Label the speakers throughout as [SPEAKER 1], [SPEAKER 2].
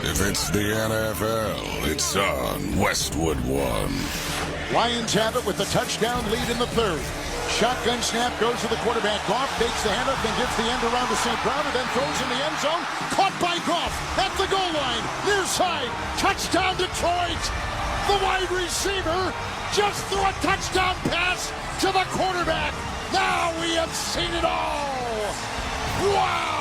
[SPEAKER 1] If it's the NFL, it's on Westwood 1.
[SPEAKER 2] Lions have it with the touchdown lead in the third. Shotgun snap goes to the quarterback. Goff takes the handoff and gives the end around to St. Brown and then throws in the end zone. Caught by Goff at the goal line. Near side. Touchdown Detroit. The wide receiver just threw a touchdown pass to the quarterback. Now we have seen it all. Wow.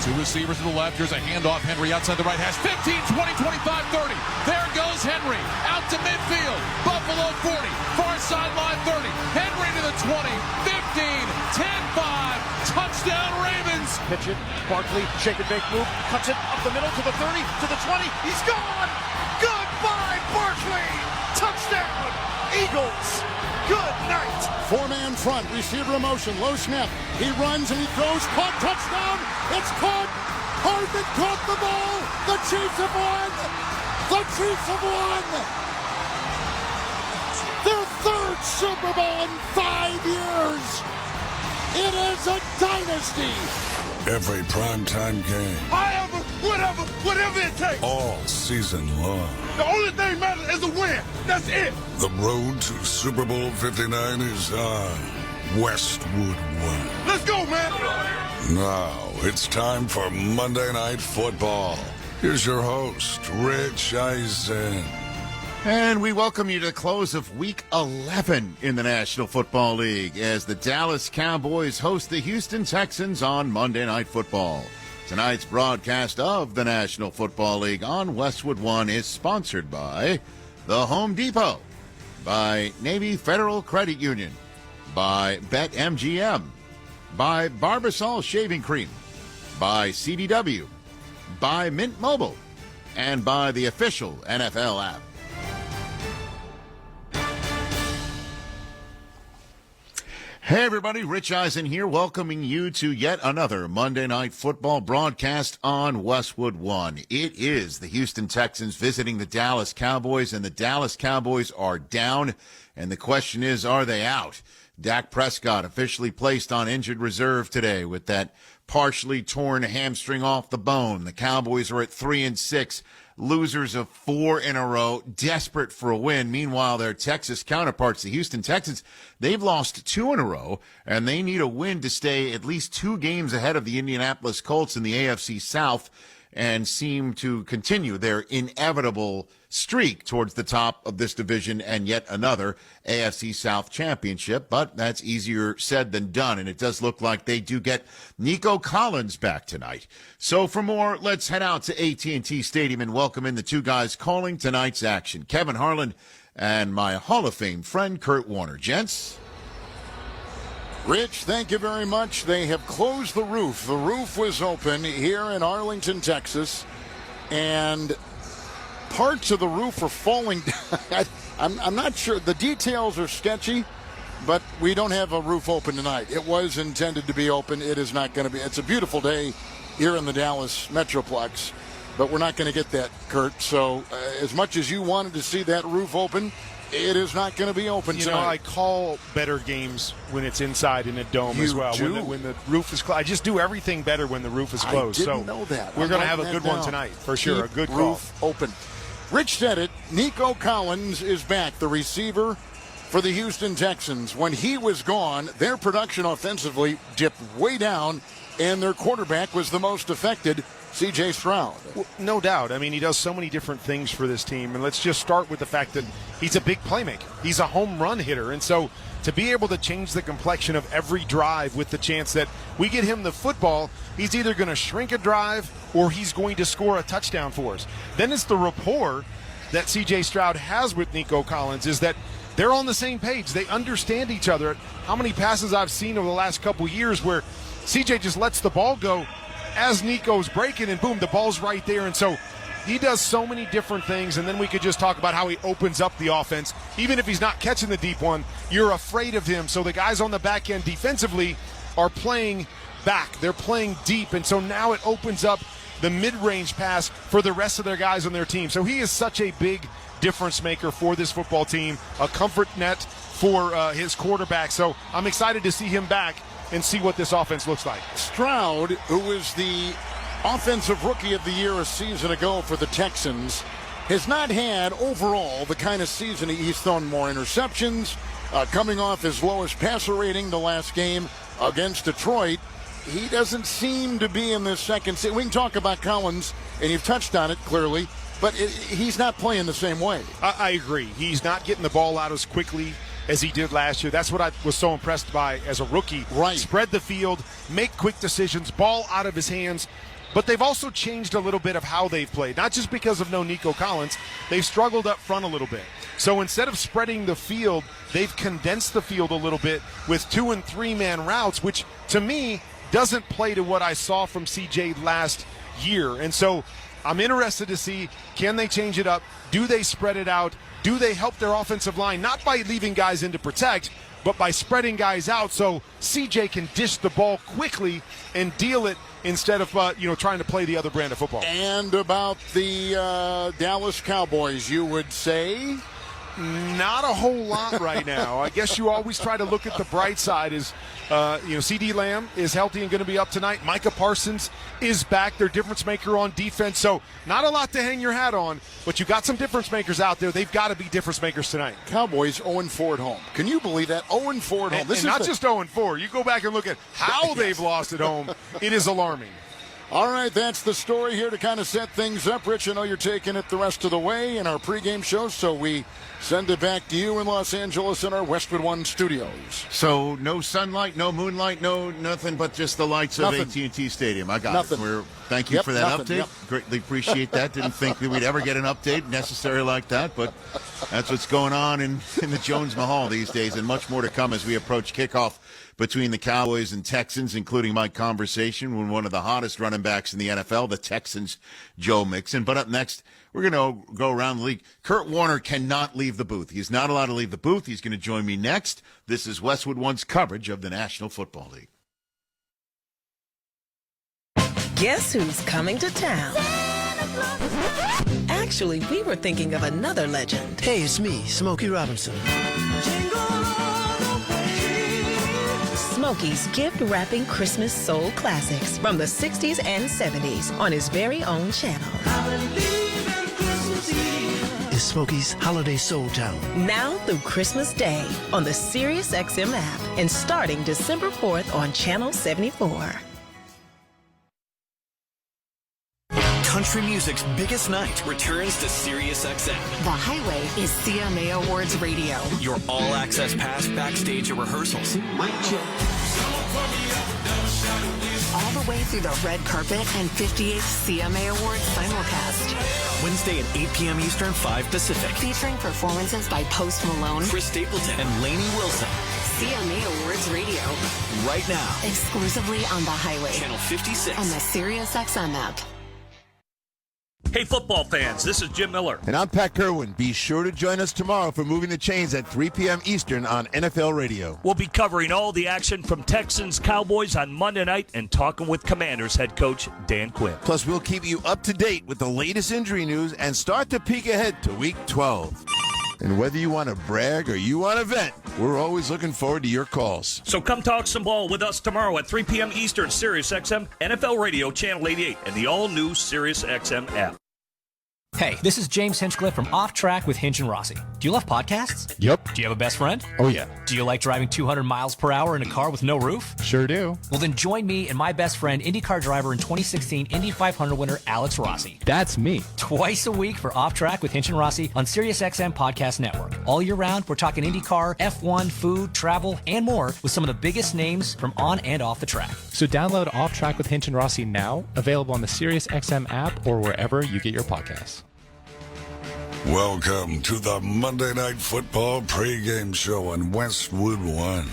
[SPEAKER 3] Two receivers to the left. Here's a handoff. Henry outside the right hash. 15, 20, 25, 30. There goes Henry. Out to midfield. Buffalo 40. Far sideline 30. Henry to the 20. 15, 10-5. Touchdown Ravens.
[SPEAKER 2] Pitch it. Barkley. Shake and bake move. Cuts it up the middle to the 30. To the 20. He's gone. Goodbye, Barkley. Touchdown. Eagles. Good night. Four-man front, receiver in motion, low snap. He runs and he throws, caught, touchdown. It's caught. Hardman caught the ball. The Chiefs have won. The Chiefs have won. Their third Super Bowl in 5 years. It is a dynasty.
[SPEAKER 1] Every primetime game.
[SPEAKER 4] Whatever it takes.
[SPEAKER 1] All season long.
[SPEAKER 4] The only thing matters is the win. That's it.
[SPEAKER 1] The road to Super Bowl 59 is on Westwood 1.
[SPEAKER 4] Let's go, man.
[SPEAKER 1] Now it's time for Monday Night Football. Here's your host, Rich Eisen.
[SPEAKER 2] And we welcome you to the close of Week 11 in the National Football League as the Dallas Cowboys host the Houston Texans on Monday Night Football. Tonight's broadcast of the National Football League on Westwood 1 is sponsored by the Home Depot, by Navy Federal Credit Union, by BetMGM, by Barbasol Shaving Cream, by CDW, by Mint Mobile, and by the official NFL app. Hey everybody, Rich Eisen here, welcoming you to yet another Monday Night Football broadcast on Westwood 1. It is the Houston Texans visiting the Dallas Cowboys, and the Dallas Cowboys are down, and the question is, are they out? Dak Prescott officially placed on injured reserve today with that partially torn hamstring off the bone. The Cowboys are at 3-6. Losers of 4 in a row, desperate for a win. Meanwhile, their Texas counterparts, the Houston Texans, they've lost 2 in a row, and they need a win to stay at least 2 games ahead of the Indianapolis Colts in the AFC South and seem to continue their inevitable streak towards the top of this division and yet another AFC South championship. But that's easier said than done, and it does look like they do get Nico Collins back tonight. So for more, let's head out to AT&T Stadium and welcome in the 2 guys calling tonight's action, Kevin Harlan and my Hall of Fame friend Kurt Warner. Gents? Rich, thank you very much. They have closed the roof. The roof was open here in Arlington, Texas, and parts of the roof are falling down. I'm not sure. The details are sketchy, but we don't have a roof open tonight. It was intended to be open. It is not going to be. It's a beautiful day here in the Dallas Metroplex, but we're not going to get that, Kurt. So as much as you wanted to see that roof open, it is not going to be open tonight.
[SPEAKER 5] You know, I call better games when it's inside in a dome as well. When the roof is closed. I just do everything better when the roof is closed.
[SPEAKER 2] I didn't know that.
[SPEAKER 5] We're going to have a good one tonight, for sure.
[SPEAKER 2] Keep
[SPEAKER 5] a good call.
[SPEAKER 2] Roof open. Rich said it. Nico Collins is back, the receiver for the Houston Texans. When he was gone, their production offensively dipped way down, and their quarterback was the most affected, C.J. Stroud.
[SPEAKER 5] Well, no doubt. I mean, he does so many different things for this team. And let's just start with the fact that he's a big playmaker. He's a home run hitter. And so to be able to change the complexion of every drive with the chance that we get him the football, he's either going to shrink a drive or he's going to score a touchdown for us. Then it's the rapport that C.J. Stroud has with Nico Collins is that they're on the same page. They understand each other. How many passes I've seen over the last couple years where C.J. just lets the ball go as Nico's breaking, and boom, the ball's right there. And so he does so many different things, and then we could just talk about how he opens up the offense. Even if he's not catching the deep one, you're afraid of him. So the guys on the back end defensively are playing back. They're playing deep, and so now it opens up the mid-range pass for the rest of their guys on their team. So he is such a big difference maker for this football team, a comfort net for his quarterback. So I'm excited to see him back and see what this offense looks like.
[SPEAKER 2] Stroud, who was the
[SPEAKER 6] Offensive Rookie of the Year a season ago for the Texans, has not had overall the kind of season he's thrown more interceptions, coming off his lowest passer rating the last game against Detroit. He doesn't seem to be in this second season. We can talk about Collins, and you've touched on it clearly, but he's not playing the same way.
[SPEAKER 5] I agree. He's not getting the ball out as quickly as he did last year. That's what I was so impressed by as a rookie.
[SPEAKER 6] Right.
[SPEAKER 5] Spread the field, make quick decisions, ball out of his hands. But they've also changed a little bit of how they've played. Not just because of no Nico Collins. They've struggled up front a little bit. So instead of spreading the field, they've condensed the field a little bit with 2- and 3-man routes, which to me doesn't play to what I saw from CJ last year. And so I'm interested to see, can they change it up? Do they spread it out? Do they help their offensive line, not by leaving guys in to protect, but by spreading guys out so CJ can dish the ball quickly and deal it instead of trying to play the other brand of football.
[SPEAKER 6] And about the Dallas Cowboys, you would say?
[SPEAKER 5] Not a whole lot right now. I guess you always try to look at the bright side. C.D. Lamb is healthy and going to be up tonight. Micah Parsons is back, their difference maker on defense. So not a lot to hang your hat on, but you got some difference makers out there. They've got to be difference makers tonight.
[SPEAKER 6] Cowboys 0-4 at home. Can you believe that? 0-4 at home.
[SPEAKER 5] And not just 0-4. You go back and look at how they've lost at home. It is alarming.
[SPEAKER 6] All right, that's the story here to kind of set things up. Rich, I know you're taking it the rest of the way in our pregame show, so we send it back to you in Los Angeles in our Westwood One studios.
[SPEAKER 2] So no sunlight, no moonlight, no nothing but just the lights of AT&T Stadium. I got it. Thank you for that update.
[SPEAKER 6] Yep.
[SPEAKER 2] Greatly appreciate that. Didn't think that we'd ever get an update necessary like that, but that's what's going on in the Jones Mahal these days, and much more to come as we approach kickoff between the Cowboys and Texans, including my conversation with one of the hottest running backs in the NFL, the Texans, Joe Mixon. But up next, we're going to go around the league. Kurt Warner cannot leave the booth. He's not allowed to leave the booth. He's going to join me next. This is Westwood One's coverage of the National Football League.
[SPEAKER 7] Guess who's coming to town? Actually, we were thinking of another legend.
[SPEAKER 8] Hey, it's me, Smokey Robinson.
[SPEAKER 7] Smokey's gift-wrapping Christmas soul classics from the 60s and 70s on his very own channel.
[SPEAKER 8] It's Smokey's Holiday Soul Town.
[SPEAKER 7] Now through Christmas Day on the SiriusXM app and starting December 4th on Channel 74.
[SPEAKER 9] Country music's biggest night returns to SiriusXM.
[SPEAKER 10] The Highway is CMA Awards Radio.
[SPEAKER 9] Your all-access pass backstage at rehearsals.
[SPEAKER 10] All the way through the red carpet and 58th CMA Awards simulcast.
[SPEAKER 9] Wednesday at 8 p.m. Eastern, 5 Pacific.
[SPEAKER 10] Featuring performances by Post Malone,
[SPEAKER 9] Chris Stapleton, and Lainey Wilson.
[SPEAKER 10] CMA Awards Radio.
[SPEAKER 9] Right now.
[SPEAKER 10] Exclusively on The Highway.
[SPEAKER 9] Channel 56.
[SPEAKER 10] And the SiriusXM app.
[SPEAKER 11] Hey, football fans, this is Jim Miller.
[SPEAKER 12] And I'm Pat Kerwin. Be sure to join us tomorrow for Moving the Chains at 3 p.m. Eastern on NFL Radio.
[SPEAKER 11] We'll be covering all the action from Texans Cowboys on Monday night and talking with Commanders head coach Dan Quinn.
[SPEAKER 12] Plus, we'll keep you up to date with the latest injury news and start to peek ahead to Week 12. And whether you want to brag or you want to vent, we're always looking forward to your calls.
[SPEAKER 11] So come talk some ball with us tomorrow at 3 p.m. Eastern, SiriusXM, NFL Radio, Channel 88, and the all-new SiriusXM app.
[SPEAKER 13] Hey, this is James Hinchcliffe from Off Track with Hinch and Rossi. Do you love podcasts?
[SPEAKER 14] Yep.
[SPEAKER 13] Do you have a best friend?
[SPEAKER 14] Oh, yeah.
[SPEAKER 13] Do you like driving 200 miles per hour in a car with no roof?
[SPEAKER 14] Sure do.
[SPEAKER 13] Well, then join me and my best friend, IndyCar driver and 2016 Indy 500 winner Alex Rossi.
[SPEAKER 14] That's me.
[SPEAKER 13] Twice a week for Off Track with Hinch and Rossi on SiriusXM Podcast Network. All year round, we're talking IndyCar, F1, food, travel, and more with some of the biggest names from on and off the track.
[SPEAKER 14] So download Off Track with Hinch and Rossi now, available on the SiriusXM app or wherever you get your podcasts.
[SPEAKER 1] Welcome to the Monday Night Football pregame show on Westwood One.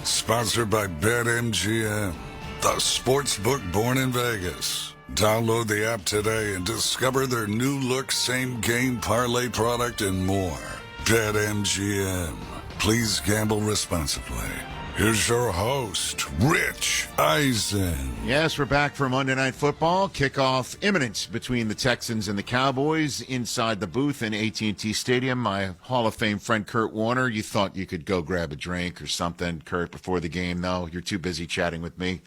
[SPEAKER 1] Sponsored by BetMGM, the sports book born in Vegas. Download the app today and discover their new look same-game parlay product and more. BetMGM. Please gamble responsibly. Here's your host, Rich Eisen.
[SPEAKER 2] Yes, we're back for Monday Night Football. Kickoff imminent between the Texans and the Cowboys inside the booth in AT&T Stadium. My Hall of Fame friend Kurt Warner, you thought you could go grab a drink or something, Kurt, before the game. No, you're too busy chatting with me.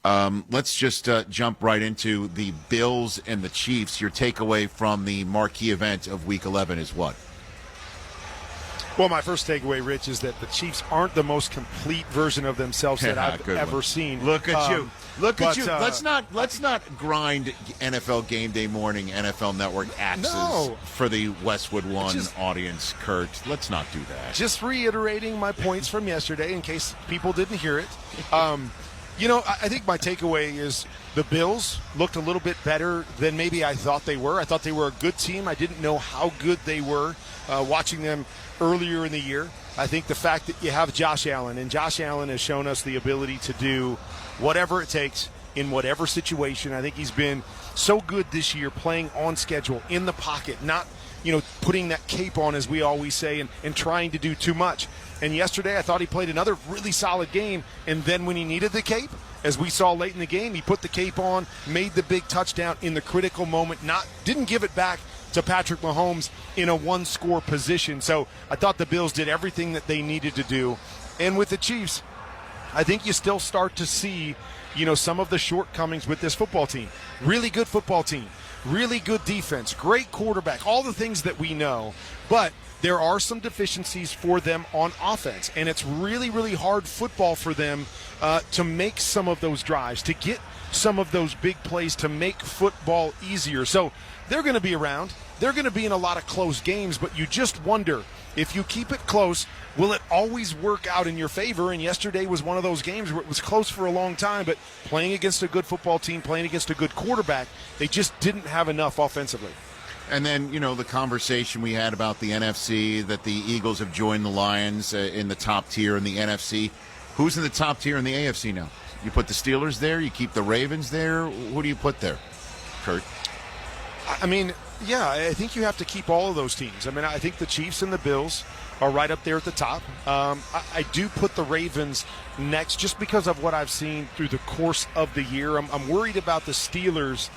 [SPEAKER 2] Let's just jump right into the Bills and the Chiefs. Your takeaway from the marquee event of Week 11 is what?
[SPEAKER 5] Well, my first takeaway, Rich, is that the Chiefs aren't the most complete version of themselves that I've ever seen.
[SPEAKER 2] Look at you. Look at you. Let's not grind NFL Game Day Morning NFL Network axes for the Westwood One audience, Kurt. Let's not do that.
[SPEAKER 5] Just reiterating my points from yesterday in case people didn't hear it. I think my takeaway is the Bills looked a little bit better than maybe I thought they were. I thought they were a good team. I didn't know how good they were watching them earlier in the year. I think the fact that you have Josh Allen, and Josh Allen has shown us the ability to do whatever it takes in whatever situation. I think he's been so good this year playing on schedule, in the pocket, not putting that cape on, as we always say, and trying to do too much. And yesterday I thought he played another really solid game, and then when he needed the cape, as we saw late in the game, he put the cape on, made the big touchdown in the critical moment, didn't give it back to Patrick Mahomes in a one-score position. So I thought the Bills did everything that they needed to do. And with the Chiefs, I think you still start to see, some of the shortcomings with this football team. Really good football team, really good defense, great quarterback, all the things that we know. But there are some deficiencies for them on offense, and it's really, really hard football for them to make some of those drives, to get some of those big plays, to make football easier. So they're going to be around. They're going to be in a lot of close games, but you just wonder, if you keep it close, will it always work out in your favor? And yesterday was one of those games where it was close for a long time, but playing against a good football team, playing against a good quarterback, they just didn't have enough offensively.
[SPEAKER 2] And then, the conversation we had about the NFC, that the Eagles have joined the Lions in the top tier in the NFC. Who's in the top tier in the AFC now? You put the Steelers there? You keep the Ravens there? Who do you put there, Kurt?
[SPEAKER 5] I mean, yeah, I think you have to keep all of those teams. I mean, I think the Chiefs and the Bills are right up there at the top. I do put the Ravens next just because of what I've seen through the course of the year. I'm worried about the Steelers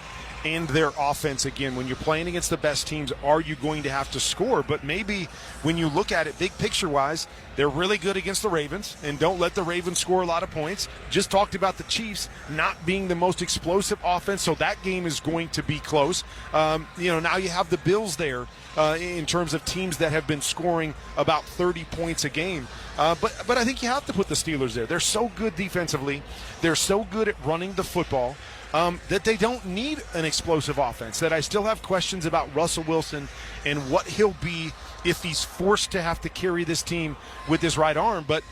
[SPEAKER 5] and their offense again. When you're playing against the best teams, are you going to have to score? But maybe when you look at it big picture-wise, they're really good against the Ravens, and don't let the Ravens score a lot of points. Just talked about the Chiefs not being the most explosive offense, so that game is going to be close. Now you have the Bills there in terms of teams that have been scoring about 30 points a game. But I think you have to put the Steelers there. They're so good defensively. They're so good at running the football. That they don't need an explosive offense, that I still have questions about Russell Wilson and what he'll be if he's forced to have to carry this team with his right arm. But,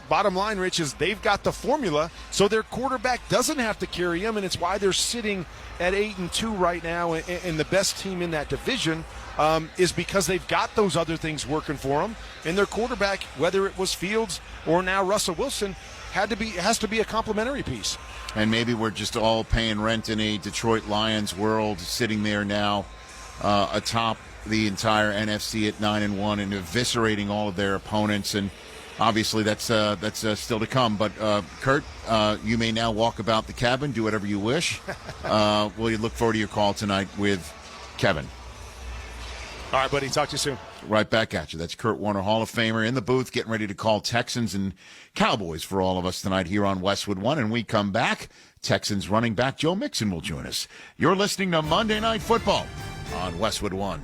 [SPEAKER 5] bottom line, Rich, is they've got the formula, so their quarterback doesn't have to carry him, and it's why they're sitting at 8-2 right now, and the best team in that division is because they've got those other things working for them, and their quarterback, whether it was Fields or now Russell Wilson, has to be a complementary piece.
[SPEAKER 2] And maybe we're just all paying rent in a Detroit Lions world, sitting there now atop the entire NFC at 9-1 and eviscerating all of their opponents. And obviously that's still to come. But Kurt, you may now walk about the cabin, do whatever you wish. We'll look forward to your call tonight with Kevin.
[SPEAKER 5] All right, buddy. Talk to you soon.
[SPEAKER 2] Right back at you. That's Kurt Warner, Hall of Famer, in the booth, getting ready to call Texans and Cowboys for all of us tonight here on Westwood One. And we come back, Texans running back Joe Mixon will join us. You're listening to Monday Night Football on Westwood One.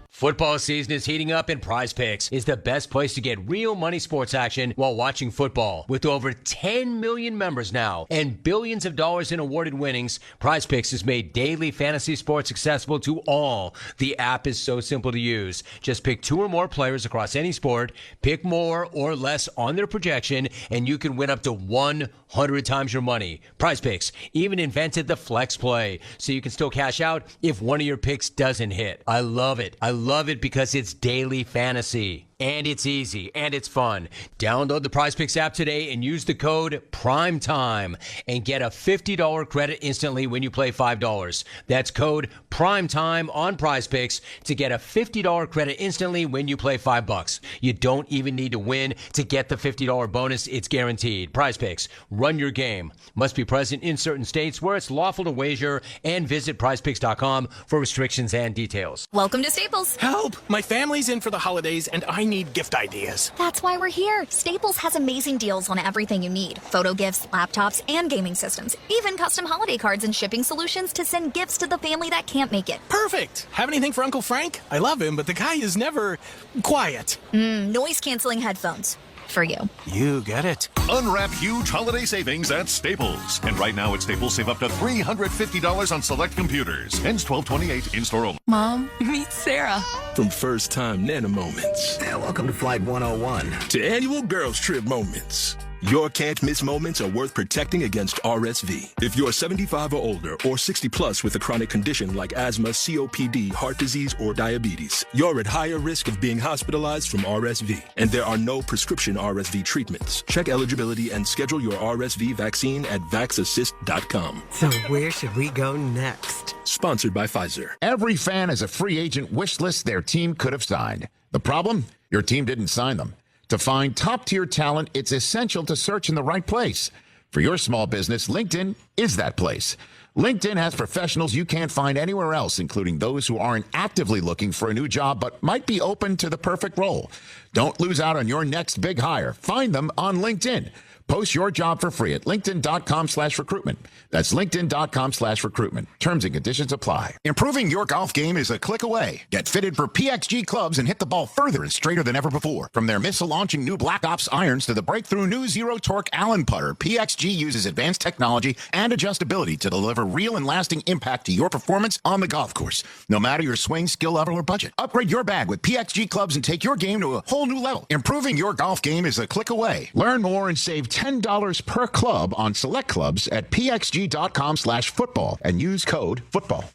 [SPEAKER 15] Football season is heating up, and Prize Picks is the best place to get real money sports action while watching football. With over 10 million members now and billions of dollars in awarded winnings, Prize Picks has made daily fantasy sports accessible to all. The app is so simple to use. Just pick 2 or more players across any sport, pick more or less on their projection, and you can win up to 100 times your money. Prize Picks even invented the flex play, so you can still cash out if one of your picks doesn't hit. I love it. I love it because it's daily fantasy. And it's easy, and it's fun. Download the Prize Picks app today and use the code PRIMETIME and get a $50 credit instantly when you play $5. That's code PRIMETIME on Prize Picks to get a $50 credit instantly when you play $5. You don't even need to win to get the $50 bonus. It's guaranteed. Prize Picks. Run your game. Must be present in certain states where it's lawful to wager, and visit prizepicks.com for restrictions and details.
[SPEAKER 16] Welcome to Staples.
[SPEAKER 17] Help! My family's in for the holidays, and I
[SPEAKER 16] need gift ideas.
[SPEAKER 17] That's why we're here. Staples has amazing deals on everything you need. Photo gifts, laptops, and gaming systems. Even custom holiday cards and shipping solutions to send gifts to the family that can't make it.
[SPEAKER 16] Perfect. Have anything for Uncle Frank? I love him, but the guy is never quiet.
[SPEAKER 17] Noise-canceling headphones. For you.
[SPEAKER 16] You get it.
[SPEAKER 18] Unwrap huge holiday savings at Staples. And right now at Staples, save up to $350 on select computers. Ends 12/28 in-store only.
[SPEAKER 19] Mom, meet Sarah.
[SPEAKER 20] From first-time Nana moments.
[SPEAKER 21] Welcome to Flight 101.
[SPEAKER 20] To annual girls trip moments. Your can't-miss moments are worth protecting against RSV. If you're 75 or older or 60 plus with a chronic condition like asthma, COPD, heart disease, or diabetes, you're at higher risk of being hospitalized from RSV. And there are no prescription RSV treatments. Check eligibility and schedule your RSV vaccine at vaxassist.com.
[SPEAKER 21] So where should we go next?
[SPEAKER 20] Sponsored by Pfizer.
[SPEAKER 2] Every fan has a free agent wish list their team could have signed. The problem? Your team didn't sign them. To find top-tier talent, it's essential to search in the right place. For your small business, LinkedIn is that place. LinkedIn has professionals you can't find anywhere else, including those who aren't actively looking for a new job but might be open to the perfect role. Don't lose out on your next big hire. Find them on LinkedIn. Post your job for free at linkedin.com/recruitment. That's linkedin.com/recruitment. Terms and conditions apply. Improving your golf game is a click away. Get fitted for PXG clubs and hit the ball further and straighter than ever before. From their missile-launching new Black Ops irons to the breakthrough new zero-torque Allen putter, PXG uses advanced technology and adjustability to deliver real and lasting impact to your performance on the golf course, no matter your swing, skill level, or budget. Upgrade your bag with PXG clubs and take your game to a whole new level. Improving your golf game is a click away. Learn more and save $10 per club on select clubs at pxg.com/football and use code football.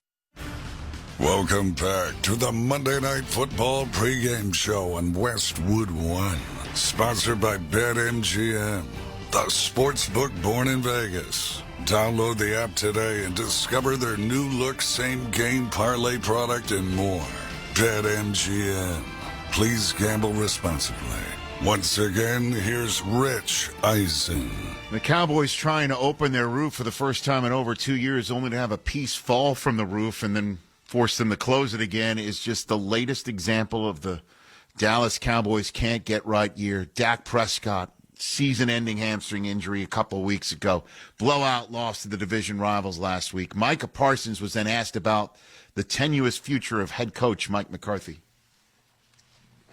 [SPEAKER 1] Welcome back to the Monday Night Football pregame show on Westwood One, sponsored by BetMGM, the sportsbook born in Vegas. Download the app today and discover their new look same game parlay product and more. BetMGM. Please gamble responsibly. Once again, here's Rich Eisen.
[SPEAKER 2] The Cowboys trying to open their roof for the first time in over 2 years, only to have a piece fall from the roof and then force them to close it again, is just the latest example of the Dallas Cowboys can't get right year. Dak Prescott, season-ending hamstring injury a couple weeks ago. Blowout loss to the division rivals last week. Micah Parsons was then asked about the tenuous future of head coach Mike McCarthy.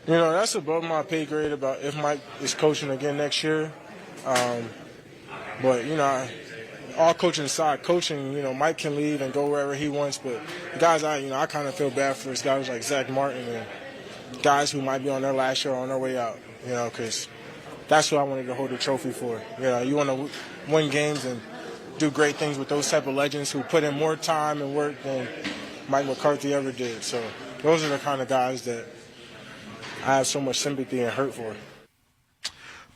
[SPEAKER 22] You know, that's above my pay grade about if Mike is coaching again next year. But, you know, all coaching aside, coaching, you know, Mike can leave and go wherever he wants. But guys, I kind of feel bad for guys like Zach Martin and guys who might be on their last year or on their way out, you know, because that's who I wanted to hold the trophy for. You know, you want to win games and do great things with those type of legends who put in more time and work than Mike McCarthy ever did. So those are the kind of guys that I have so much sympathy and hurt for.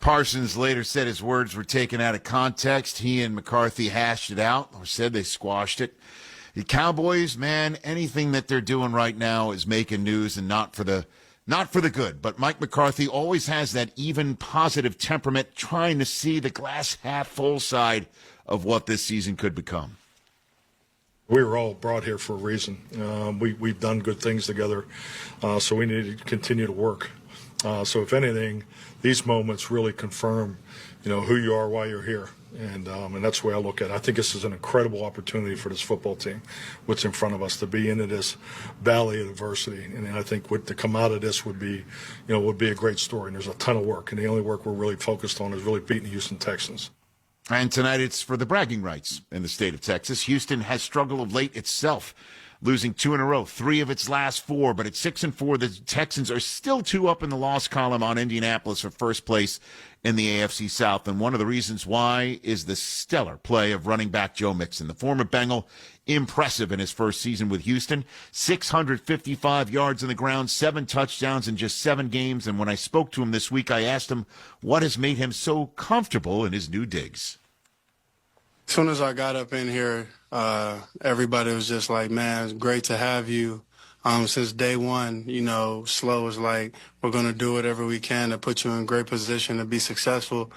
[SPEAKER 2] Parsons later said his words were taken out of context. He and McCarthy hashed it out, or said they squashed it. The Cowboys, man, anything that they're doing right now is making news and not for the good. But Mike McCarthy always has that even positive temperament, trying to see the glass half full side of what this season could become.
[SPEAKER 23] We were all brought here for a reason. We've done good things together, so we need to continue to work. So if anything, these moments really confirm, you know, who you are, why you're here, and that's the way I look at it. I think this is an incredible opportunity for this football team, what's in front of us, to be into this valley of adversity, and I think to come out of this would be a great story. And there's a ton of work, and the only work we're really focused on is really beating the Houston Texans.
[SPEAKER 2] And tonight it's for the bragging rights in the state of Texas. Houston has struggled of late itself, losing 2 in a row, 3 of its last 4. But at 6-4, the Texans are still 2 up in the loss column on Indianapolis for first place in the AFC South. And one of the reasons why is the stellar play of running back Joe Mixon, the former Bengal, impressive in his first season with Houston. 655 yards on the ground, 7 touchdowns in just 7 games. And when I spoke to him this week, I asked him what has made him so comfortable in his new digs.
[SPEAKER 24] As soon as I got up in here, everybody was just like, man, it's great to have you. Since day one, you know, Slow was like, we're going to do whatever we can to put you in a great position to be successful.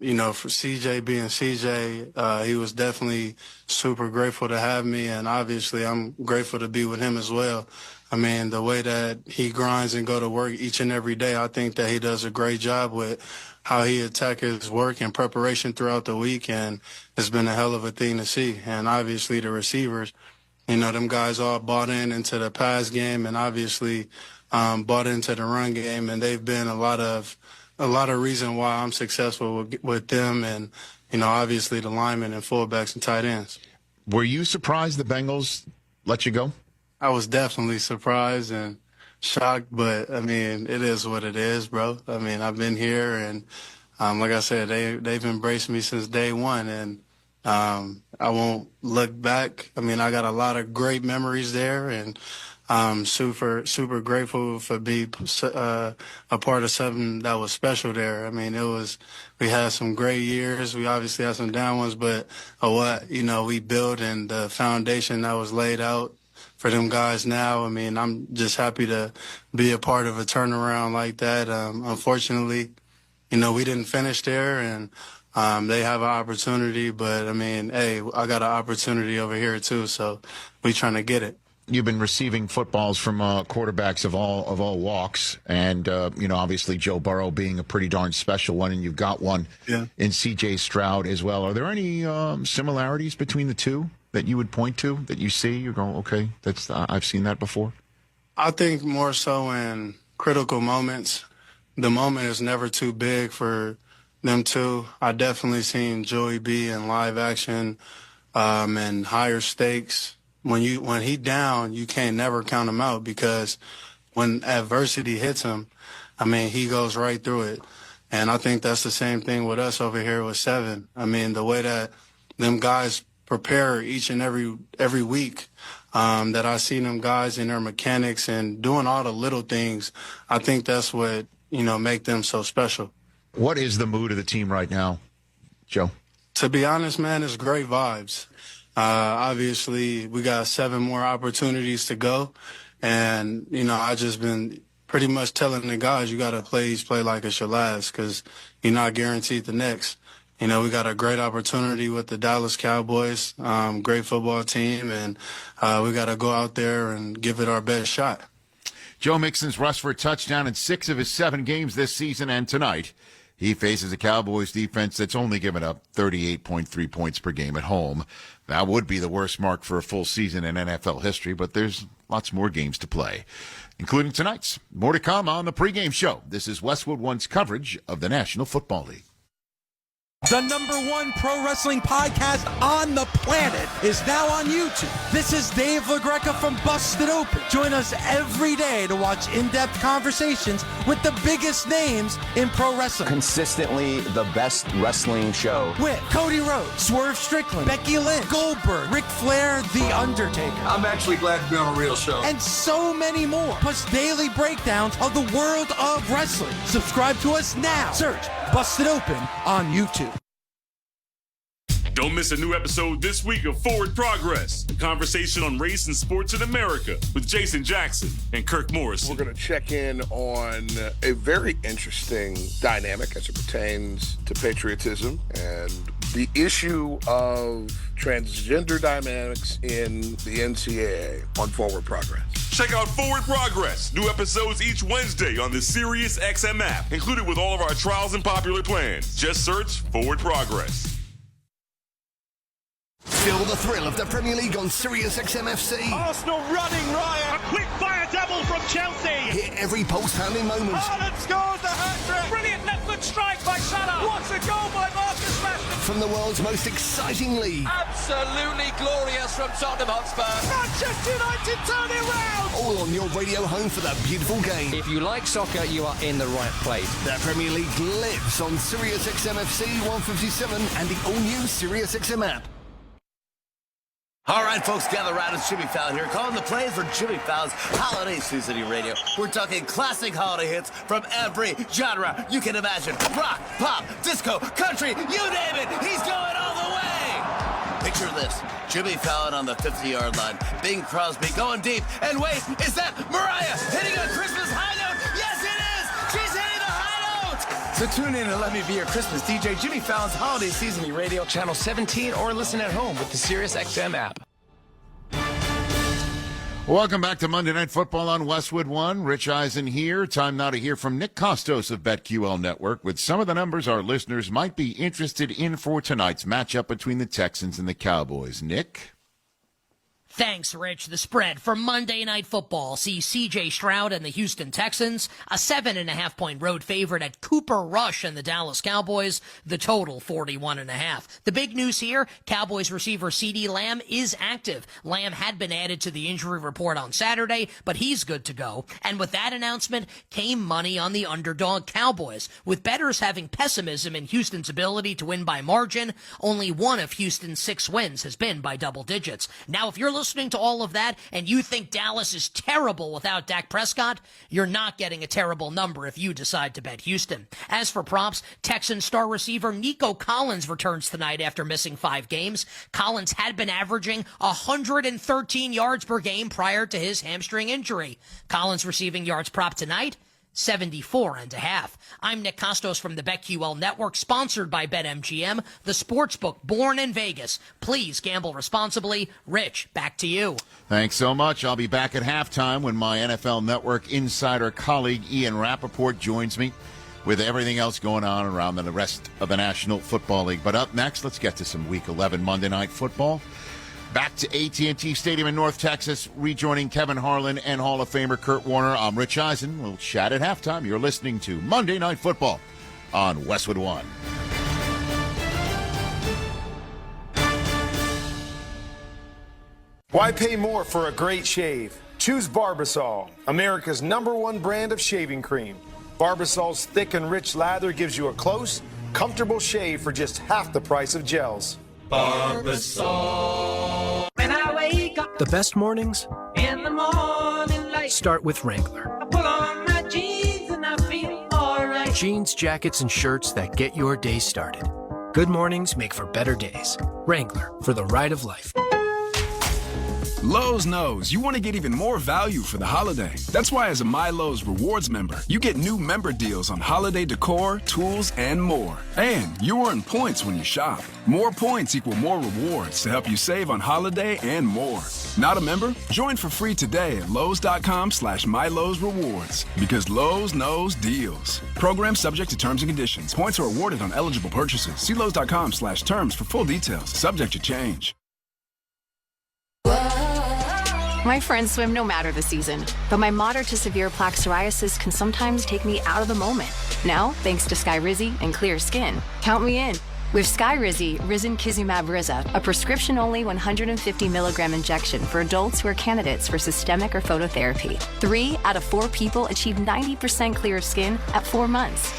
[SPEAKER 24] For CJ being CJ, he was definitely super grateful to have me, and obviously I'm grateful to be with him as well. I mean, the way that he grinds and go to work each and every day, I think that he does a great job with how he attack his work and preparation throughout the week, and it's been a hell of a thing to see. And obviously the receivers, them guys all bought into the pass game and obviously bought into the run game, and they've been a lot of reason why I'm successful with them and, obviously the linemen and fullbacks and tight ends.
[SPEAKER 2] Were you surprised the Bengals let you go?
[SPEAKER 24] I was definitely surprised and shocked, but, I mean, it is what it is, bro. I mean, I've been here, and like I said, they've embraced me since day one, and I won't look back. I mean, I got a lot of great memories there, and I'm super, super grateful for being a part of something that was special there. I mean, we had some great years. We obviously had some down ones, but we built and the foundation that was laid out for them guys now. I mean, I'm just happy to be a part of a turnaround like that. Unfortunately, we didn't finish there, and they have an opportunity, but I mean, hey, I got an opportunity over here too, so we trying to get it.
[SPEAKER 2] You've been receiving footballs from quarterbacks of all walks, and obviously Joe Burrow being a pretty darn special one, and you've got one in C.J. Stroud as well. Are there any similarities between the two that you would point to that you see? You go, okay, that's I've seen that before.
[SPEAKER 24] I think more so in critical moments. The moment is never too big for them two. I definitely seen Joey B in live action and higher stakes. When he down, you can't never count him out, because when adversity hits him, I mean, he goes right through it. And I think that's the same thing with us over here with Seven. I mean, the way that them guys prepare each and every week, that I see them guys in their mechanics and doing all the little things, I think that's what, make them so special.
[SPEAKER 2] What is the mood of the team right now, Joe?
[SPEAKER 24] To be honest, man, it's great vibes. Obviously, we got 7 more opportunities to go. And, I just been pretty much telling the guys, you got to play like it's your last, because you're not guaranteed the next. We got a great opportunity with the Dallas Cowboys, great football team, and we got to go out there and give it our best shot.
[SPEAKER 2] Joe Mixon's rushed for a touchdown in 6 of his 7 games this season, and tonight he faces a Cowboys defense that's only given up 38.3 points per game at home. That would be the worst mark for a full season in NFL history, but there's lots more games to play, including tonight's. More to come on the pregame show. This is Westwood One's coverage of the National Football League.
[SPEAKER 3] The #1 pro wrestling podcast on the planet is now on YouTube. This is Dave LaGreca from Busted Open. Join us every day to watch in-depth conversations with the biggest names in pro wrestling.
[SPEAKER 4] Consistently the best wrestling show.
[SPEAKER 3] With Cody Rhodes, Swerve Strickland, Becky Lynch, Goldberg, Ric Flair, The Undertaker.
[SPEAKER 6] I'm actually glad to be on a real show.
[SPEAKER 3] And so many more. Plus daily breakdowns of the world of wrestling. Subscribe to us now. Search Busted Open on YouTube.
[SPEAKER 19] Don't miss a new episode this week of Forward Progress, a conversation on race and sports in America with Jason Jackson and Kirk Morrison.
[SPEAKER 25] We're going to check in on a very interesting dynamic as it pertains to patriotism and the issue of transgender dynamics in the NCAA on Forward Progress.
[SPEAKER 19] Check out Forward Progress. New episodes each Wednesday on the Sirius XM app, included with all of our trials and popular plans. Just search Forward Progress.
[SPEAKER 8] Feel the thrill of the Premier League on Sirius XM FC.
[SPEAKER 26] Arsenal running riot. A quick fire double from Chelsea.
[SPEAKER 8] Hear every pulse-pounding moment.
[SPEAKER 26] Haaland scores the hat-trick. Brilliant left foot strike by Salah. What a goal by Marcus Rashford.
[SPEAKER 8] From the world's most exciting league.
[SPEAKER 26] Absolutely glorious from Tottenham Hotspur. Manchester United turn it round.
[SPEAKER 8] All on your radio home for that beautiful game.
[SPEAKER 27] If you like soccer, you are in the right place.
[SPEAKER 8] The Premier League lives on Sirius XM FC 157 and the all-new Sirius XM app.
[SPEAKER 28] All right, folks, gather around. It's Jimmy Fallon here, calling the plays for Jimmy Fallon's Holiday Season Radio. We're talking classic holiday hits from every genre you can imagine. Rock, pop, disco, country, you name it. He's going all the way. Picture this. Jimmy Fallon on the 50-yard line. Bing Crosby going deep. And wait, is that Mariah hitting a Christmas high note? Yes, it is. She's hitting the high note. So tune in and let me be your Christmas DJ. Jimmy Fallon's Holiday Seasoning Radio, Channel 17, or listen at home with the SiriusXM app.
[SPEAKER 2] Welcome back to Monday Night Football on Westwood One. Rich Eisen here. Time now to hear from Nick Costos of BetQL Network with some of the numbers our listeners might be interested in for tonight's matchup between the Texans and the Cowboys. Nick?
[SPEAKER 5] Thanks, Rich. The spread for Monday Night Football sees C.J. Stroud and the Houston Texans, a 7.5-point road favorite at Cooper Rush and the Dallas Cowboys, the total 41.5. The big news here, Cowboys receiver CeeDee Lamb is active. Lamb had been added to the injury report on Saturday, but he's good to go. And with that announcement came money on the underdog Cowboys. With bettors having pessimism in Houston's ability to win by margin, only one of Houston's 6 wins has been by double digits. Now, if you're listening to all of that and you think Dallas is terrible without Dak Prescott, you're not getting a terrible number if you decide to bet Houston. As for props, Texans star receiver Nico Collins returns tonight after missing 5 games. Collins had been averaging 113 yards per game prior to his hamstring injury. Collins receiving yards prop tonight, 74.5. I'm Nick Costos from the BetQL Network, sponsored by BetMGM, the sportsbook born in Vegas. Please gamble responsibly. Rich, back to you.
[SPEAKER 2] Thanks so much. I'll be back at halftime when my NFL Network insider colleague Ian Rappaport joins me with everything else going on around the rest of the National Football League. But up next, let's get to some Week 11 Monday Night Football. Back to AT&T Stadium in North Texas, rejoining Kevin Harlan and Hall of Famer Kurt Warner. I'm Rich Eisen. We'll chat at halftime. You're listening to Monday Night Football on Westwood One.
[SPEAKER 7] Why pay more for a great shave? Choose Barbasol, America's #1 brand of shaving cream. Barbasol's thick and rich lather gives you a close, comfortable shave for just half the price of gels.
[SPEAKER 9] Barbasol. When I wake up,
[SPEAKER 16] The best mornings
[SPEAKER 9] in the morning light,
[SPEAKER 16] start with Wrangler.
[SPEAKER 9] I pull on my jeans and I feel alright.
[SPEAKER 16] Jeans, jackets, and shirts that get your day started. Good mornings make for better days. Wrangler, for the ride of life.
[SPEAKER 10] Lowe's knows you want to get even more value for the holiday. That's why as a MyLowe's Rewards member, you get new member deals on holiday decor, tools, and more. And you earn points when you shop. More points equal more rewards to help you save on holiday and more. Not a member? Join for free today at Lowe's.com/MyLowe's Rewards. Because Lowe's knows deals. Program subject to terms and conditions. Points are awarded on eligible purchases. See Lowe's.com/terms for full details. Subject to change.
[SPEAKER 11] My friends swim no matter the season, but my moderate to severe plaque psoriasis can sometimes take me out of the moment. Now, thanks to Skyrizi and clear skin, count me in. With Skyrizi, Risankizumab Riza, a prescription-only 150 milligram injection for adults who are candidates for systemic or phototherapy. 3 out of 4 people achieve 90% clear skin at 4 months.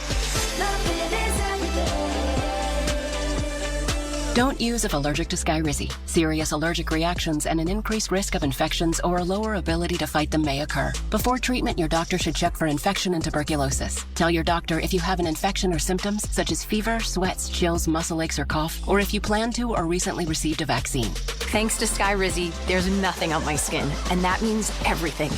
[SPEAKER 12] Don't use if allergic to Skyrizi. Serious allergic reactions and an increased risk of infections or a lower ability to fight them may occur. Before treatment, your doctor should check for infection and tuberculosis. Tell your doctor if you have an infection or symptoms such as fever, sweats, chills, muscle aches, or cough, or if you plan to or recently received a vaccine.
[SPEAKER 11] Thanks to Skyrizi, there's nothing on my skin, and that means everything.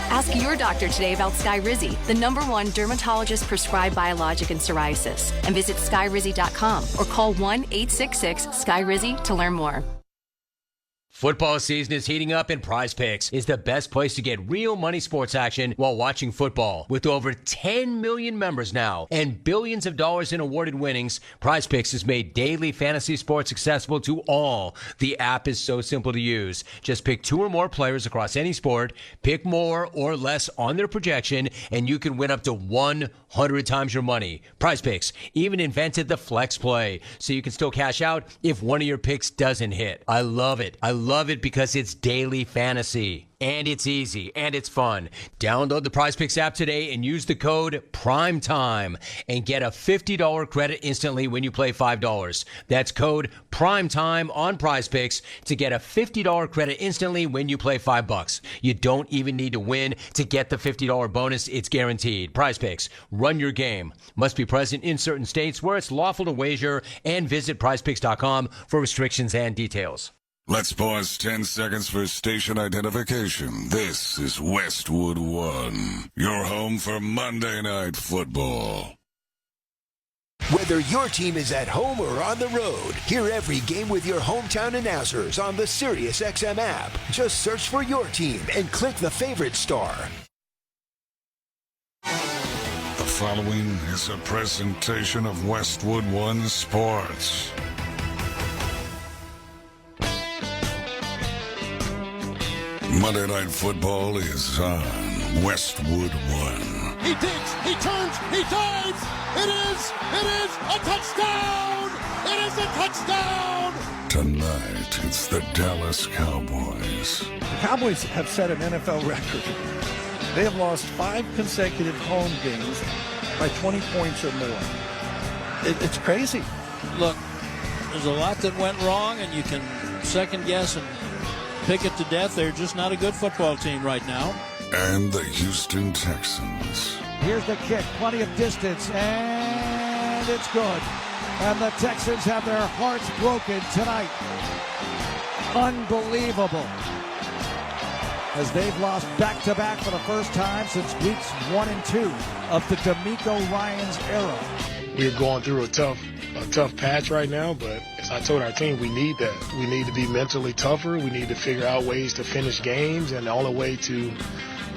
[SPEAKER 11] Ask your doctor today about Skyrizi, the #1 dermatologist-prescribed biologic in psoriasis, and visit skyrizi.com or call 1-866-SKYRIZI to learn more.
[SPEAKER 15] Football season is heating up, and Prize Picks is the best place to get real money sports action while watching football. With over 10 million members now and billions of dollars in awarded winnings, Prize Picks has made daily fantasy sports accessible to all. The app is so simple to use. Just pick 2 or more players across any sport, pick more or less on their projection, and you can win up to 100 times your money. Prize Picks even invented the flex play, so you can still cash out if one of your picks doesn't hit. I love it. I love it because it's daily fantasy. And it's easy, and it's fun. Download the Prize Picks app today and use the code PRIMETIME and get a $50 credit instantly when you play $5. That's code PRIMETIME on Prize Picks to get a $50 credit instantly when you play $5. You don't even need to win to get the $50 bonus. It's guaranteed. Prize Picks, run your game. Must be present in certain states where it's lawful to wager, and visit prizepicks.com for restrictions and details.
[SPEAKER 1] Let's pause 10 seconds for station identification. This is Westwood One, your home for Monday Night Football.
[SPEAKER 13] Whether your team is at home or on the road, hear every game with your hometown announcers on the SiriusXM app. Just search for your team and click the favorite star.
[SPEAKER 1] The following is a presentation of Westwood One Sports. Monday Night Football is on Westwood One.
[SPEAKER 2] He digs, he turns, he dives. It is a touchdown. It is a touchdown.
[SPEAKER 1] Tonight, it's the Dallas Cowboys.
[SPEAKER 14] The Cowboys have set an NFL record. They have lost 5 consecutive home games by 20 points or more. It's crazy.
[SPEAKER 17] Look, there's a lot that went wrong, and you can second guess and pick it to death. They're just not a good football team right now.
[SPEAKER 1] And the Houston Texans.
[SPEAKER 18] Here's the kick, plenty of distance, and it's good. And the Texans have their hearts broken tonight. Unbelievable. As they've lost back-to-back for the first time since weeks 1 and 2 of the D'Amico Ryans era.
[SPEAKER 20] We're going through a tough patch right now, but as I told our team, we need that. We need to be mentally tougher. We need to figure out ways to finish games, and the only way to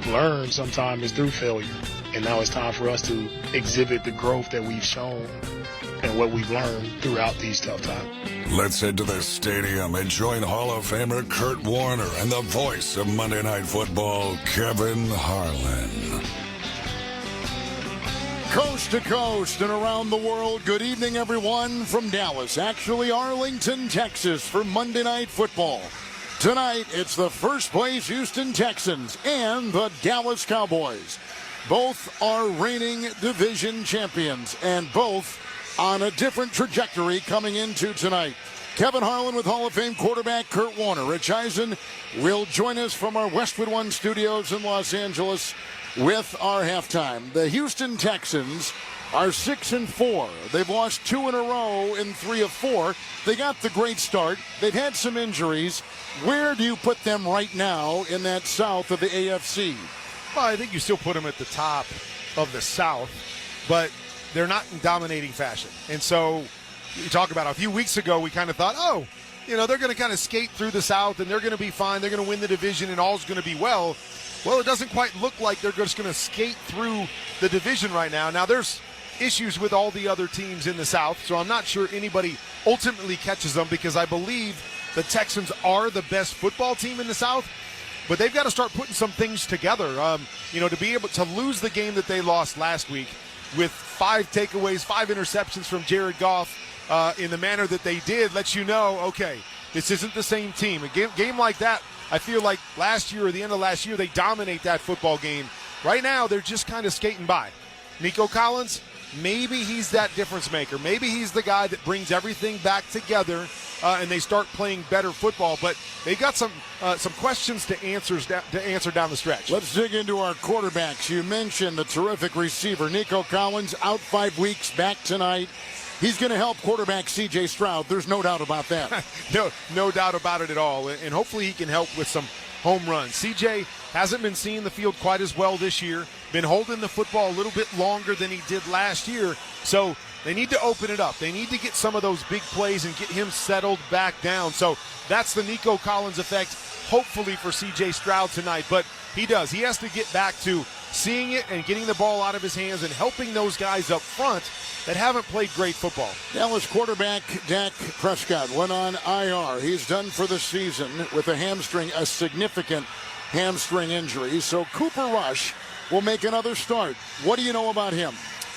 [SPEAKER 20] learn sometimes is through failure. And now it's time for us to exhibit the growth that we've shown and what we've learned throughout these tough times.
[SPEAKER 1] Let's head to the stadium and join Hall of Famer Kurt Warner and the voice of Monday Night Football, Kevin Harlan.
[SPEAKER 2] Coast to coast and around the world, good evening, everyone, from Dallas, actually Arlington, Texas, for Monday Night Football. Tonight, it's the first place Houston Texans and the Dallas Cowboys. Both are reigning division champions, and both on a different trajectory coming into tonight. Kevin Harlan with Hall of Fame quarterback Kurt Warner. Rich Eisen will join us from our Westwood One studios in Los Angeles with our halftime. The Houston Texans are 6-4. They've lost 2 in a row in 3 of 4. They got the great start. They've had some injuries. Where do you put them right now in that south of the AFC?
[SPEAKER 7] Well, I think you still put them at the top of the South, but they're not in dominating fashion. And so you talk about a few weeks ago, we kind of thought, they're going to kind of skate through the South and they're going to be fine. They're going to win the division and all's going to be well. Well, it doesn't quite look like they're just going to skate through the division right now. Now, there's issues with all the other teams in the South, so I'm not sure anybody ultimately catches them because I believe the Texans are the best football team in the South. But they've got to start putting some things together. To be able to lose the game that they lost last week with 5 takeaways, 5 interceptions from Jared Goff in the manner that they did lets you know, okay, this isn't the same team. A game like that, I feel like last year or the end of last year, they dominate that football game. Right now, they're just kind of skating by. Nico Collins, maybe he's that difference maker. Maybe he's the guy that brings everything back together and they start playing better football. But they've got some questions to answer down the stretch.
[SPEAKER 2] Let's dig into our quarterbacks. You mentioned the terrific receiver, Nico Collins, out 5 weeks, back tonight. He's going to help quarterback C.J. Stroud. There's no doubt about that.
[SPEAKER 7] No doubt about it at all. And hopefully he can help with some home runs. C.J. hasn't been seeing the field quite as well this year. Been holding the football a little bit longer than he did last year. So they need to open it up. They need to get some of those big plays and get him settled back down. So that's the Nico Collins effect, hopefully for C.J. Stroud tonight. But he does. He has to get back to seeing it and getting the ball out of his hands and helping those guys up front that haven't played great football.
[SPEAKER 2] Dallas quarterback Dak Prescott went on IR. He's done for the season with a significant hamstring injury. So Cooper Rush will make another start. What do you know about him?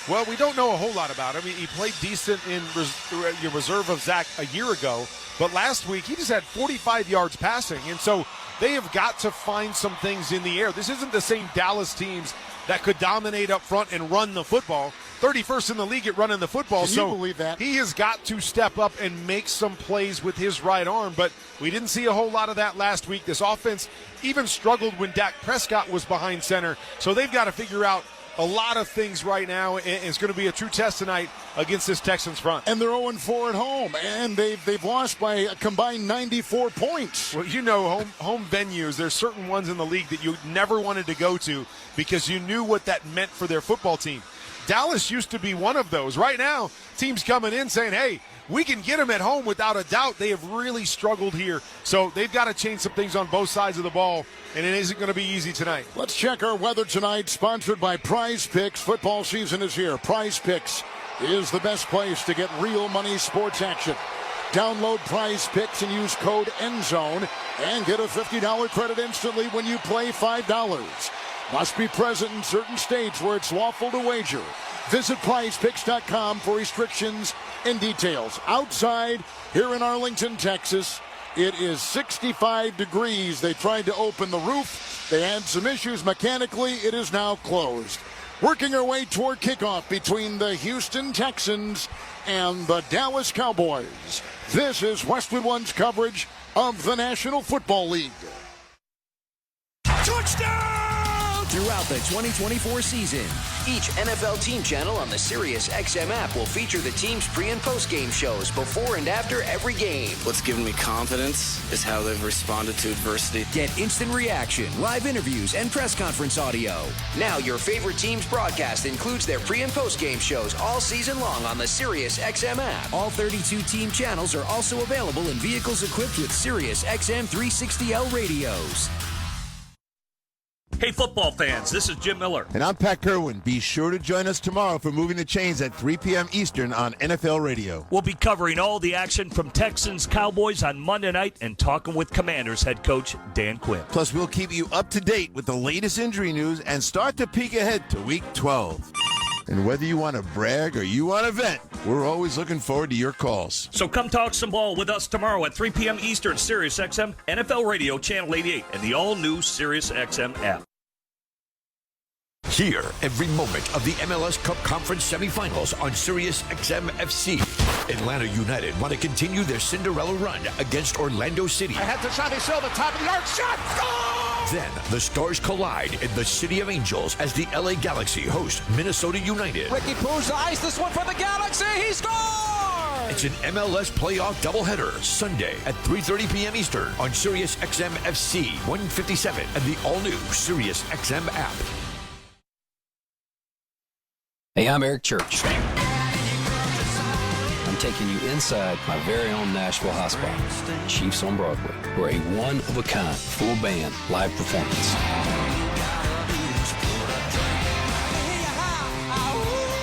[SPEAKER 7] Well, we don't know a whole lot about him. He played decent in reserve of Zach a year ago, but last week he just had 45 yards passing, and so they have got to find some things in the air. This isn't the same Dallas teams that could dominate up front and run the football. 31st in the league at running the football.
[SPEAKER 2] Can you believe that?
[SPEAKER 7] He has got to step up and make some plays with his right arm, but we didn't see a whole lot of that last week. This offense even struggled when Dak Prescott was behind center, so they've got to figure out a lot of things right now, and it's going to be a true test tonight against this Texans front.
[SPEAKER 2] And they're 0-4 at home, and they've lost by a combined 94 points.
[SPEAKER 7] Well, home venues, there's certain ones in the league that you never wanted to go to because you knew what that meant for their football team. Dallas used to be one of those. Right now, teams coming in saying, hey, we can get them at home without a doubt. They have really struggled here. So they've got to change some things on both sides of the ball, and it isn't going to be easy tonight.
[SPEAKER 2] Let's check our weather tonight, sponsored by Prize Picks. Football season is here. Prize Picks is the best place to get real money sports action. Download Prize Picks and use code ENDZONE and get a $50 credit instantly when you play $5. Must be present in certain states where it's lawful to wager. Visit prizepicks.com for restrictions and details. Outside, here in Arlington, Texas, it is 65 degrees. They tried to open the roof. They had some issues mechanically. It is now closed. Working our way toward kickoff between the Houston Texans and the Dallas Cowboys. This is Westwood One's coverage of the National Football League.
[SPEAKER 3] Touchdown! Throughout the 2024 season, each NFL team channel on the SiriusXM app will feature the team's pre- and post-game shows before and after every game.
[SPEAKER 4] What's given me confidence is how they've responded to adversity.
[SPEAKER 3] Get instant reaction, live interviews, and press conference audio. Now your favorite team's broadcast includes their pre- and post-game shows all season long on the SiriusXM app. All 32 team channels are also available in vehicles equipped with SiriusXM 360L radios.
[SPEAKER 6] Hey, football fans, this is Jim Miller.
[SPEAKER 21] And I'm Pat Kerwin. Be sure to join us tomorrow for Moving the Chains at 3 p.m. Eastern on NFL Radio.
[SPEAKER 6] We'll be covering all the action from Texans Cowboys on Monday night and talking with Commanders head coach Dan Quinn.
[SPEAKER 21] Plus, we'll keep you up to date with the latest injury news and start to peek ahead to Week 12. And whether you want to brag or you want to vent, we're always looking forward to your calls.
[SPEAKER 6] So come talk some ball with us tomorrow at 3 p.m. Eastern, SiriusXM, NFL Radio, Channel 88, and the all-new SiriusXM app.
[SPEAKER 22] Hear every moment of the MLS Cup Conference semifinals on SiriusXM FC. Atlanta United want to continue their Cinderella run against Orlando City.
[SPEAKER 23] Ahead to Xavi Silva, top of the arc, shot, goal!
[SPEAKER 22] Then the stars collide in the City of Angels as the LA Galaxy host Minnesota United.
[SPEAKER 23] Ricky Pooh's the ice, this one for the Galaxy, he scores!
[SPEAKER 22] It's an MLS playoff doubleheader Sunday at 3:30 p.m. Eastern on SiriusXM FC 157 and the all-new SiriusXM app.
[SPEAKER 24] Hey, I'm Eric Church. I'm taking you inside my very own Nashville hospital, Chiefs on Broadway, for a one-of-a-kind full band live performance.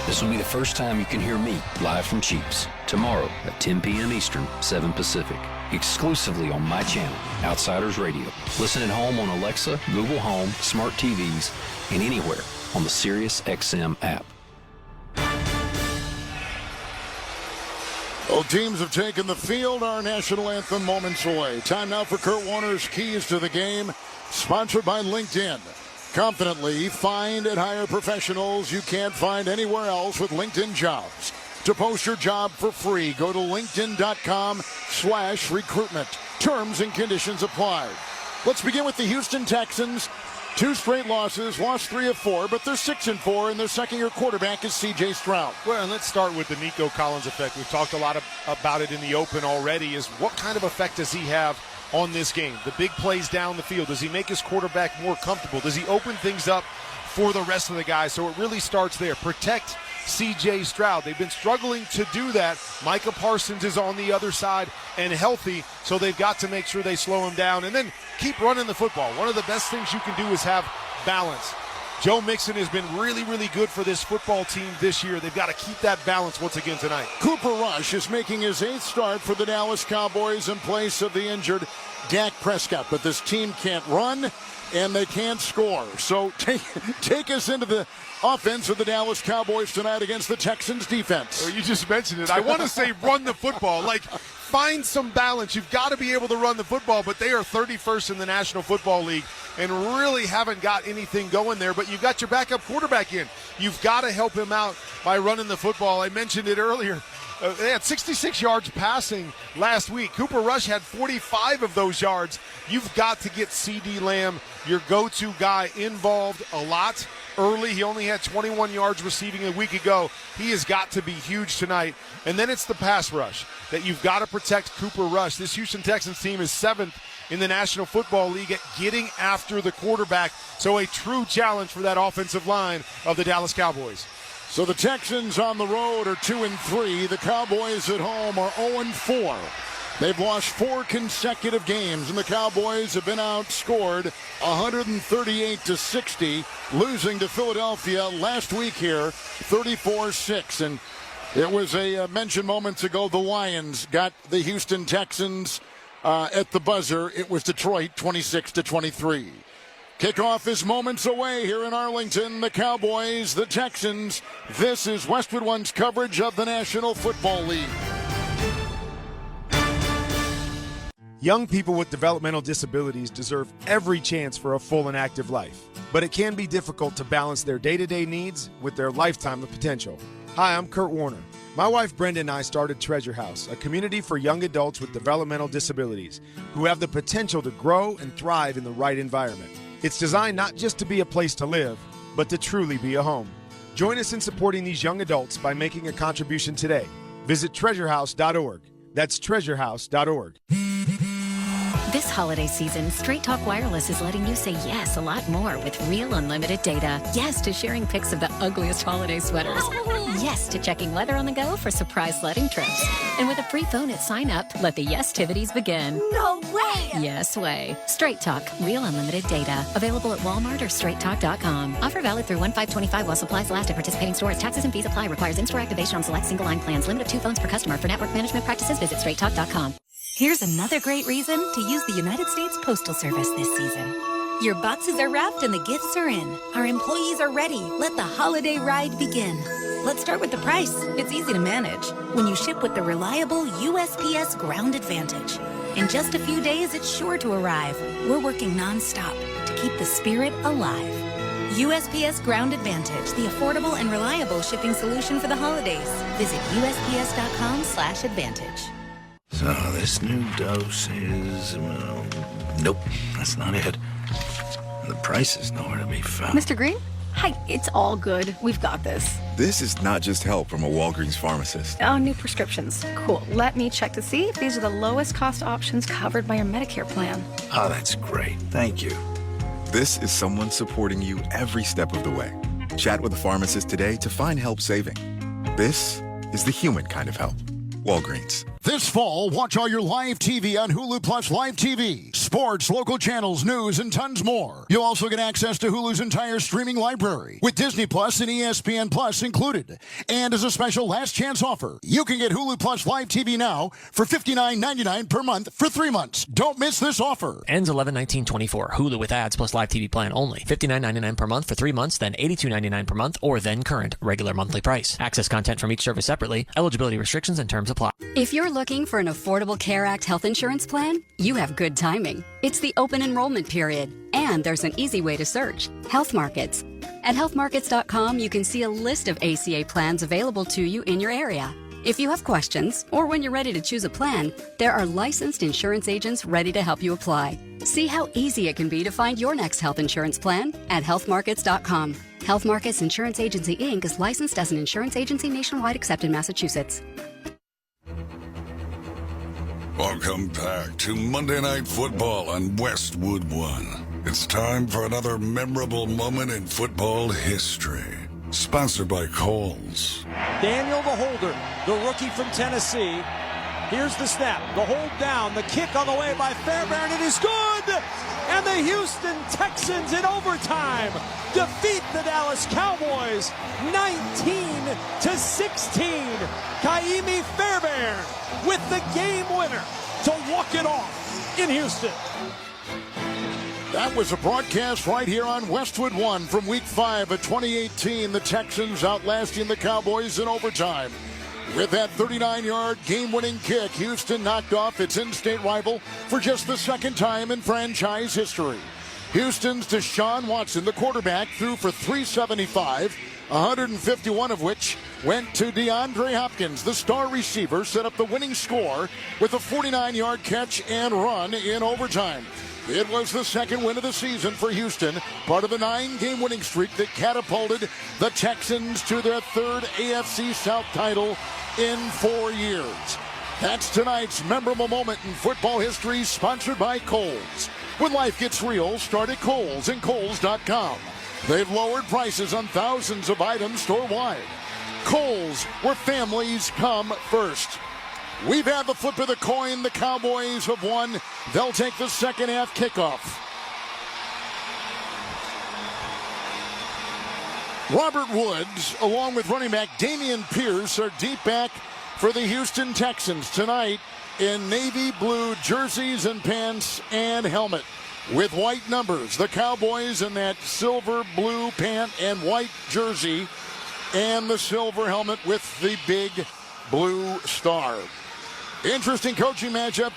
[SPEAKER 24] This will be the first time you can hear me live from Chiefs, tomorrow at 10 p.m. Eastern, 7 Pacific, exclusively on my channel, Outsiders Radio. Listen at home on Alexa, Google Home, smart TVs, and anywhere on the SiriusXM app.
[SPEAKER 2] Both teams have taken the field. Our national anthem moments away. Time now for Kurt Warner's Keys to the Game, sponsored by LinkedIn. Confidently find and hire professionals you can't find anywhere else with LinkedIn Jobs. To post your job for free, go to linkedin.com/recruitment. Terms and conditions apply. Let's begin with the Houston Texans. 2 straight losses, lost 3 of 4, but they're 6-4, and their second-year quarterback is C.J. Stroud.
[SPEAKER 7] Well, and let's start with the Nico Collins effect. We've talked a lot about it in the open already, is what kind of effect does he have on this game? The big plays down the field. Does he make his quarterback more comfortable? Does he open things up for the rest of the guys? So it really starts there. Protect C.J. Stroud. They've been struggling to do that. Micah Parsons is on the other side and healthy, so they've got to make sure they slow him down and then keep running the football. One of the best things you can do is have balance. Joe Mixon has been really, really good for this football team this year. They've got to keep that balance once again tonight.
[SPEAKER 2] Cooper Rush is making his 8th start for the Dallas Cowboys in place of the injured Dak Prescott. But this team can't run, and they can't score. So take us into the offense of the Dallas Cowboys tonight against the Texans defense.
[SPEAKER 7] Well, you just mentioned it. I want to say run the football. Like, find some balance. You've got to be able to run the football, but they are 31st in the National Football League and really haven't got anything going there. But you've got your backup quarterback in. You've got to help him out by running the football. I mentioned it earlier. They had 66 yards passing last week. Cooper Rush had 45 of those yards. You've got to get CeeDee Lamb, your go-to guy, involved a lot early. He only had 21 yards receiving a week ago. He has got to be huge tonight. And then it's the pass rush that you've got to protect Cooper Rush. This Houston Texans team is 7th in the National Football League at getting after the quarterback. So a true challenge for that offensive line of the Dallas Cowboys.
[SPEAKER 2] So the Texans on the road are 2-3. The Cowboys at home are 0-4. They've lost 4 consecutive games, and the Cowboys have been outscored 138-60, losing to Philadelphia last week here, 34-6. And it was a mention moments ago, the Lions got the Houston Texans at the buzzer. It was Detroit 26-23. Kickoff is moments away here in Arlington. The Cowboys, the Texans. This is Westwood One's coverage of the National Football League.
[SPEAKER 7] Young people with developmental disabilities deserve every chance for a full and active life, but it can be difficult to balance their day-to-day needs with their lifetime of potential. Hi, I'm Kurt Warner. My wife Brenda and I started Treasure House, a community for young adults with developmental disabilities who have the potential to grow and thrive in the right environment. It's designed not just to be a place to live, but to truly be a home. Join us in supporting these young adults by making a contribution today. Visit treasurehouse.org. That's treasurehouse.org.
[SPEAKER 5] This holiday season, Straight Talk Wireless is letting you say yes a lot more with real unlimited data. Yes to sharing pics of the ugliest holiday sweaters. Yes to checking weather on the go for surprise sledding trips. And with a free phone at sign up, let the yes-tivities begin.
[SPEAKER 8] No way!
[SPEAKER 5] Yes way. Straight Talk, real unlimited data. Available at Walmart or straighttalk.com. Offer valid through 1/5/25 while supplies last at participating stores. Taxes and fees apply. Requires in-store activation on select single line plans. Limit of 2 phones per customer. For network management practices, visit straighttalk.com.
[SPEAKER 8] Here's another great reason to use the United States Postal Service this season. Your boxes are wrapped and the gifts are in. Our employees are ready. Let the holiday ride begin. Let's start with the price. It's easy to manage when you ship with the reliable USPS Ground Advantage. In just a few days, it's sure to arrive. We're working nonstop to keep the spirit alive. USPS Ground Advantage, the affordable and reliable shipping solution for the holidays. Visit USPS.com/advantage.
[SPEAKER 9] So this new dose is, well, nope, that's not it. The price is nowhere to be found.
[SPEAKER 11] Mr. Green? Hi, it's all good. We've got this.
[SPEAKER 19] This is not just help from a Walgreens pharmacist.
[SPEAKER 11] Oh, new prescriptions. Cool. Let me check to see if these are the lowest cost options covered by your Medicare plan.
[SPEAKER 9] Oh, that's great. Thank you.
[SPEAKER 19] This is someone supporting you every step of the way. Chat with a pharmacist today to find help saving. This is the human kind of help. Walgreens.
[SPEAKER 2] This fall, watch all your live TV on Hulu Plus Live TV. Sports, local channels, news, and tons more. You'll also get access to Hulu's entire streaming library with Disney Plus and ESPN Plus included. And as a special last chance offer, you can get Hulu Plus Live TV now for $59.99 per month for 3 months. Don't miss this offer.
[SPEAKER 25] Ends 11/19/24. Hulu with ads plus live TV plan only. $59.99 per month for 3 months, then $82.99 per month, or then current regular monthly price. Access content from each service separately. Eligibility restrictions and terms apply.
[SPEAKER 26] If you're looking for an Affordable Care Act health insurance plan, you have good timing. It's the open enrollment period, and there's an easy way to search: Health Markets. At healthmarkets.com, you can see a list of ACA plans available to you in your area. If you have questions, or when you're ready to choose a plan, there are licensed insurance agents ready to help you apply. See how easy it can be to find your next health insurance plan at healthmarkets.com. Health Markets Insurance Agency, Inc. is licensed as an insurance agency nationwide except in Massachusetts.
[SPEAKER 1] Welcome back to Monday Night Football on Westwood One. It's time for another memorable moment in football history. Sponsored by Kohl's.
[SPEAKER 18] Daniel the holder, the rookie from Tennessee. Here's the snap, the hold down, the kick on the way by Fairbairn. It is good! And the Houston Texans in overtime defeat the Dallas Cowboys 19-16. Kaimi Fairbairn with the game winner to walk it off in Houston.
[SPEAKER 2] That was a broadcast right here on Westwood One from Week 5 of 2018. The Texans outlasting the Cowboys in overtime. With that 39-yard game-winning kick, Houston knocked off its in-state rival for just the second time in franchise history. Houston's Deshaun Watson, the quarterback, threw for 375, 151 of which went to DeAndre Hopkins. The star receiver set up the winning score with a 49-yard catch and run in overtime. It was the second win of the season for Houston, part of a 9-game winning streak that catapulted the Texans to their third AFC South title in 4 years. That's tonight's memorable moment in football history, sponsored by Kohl's. When life gets real, start at Kohl's and Kohl's.com. They've lowered prices on thousands of items store-wide. Kohl's, where families come first. We've had the flip of the coin. The Cowboys have won. They'll take the second half kickoff. Robert Woods, along with running back Dameon Pierce, are deep back for the Houston Texans tonight in navy blue jerseys and pants and helmet with white numbers. The Cowboys in that silver blue pant and white jersey and the silver helmet with the big blue star. Interesting coaching matchup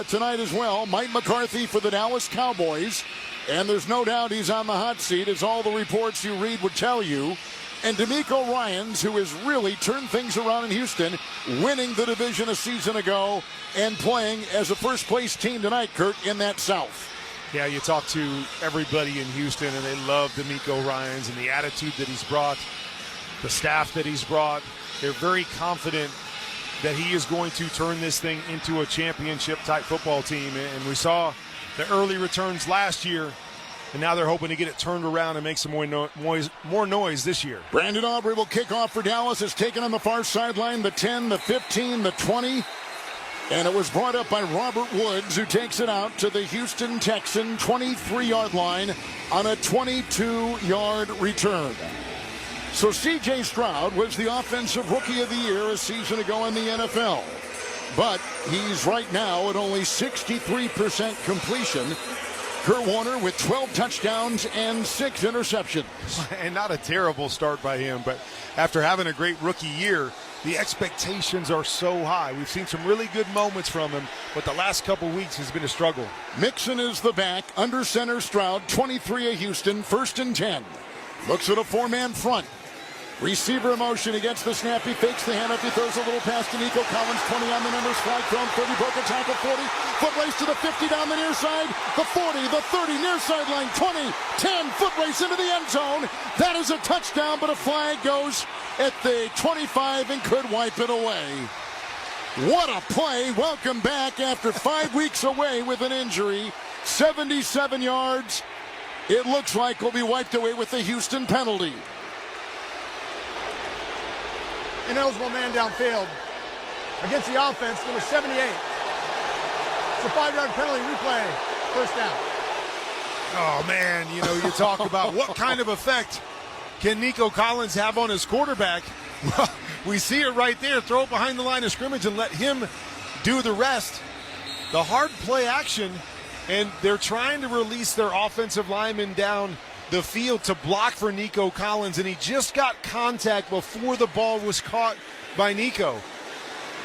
[SPEAKER 2] tonight as well. Mike McCarthy for the Dallas Cowboys. And there's no doubt he's on the hot seat, as all the reports you read would tell you. And DeMeco Ryans, who has really turned things around in Houston, winning the division a season ago and playing as a first-place team tonight, Kurt, in that South.
[SPEAKER 7] Yeah, you talk to everybody in Houston, and they love DeMeco Ryans and the attitude that he's brought, the staff that he's brought. They're very confident that he is going to turn this thing into a championship-type football team. And we saw the early returns last year, and now they're hoping to get it turned around and make some more noise this year.
[SPEAKER 2] Brandon Aubrey will kick off for Dallas. It's taken on the far sideline, the 10, the 15, the 20. And it was brought up by Robert Woods, who takes it out to the Houston Texan 23-yard line on a 22-yard return. So C.J. Stroud was the offensive rookie of the year a season ago in the NFL. But he's right now at only 63% completion. Kurt Warner with 12 touchdowns and 6 interceptions.
[SPEAKER 7] And not a terrible start by him, but after having a great rookie year, the expectations are so high. We've seen some really good moments from him, but the last couple weeks has been a struggle.
[SPEAKER 2] Mixon is the back, under center Stroud, 23 of Houston, 1st and 10. Looks at a 4-man front. Receiver in motion against the snap. He fakes the handoff. He throws a little pass to Nico Collins. 20 on the numbers. Flag thrown. 30. Broke a tackle. 40. Foot race to the 50 down the near side. The 40. The 30. Near sideline. 20. 10. Foot race into the end zone. That is a touchdown, but a flag goes at the 25 and could wipe it away. What a play. Welcome back after 5 weeks away with an injury. 77 yards. It looks like will be wiped away with the Houston penalty.
[SPEAKER 10] Ineligible man downfield against the offense, number 78. It's a 5-yard penalty, replay, first down.
[SPEAKER 7] Oh, man, you talk about what kind of effect can Nico Collins have on his quarterback. Well, we see it right there. Throw it behind the line of scrimmage and let him do the rest. The hard play action, and they're trying to release their offensive lineman down the field to block for Nico Collins, and he just got contact before the ball was caught by Nico.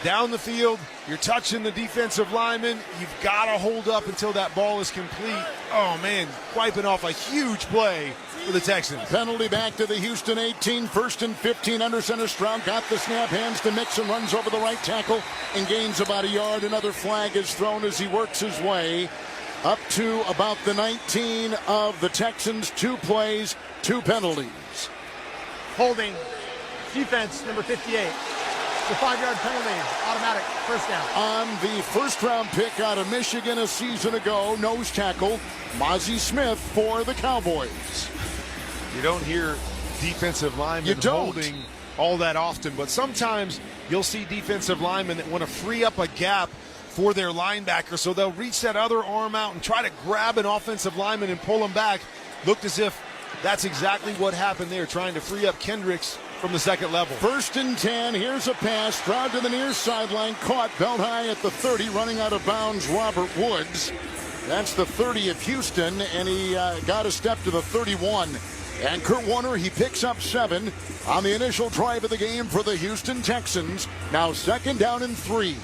[SPEAKER 7] Down the field, you're touching the defensive lineman. You've got to hold up until that ball is complete. Oh, man, wiping off a huge play for the Texans.
[SPEAKER 2] Penalty back to the Houston 18, 1st and 15, under center. Stroud got the snap, hands to Mixon, runs over the right tackle and gains about a yard. Another flag is thrown as he works his way up to about the 19 of the Texans. 2 plays, 2 penalties.
[SPEAKER 10] Holding, defense, number 58. It's a 5-yard penalty, automatic, first down.
[SPEAKER 2] On the first-round pick out of Michigan a season ago, nose tackle, Mozzie Smith for the Cowboys.
[SPEAKER 7] You don't hear defensive linemen holding all that often, but sometimes you'll see defensive linemen that want to free up a gap for their linebacker, so they'll reach that other arm out and try to grab an offensive lineman and pull him back. Looked as if that's exactly what happened there, trying to free up Kendricks from the second level.
[SPEAKER 2] 1st and 10, here's a pass, Stroud to the near sideline, caught belt high at the 30, running out of bounds, Robert Woods. That's the 30 of Houston, and he got a step to the 31. And Kurt Warner, he picks up 7 on the initial drive of the game for the Houston Texans. Now 2nd down and 3.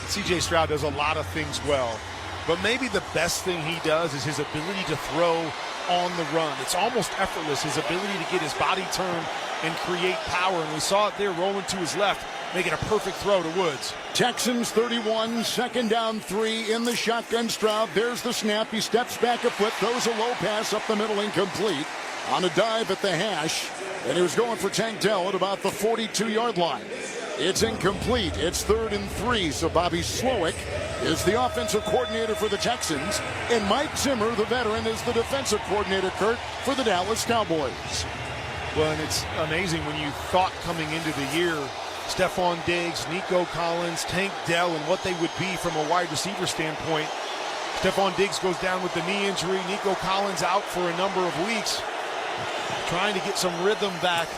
[SPEAKER 7] C.J. Stroud does a lot of things well, but maybe the best thing he does is his ability to throw on the run. It's almost effortless, his ability to get his body turned and create power, and we saw it there rolling to his left, making a perfect throw to Woods.
[SPEAKER 2] Texans 31, 2nd down 3 in the shotgun. Stroud, there's the snap. He steps back a foot, throws a low pass up the middle, incomplete on a dive at the hash, and he was going for Tank Dell at about the 42-yard line. It's incomplete. It's 3rd and 3. So Bobby Slowick is the offensive coordinator for the Texans. And Mike Zimmer, the veteran, is the defensive coordinator, Kurt, for the Dallas Cowboys.
[SPEAKER 7] Well, and it's amazing when you thought coming into the year, Stephon Diggs, Nico Collins, Tank Dell, and what they would be from a wide receiver standpoint. Stephon Diggs goes down with the knee injury. Nico Collins out for a number of weeks, trying to get some rhythm back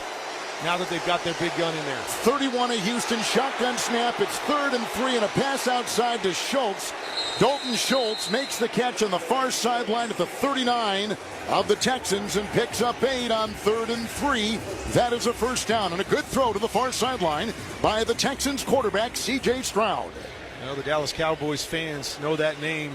[SPEAKER 7] now that they've got their big gun in there.
[SPEAKER 2] 31 of Houston, shotgun snap. It's 3rd and 3 and a pass outside to Schultz. Dalton Schultz makes the catch on the far sideline at the 39 of the Texans and picks up 8 on 3rd and 3. That is a first down and a good throw to the far sideline by the Texans quarterback, C.J. Stroud.
[SPEAKER 7] Now the Dallas Cowboys fans know that name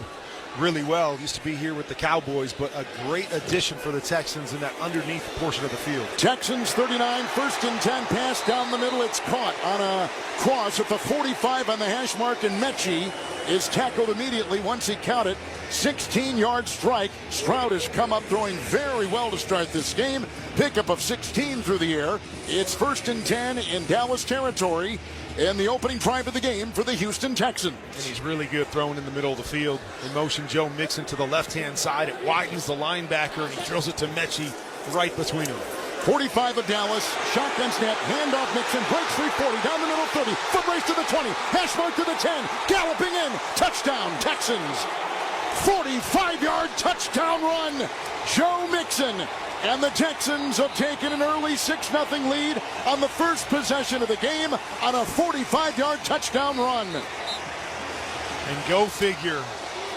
[SPEAKER 7] really well. Used to be here with the Cowboys, but a great addition for the Texans in that underneath portion of the field.
[SPEAKER 2] Texans 39, 1st and 10, pass down the middle. It's caught on a cross at the 45 on the hash mark, and Mechie is tackled immediately once he counted. 16-yard strike. Stroud has come up throwing very well to start this game. Pickup of 16 through the air. It's 1st and 10 in Dallas territory in the opening drive of the game for the Houston Texans.
[SPEAKER 7] And he's really good throwing in the middle of the field. In motion, Joe Mixon to the left-hand side. It widens the linebacker, and he drills it to Mechie right between them.
[SPEAKER 2] 45 of Dallas, shotgun snap, handoff Mixon, breaks 340, down the middle 30, foot race to the 20, hash mark to the 10, galloping in, touchdown Texans. 45-yard touchdown run, Joe Mixon. And the Texans have taken an early 6-0 lead on the first possession of the game on a 45-yard touchdown run.
[SPEAKER 7] And go figure,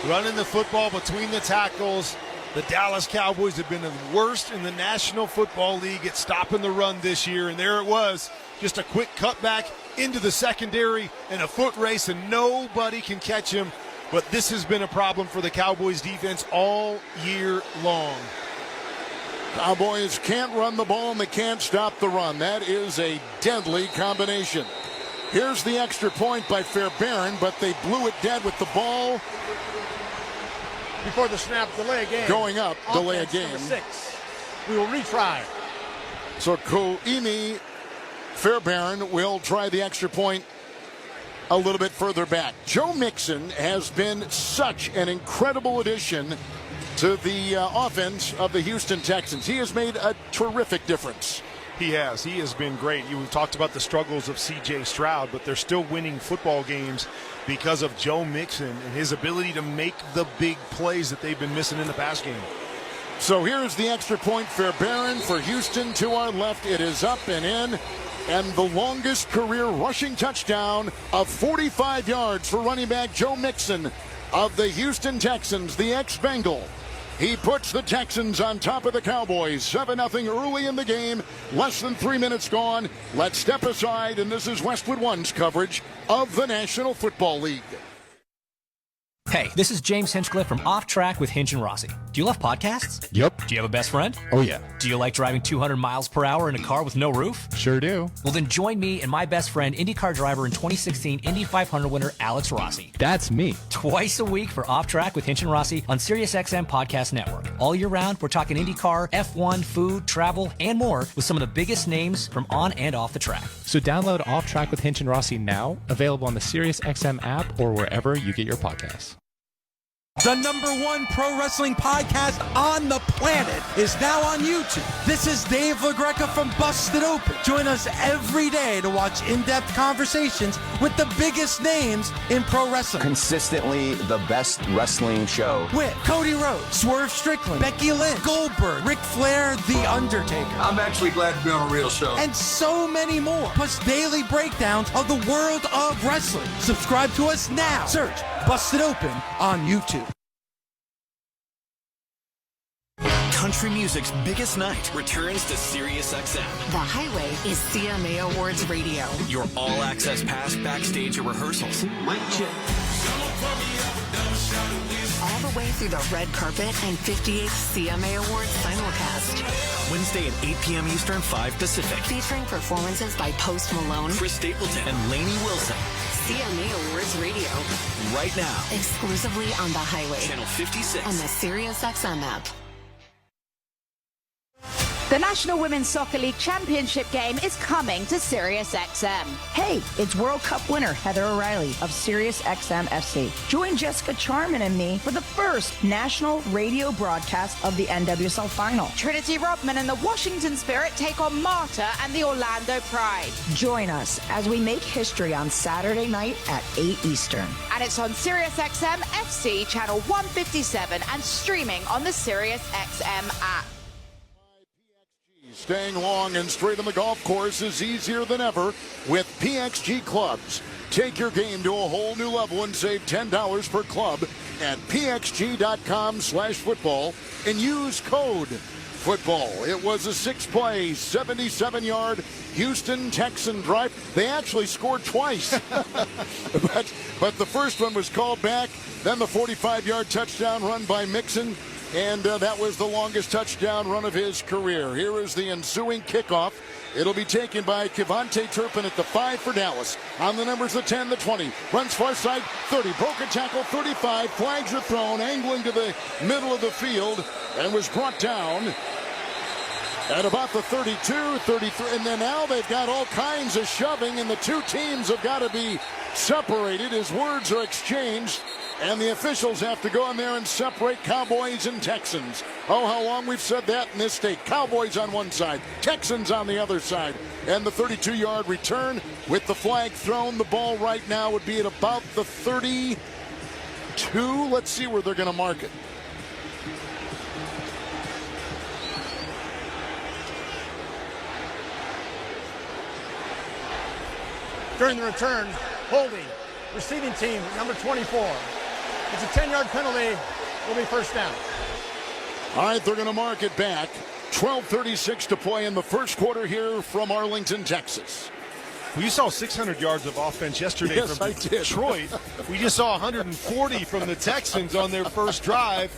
[SPEAKER 7] running the football between the tackles. The Dallas Cowboys have been the worst in the National Football League at stopping the run this year. And there it was, just a quick cutback into the secondary and a foot race, and nobody can catch him. But this has been a problem for the Cowboys defense all year long.
[SPEAKER 2] Cowboys can't run the ball and they can't stop the run. That is a deadly combination. Here's the extra point by Fairbairn, but they blew it dead with the ball.
[SPEAKER 10] Before the snap, delay a game.
[SPEAKER 2] Going up, delay a game.
[SPEAKER 10] Number 6. We will retry.
[SPEAKER 2] So Koimi Fairbairn will try the extra point a little bit further back. Joe Mixon has been such an incredible addition to the offense of the Houston Texans. He has made a terrific difference.
[SPEAKER 7] He has. He has been great. You talked about the struggles of C.J. Stroud, but they're still winning football games because of Joe Mixon and his ability to make the big plays that they've been missing in the pass game.
[SPEAKER 2] So here's the extra point. Fairbairn for Houston to our left. It is up and in. And the longest career rushing touchdown of 45 yards for running back Joe Mixon of the Houston Texans, the ex-Bengal. He puts the Texans on top of the Cowboys, 7-0 early in the game, less than 3 minutes gone. Let's step aside, and this is Westwood One's coverage of the National Football League.
[SPEAKER 12] Hey, this is James Hinchcliffe from Off Track with Hinch and Rossi. Do you love podcasts?
[SPEAKER 13] Yep.
[SPEAKER 12] Do you have a best friend?
[SPEAKER 13] Oh, yeah.
[SPEAKER 12] Do you like driving 200 miles per hour in a car with no roof?
[SPEAKER 13] Sure do.
[SPEAKER 12] Well, then join me and my best friend, IndyCar driver and 2016 Indy 500 winner Alex Rossi.
[SPEAKER 13] That's me.
[SPEAKER 12] Twice a week for Off Track with Hinch and Rossi on SiriusXM Podcast Network. All year round, we're talking IndyCar, F1, food, travel, and more with some of the biggest names from on and off the track.
[SPEAKER 13] So download Off Track with Hinch and Rossi now, available on the SiriusXM app or wherever you get your podcasts.
[SPEAKER 18] The #1 pro wrestling podcast on the planet is now on YouTube. This is Dave LaGreca from Busted Open. Join us every day to watch in-depth conversations with the biggest names in pro wrestling.
[SPEAKER 14] Consistently the best wrestling show.
[SPEAKER 18] With Cody Rhodes, Swerve Strickland, Becky Lynch, Goldberg, Ric Flair, The Undertaker.
[SPEAKER 15] I'm actually glad to be on a real show.
[SPEAKER 18] And so many more. Plus daily breakdowns of the world of wrestling. Subscribe to us now. Search Busted Open on YouTube.
[SPEAKER 16] Country music's biggest night returns to SiriusXM.
[SPEAKER 17] The Highway is CMA Awards Radio.
[SPEAKER 16] Your all-access pass backstage at rehearsals.
[SPEAKER 17] Mic check. All the way through the red carpet and 58th CMA Awards simulcast.
[SPEAKER 16] Wednesday at 8 p.m. Eastern, 5 Pacific.
[SPEAKER 17] Featuring performances by Post Malone,
[SPEAKER 16] Chris Stapleton, and Lainey Wilson.
[SPEAKER 17] CMA Awards Radio.
[SPEAKER 16] Right now.
[SPEAKER 17] Exclusively on The Highway.
[SPEAKER 16] Channel 56.
[SPEAKER 17] And the SiriusXM app.
[SPEAKER 3] The National Women's Soccer League Championship game is coming to SiriusXM. Hey, it's World Cup winner Heather O'Reilly of SiriusXM FC. Join Jessica Charman and me for the first national radio broadcast of the NWSL Final. Trinity Rodman and the Washington Spirit take on Marta and the Orlando Pride. Join us as we make history on Saturday night at 8 Eastern. And it's on SiriusXM FC channel 157 and streaming on the SiriusXM app.
[SPEAKER 2] Staying long and straight on the golf course is easier than ever with PXG clubs. Take your game to a whole new level and save $10 per club at pxg.com/football and use code football. It was a 6-play, 77-yard Houston Texan drive. They actually scored twice, but the first one was called back. Then the 45-yard touchdown run by Mixon. And that was the longest touchdown run of his career. Here is the ensuing kickoff. It'll be taken by Kevontae Turpin at the 5 for Dallas. On the numbers, the 10, the 20. Runs far side, 30. Broken tackle, 35. Flags are thrown, angling to the middle of the field, and was brought down at about the 32, 33. And then now they've got all kinds of shoving, and the two teams have got to be separated as words are exchanged. And the officials have to go in there and separate Cowboys and Texans. Oh, how long we've said that in this state. Cowboys on one side, Texans on the other side. And the 32-yard return with the flag thrown. The ball right now would be at about the 32. Let's see where they're going to mark it.
[SPEAKER 10] During the return, holding, receiving team, number 24. It's a 10-yard penalty. Will be first down.
[SPEAKER 2] All right, they're going to mark it back. 12:36 to play in the first quarter here from Arlington, Texas.
[SPEAKER 4] Well, you saw 600 yards of offense yesterday from Detroit. We just saw 140 from the Texans on their first drive.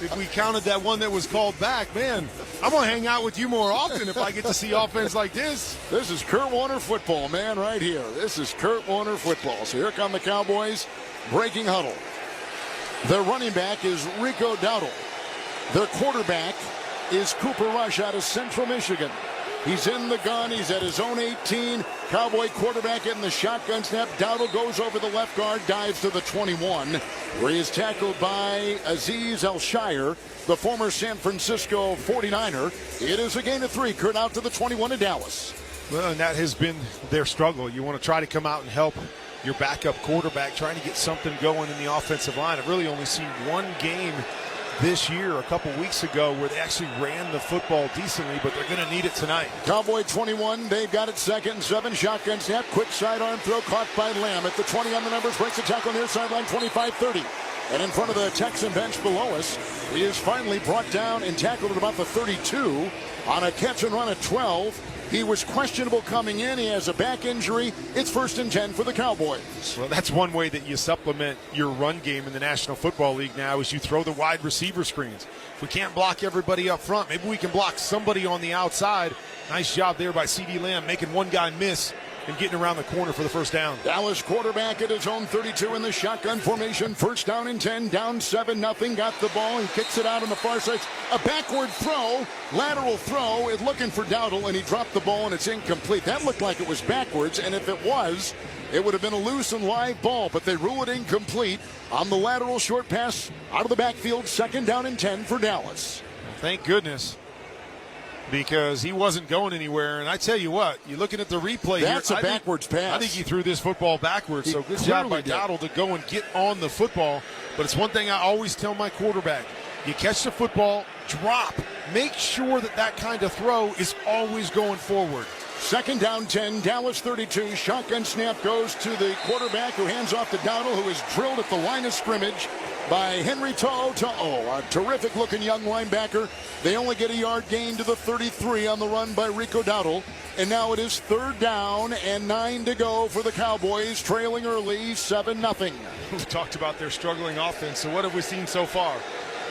[SPEAKER 4] If we counted that one that was called back, man, I'm going to hang out with you more often if I get to see offense like this.
[SPEAKER 2] This is Kurt Warner football, man, right here. This is Kurt Warner football. So here come the Cowboys, breaking huddle. Their running back is Rico Dowdle. Their quarterback is Cooper Rush out of Central Michigan. He's in the gun. He's at his own 18. Cowboy quarterback in the shotgun snap. Dowdle goes over the left guard, dives to the 21, where he is tackled by Azeez Al-Shire, the former San Francisco 49er. It is a gain of 3. Kurt out to the 21 of Dallas.
[SPEAKER 4] Well, and that has been their struggle. You want to try to come out and help your backup quarterback, trying to get something going in the offensive line. I've really only seen one game this year, a couple weeks ago, where they actually ran the football decently, but they're going to need it tonight.
[SPEAKER 2] Cowboy 21, they've got it 2nd and 7, shotgun snap, quick sidearm throw caught by Lamb at the 20 on the numbers, breaks the tackle near sideline 25-30. And in front of the Texan bench below us, he is finally brought down and tackled at about the 32 on a catch and run at 12. He was questionable coming in. He has a back injury. It's 1st and 10 for the Cowboys.
[SPEAKER 4] Well, that's one way that you supplement your run game in the National Football League now is you throw the wide receiver screens. If we can't block everybody up front, maybe we can block somebody on the outside. Nice job there by C.D. Lamb, making one guy miss and getting around the corner for the first down.
[SPEAKER 2] Dallas quarterback at his own 32 in the shotgun formation. 1st down and 10, down 7-0. Got the ball and kicks it out on the far side. A backward throw, lateral throw, is looking for Dowdle, and he dropped the ball, and it's incomplete. That looked like it was backwards, and if it was, it would have been a loose and live ball, but they rule it incomplete on the lateral short pass out of the backfield. 2nd down and 10 for Dallas.
[SPEAKER 4] Thank goodness, because he wasn't going anywhere. And I tell you what, you're looking at the replay.
[SPEAKER 2] That's a backwards pass.
[SPEAKER 4] I think he threw this football backwards. So good job by Dowdle to go and get on the football. But it's one thing I always tell my quarterback. You catch the football, drop. Make sure that that kind of throw is always going forward.
[SPEAKER 2] 2nd down 10, Dallas 32. Shotgun snap goes to the quarterback, who hands off to Dowdle, who is drilled at the line of scrimmage by Henry To'o, a terrific-looking young linebacker. They only get a yard gain to the 33 on the run by Rico Dowdle. And now it is 3rd down and 9 to go for the Cowboys, trailing early 7-0.
[SPEAKER 4] We talked about their struggling offense, so what have we seen so far?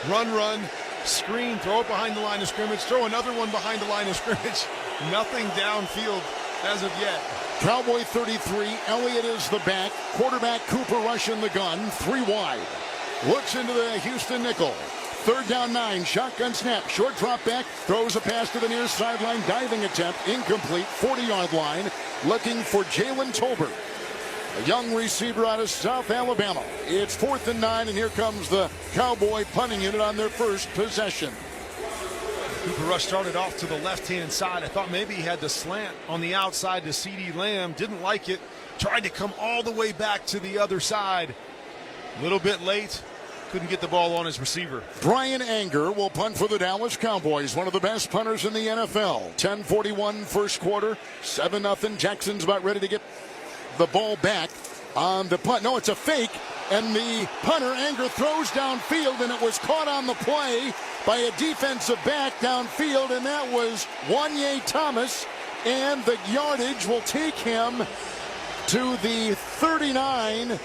[SPEAKER 4] Run, screen, throw it behind the line of scrimmage, throw another one behind the line of scrimmage. Nothing downfield as of yet.
[SPEAKER 2] Cowboy 33, Elliott is the back. Quarterback Cooper Rush in the gun, 3 wide. Looks into the Houston nickel. 3rd down 9. Shotgun snap. Short drop back. Throws a pass to the near sideline. Diving attempt. Incomplete. 40-yard line. Looking for Jalen Tolbert, a young receiver out of South Alabama. It's 4th and 9, and here comes the Cowboy punting unit on their first possession.
[SPEAKER 4] Cooper Rush started off to the left-hand side. I thought maybe he had the slant on the outside to CeeDee Lamb. Didn't like it. Tried to come all the way back to the other side. A little bit late. Couldn't get the ball on his receiver.
[SPEAKER 2] Brian Anger will punt for the Dallas Cowboys, one of the best punters in the NFL. 10:41 first quarter, 7-0. Texans about ready to get the ball back on the punt. No, it's a fake, and the punter, Anger, throws downfield, and it was caught on the play by a defensive back downfield, and that was Wanye Thomas, and the yardage will take him to the 39,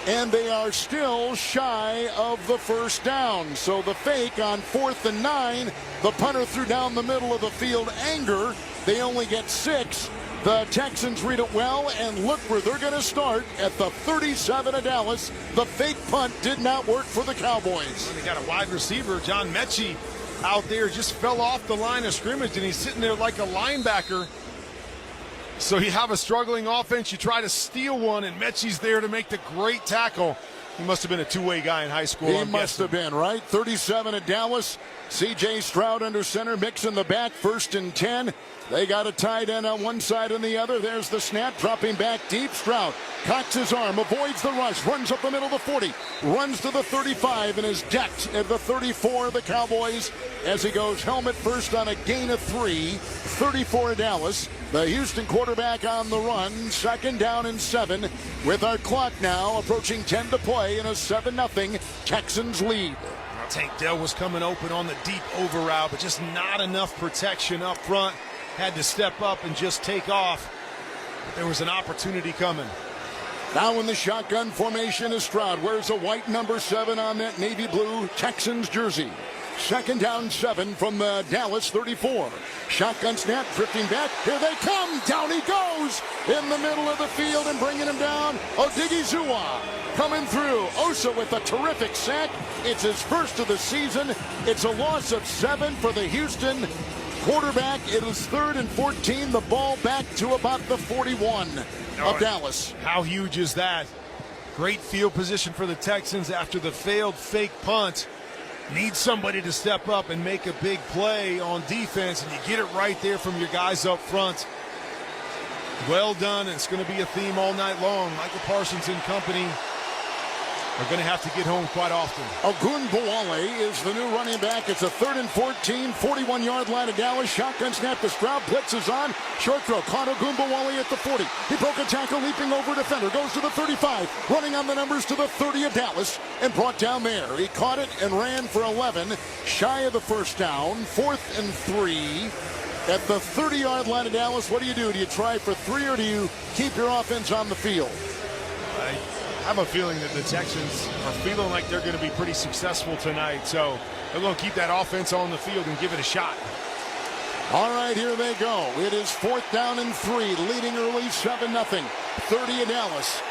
[SPEAKER 2] and they are still shy of the first down. So the fake on 4th and 9, the punter threw down the middle of the field. Anger, they only get 6. The Texans read it well, and look where they're going to start at the 37 of Dallas. The fake punt did not work for the Cowboys.
[SPEAKER 4] They got a wide receiver, John Mechie, out there, just fell off the line of scrimmage, and he's sitting there like a linebacker. So you have a struggling offense, you try to steal one, and Mechie's there to make the great tackle. He must have been a two-way guy in high school.
[SPEAKER 2] He must have been, right? 37 at Dallas. C.J. Stroud under center, mix in the back, 1st and 10. They got a tight end on one side and the other. There's the snap, dropping back deep. Stroud cocks his arm, avoids the rush, runs up the middle of the 40, runs to the 35, and is decked at the 34 of the Cowboys as he goes helmet first on a gain of 3. 34 of Dallas. The Houston quarterback on the run, 2nd down and 7, with our clock now approaching 10 to play in a 7-0 Texans lead.
[SPEAKER 4] Tank Dell was coming open on the deep over route, but just not enough protection up front. Had to step up and just take off. But there was an opportunity coming.
[SPEAKER 2] Now in the shotgun formation is Stroud. Wears a white number 7 on that navy blue Texans jersey. 2nd down 7 from the Dallas 34. Shotgun snap, drifting back. Here they come. Down he goes in the middle of the field and bringing him down. Odigizua coming through. Osa with a terrific sack. It's his first of the season. It's a loss of 7 for the Houston quarterback. It is 3rd and 14. The ball back to about the 41 of Dallas.
[SPEAKER 4] How huge is that? Great field position for the Texans after the failed fake punt. Need somebody to step up and make a big play on defense, and you get it right there from your guys up front. Well done, and it's going to be a theme all night long. Michael Parsons and company are going to have to get home quite often.
[SPEAKER 2] Ogunbowale is the new running back. It's a 3rd and 14, 41-yard line of Dallas. Shotgun snap to Stroud. Blitz is on. Short throw. Caught Ogunbowale at the 40. He broke a tackle, leaping over defender. Goes to the 35. Running on the numbers to the 30 of Dallas and brought down there. He caught it and ran for 11. Shy of the first down. 4th and 3. At the 30-yard line of Dallas, what do you do? Do you try for 3 or do you keep your offense on the field?
[SPEAKER 4] I have a feeling that the Texans are feeling like they're going to be pretty successful tonight, so they're going to keep that offense on the field and give it a shot.
[SPEAKER 2] All right, here they go. It is 4th down and 3, leading early 7-0. 30 of Dallas.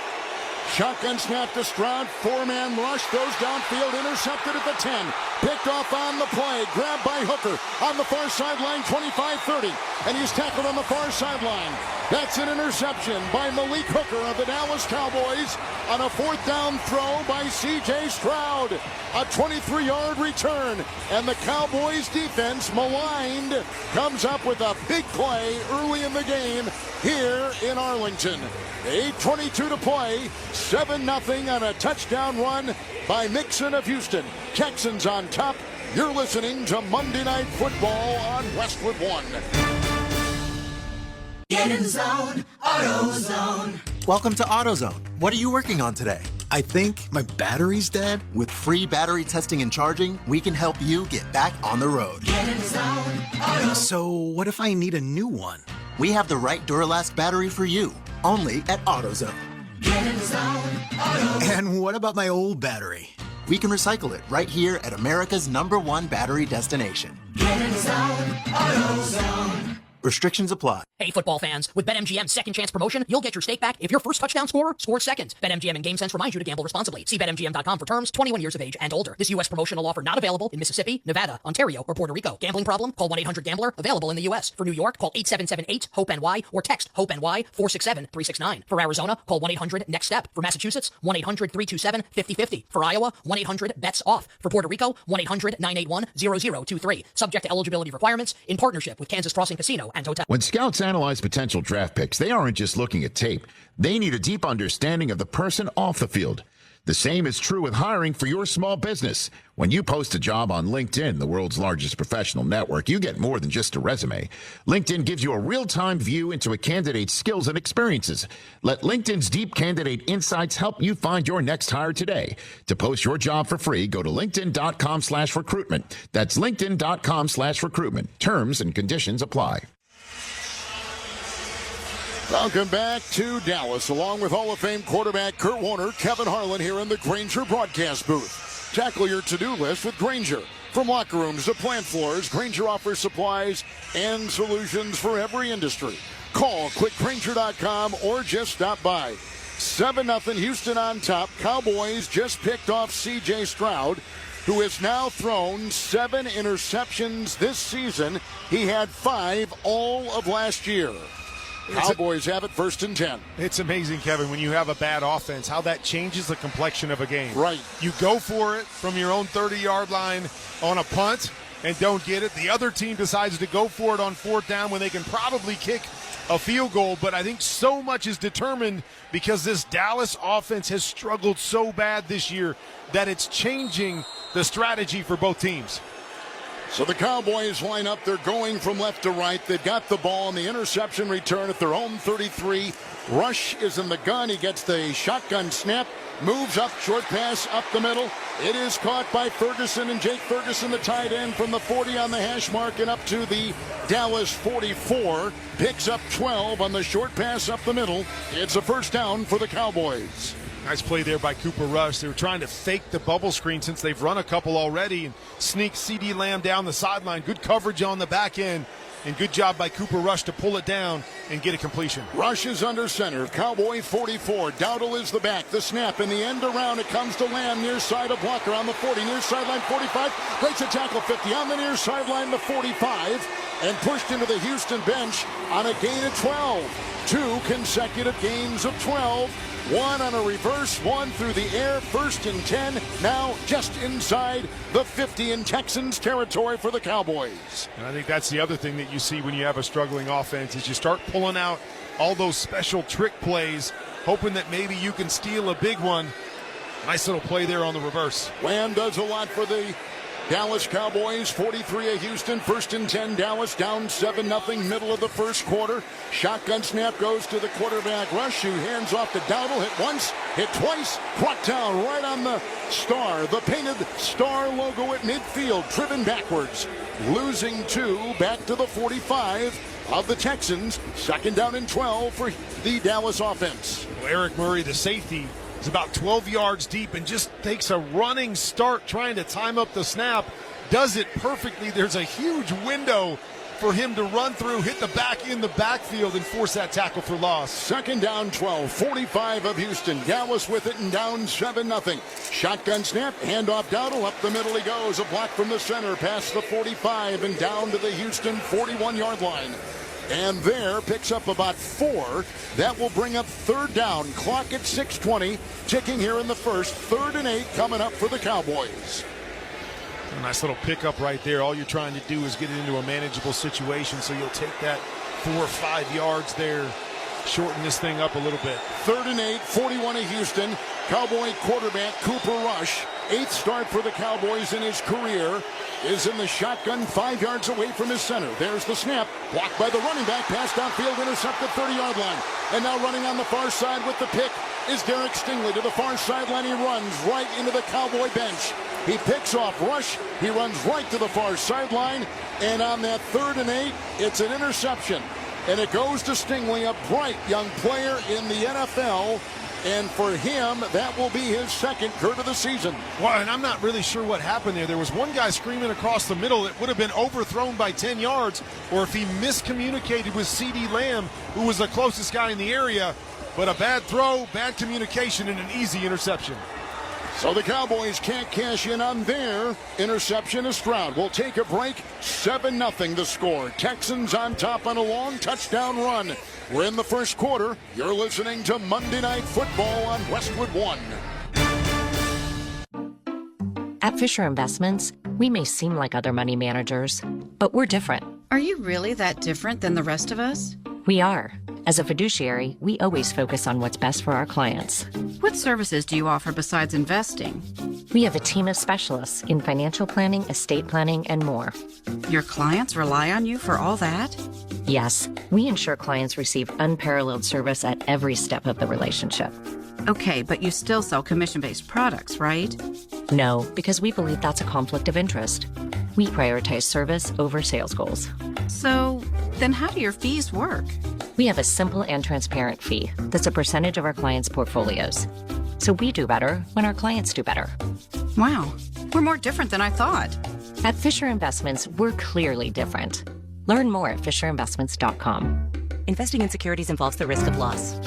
[SPEAKER 2] Shotgun snap to Stroud, 4-man rush, throws downfield, intercepted at the 10. Picked off on the play, grabbed by Hooker on the far sideline, 25-30. And he's tackled on the far sideline. That's an interception by Malik Hooker of the Dallas Cowboys on a 4th down throw by C.J. Stroud. A 23-yard return, and the Cowboys defense, maligned, comes up with a big play early in the game here in Arlington. 8:22 to play, 7-0 on a touchdown run by Mixon of Houston. Texans on top. You're listening to Monday Night Football on Westwood 1.
[SPEAKER 6] Get in the zone, AutoZone.
[SPEAKER 20] Welcome to AutoZone. What are you working on today? I think my battery's dead. With free battery testing and charging, we can help you get back on the road.
[SPEAKER 6] Get in the zone, AutoZone.
[SPEAKER 20] So what if I need a new one? We have the right Duralast battery for you, only at AutoZone.
[SPEAKER 6] Get in the zone, AutoZone.
[SPEAKER 20] And what about my old battery? We can recycle it right here at America's #1 battery destination.
[SPEAKER 6] Get in the zone, AutoZone.
[SPEAKER 20] Restrictions apply.
[SPEAKER 5] Hey, football fans, with BetMGM's second chance promotion, you'll get your stake back if your first touchdown scorer scores second. BetMGM and GameSense reminds you to gamble responsibly. See BetMGM.com for terms, 21 years of age and older. This U.S. promotional offer not available in Mississippi, Nevada, Ontario, or Puerto Rico. Gambling problem? Call 1-800-GAMBLER. Available in the U.S. For New York, call 877-8-HOPE-NY or text HOPE-NY 467-369. For Arizona, call 1-800-NEXT-STEP. For Massachusetts, 1-800-327-5050. For Iowa, 1-800-BETS-OFF. For Puerto Rico, 1-800-981-0023. Subject to eligibility requirements in partnership with Kansas Crossing Casino and Hotel.
[SPEAKER 2] When scouts analyze potential draft picks, they aren't just looking at tape. They need a deep understanding of the person off the field. The same is true with hiring for your small business. When you post a job on LinkedIn, the world's largest professional network, you get more than just a resume. LinkedIn gives you a real-time view into a candidate's skills and experiences. Let LinkedIn's deep candidate insights help you find your next hire today. To post your job for free, go to linkedin.com/recruitment. That's linkedin.com/recruitment. Terms and conditions apply.
[SPEAKER 8] Welcome back to Dallas, along with Hall of Fame quarterback Kurt Warner, Kevin Harlan here in the Grainger broadcast booth. Tackle your to-do list with Grainger. From locker rooms to plant floors, Grainger offers supplies and solutions for every industry. Call clickgrainger.com or just stop by. 7-0 Houston on top. Cowboys just picked off C.J. Stroud, who has now thrown 7 interceptions this season. He had 5 all of last year. Cowboys have it 1st and 10.
[SPEAKER 4] It's amazing, Kevin, when you have a bad offense, how that changes the complexion of a game.
[SPEAKER 8] Right.
[SPEAKER 4] You go for it from your own 30-yard line on a punt and don't get it. The other team decides to go for it on 4th down when they can probably kick a field goal. But I think so much is determined because this Dallas offense has struggled so bad this year that it's changing the strategy for both teams.
[SPEAKER 8] So the Cowboys line up. They're going from left to right. They've got the ball on the interception return at their own 33. Rush is in the gun. He gets the shotgun snap, moves up, short pass up the middle. It is caught by Ferguson, and Jake Ferguson, the tight end, from the 40 on the hash mark and up to the Dallas 44. Picks up 12 on the short pass up the middle. It's a 1st down for the Cowboys.
[SPEAKER 4] Nice play there by Cooper Rush. They were trying to fake the bubble screen since they've run a couple already and sneak C.D. Lamb down the sideline. Good coverage on the back end, and good job by Cooper Rush to pull it down and get a completion.
[SPEAKER 8] Rush is under center. Cowboy 44. Dowdle is the back. The snap in the end around. It comes to Lamb near side of blocker on the 40. Near sideline 45. Breaks a tackle 50 on the near sideline the 45. And pushed into the Houston bench on a gain of 12. 2 consecutive gains of 12. 1 on a reverse, 1 through the air, 1st and 10, now just inside the 50 in Texans territory for the Cowboys.
[SPEAKER 4] And I think that's the other thing that you see when you have a struggling offense is you start pulling out all those special trick plays, hoping that maybe you can steal a big one. Nice little play there on the reverse.
[SPEAKER 8] Lamb does a lot for the Dallas Cowboys. 43 of Houston, 1st and 10. Dallas down 7-0, middle of the 1st quarter. Shotgun snap goes to the quarterback Rush, who hands off to Dowdle. Hit once, hit twice, brought down right on the star, the painted star logo at midfield, driven backwards. Losing 2, back to the 45 of the Texans. 2nd down and 12 for the Dallas offense.
[SPEAKER 4] Well, Eric Murray, the safety, is about 12 yards deep and just takes a running start trying to time up the snap. Does it perfectly. There's a huge window for him to run through, hit the back in the backfield, and force that tackle for loss.
[SPEAKER 8] 2nd down 12, 45 of Houston. Dallas with it and down 7-0. Shotgun snap, handoff Dowdle, up the middle he goes. A block from the center, past the 45 and down to the Houston 41-yard line. And there picks up about 4. That will bring up 3rd down. Clock at 6:20, ticking here in the 1st. 3rd and 8 coming up for the Cowboys.
[SPEAKER 4] A nice little pickup right there. All you're trying to do is get it into a manageable situation, so you'll take that 4 or 5 yards there, shorten this thing up a little bit.
[SPEAKER 8] 3rd and 8, 41 of Houston. Cowboy quarterback Cooper Rush, 8th start for the Cowboys in his career, is in the shotgun 5 yards away from his center. There's the snap, blocked by the running back, pass downfield, intercepted 30-yard line. And now running on the far side with the pick is Derek Stingley. To the far sideline, he runs right into the Cowboy bench. He picks off Rush, he runs right to the far sideline, and on that 3rd and 8, it's an interception. And it goes to Stingley, a bright young player in the NFL. And for him, that will be his second Kurt of the season.
[SPEAKER 4] Well, and I'm not really sure what happened there. There was one guy screaming across the middle. It would have been overthrown by 10 yards, or if he miscommunicated with C.D. Lamb, who was the closest guy in the area. But a bad throw, bad communication, and an easy interception.
[SPEAKER 8] So the Cowboys can't cash in on their interception of Stroud. We'll take a break. 7-0 the score. Texans on top on a long touchdown run. We're in the first quarter. You're listening to Monday Night Football on Westwood 1.
[SPEAKER 9] At Fisher Investments, we may seem like other money managers, but we're different.
[SPEAKER 11] Are you really that different than the rest of us?
[SPEAKER 9] We are. As a fiduciary, we always focus on what's best for our clients.
[SPEAKER 11] What services do you offer besides investing?
[SPEAKER 9] We have a team of specialists in financial planning, estate planning, and more.
[SPEAKER 11] Your clients rely on you for all that?
[SPEAKER 9] Yes, we ensure clients receive unparalleled service at every step of the relationship.
[SPEAKER 11] Okay, but you still sell commission-based products, right?
[SPEAKER 9] No, because we believe that's a conflict of interest. We prioritize service over sales goals.
[SPEAKER 11] So, then how do your fees work?
[SPEAKER 9] We have a simple and transparent fee that's a percentage of our clients' portfolios. So we do better when our clients do better.
[SPEAKER 11] Wow, we're more different than I thought.
[SPEAKER 9] At Fisher Investments, we're clearly different. Learn more at fisherinvestments.com.
[SPEAKER 21] Investing in securities involves the risk of loss.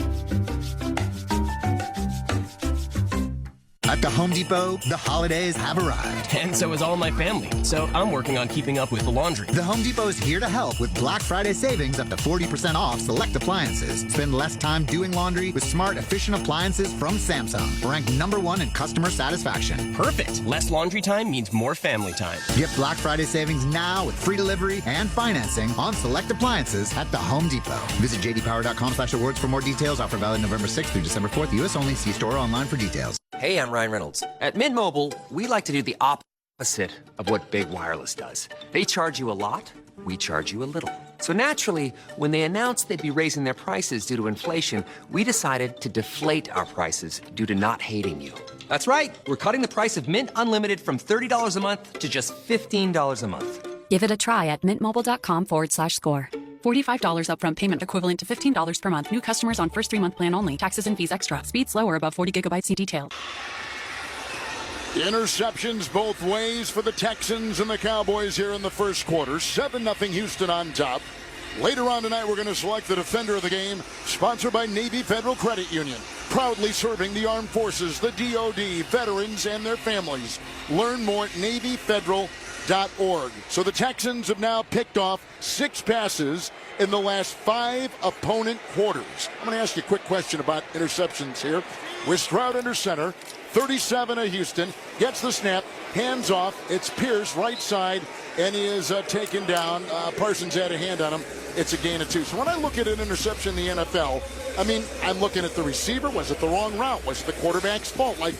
[SPEAKER 22] At the Home Depot, the holidays have arrived.
[SPEAKER 23] And so is all my family. So I'm working on keeping up with the laundry.
[SPEAKER 22] The Home Depot is here to help with Black Friday savings up to 40% off select appliances. Spend less time doing laundry with smart, efficient appliances from Samsung, ranked #1 in customer satisfaction.
[SPEAKER 23] Perfect. Less laundry time means more family time.
[SPEAKER 22] Get Black Friday savings now with free delivery and financing on select appliances at the Home Depot. Visit jdpower.com/awards for more details. Offer valid November 6th through December 4th. U.S. only. See store or online for details.
[SPEAKER 24] Hey, I'm Ryan Reynolds. At Mint Mobile, we like to do the opposite of what Big Wireless does. They charge you a lot, we charge you a little. So naturally, when they announced they'd be raising their prices due to inflation, we decided to deflate our prices due to not hating you. That's right. We're cutting the price of Mint Unlimited from $30 a month to just $15 a month.
[SPEAKER 26] Give it a try at mintmobile.com/score. $45 upfront payment equivalent to $15 per month. New customers on first 3-month plan only. Taxes and fees extra. Speed slower above 40 gigabytes. See detail.
[SPEAKER 8] Interceptions both ways for the Texans and the Cowboys here in the first quarter. 7-0 Houston on top. Later on tonight, we're going to select the defender of the game, sponsored by Navy Federal Credit Union, proudly serving the armed forces, the DOD, veterans, and their families. Learn more at NavyFederal.org. So the Texans have now picked off 6 passes in the last 5 opponent quarters. I'm going to ask you a quick question about interceptions here. With Stroud under center, 37 of Houston, gets the snap, hands off. It's Pierce, right side, and he is taken down. Parsons had a hand on him. It's a gain of 2. So when I look at an interception in the NFL, I mean, I'm looking at the receiver. Was it the wrong route? Was it the quarterback's fault? Like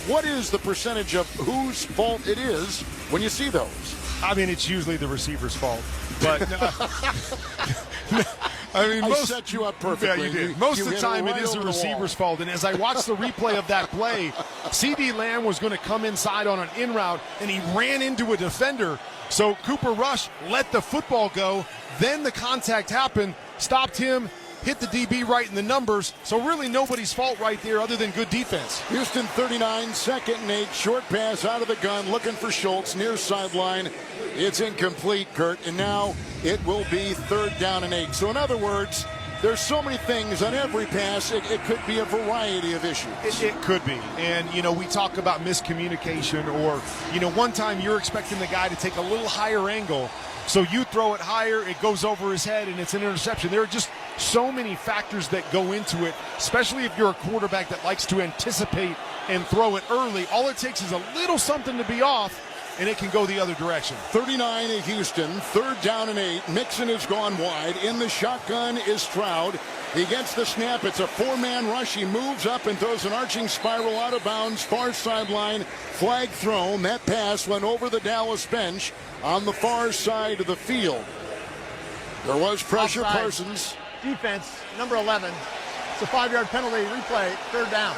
[SPEAKER 8] what is the percentage of whose fault it is when you see those?
[SPEAKER 4] I mean, it's usually the receiver's fault. But I mean,
[SPEAKER 8] I set you up perfectly.
[SPEAKER 4] Yeah, you did. Most of the time, it is the receiver's fault. And as I watched the replay of that play, C.D. Lamb was going to come inside on an in route, and he ran into a defender. So Cooper Rush let the football go. Then the contact happened, stopped him, hit the DB right in the numbers. So really nobody's fault right there other than good defense.
[SPEAKER 8] Houston 39, 2nd and 8. Short pass out of the gun, looking for Schultz, near sideline. It's incomplete, Kurt. And now it will be 3rd down and 8. So in other words, there's so many things on every pass, it could be a variety of issues.
[SPEAKER 4] It could be. And, you know, we talk about miscommunication or, you know, one time you're expecting the guy to take a little higher angle. So you throw it higher, it goes over his head, and it's an interception. There are just so many factors that go into it, especially if you're a quarterback that likes to anticipate and throw it early. All it takes is a little something to be off, and it can go the other direction.
[SPEAKER 8] 39 of Houston, 3rd down and 8. Mixon has gone wide. In the shotgun is Stroud. He gets the snap. It's a 4-man rush. He moves up and throws an arching spiral out of bounds. Far sideline. Flag thrown. That pass went over the Dallas bench on the far side of the field. There was pressure.
[SPEAKER 10] Offside.
[SPEAKER 8] Parsons.
[SPEAKER 10] Defense, number 11. It's a 5-yard penalty. Replay, 3rd down.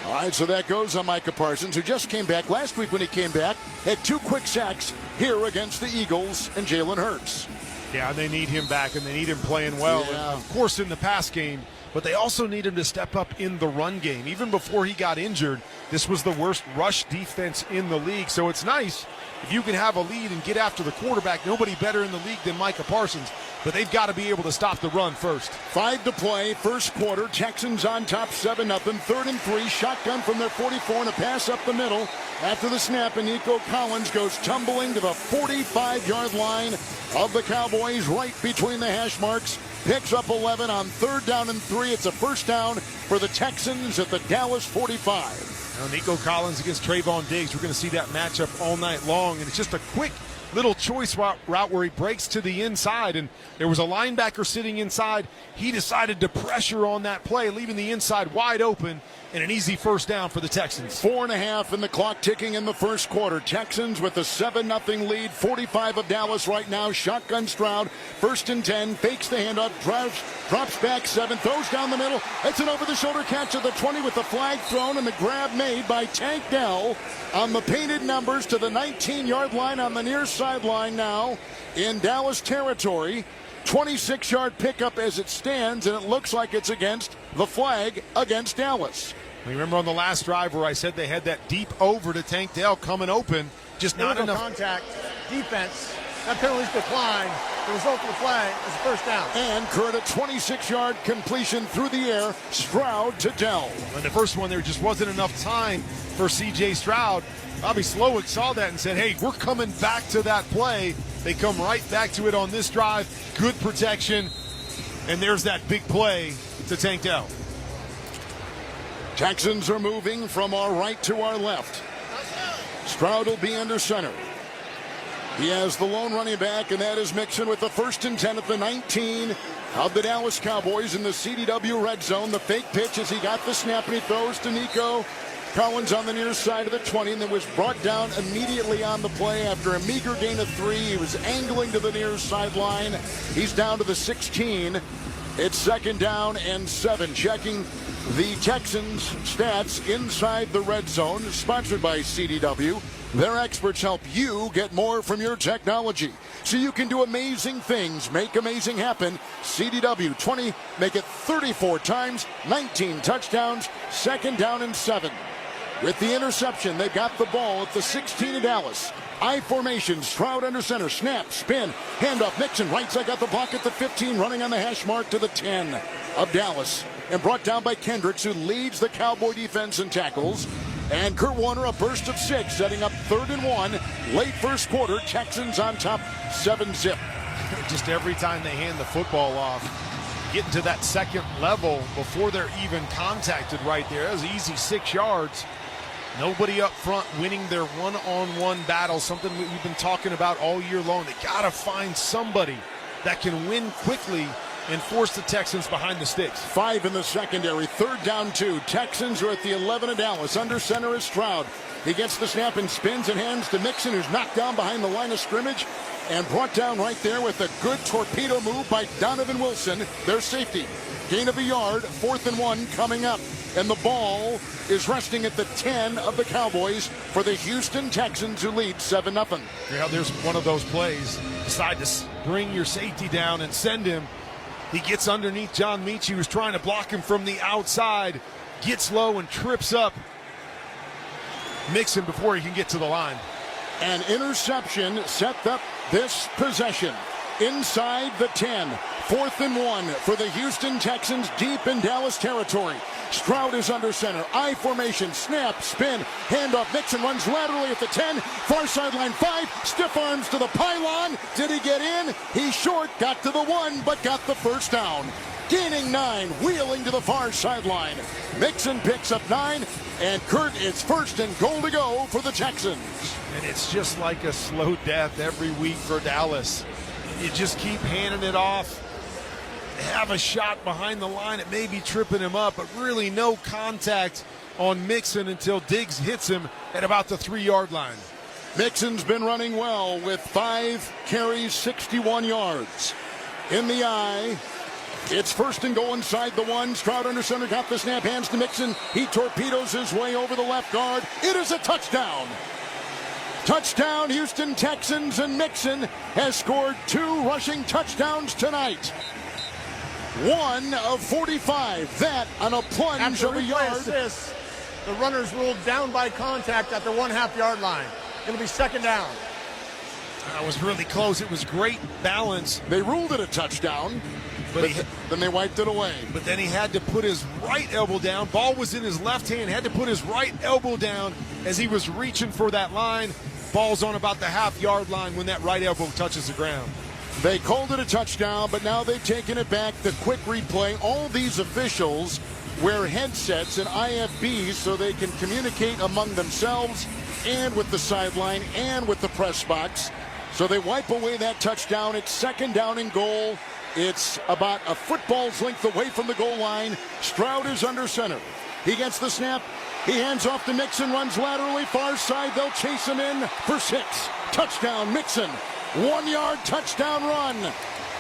[SPEAKER 8] All right, so that goes on Micah Parsons, who just came back. Last week when he came back, had 2 quick sacks here against the Eagles and Jalen Hurts.
[SPEAKER 4] Yeah, they need him back, and they need him playing well.
[SPEAKER 8] Yeah.
[SPEAKER 4] And of course, in the pass game, but they also need him to step up in the run game. Even before he got injured, this was the worst rush defense in the league. So it's nice if you can have a lead and get after the quarterback. Nobody better in the league than Micah Parsons, but they've got to be able to stop the run first.
[SPEAKER 8] 5 to play, first quarter. Texans on top 7-0. 3rd and 3. Shotgun from their 44 and a pass up the middle. After the snap, and Nico Collins goes tumbling to the 45-yard line of the Cowboys, right between the hash marks. Picks up 11 on 3rd down and 3. It's a first down for the Texans at the Dallas 45.
[SPEAKER 4] Now, Nico Collins against Trayvon Diggs. We're going to see that matchup all night long, and it's just a quick little choice route where he breaks to the inside, and there was a linebacker sitting inside. He decided to pressure on that play, leaving the inside wide open, and an easy first down for the Texans.
[SPEAKER 8] 4.5 and the clock ticking in the first quarter. Texans with a 7-0 lead. 45 of Dallas right now. Shotgun Stroud. 1st and 10. Fakes the handoff. Drops back 7. Throws down the middle. It's an over-the-shoulder catch at the 20 with the flag thrown and the grab made by Tank Dell on the painted numbers to the 19-yard line on the near sideline now in Dallas territory. 26-yard pickup as it stands, and it looks like it's against the flag against Dallas.
[SPEAKER 4] Remember on the last drive where I said they had that deep over to Tank Dell coming open, just not enough
[SPEAKER 10] contact. Defense. That penalty's declined. The result of the flag is a first down.
[SPEAKER 8] And Kurt, a 26-yard completion through the air. Stroud to Dell.
[SPEAKER 4] In the first one, there just wasn't enough time for C.J. Stroud. Bobby Slowick saw that and said, hey, we're coming back to that play. They come right back to it on this drive. Good protection. And there's that big play to Tank Dell.
[SPEAKER 8] Texans are moving from our right to our left. Stroud will be under center. He has the lone running back, and that is Mixon with the 1st and 10 at the 19 of the Dallas Cowboys in the CDW red zone. The fake pitch as he got the snap, and he throws to Nico Collins on the near side of the 20, and then was brought down immediately on the play after a meager gain of 3. He was angling to the near sideline. He's down to the 16. It's 2nd down and 7. Checking the Texans stats inside the red zone, sponsored by CDW. Their experts help you get more from your technology so you can do amazing things, make amazing happen. CDW 20, make it 34 times, 19 touchdowns, 2nd down and 7. With the interception, they've got the ball at the 16 of Dallas. I formation, Stroud under center, snap, spin, handoff, Mixon, right side, got the block at the 15, running on the hash mark to the 10 of Dallas. And brought down by Kendricks, who leads the Cowboy defense in tackles. And Kurt Warner, a burst of 6, setting up 3rd and 1. Late first quarter, Texans on top, 7-zip.
[SPEAKER 4] Just every time they hand the football off, getting to that second level before they're even contacted right there. That was easy 6 yards. Nobody up front winning their one-on-one battle, something we've been talking about all year long. They got to find somebody that can win quickly and force the Texans behind the sticks.
[SPEAKER 8] 5 in the secondary, 3rd down 2. Texans are at the 11 of Dallas. Under center is Stroud. He gets the snap and spins and hands to Mixon, who's knocked down behind the line of scrimmage and brought down right there with a good torpedo move by Donovan Wilson, their safety. Gain of a yard, 4th and 1 coming up. And the ball is resting at the 10 of the Cowboys for the Houston Texans, who lead 7-0.
[SPEAKER 4] Yeah, there's one of those plays. Decide to bring your safety down and send him. He gets underneath John Michie, who's trying to block him from the outside. Gets low and trips up Mixon before he can get to the line.
[SPEAKER 8] An interception set up this possession. Inside the 10. 4th and 1 for the Houston Texans deep in Dallas territory. Stroud is under center. I formation. Snap. Spin. Handoff. Mixon runs laterally at the 10. Far sideline 5. Stiff arms to the pylon. Did he get in? He's short. Got to the 1, but got the first down. Gaining 9. Wheeling to the far sideline. Mixon picks up 9. And Kurt, it's 1st and goal to go for the Texans.
[SPEAKER 4] And it's just like a slow death every week for Dallas. You just keep handing it off. Have a shot behind the line. It may be tripping him up, but really no contact on Mixon until Diggs hits him at about the 3-yard line.
[SPEAKER 8] Mixon's been running well with 5 carries, 61 yards. In the eye, it's 1st and goal inside the 1. Stroud under center, got the snap, hands to Mixon. He torpedoes his way over the left guard. It is a touchdown. Touchdown, Houston Texans, and Mixon has scored 2 rushing touchdowns tonight. 1 of 45. That on a plunge
[SPEAKER 10] After
[SPEAKER 8] of a
[SPEAKER 10] replay
[SPEAKER 8] yard.
[SPEAKER 10] assist, the runner's ruled down by contact at the 1/2 yard line. It'll be second down.
[SPEAKER 4] That was really close. It was great balance.
[SPEAKER 8] They ruled it a touchdown, but then they wiped it away.
[SPEAKER 4] But then he had to put his right elbow down. Ball was in his left hand. Had to put his right elbow down as he was reaching for that line. Ball's on about the 1/2 yard line when that right elbow touches the ground.
[SPEAKER 8] They called it a touchdown, but now they've taken it back. The quick replay. All these officials wear headsets and IFBs so they can communicate among themselves and with the sideline and with the press box. So they wipe away that touchdown. It's second down and goal. It's about a football's length away from the goal line. Stroud is under center. He gets the snap. He hands off to Mixon, runs laterally, far side. They'll chase him in for 6. Touchdown, Mixon. 1 yard touchdown run.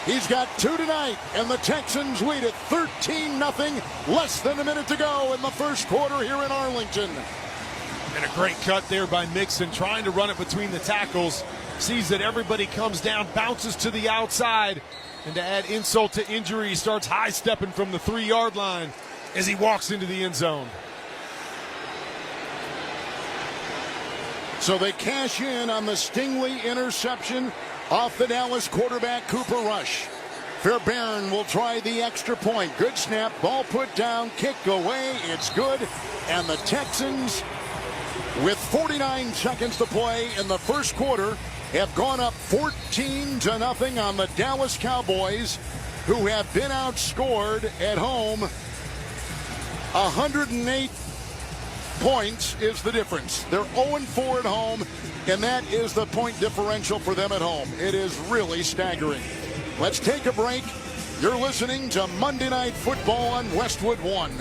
[SPEAKER 8] He's got 2 tonight, and the Texans lead it 13-0. Less than a minute to go in the first quarter here in Arlington.
[SPEAKER 4] And a great cut there by Mixon, trying to run it between the tackles. Sees that everybody comes down, bounces to the outside. And to add insult to injury, he starts high-stepping from the 3 yard line as he walks into the end zone.
[SPEAKER 8] So they cash in on the Stingley interception off the Dallas quarterback, Cooper Rush. Fairbairn will try the extra point. Good snap, ball put down, kick away, it's good. And the Texans, with 49 seconds to play in the first quarter, have gone up 14-0 on the Dallas Cowboys, who have been outscored at home. 108 points is the difference. They're 0-4 at home, and that is the point differential for them at home. It is really staggering. Let's take a break. You're listening to Monday Night Football on Westwood 1.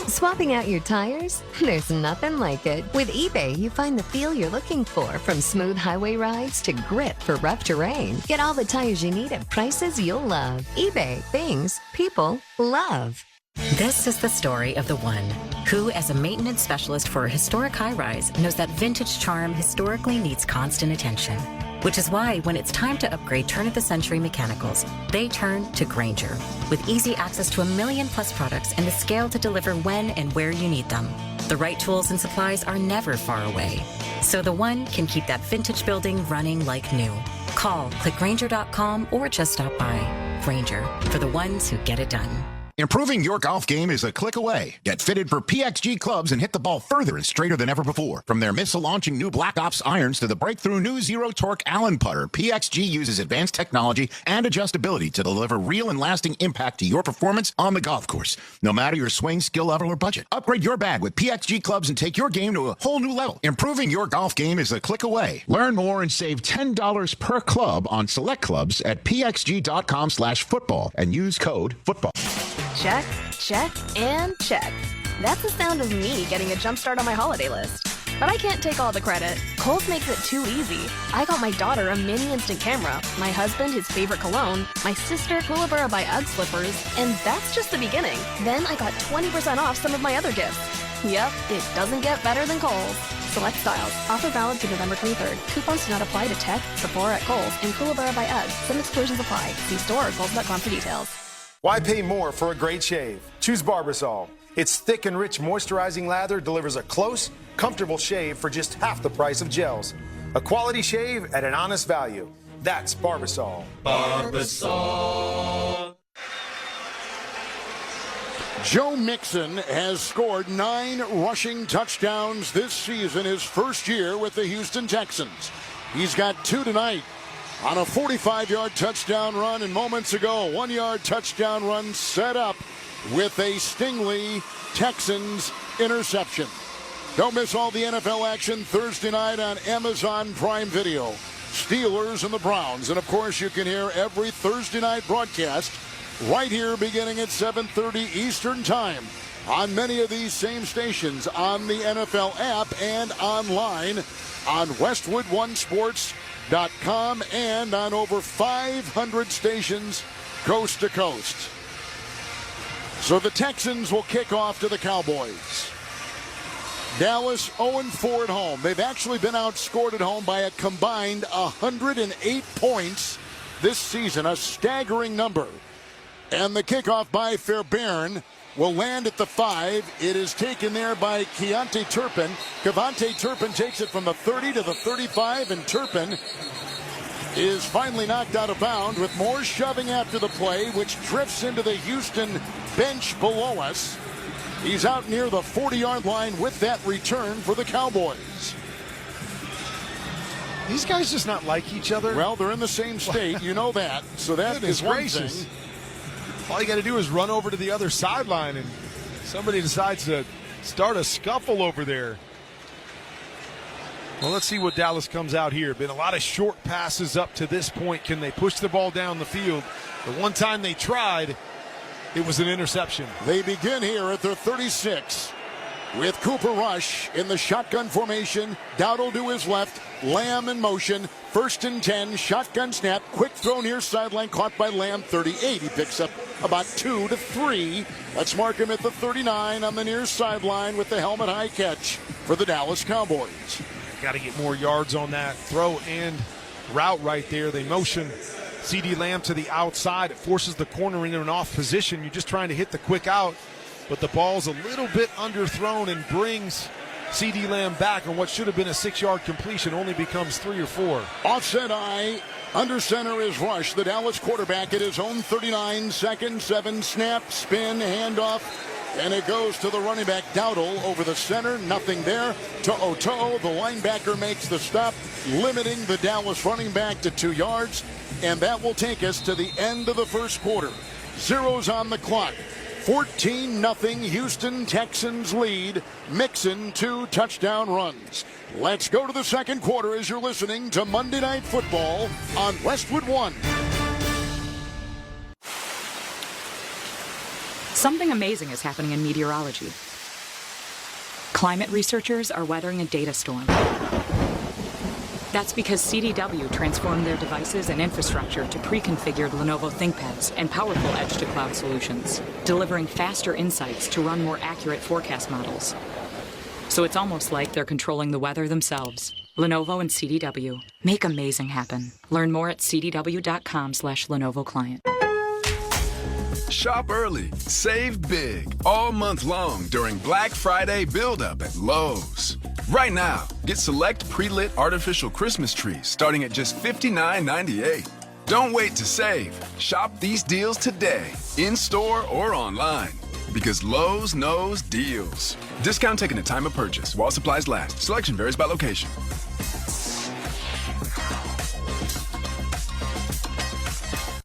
[SPEAKER 1] Swapping out your tires? There's nothing like it. With eBay, you find the feel you're looking for, from smooth highway rides to grip for rough terrain. Get all the tires you need at prices you'll love. eBay, things people love.
[SPEAKER 21] This is the story of the one who, as a maintenance specialist for a historic high-rise, knows that vintage charm historically needs constant attention. Which is why, when it's time to upgrade turn-of-the-century mechanicals, they turn to Grainger. With easy access to 1 million-plus products and the scale to deliver when and where you need them. The right tools and supplies are never far away. So the one can keep that vintage building running like new. Call, click Grainger.com, or just stop by. Grainger, for the ones who get it done.
[SPEAKER 2] Improving your golf game is a click away. Get fitted for PXG clubs and hit the ball further and straighter than ever before. From their missile-launching new Black Ops irons to the breakthrough new Zero Torque Allen putter, PXG uses advanced technology and adjustability to deliver real and lasting impact to your performance on the golf course, no matter your swing, skill level, or budget. Upgrade your bag with PXG clubs and take your game to a whole new level. Improving your golf game is a click away. Learn more and save $10 per club on select clubs at pxg.com/football and use code football.
[SPEAKER 7] Check, check, and check. That's the sound of me getting a jump start on my holiday list. But I can't take all the credit. Kohl's makes it too easy. I got my daughter a mini instant camera, my husband his favorite cologne, my sister Kohlebura by UGG slippers, and that's just the beginning. Then I got 20% off some of my other gifts. Yep, it doesn't get better than Kohl's. Select styles. Offer valid through November 23rd. Coupons do not apply to Tech, Sephora at Kohl's, and Kohlebura by UGG. Some exclusions apply. See store or kohls.com for details.
[SPEAKER 12] Why pay more for a great shave? Choose Barbasol. Its thick and rich moisturizing lather delivers a close, comfortable shave for just half the price of gels. A quality shave at an honest value. That's Barbasol.
[SPEAKER 8] Barbasol. Joe Mixon has scored 9 rushing touchdowns this season, his first year with the Houston Texans. He's got 2 tonight on a 45-yard touchdown run, and moments ago, a 1-yard touchdown run set up with a Stingley Texans interception. Don't miss all the NFL action Thursday night on Amazon Prime Video. Steelers and the Browns. And, of course, you can hear every Thursday night broadcast right here beginning at 7:30 Eastern Time on many of these same stations, on the NFL app and online on WestwoodOneSports.com and on over 500 stations coast to coast. So the Texans will kick off to the Cowboys. Dallas 0-4 at home. They've actually been outscored at home by a combined 108 points this season, a staggering number. And the kickoff by Fairbairn will land at the 5. It is taken there by Keontae Turpin. Kevontae Turpin takes it from the 30 to the 35, and Turpin is finally knocked out of bounds with more shoving after the play, which drifts into the Houston bench below us. He's out near the 40-yard line with that return for the Cowboys.
[SPEAKER 4] These guys just not like each other?
[SPEAKER 8] Well, they're in the same state, you know that. So that is one thing.
[SPEAKER 4] All you got to do is run over to the other sideline, and somebody decides to start a scuffle over there. Well, let's see what Dallas comes out here. Been a lot of short passes up to this point. Can they push the ball down the field? The one time they tried, it was an interception.
[SPEAKER 8] They begin here at their 36 with Cooper Rush in the shotgun formation. Dowdle to his left, Lamb in motion. 1st and 10, shotgun snap, quick throw near sideline, caught by Lamb, 38. He picks up about 2 to 3. Let's mark him at the 39 on the near sideline with the helmet high catch for the Dallas Cowboys.
[SPEAKER 4] Got to get more yards on that throw and route right there. They motion CeeDee Lamb to the outside. It forces the corner into an off position. You're just trying to hit the quick out, but the ball's a little bit underthrown and brings CeeDee Lamb back on what should have been a 6-yard completion, only becomes 3 or 4.
[SPEAKER 8] Offset eye, under center is Rush, the Dallas quarterback at his own 39, 2nd, 7, snap, spin, handoff. And it goes to the running back, Dowdle, over the center. Nothing there. To'o, the linebacker, makes the stop, limiting the Dallas running back to 2 yards. And that will take us to the end of the first quarter. Zeros on the clock. 14-0 Houston Texans lead. Mixon 2 touchdown runs. Let's go to the second quarter as you're listening to Monday Night Football on Westwood One.
[SPEAKER 13] Something amazing is happening in meteorology. Climate researchers are weathering a data storm. That's because CDW transformed their devices and infrastructure to pre-configured Lenovo ThinkPads and powerful edge-to-cloud solutions, delivering faster insights to run more accurate forecast models. So it's almost like they're controlling the weather themselves. Lenovo and CDW. Make amazing happen. Learn more at cdw.com/Lenovo Client.
[SPEAKER 14] Shop early, save big, all month long during Black Friday build-up at Lowe's. Right now, get select pre-lit artificial Christmas trees starting at just $59.98. Don't wait to save. Shop these deals today, in-store or online. Because Lowe's knows deals. Discount taken at time of purchase while supplies last. Selection varies by location.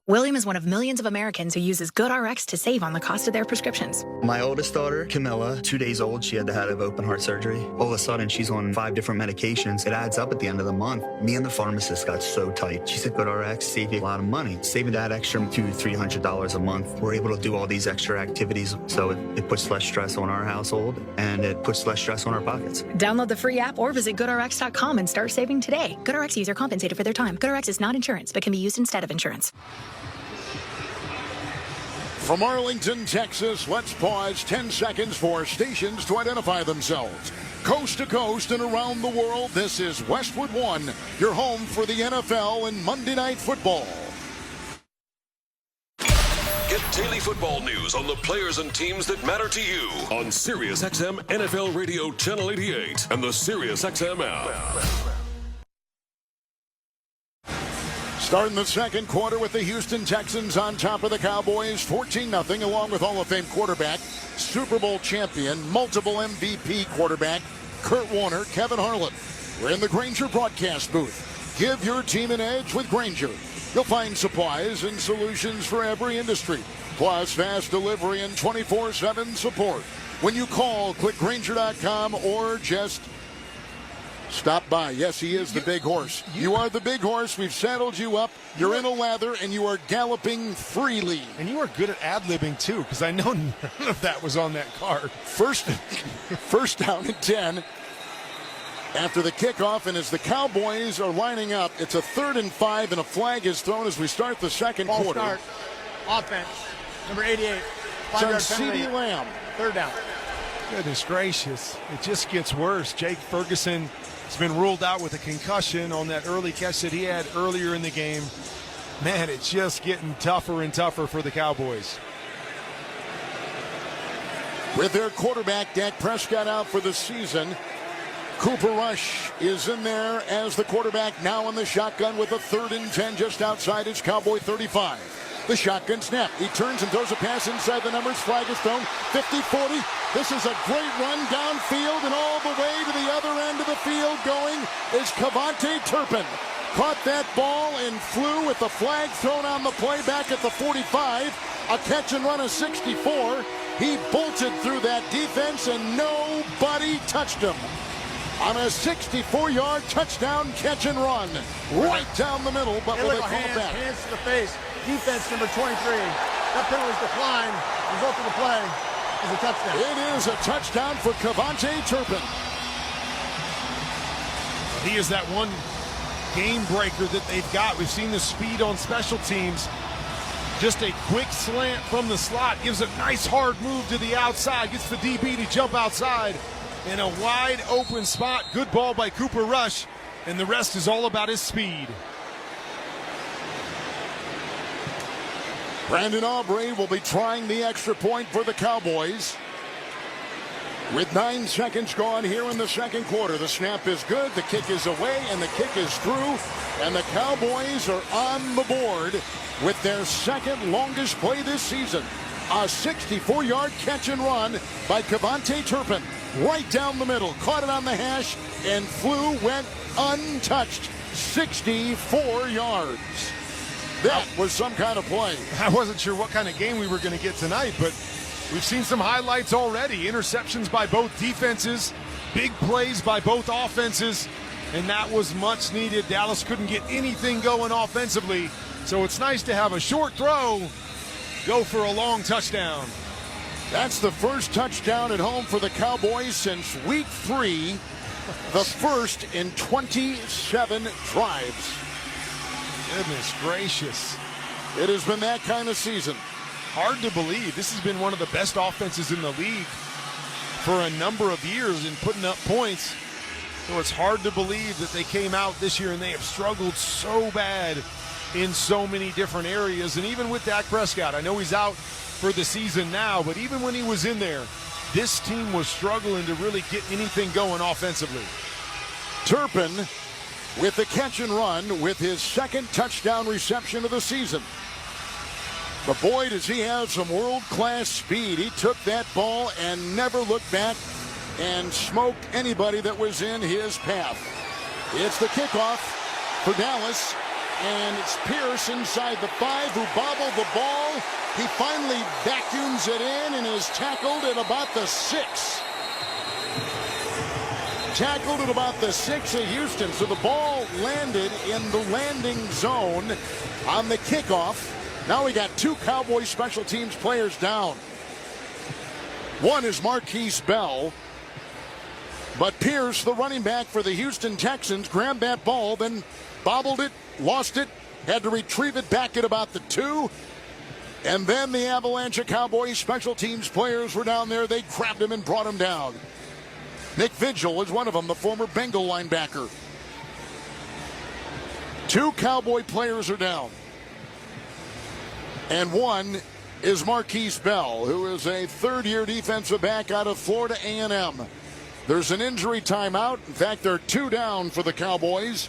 [SPEAKER 15] William is one of millions of Americans who uses GoodRx to save on the cost of their prescriptions.
[SPEAKER 18] My oldest daughter, Camilla, 2 days old, she had to have open heart surgery. All of a sudden, she's on 5 different medications. It adds up at the end of the month. Me and the pharmacist got so tight. She said, GoodRx save you a lot of money. Saving that extra $200-300 a month. We're able to do all these extra activities, so it puts less stress on our household, and it puts less stress on our pockets.
[SPEAKER 15] Download the free app or visit GoodRx.com and start saving today. GoodRx user compensated for their time. GoodRx is not insurance, but can be used instead of insurance.
[SPEAKER 8] From Arlington, Texas, let's pause 10 seconds for stations to identify themselves. Coast to coast and around the world, this is Westwood One, your home for the NFL and Monday Night Football.
[SPEAKER 19] Get daily football news on the players and teams that matter to you on SiriusXM NFL Radio Channel 88 and the SiriusXM app.
[SPEAKER 8] Starting the second quarter with the Houston Texans on top of the Cowboys, 14-0, along with Hall of Fame quarterback, Super Bowl champion, multiple MVP quarterback, Kurt Warner, Kevin Harlan. We're in the Grainger broadcast booth. Give your team an edge with Grainger. You'll find supplies and solutions for every industry, plus fast delivery and 24/7 support. When you call, click Grainger.com or just stop by. Yes, he is the big horse. You are the big horse. We've saddled you up. You're in a lather, and you are galloping freely.
[SPEAKER 4] And you are good at ad-libbing, too, because I know none of that was on that card.
[SPEAKER 8] First down and 10 after the kickoff, and as the Cowboys are lining up, it's a 3rd and 5, and a flag is thrown as we start the second quarter.
[SPEAKER 10] Start. Offense. Number 88.
[SPEAKER 8] 5-yard penalty. CeeDee Lamb.
[SPEAKER 10] 3rd down.
[SPEAKER 4] Goodness gracious. It just gets worse. Jake Ferguson has been ruled out with a concussion on that early catch that he had earlier in the game. Man, it's just getting tougher and tougher for the Cowboys.
[SPEAKER 8] With their quarterback, Dak Prescott, out for the season, Cooper Rush is in there as the quarterback, now in the shotgun with a 3rd and 10 just outside his Cowboy 35. The shotgun snap. He turns and throws a pass inside the numbers. Flag is thrown. 50-40. This is a great run downfield, and all the way to the other end of the field going is Cavante Turpin. Caught that ball and flew with the flag thrown on the play back at the 45. A catch and run of 64. He bolted through that defense, and nobody touched him. On a 64-yard touchdown catch and run. Right down the middle, but will they call it back?
[SPEAKER 10] Hands to the face. Defense number 23. That penalty's declined. Result of the play is a touchdown.
[SPEAKER 8] It is a touchdown for Cavante Turpin.
[SPEAKER 4] He is that one game breaker that they've got. We've seen the speed on special teams. Just a quick slant from the slot. Gives a nice hard move to the outside. Gets the DB to jump outside. In a wide open spot. Good ball by Cooper Rush. And the rest is all about his speed.
[SPEAKER 8] Brandon Aubrey will be trying the extra point for the Cowboys. With 9 seconds gone here in the second quarter. The snap is good, the kick is away, and the kick is through. And the Cowboys are on the board with their second longest play this season. A 64-yard catch and run by Cavante Turpin. Right down the middle, caught it on the hash, and flew, went untouched. 64 yards. That was some kind of play.
[SPEAKER 4] I wasn't sure what kind of game we were going to get tonight, but we've seen some highlights already. Interceptions by both defenses, big plays by both offenses, and that was much needed. Dallas couldn't get anything going offensively, so it's nice to have a short throw go for a long touchdown.
[SPEAKER 8] That's the first touchdown at home for the Cowboys since week 3, the first in 27 drives.
[SPEAKER 4] Goodness gracious.
[SPEAKER 8] It has been that kind of season.
[SPEAKER 4] Hard to believe. This has been one of the best offenses in the league for a number of years in putting up points. So it's hard to believe that they came out this year and they have struggled so bad in so many different areas. And even with Dak Prescott, I know he's out for the season now, but even when he was in there, this team was struggling to really get anything going offensively.
[SPEAKER 8] Turpin with the catch and run with his second touchdown reception of the season. But boy, does he have some world-class speed. He took that ball and never looked back and smoked anybody that was in his path. It's the kickoff for Dallas, and it's Pierce inside the 5 who bobbled the ball. He finally vacuums it in and is tackled at about the 6. Tackled at about the 6 of Houston. So the ball landed in the landing zone on the kickoff. Now we got 2 Cowboys special teams players down. One is Marquise Bell. But Pierce, the running back for the Houston Texans, grabbed that ball, then bobbled it, lost it, had to retrieve it back at about the 2. And then the Avalanche Cowboys special teams players were down there. They grabbed him and brought him down. Nick Vigil was one of them, the former Bengal linebacker. 2 Cowboy players are down. And one is Marquise Bell, who is a third-year defensive back out of Florida A&M. There's an injury timeout. In fact, there are 2 down for the Cowboys.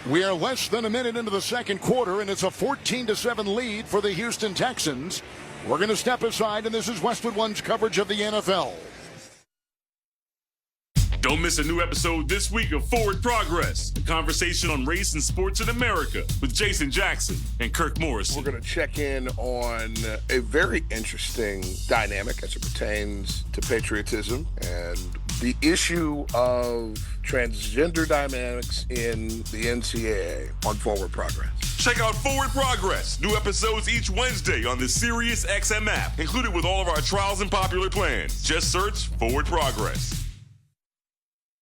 [SPEAKER 8] We are less than a minute into the second quarter, and it's a 14-7 lead for the Houston Texans. We're going to step aside, and this is Westwood One's coverage of the NFL.
[SPEAKER 3] Don't miss a new episode this week of Forward Progress, a conversation on race and sports in America with Jason Jackson and Kirk Morrison.
[SPEAKER 6] We're going to check in on a very interesting dynamic as it pertains to patriotism and the issue of transgender dynamics in the NCAA on Forward Progress.
[SPEAKER 3] Check out Forward Progress. New episodes each Wednesday on the Sirius XM app, included with all of our trials and popular plans. Just search Forward Progress.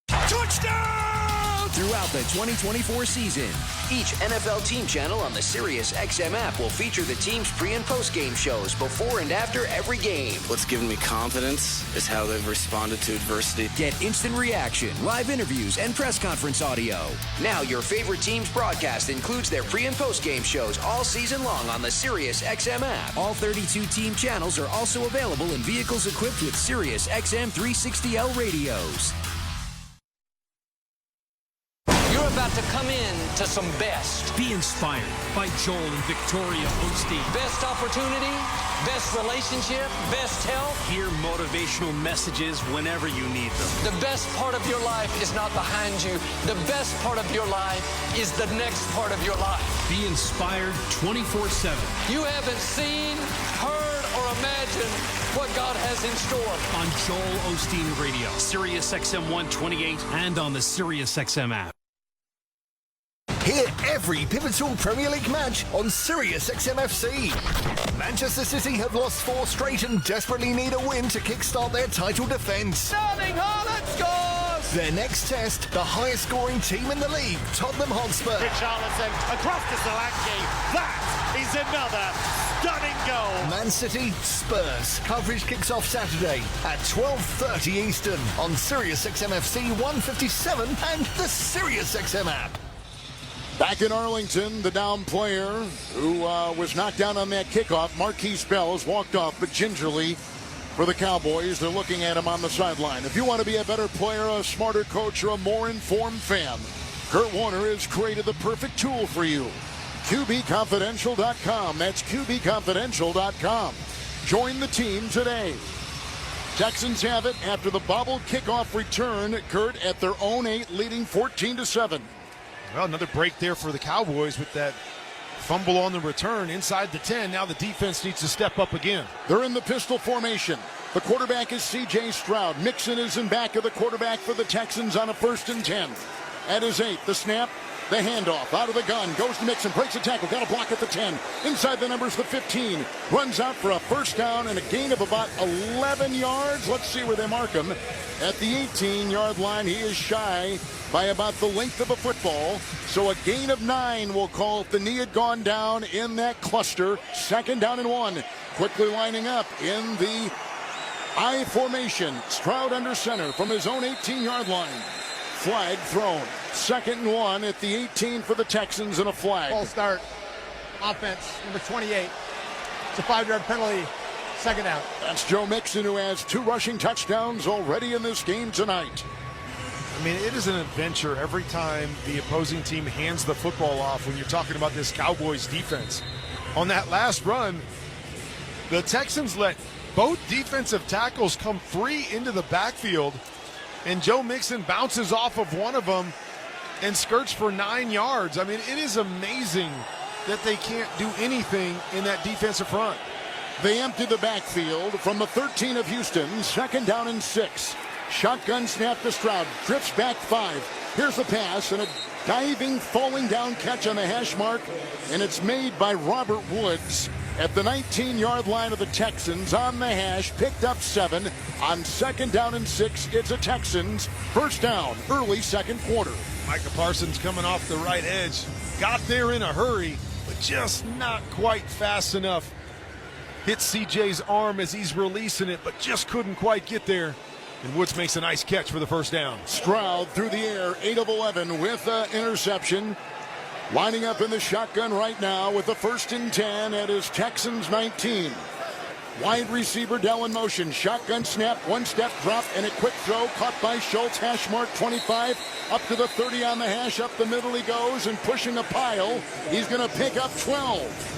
[SPEAKER 16] Touchdown!
[SPEAKER 17] Throughout
[SPEAKER 5] throughout the 2024 season. Each NFL team channel on the SiriusXM app will feature the team's pre- and post-game shows before and after every game.
[SPEAKER 11] What's given me confidence is how they've responded to adversity.
[SPEAKER 5] Get instant reaction, live interviews, and press conference audio. Now your favorite team's broadcast includes their pre- and post-game shows all season long on the SiriusXM app. All 32 team channels are also available in vehicles equipped with SiriusXM 360L radios.
[SPEAKER 16] You're about to come in to some best.
[SPEAKER 17] Be inspired by Joel and Victoria Osteen.
[SPEAKER 16] Best opportunity, best relationship, best health.
[SPEAKER 17] Hear motivational messages whenever you need them.
[SPEAKER 16] The best part of your life is not behind you. The best part of your life is the next part of your life.
[SPEAKER 17] Be inspired 24/7.
[SPEAKER 16] You haven't seen, heard, or imagined what God has in store.
[SPEAKER 17] On Joel Osteen Radio, SiriusXM 128, and on the SiriusXM app.
[SPEAKER 20] Hear every pivotal Premier League match on SiriusXM FC. Manchester City have lost 4 straight and desperately need a win to kickstart their title defence.
[SPEAKER 25] Erling Haaland scores!
[SPEAKER 20] Their next test, the highest scoring team in the league, Tottenham Hotspur.
[SPEAKER 25] Richarlison across to Solanke. That is another stunning goal.
[SPEAKER 20] Man City, Spurs. Coverage kicks off Saturday at 12:30 Eastern on SiriusXM FC 157 and the SiriusXM app.
[SPEAKER 8] Back in Arlington, the down player who was knocked down on that kickoff, Marquise Bells, walked off, but gingerly for the Cowboys. They're looking at him on the sideline. If you want to be a better player, a smarter coach, or a more informed fan, Kurt Warner has created the perfect tool for you. QBConfidential.com. That's QBConfidential.com. Join the team today. Texans have it after the bobbled kickoff return, Kurt, at their own 8, leading 14-7.
[SPEAKER 4] Well, another break there for the Cowboys with that fumble on the return inside the 10. Now the defense needs to step up again.
[SPEAKER 8] They're in the pistol formation. The quarterback is C.J. Stroud. Mixon is in back of the quarterback for the Texans on a 1st and 10. At his 8, the snap, the handoff, out of the gun, goes to Mixon, breaks a tackle, got a block at the 10. Inside the numbers, the 15. Runs out for a first down and a gain of about 11 yards. Let's see where they mark him. At the 18-yard line, he is shy by about the length of a football. So a gain of 9 will call if the knee had gone down in that cluster. 2nd down and 1. Quickly lining up in the I formation. Stroud under center from his own 18-yard line. Flag thrown. 2nd and 1 at the 18 for the Texans and a flag.
[SPEAKER 10] False start. Offense, number 28. It's a 5-yard penalty. 2nd down.
[SPEAKER 8] That's Joe Mixon, who has 2 rushing touchdowns already in this game tonight.
[SPEAKER 4] I mean, it is an adventure every time the opposing team hands the football off when you're talking about this Cowboys defense. On that last run, the Texans let both defensive tackles come free into the backfield, and Joe Mixon bounces off of one of them and skirts for 9 yards. I mean, it is amazing that they can't do anything in that defensive front.
[SPEAKER 8] They empty the backfield from the 13 of Houston. 2nd down and 6. Shotgun snap to Stroud. Drifts back 5. Here's the pass and a diving, falling down catch on the hash mark. And it's made by Robert Woods at the 19-yard line of the Texans on the hash. Picked up 7 on 2nd down and 6. It's a Texans first down, early 2nd quarter.
[SPEAKER 4] Micah Parsons coming off the right edge. Got there in a hurry, but just not quite fast enough. Hit CJ's arm as he's releasing it, but just couldn't quite get there. And Woods makes a nice catch for the first down.
[SPEAKER 8] Stroud through the air, 8 of 11 with an interception. Lining up in the shotgun right now with the 1st and 10 at his Texans 19. Wide receiver Dell in motion. Shotgun snap, 1-step drop, and a quick throw caught by Schultz. Hash mark 25. Up to the 30 on the hash. Up the middle he goes and pushing a pile. He's going to pick up 12.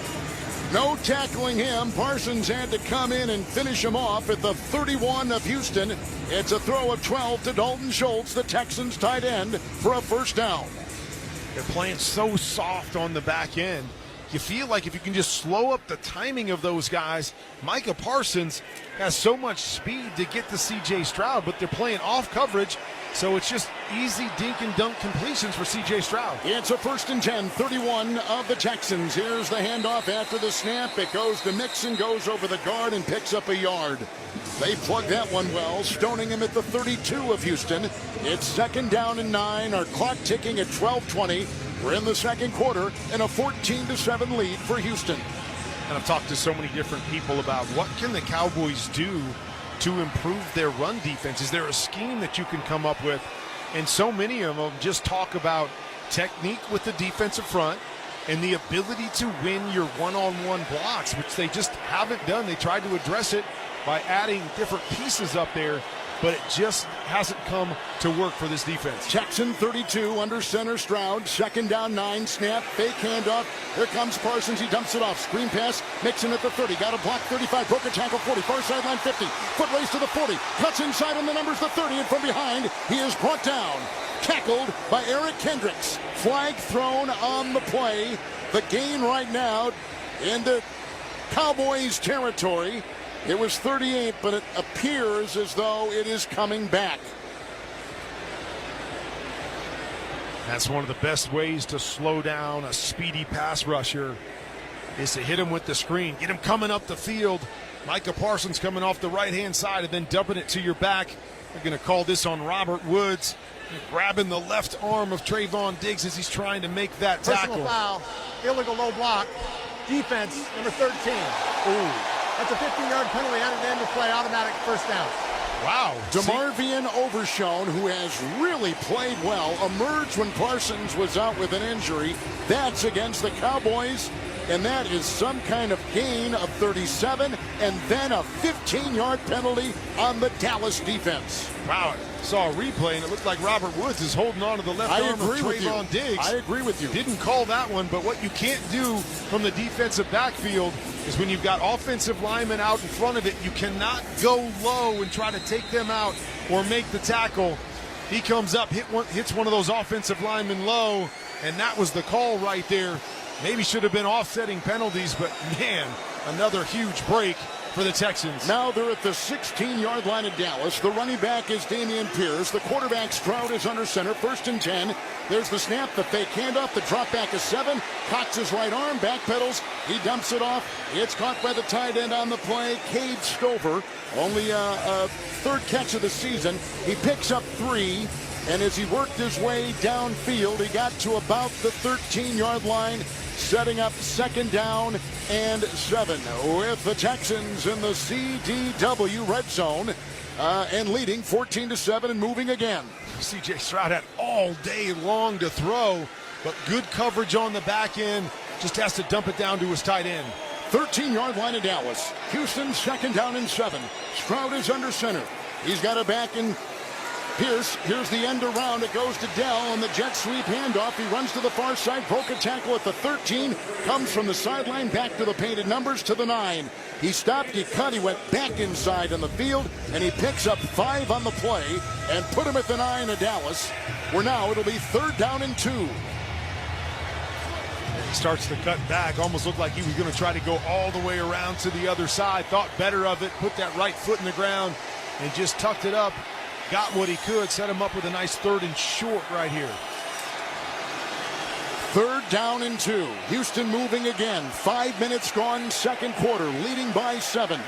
[SPEAKER 8] No tackling him. Parsons had to come in and finish him off at the 31 of Houston. It's a throw of 12 to Dalton Schultz, the Texans tight end, for a first down.
[SPEAKER 4] They're playing so soft on the back end. you feel like if you can just slow up the timing of those guys, Micah Parsons has so much speed to get to C.J. Stroud, but they're playing off coverage, so it's just easy dink and dunk completions for C.J. Stroud.
[SPEAKER 8] It's a 1st and 10, 31 of the Texans. Here's the handoff after the snap. It goes to Mixon, goes over the guard, and picks up a yard. They plug that one well, stoning him at the 32 of Houston. It's 2nd down and 9. Our clock ticking at 12:20. We're in the second quarter and a 14-7 lead for Houston.
[SPEAKER 4] And I've talked to so many different people about what can the Cowboys do to improve their run defense. Is there a scheme that you can come up with? And so many of them just talk about technique with the defensive front and the ability to win your one-on-one blocks, which they just haven't done. They tried to address it by adding different pieces up there, but it just hasn't come to work for this defense.
[SPEAKER 8] Texan 32 under center Stroud. 2nd down 9. Snap. Fake handoff. Here comes Parsons. He dumps it off. Screen pass. Mixon at the 30. Got a block 35. Broke a tackle 40. Far sideline 50. Foot race to the 40. Cuts inside on the numbers the 30. And from behind, he is brought down. Tackled by Eric Kendricks. Flag thrown on the play. The gain right now into Cowboys territory. It was 38, but it appears as though it is coming back.
[SPEAKER 4] That's one of the best ways to slow down a speedy pass rusher is to hit him with the screen. Get him coming up the field. Micah Parsons coming off the right-hand side and then dumping it to your back. They're going to call this on Robert Woods. Grabbing the left arm of Trayvon Diggs as he's trying to make that tackle.
[SPEAKER 10] Personal foul, illegal low block, defense, number 13.
[SPEAKER 4] Ooh.
[SPEAKER 10] That's a 15-yard penalty at the end of play, automatic first down.
[SPEAKER 8] Wow. DeMarvion Overshown, who has really played well, emerged when Parsons was out with an injury. That's against the Cowboys, and that is some kind of gain of 37, and then a 15-yard penalty on the Dallas defense.
[SPEAKER 4] Wow. Saw a replay, and it looked like Robert Woods is holding on to the left arm of Trayvon Diggs.
[SPEAKER 8] I agree with you.
[SPEAKER 4] Didn't call that one, but what you can't do from the defensive backfield is when you've got offensive linemen out in front of it, you cannot go low and try to take them out or make the tackle. He comes up, hits one of those offensive linemen low, and that was the call right there. Maybe should have been offsetting penalties, but man, another huge break for the Texans.
[SPEAKER 8] Now they're at the 16-yard line of Dallas. The running back is Dameon Pierce. The quarterback Stroud is under center. 1st and 10. There's the snap, the fake handoff, the drop back is 7. Cocks his right arm, backpedals. He dumps it off. It's caught by the tight end on the play, Cade Stover. Only a 3rd catch of the season. He picks up 3. And as he worked his way downfield, he got to about the 13-yard line, setting up 2nd down and 7 with the Texans in the CDW red zone and leading 14-7 and moving again.
[SPEAKER 4] C.J. Stroud had all day long to throw, but good coverage on the back end. Just has to dump it down to his tight end.
[SPEAKER 8] 13-yard line of Dallas. Houston 2nd down and 7. Stroud is under center. He's got it back in Pierce. Here's the end around. It goes to Dell on the jet sweep handoff. He runs to the far side. Broke a tackle at the 13. Comes from the sideline back to the painted numbers to the 9. He stopped. He cut. He went back inside on the field. And he picks up 5 on the play and put him at the 9 of Dallas. Where now it'll be 3rd down and 2.
[SPEAKER 4] He starts to cut back. Almost looked like he was going to try to go all the way around to the other side. Thought better of it. Put that right foot in the ground and just tucked it up. Got what he could, set him up with a nice 3rd and short right here.
[SPEAKER 8] 3rd down and 2. Houston moving again. 5 minutes gone, second quarter, leading by 7.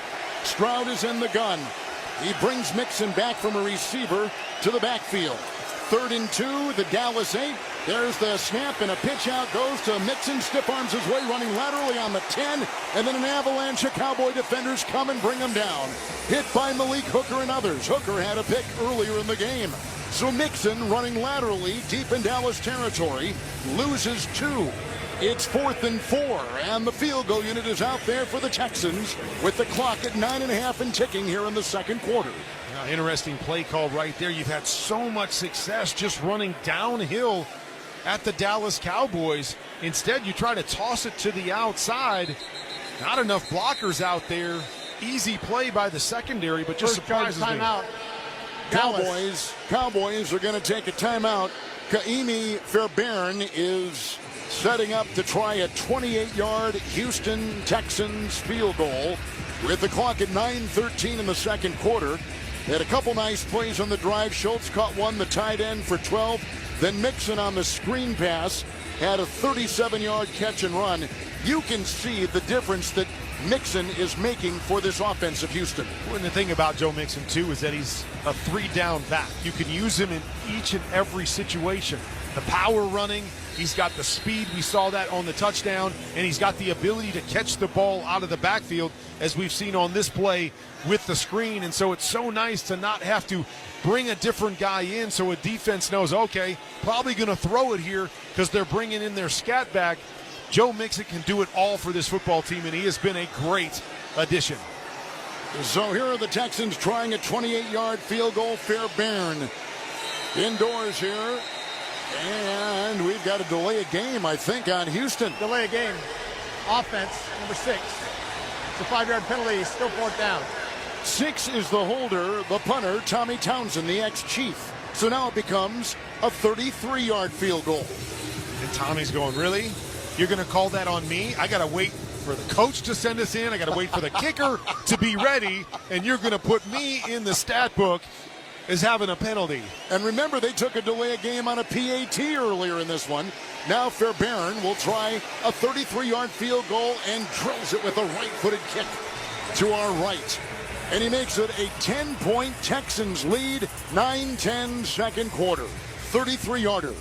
[SPEAKER 8] Stroud is in the gun. He brings Mixon back from a receiver to the backfield. 3rd and 2, the Dallas 8. There's the snap and a pitch out goes to Mixon. Stiff arms his way, running laterally on the 10. And then an avalanche of Cowboy defenders come and bring him down. Hit by Malik Hooker and others. Hooker had a pick earlier in the game. So Mixon running laterally deep in Dallas territory loses 2. It's 4th and 4, and the field goal unit is out there for the Texans with the clock at 9.5 and ticking here in the second quarter.
[SPEAKER 4] Interesting play call right there. You've had so much success just running downhill at the Dallas Cowboys. Instead, you try to toss it to the outside. Not enough blockers out there. Easy play by the secondary, but just surprises me.
[SPEAKER 10] Timeout.
[SPEAKER 8] Cowboys are going to take a timeout Kaimi Fairbairn is setting up to try a 28-yard Houston Texans field goal with the clock at 9:13 in the second quarter. They had a couple nice plays on the drive. Schultz caught one, the tight end, for 12. Then Mixon on the screen pass had a 37-yard catch and run. You can see the difference that Mixon is making for this offense of Houston.
[SPEAKER 4] And the thing about Joe Mixon, too, is that he's a three-down back. You can use him in each and every situation. The power running, he's got the speed. We saw that on the touchdown, and he's got the ability to catch the ball out of the backfield, as we've seen on this play with the screen. And so it's so nice to not have to bring a different guy in, so a defense knows, okay, probably going to throw it here because they're bringing in their scat back. Joe Mixon can do it all for this football team, and he has been a great addition.
[SPEAKER 8] So here are the Texans trying a 28-yard field goal. Fairbairn indoors here. And we've got to delay a game, I think, on Houston.
[SPEAKER 10] Delay a game. Offense, number 6. It's a 5-yard penalty, still 4th down.
[SPEAKER 8] 6 is the holder, the punter, Tommy Townsend, the ex-Chief. So now it becomes a 33-yard field goal.
[SPEAKER 4] And Tommy's going, really? You're going to call that on me? I got to wait for the coach to send us in. I got to wait for the kicker to be ready. And you're going to put me in the stat book as having a penalty.
[SPEAKER 8] And remember, they took a delay a game on a PAT earlier in this one. Now Fairbairn will try a 33-yard field goal and drills it with a right-footed kick to our right. And he makes it a 10-point Texans lead, 9-10 second quarter, 33-yarder.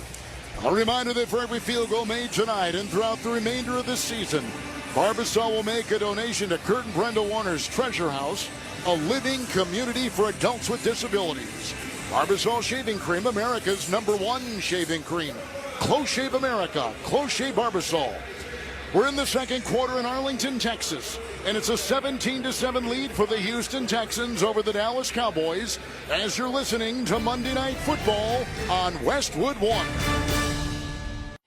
[SPEAKER 8] A reminder that for every field goal made tonight and throughout the remainder of this season, Barbasol will make a donation to Kurt and Brenda Warner's Treasure House, a living community for adults with disabilities. Barbasol Shaving Cream, America's #1 shaving cream. Close Shave America, Close Shave Barbasol. We're in the second quarter in Arlington, Texas, and it's a 17-7 lead for the Houston Texans over the Dallas Cowboys as you're listening to Monday Night Football on Westwood One.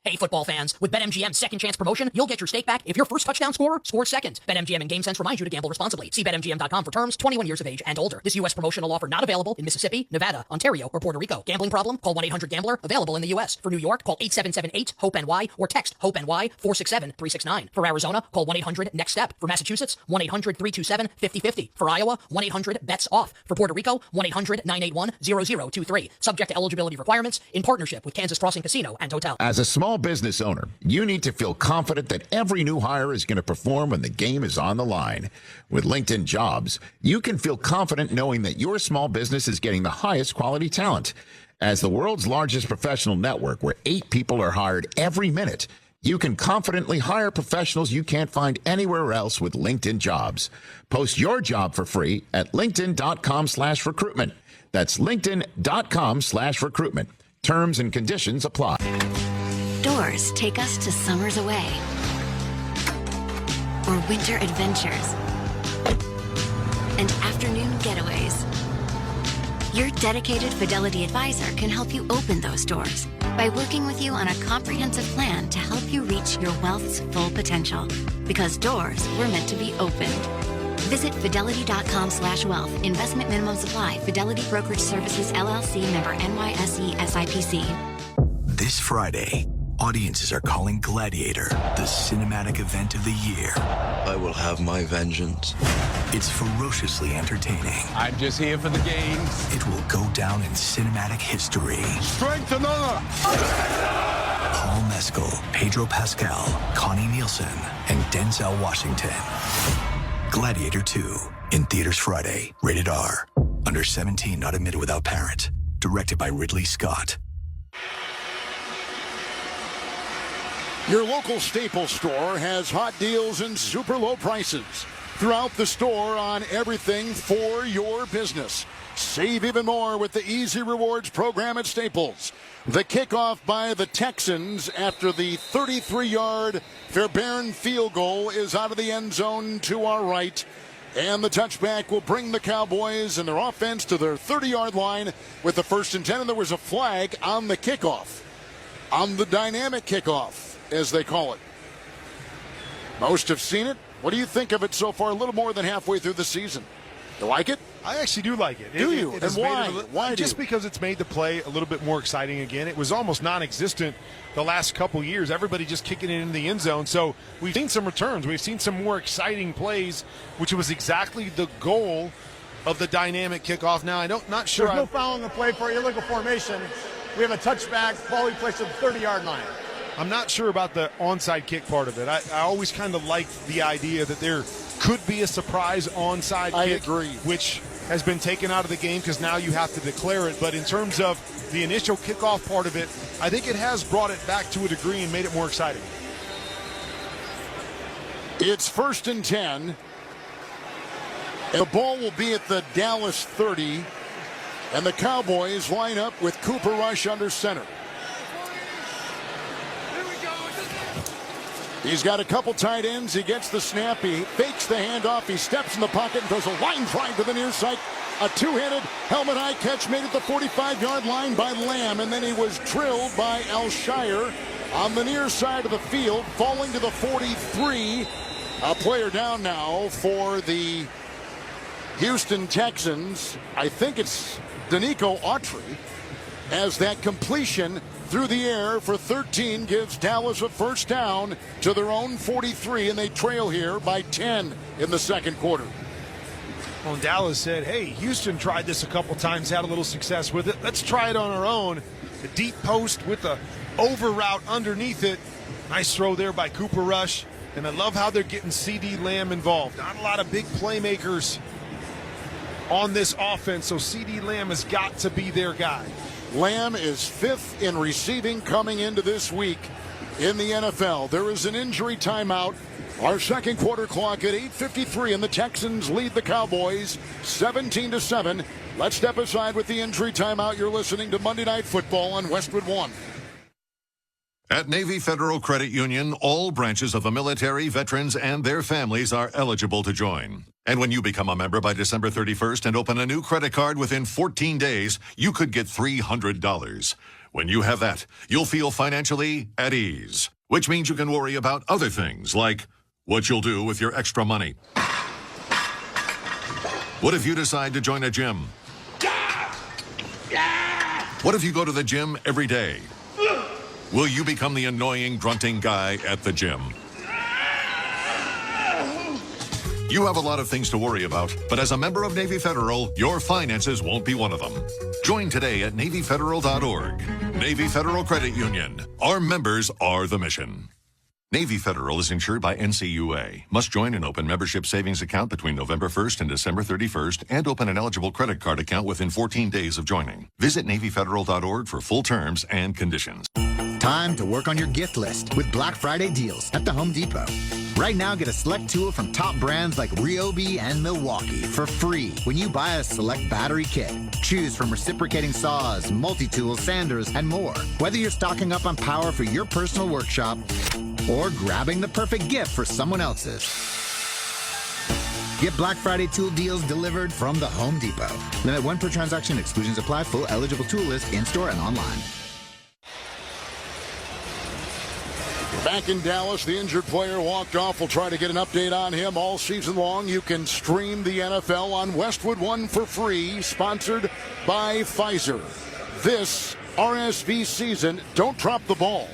[SPEAKER 1] Hey, football fans, with BetMGM's second chance promotion, you'll get your stake back if your first touchdown scorer scores second. BetMGM and GameSense remind you to gamble responsibly. See BetMGM.com for terms, 21 years of age and older. This U.S. promotional offer not available in Mississippi, Nevada, Ontario, or Puerto Rico. Gambling problem? Call 1-800-GAMBLER. Available in the U.S. For New York, call 877-8-HOPE-NY or text HOPE-NY 467-369. For Arizona, call 1-800-NEXT-STEP. For Massachusetts, 1-800-327-5050. For Iowa, 1-800-BETS-OFF. For Puerto Rico, 1-800-981-0023. Subject to eligibility requirements in partnership with Kansas Crossing Casino and Hotel.
[SPEAKER 2] As a small business owner, you need to feel confident that every new hire is going to perform when the game is on the line. With LinkedIn Jobs, you can feel confident knowing that your small business is getting the highest quality talent. As the world's largest professional network where 8 people are hired every minute, you can confidently hire professionals you can't find anywhere else with LinkedIn Jobs. Post your job for free at linkedin.com/recruitment. That's linkedin.com/recruitment. Terms and conditions apply.
[SPEAKER 9] Doors take us to summers away or winter adventures and afternoon getaways. Your dedicated Fidelity advisor can help you open those doors by working with you on a comprehensive plan to help you reach your wealth's full potential. Because doors were meant to be opened. Visit fidelity.com/wealth. Investment minimum supply. Fidelity Brokerage Services, LLC, member NYSE SIPC.
[SPEAKER 22] This Friday, audiences are calling Gladiator the cinematic event of the year. I will have my vengeance. It's ferociously entertaining. I'm just here for the games. It will go down in cinematic history. Strength and honor! Paul Mescal, Pedro Pascal, Connie Nielsen, and Denzel Washington. Gladiator 2, in theaters Friday. Rated R. Under 17, not admitted without parent. Directed by Ridley Scott.
[SPEAKER 8] Your local Staples store has hot deals and super low prices throughout the store on everything for your business. Save even more with the Easy Rewards program at Staples. The kickoff by the Texans after the 33-yard Fairbairn field goal is out of the end zone to our right. And the touchback will bring the Cowboys and their offense to their 30-yard line with the 1st and 10. And there was a flag on the kickoff, on the dynamic kickoff, as they call it. Most have seen it. What do you think of it so far? A little more than halfway through the season. You like it?
[SPEAKER 4] I actually do like it.
[SPEAKER 8] Do you?
[SPEAKER 4] It
[SPEAKER 8] And why? Why
[SPEAKER 4] just because it's made the play a little bit more exciting again. It was almost non-existent the last couple years. Everybody just kicking it into the end zone. So we've seen some returns. We've seen some more exciting plays, which was exactly the goal of the dynamic kickoff. Now, not sure.
[SPEAKER 10] There's no foul on the play for illegal formation. We have a touchback, ball we placed at the 30-yard line.
[SPEAKER 4] I'm not sure about the onside kick part of it. I always kind of like the idea that there could be a surprise onside kick.
[SPEAKER 8] I agree.
[SPEAKER 4] Which has been taken out of the game because now you have to declare it. But in terms of the initial kickoff part of it, I think it has brought it back to a degree and made it more exciting.
[SPEAKER 8] It's 1st and 10. And the ball will be at the Dallas 30. And the Cowboys line up with Cooper Rush under center. He's got a couple tight ends. He gets the snap. He fakes the handoff. He steps in the pocket and throws a line drive to the near side. A two-handed helmet-high catch made at the 45-yard line by Lamb. And then he was drilled by Alshire on the near side of the field, falling to the 43. A player down now for the Houston Texans. I think it's Danico Autry, as that completion through the air for 13 gives Dallas a first down to their own 43, and they trail here by 10 in the second quarter.
[SPEAKER 4] Well, Dallas said, hey, Houston tried this a couple times, had a little success with it. Let's try it on our own. The deep post with the over route underneath it. Nice throw there by Cooper Rush. And I love how they're getting C.D. Lamb involved. Not a lot of big playmakers on this offense, so C.D. Lamb has got to be their guy.
[SPEAKER 8] Lamb is 5th in receiving coming into this week in the NFL. There is an injury timeout. Our second quarter clock at 8:53, and the Texans lead the Cowboys 17-7. Let's step aside with the injury timeout. You're listening to Monday Night Football on Westwood One.
[SPEAKER 7] At Navy Federal Credit Union, all branches of the military, veterans, and their families are eligible to join. And when you become a member by December 31st and open a new credit card within 14 days, you could get $300. When you have that, you'll feel financially at ease, which means you can worry about other things like what you'll do with your extra money. What if you decide to join a gym? What if you go to the gym every day? Will you become the annoying, grunting guy at the gym? You have a lot of things to worry about, but as a member of Navy Federal, your finances won't be one of them. Join today at NavyFederal.org. Navy Federal Credit Union. Our members are the mission. Navy Federal is insured by NCUA. Must join an open membership savings account between November 1st and December 31st and open an eligible credit card account within 14 days of joining. Visit NavyFederal.org for full terms and conditions.
[SPEAKER 12] Time to work on your gift list with Black Friday deals at the Home Depot. Right now, get a select tool from top brands like Ryobi and Milwaukee for free when you buy a select battery kit. Choose from reciprocating saws, multi-tools, sanders, and more. Whether you're stocking up on power for your personal workshop or grabbing the perfect gift for someone else's. Get Black Friday tool deals delivered from the Home Depot. Limit 1 per transaction. Exclusions apply. Full eligible tool list in-store and online.
[SPEAKER 8] Back in Dallas, the injured player walked off. We'll try to get an update on him all season long. You can stream the NFL on Westwood One for free, sponsored by Pfizer. This RSV season, don't drop the ball.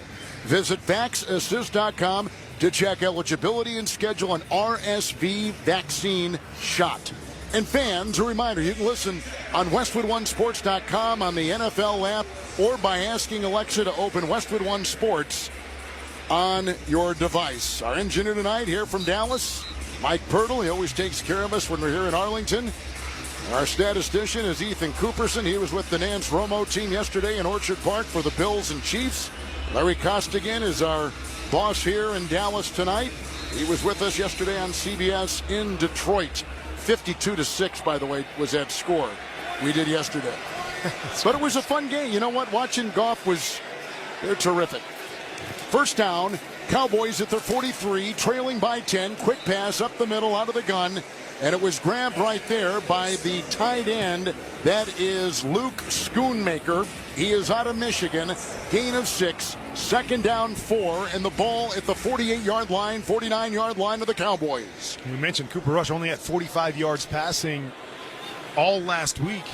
[SPEAKER 8] Visit VaxAssist.com to check eligibility and schedule an RSV vaccine shot. And fans, a reminder, you can listen on WestwoodOneSports.com, on the NFL app, or by asking Alexa to open Westwood One Sports on your device. Our engineer tonight here from Dallas, Mike Pirtle. He always takes care of us when we're here in Arlington. Our statistician is Ethan Cooperson. He was with the Nance Romo team yesterday in Orchard Park for the Bills and Chiefs. Larry Costigan is our boss here in Dallas tonight. He was with us yesterday on CBS in Detroit. 52-6, by the way, was that score we did yesterday. But it was a fun game. You know what? Watching Goff they're terrific. First down, Cowboys at their 43, trailing by 10. Quick pass up the middle, out of the gun. And it was grabbed right there by the tight end. That is Luke Schoonmaker. He is out of Michigan. Gain of 6. Second down 4. And the ball at the 48-yard line, 49-yard line of the Cowboys.
[SPEAKER 4] We mentioned Cooper Rush only at 45 yards passing all last week.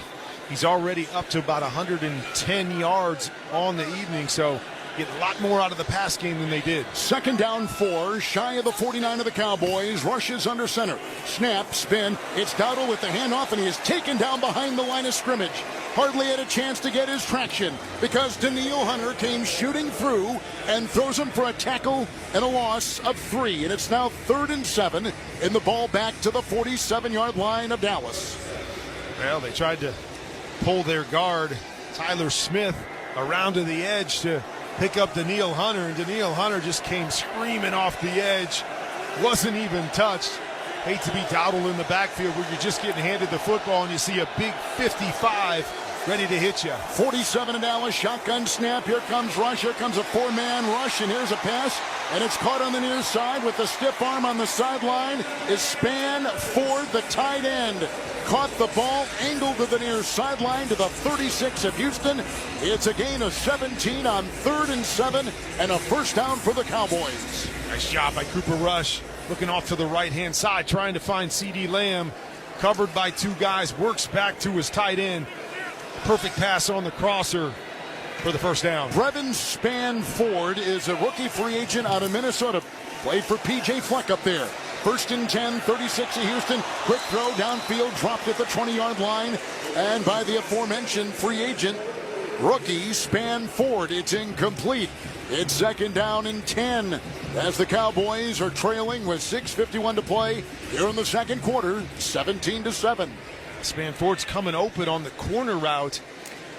[SPEAKER 4] He's already up to about 110 yards on the evening, so get a lot more out of the pass game than they did.
[SPEAKER 8] 2nd down 4, shy of the 49 of the Cowboys. Rushes under center. Snap, spin. It's Dowdle with the handoff, and he is taken down behind the line of scrimmage. Hardly had a chance to get his traction because Daniil Hunter came shooting through and throws him for a tackle and a loss of 3. And it's now 3rd and 7, and the ball back to the 47-yard line of Dallas.
[SPEAKER 4] Well, they tried to pull their guard, Tyler Smith, around to the edge to pick up Daniil Hunter, and Daniil Hunter just came screaming off the edge. Wasn't even touched. Hate to be Dowdle in the backfield where you're just getting handed the football and you see a big 55 ready to hit you.
[SPEAKER 8] 47 in Dallas, shotgun snap. Here comes Rush. Here comes a 4-man rush, and here's a pass, and it's caught on the near side with the stiff arm on the sideline. Is Span Ford, the tight end. Caught the ball, angled to the near sideline to the 36 of Houston. It's a gain of 17 on 3rd and 7, and a first down for the Cowboys.
[SPEAKER 4] Nice job by Cooper Rush. Looking off to the right-hand side, trying to find C.D. Lamb. Covered by 2 guys, works back to his tight end. Perfect pass on the crosser for the first down.
[SPEAKER 8] Brevin Span-Ford is a rookie free agent out of Minnesota. Played for P.J. Fleck up there. 1st and 10, 36 of Houston. Quick throw downfield, dropped at the 20-yard line. And by the aforementioned free agent, rookie Span-Ford, it's incomplete. It's 2nd down and 10 as the Cowboys are trailing with 6:51 to play here in the 2nd quarter, 17-7.
[SPEAKER 4] Span-Ford's coming open on the corner route,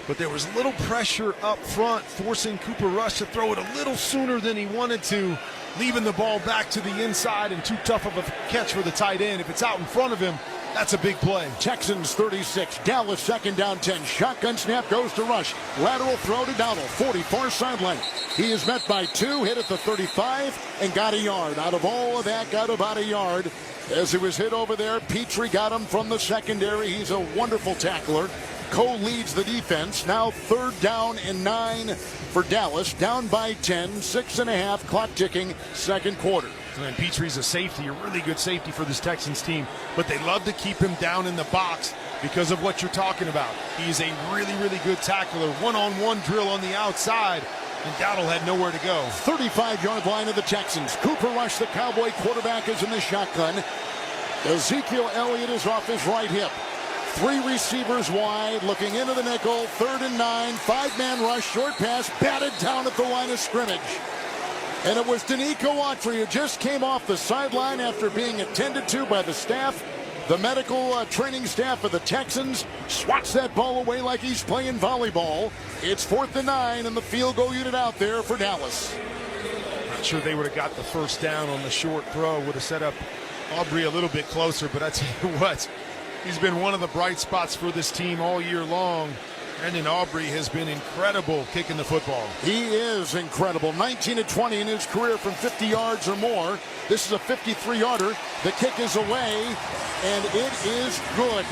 [SPEAKER 4] but there was little pressure up front, forcing Cooper Rush to throw it a little sooner than he wanted to, leaving the ball back to the inside and too tough of a catch for the tight end. If it's out in front of him, that's a big play.
[SPEAKER 8] Texans 36, Dallas 2nd down 10. Shotgun snap goes to Rush. Lateral throw to Dowdle, 40 far sideline. He is met by 2, hit at the 35, and got a yard. Out of all of that, got about a yard. As he was hit over there, Petrie got him from the secondary. He's a wonderful tackler. Co-leads the defense. Now 3rd down and 9 for Dallas. Down by 10, 6.5, clock ticking, 2nd quarter.
[SPEAKER 4] And Petrie's a safety, a really good safety for this Texans team, but they love to keep him down in the box because of what you're talking about. He's a really, really good tackler. One-on-one drill on the outside, and Dowdle had nowhere to go.
[SPEAKER 8] 35-yard line of the Texans. Cooper Rush, the Cowboy quarterback, is in the shotgun. Ezekiel Elliott is off his right hip. 3 receivers wide, looking into the nickel. 3rd and 9, 5-man rush, short pass, batted down at the line of scrimmage. And it was Danico Autry who just came off the sideline after being attended to by the staff. The medical training staff of the Texans swats that ball away like he's playing volleyball. It's 4th and 9, and the field goal unit out there for Dallas.
[SPEAKER 4] Not sure they would have got the first down on the short throw. Would have set up Aubrey a little bit closer, but I tell you what, he's been one of the bright spots for this team all year long. Brendan Aubrey has been incredible kicking the football.
[SPEAKER 8] He is incredible. 19-20 in his career from 50 yards or more. This is a 53-yarder. The kick is away, and it is good.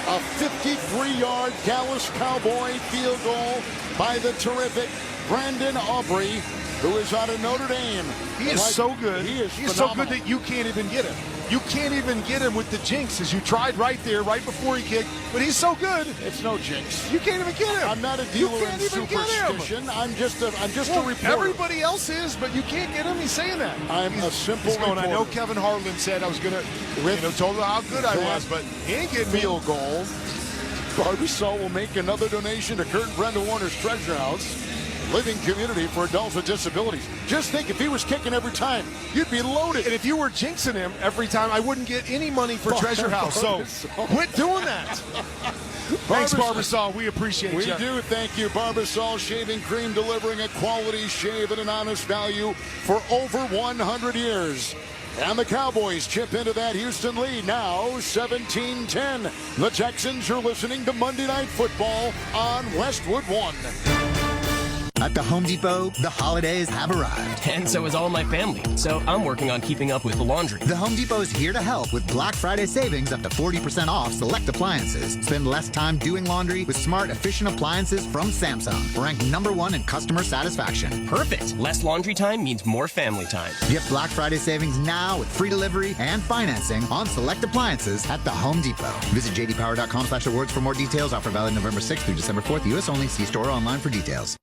[SPEAKER 8] A 53-yard Dallas Cowboy field goal by the terrific Brandon Aubrey, who is out of Notre Dame.
[SPEAKER 4] He is so good.
[SPEAKER 8] He is
[SPEAKER 4] so good that you can't even get him. You can't even get him with the jinx, as you tried right there, right before he kicked. But he's so good.
[SPEAKER 8] It's no jinx.
[SPEAKER 4] You can't even get him.
[SPEAKER 8] I'm not a dealer in superstition. I'm just a reporter.
[SPEAKER 4] Everybody else is, but you can't get him. He's saying that.
[SPEAKER 8] I'm a simple reporter.
[SPEAKER 4] I know Kevin Harlan said I was going to, told him how good I was, but he ain't getting
[SPEAKER 8] field goal. Barbasol will make another donation to Kurt and Brenda Warner's Treasure House Living Community for Adults with Disabilities. Just think, if he was kicking every time, you'd be loaded.
[SPEAKER 4] And if you were jinxing him every time, I wouldn't get any money for Treasure House. So quit doing that. Thanks, Barbasol. We appreciate you.
[SPEAKER 8] We do. Thank you, Barbasol Shaving Cream, delivering a quality shave at an honest value for over 100 years. And the Cowboys chip into that Houston lead now, 17-10. The Texans are listening to Monday Night Football on Westwood 1.
[SPEAKER 12] At the Home Depot, the holidays have arrived.
[SPEAKER 13] And so is all my family. So I'm working on keeping up with the laundry.
[SPEAKER 12] The Home Depot is here to help with Black Friday savings up to 40% off select appliances. Spend less time doing laundry with smart, efficient appliances from Samsung, ranked #1 in customer satisfaction.
[SPEAKER 13] Perfect. Less laundry time means more family time.
[SPEAKER 12] Get Black Friday savings now with free delivery and financing on select appliances at the Home Depot. Visit jdpower.com/awards for more details. Offer valid November 6th through December 4th. U.S. only. See store or online for details.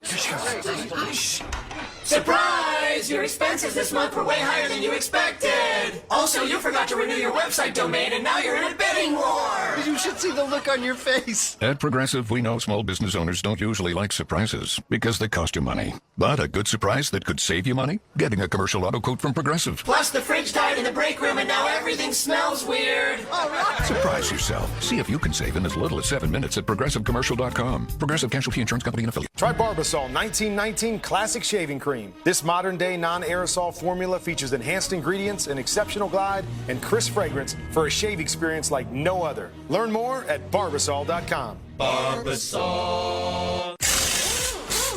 [SPEAKER 14] Surprise! Your expenses this month were way higher than you expected! Also, you forgot to renew your website domain and now you're in a bidding war!
[SPEAKER 21] You should see the look on your face.
[SPEAKER 23] At Progressive, we know small business owners don't usually like surprises because they cost you money. But a good surprise that could save you money? Getting a commercial auto quote from Progressive.
[SPEAKER 14] Plus, the fridge died in the break room and now everything smells weird!
[SPEAKER 23] Surprise yourself. See if you can save in as little as 7 minutes at ProgressiveCommercial.com. Progressive Casualty Insurance Company and affiliate.
[SPEAKER 4] Try Barbasol 1919 Classic Shaving Cream. This modern-day non-aerosol formula features enhanced ingredients, an exceptional glide, and crisp fragrance for a shave experience like no other. Learn more at Barbasol.com.
[SPEAKER 24] Barbasol.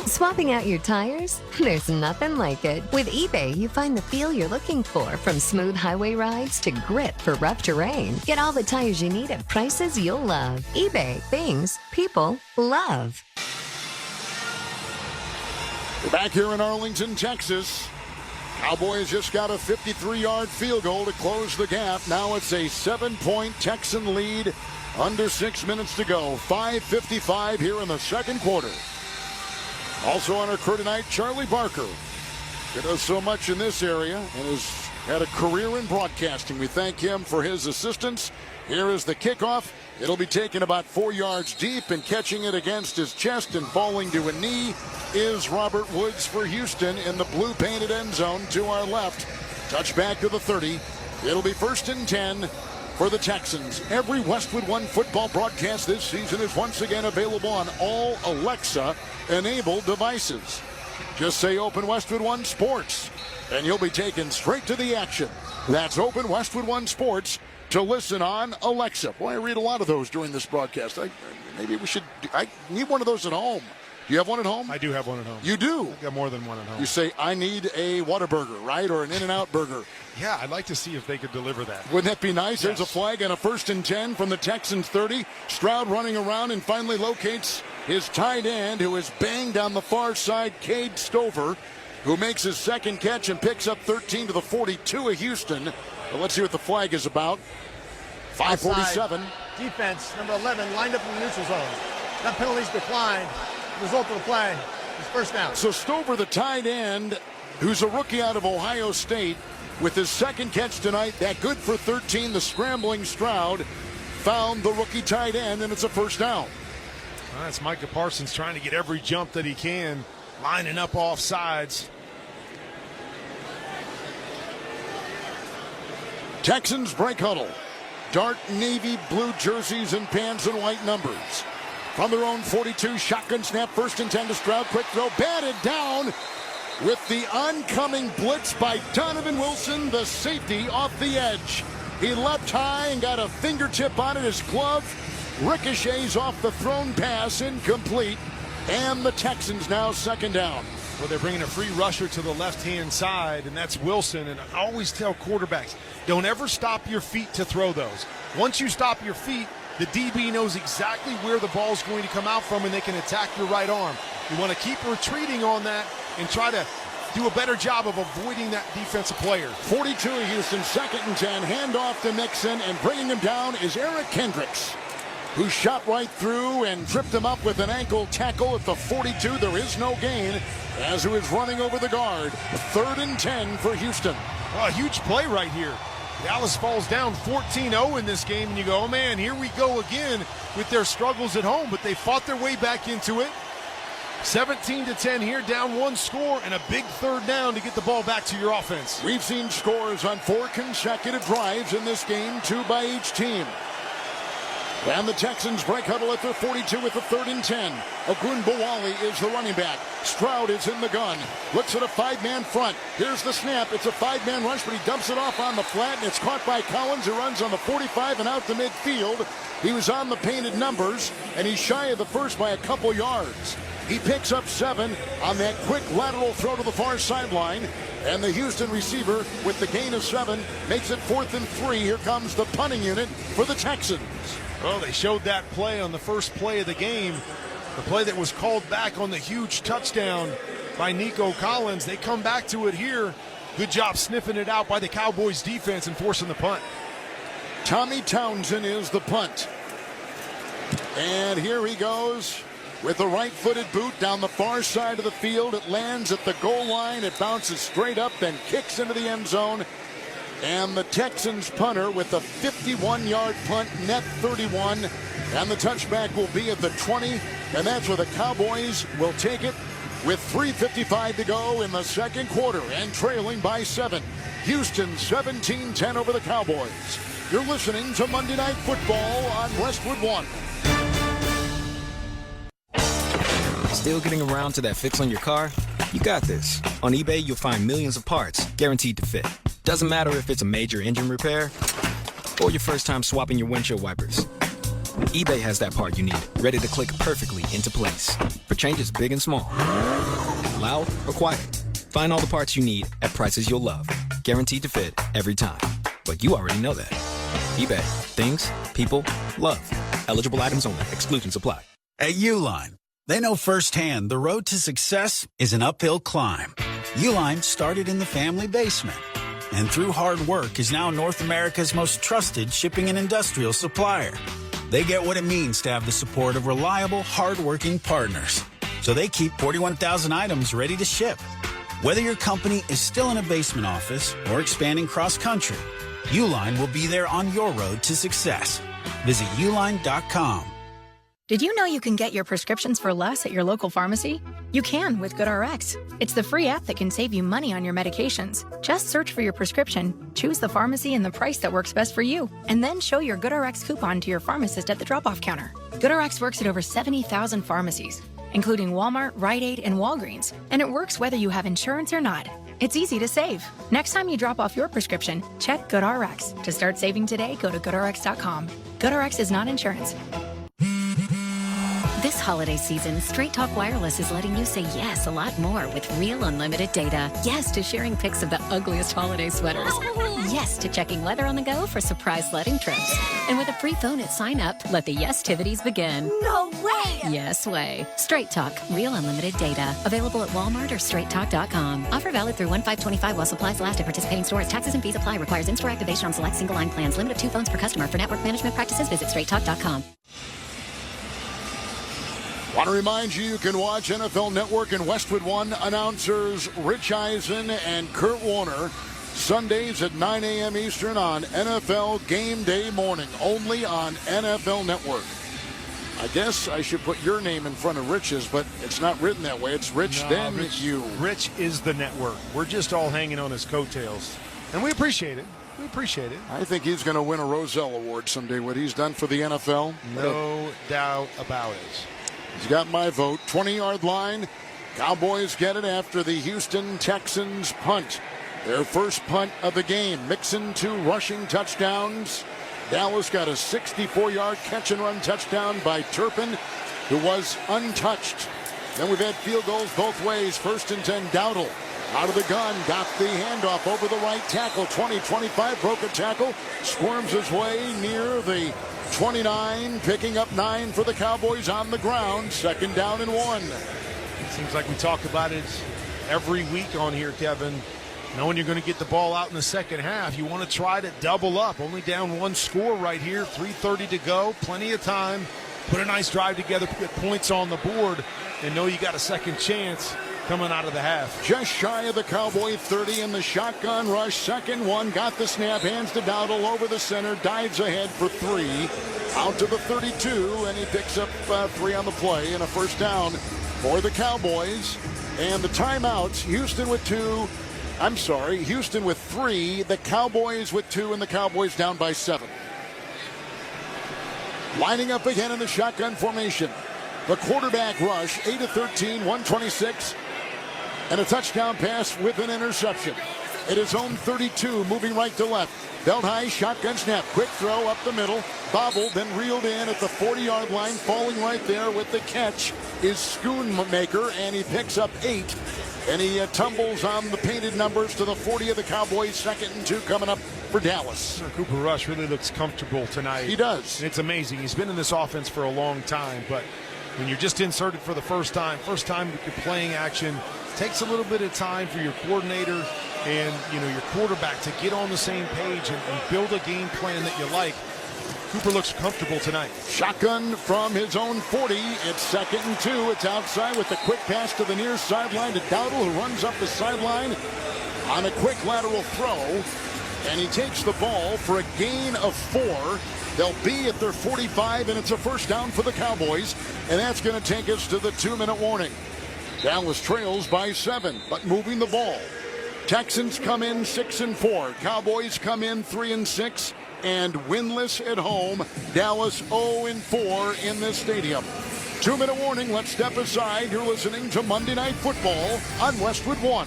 [SPEAKER 24] Swapping out your tires? There's nothing like it. With eBay, you find the feel you're looking for, from smooth highway rides to grit for rough terrain. Get all the tires you need at prices you'll love. eBay, things people love.
[SPEAKER 8] We're back here in Arlington, Texas. Cowboys just got a 53-yard field goal to close the gap. Now it's a 7-point Texan lead. Under 6 minutes to go. 5:55 here in the second quarter. Also on our crew tonight, Charlie Barker. He does so much in this area and has had a career in broadcasting. We thank him for his assistance. Here is the kickoff. It'll be taken about 4 yards deep, and catching it against his chest and falling to a knee is Robert Woods for Houston in the blue painted end zone to our left. Touchback to the 30. It'll be 1st and 10 for the Texans. Every Westwood One football broadcast this season is once again available on all Alexa-enabled devices. Just say Open Westwood One Sports, and you'll be taken straight to the action. That's Open Westwood One Sports to listen on Alexa. Boy, I read a lot of those during this broadcast. Maybe we should. I need one of those at home. Do you have one at home?
[SPEAKER 4] I do have one at home.
[SPEAKER 8] You do?
[SPEAKER 4] I've got more than one at home.
[SPEAKER 8] You say, I need a Whataburger, right? Or an In-N-Out burger.
[SPEAKER 4] Yeah, I'd like to see if they could deliver that.
[SPEAKER 8] Wouldn't that be nice?
[SPEAKER 4] Yes.
[SPEAKER 8] There's a flag and a 1st and 10 from the Texans 30. Stroud running around and finally locates his tight end, who is banged down the far side, Cade Stover, who makes his second catch and picks up 13 to the 42 of Houston. Well, let's see what the flag is about. 5:47.
[SPEAKER 10] Defense, number 11, lined up in the neutral zone. That penalty's declined. Result of the play is first down.
[SPEAKER 8] So Stover, the tight end, who's a rookie out of Ohio State, with his second catch tonight, that good for 13. The scrambling Stroud found the rookie tight end, and it's a first down.
[SPEAKER 4] That's Micah Parsons trying to get every jump that he can, lining up off sides.
[SPEAKER 8] Texans break huddle. Dark navy blue jerseys and pants and white numbers. From their own 42, shotgun snap, 1st and 10 to Stroud. Quick throw, batted down with the oncoming blitz by Donovan Wilson, the safety off the edge. He leapt high and got a fingertip on it. His glove ricochets off the thrown pass, incomplete. And the Texans now 2nd down.
[SPEAKER 4] Well, they're bringing a free rusher to the left-hand side, and that's Wilson. And I always tell quarterbacks, don't ever stop your feet to throw those. Once you stop your feet, the DB knows exactly where the ball's going to come out from, and they can attack your right arm. You want to keep retreating on that and try to do a better job of avoiding that defensive player.
[SPEAKER 8] 42 of Houston, 2nd and 10. Handoff to Mixon, and bringing him down is Eric Kendricks, who shot right through and tripped him up with an ankle tackle at the 42. There is no gain as he was running over the guard. 3rd and 10 for Houston.
[SPEAKER 4] Oh, a huge play right here. Dallas falls down 14-0 in this game, and you go, oh man, here we go again with their struggles at home, but they fought their way back into it. 17-10 here, down 1 score, and a big 3rd down to get the ball back to your offense.
[SPEAKER 8] We've seen scores on 4 consecutive drives in this game, 2 by each team. And the Texans break huddle at their 42 with the 3rd and 10. Ogunbowale is the running back. Stroud is in the gun. Looks at a 5-man front. Here's the snap. It's a 5-man rush, but he dumps it off on the flat, and it's caught by Collins, who runs on the 45 and out to midfield. He was on the painted numbers, and he's shy of the first by a couple yards. He picks up 7 on that quick lateral throw to the far sideline. And the Houston receiver, with the gain of 7, makes it 4th and 3. Here comes the punting unit for the Texans.
[SPEAKER 4] Well, they showed that play on the first play of the game. The play that was called back on the huge touchdown by Nico Collins. They come back to it here. Good job sniffing it out by the Cowboys defense and forcing the punt.
[SPEAKER 8] Tommy Townsend is the punt. And here he goes with the right-footed boot down the far side of the field. It lands at the goal line. It bounces straight up, then kicks into the end zone. And the Texans punter with a 51-yard punt, net 31. And the touchback will be at the 20. And that's where the Cowboys will take it with 3:55 to go in the second quarter and trailing by 7. Houston 17-10 over the Cowboys. You're listening to Monday Night Football on Westwood 1.
[SPEAKER 3] Still getting around to that fix on your car? You got this. On eBay, you'll find millions of parts guaranteed to fit. Doesn't matter if it's a major engine repair or your first time swapping your windshield wipers. eBay has that part you need, ready to click perfectly into place for changes big and small. Loud or quiet. Find all the parts you need at prices you'll love. Guaranteed to fit every time. But you already know that. eBay. Things, people, love. Eligible items only. Exclusions apply.
[SPEAKER 6] At Uline, they know firsthand the road to success is an uphill climb. Uline started in the family basement, and through hard work is now North America's most trusted shipping and industrial supplier. They get what it means to have the support of reliable, hard-working partners. So they keep 41,000 items ready to ship. Whether your company is still in a basement office or expanding cross-country, Uline will be there on your road to success. Visit uline.com.
[SPEAKER 15] Did you know you can get your prescriptions for less at your local pharmacy? You can with GoodRx. It's the free app that can save you money on your medications. Just search for your prescription, choose the pharmacy and the price that works best for you, and then show your GoodRx coupon to your pharmacist at the drop-off counter. GoodRx works at over 70,000 pharmacies, including Walmart, Rite Aid, and Walgreens, and it works whether you have insurance or not. It's easy to save. Next time you drop off your prescription, check GoodRx. To start saving today, go to GoodRx.com. GoodRx is not insurance.
[SPEAKER 18] This holiday season, Straight Talk Wireless is letting you say yes a lot more with real unlimited data. Yes to sharing pics of the ugliest holiday sweaters. Yes to checking weather on the go for surprise sledding trips. And with a free phone at sign up, let the yes-tivities begin.
[SPEAKER 19] No way!
[SPEAKER 18] Yes way. Straight Talk, real unlimited data. Available at Walmart or straighttalk.com. Offer valid through 1/5/25 while supplies last at participating stores. Taxes and fees apply. Requires in-store activation on select single line plans. Limit of 2 phones per customer. For network management practices, visit straighttalk.com.
[SPEAKER 8] Want to remind you, you can watch NFL Network and Westwood 1 announcers Rich Eisen and Kurt Warner Sundays at 9 a.m. Eastern on NFL Game Day morning, only on NFL Network. I guess I should put your name in front of Rich's, but it's not written that way. It's Rich, then you.
[SPEAKER 4] Rich is the network. We're just all hanging on his coattails, and we appreciate it. We appreciate it.
[SPEAKER 8] I think he's going to win a Roselle Award someday, what he's done for the NFL.
[SPEAKER 4] No doubt about it.
[SPEAKER 8] He's got my vote. 20-yard line. Cowboys get it after the Houston Texans punt. Their first punt of the game. Mixon 2 rushing touchdowns. Dallas got a 64-yard catch-and-run touchdown by Turpin, who was untouched. Then we've had field goals both ways. 1st and 10, Dowdle out of the gun. Got the handoff over the right tackle. 20-25, broke a tackle. Squirms his way near the 29, picking up 9 for the Cowboys on the ground. 2nd down and 1.
[SPEAKER 4] Seems like we talk about it every week on here, Kevin. Knowing you're going to get the ball out in the second half, you want to try to double up. Only down 1 score right here, 3:30 to go, plenty of time. Put a nice drive together, put points on the board, and know you got a second chance coming out of the half.
[SPEAKER 8] Just shy of the Cowboy 30 in the shotgun rush. 2nd 1, got the snap, hands to Dowdle over the center, dives ahead for 3. Out to the 32, and he picks up 3 on the play and a 1st down for the Cowboys. And the timeouts, Houston with 3, the Cowboys with 2, and the Cowboys down by 7. Lining up again in the shotgun formation. The quarterback rush, 8 of 13, 126, and a touchdown pass with an interception. at his own 32, moving right to left. Belt high, shotgun snap, quick throw up the middle, bobbled, then reeled in at the 40-yard line. Falling right there with the catch is Schoonmaker, and he picks up 8. And he tumbles on the painted numbers to the 40 of the Cowboys. 2nd and 2 coming up for Dallas.
[SPEAKER 4] Cooper Rush really looks comfortable tonight.
[SPEAKER 8] He does.
[SPEAKER 4] And it's amazing. He's been in this offense for a long time, but when you're just inserted for the first time with your playing action, it takes a little bit of time for your coordinator and your quarterback to get on the same page and build a game plan that you like. Cooper looks comfortable tonight.
[SPEAKER 8] Shotgun from his own 40. It's 2nd and 2. It's outside with the quick pass to the near sideline to Dowdle, who runs up the sideline on a quick lateral throw. And he takes the ball for a gain of 4. They'll be at their 45, and it's a first down for the Cowboys. And that's going to take us to the 2-minute warning. Dallas trails by 7, but moving the ball. Texans come in 6-4. Cowboys come in 3-6. And winless at home. Dallas 0-4 in this stadium. 2-minute warning. Let's step aside. You're listening to Monday Night Football on Westwood 1.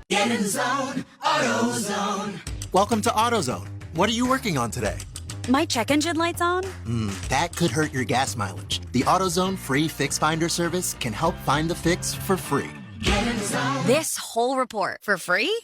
[SPEAKER 14] Get in zone, AutoZone.
[SPEAKER 5] Welcome to AutoZone. What are you working on today?
[SPEAKER 11] My check engine light's on?
[SPEAKER 5] That could hurt your gas mileage. The AutoZone free Fix Finder service can help find the fix for free.
[SPEAKER 14] Get in zone.
[SPEAKER 11] This whole report for free?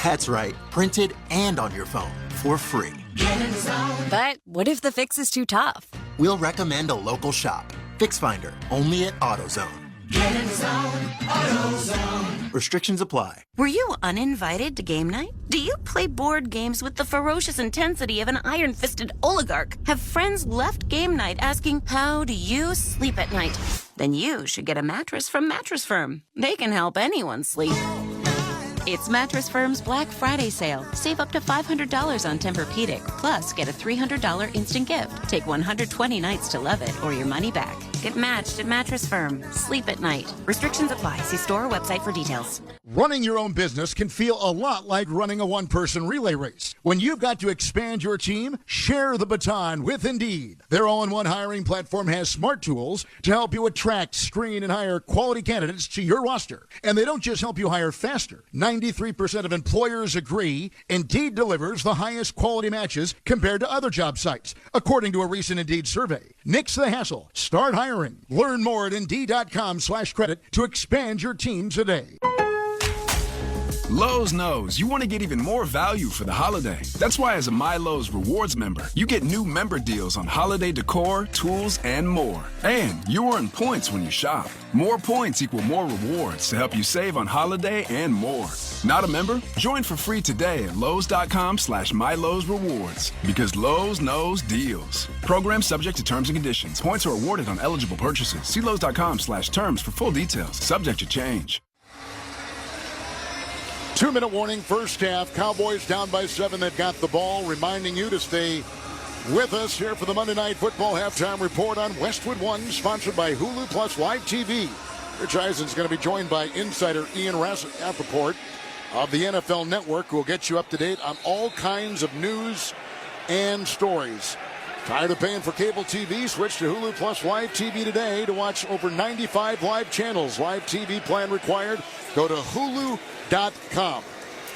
[SPEAKER 5] That's right. Printed and on your phone for free.
[SPEAKER 14] Get in zone.
[SPEAKER 11] But what if the fix is too tough?
[SPEAKER 5] We'll recommend a local shop. Fix Finder, only at AutoZone.
[SPEAKER 14] Get in zone, AutoZone.
[SPEAKER 5] Restrictions apply.
[SPEAKER 16] Were you uninvited to game night? Do you play board games with the ferocious intensity of an iron-fisted oligarch? Have friends left game night asking, how do you sleep at night? Then you should get a mattress from Mattress Firm. They can help anyone sleep. It's Mattress Firm's Black Friday sale. Save up to $500 on Tempur-Pedic. Plus, get a $300 instant gift. Take 120 nights to love it or your money back. Get matched at Mattress Firm. Sleep at night. Restrictions apply. See store or website for details.
[SPEAKER 8] Running your own business can feel a lot like running a one-person relay race. When you've got to expand your team, share the baton with Indeed. Their all-in-one hiring platform has smart tools to help you attract, screen, and hire quality candidates to your roster. And they don't just help you hire faster. 93% of employers agree Indeed delivers the highest quality matches compared to other job sites, according to a recent Indeed survey. Nix the hassle. Start hiring. Learn more at Indeed.com/credit to expand your team today.
[SPEAKER 17] Lowe's knows you want to get even more value for the holiday. That's why as a MyLowe's Rewards member, you get new member deals on holiday decor, tools, and more. And you earn points when you shop. More points equal more rewards to help you save on holiday and more. Not a member? Join for free today at Lowe's.com/MyLowe's Rewards. Because Lowe's knows deals. Program subject to terms and conditions. Points are awarded on eligible purchases. See Lowe's.com/terms for full details. Subject to change.
[SPEAKER 8] 2-minute warning, first half. Cowboys down by 7. They've got the ball, reminding you to stay with us here for the Monday Night Football Halftime Report on Westwood 1, sponsored by Hulu Plus Live TV. Rich Eisen's going to be joined by insider Ian Rappaport of the NFL Network, who will get you up to date on all kinds of news and stories. Tired of paying for cable TV? Switch to Hulu Plus Live TV today to watch over 95 live channels. Live TV plan required. Go to Hulu.com.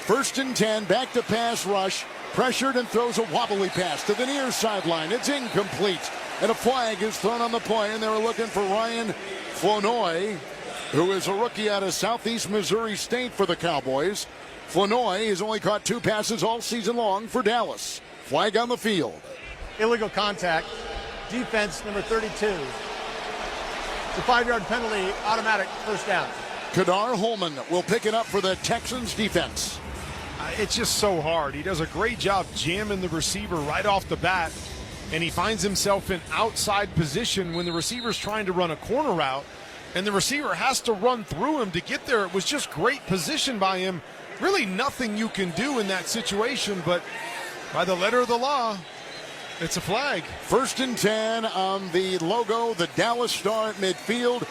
[SPEAKER 8] 1st and 10, back to pass rush. Pressured and throws a wobbly pass to the near sideline. It's incomplete. And a flag is thrown on the play, and they were looking for Ryan Flournoy, who is a rookie out of Southeast Missouri State for the Cowboys. Flournoy has only caught 2 passes all season long for Dallas. Flag on the field.
[SPEAKER 10] Illegal contact. Defense number 32. It's a 5-yard penalty, automatic first down.
[SPEAKER 8] Kadar Holman will pick it up for the Texans defense.
[SPEAKER 4] It's just so hard. He does a great job jamming the receiver right off the bat, and he finds himself in outside position when the receiver's trying to run a corner route, and the receiver has to run through him to get there. It was just great position by him. Really nothing you can do in that situation, but by the letter of the law, it's a flag.
[SPEAKER 8] 1st and 10 on the logo, the Dallas Star at midfield.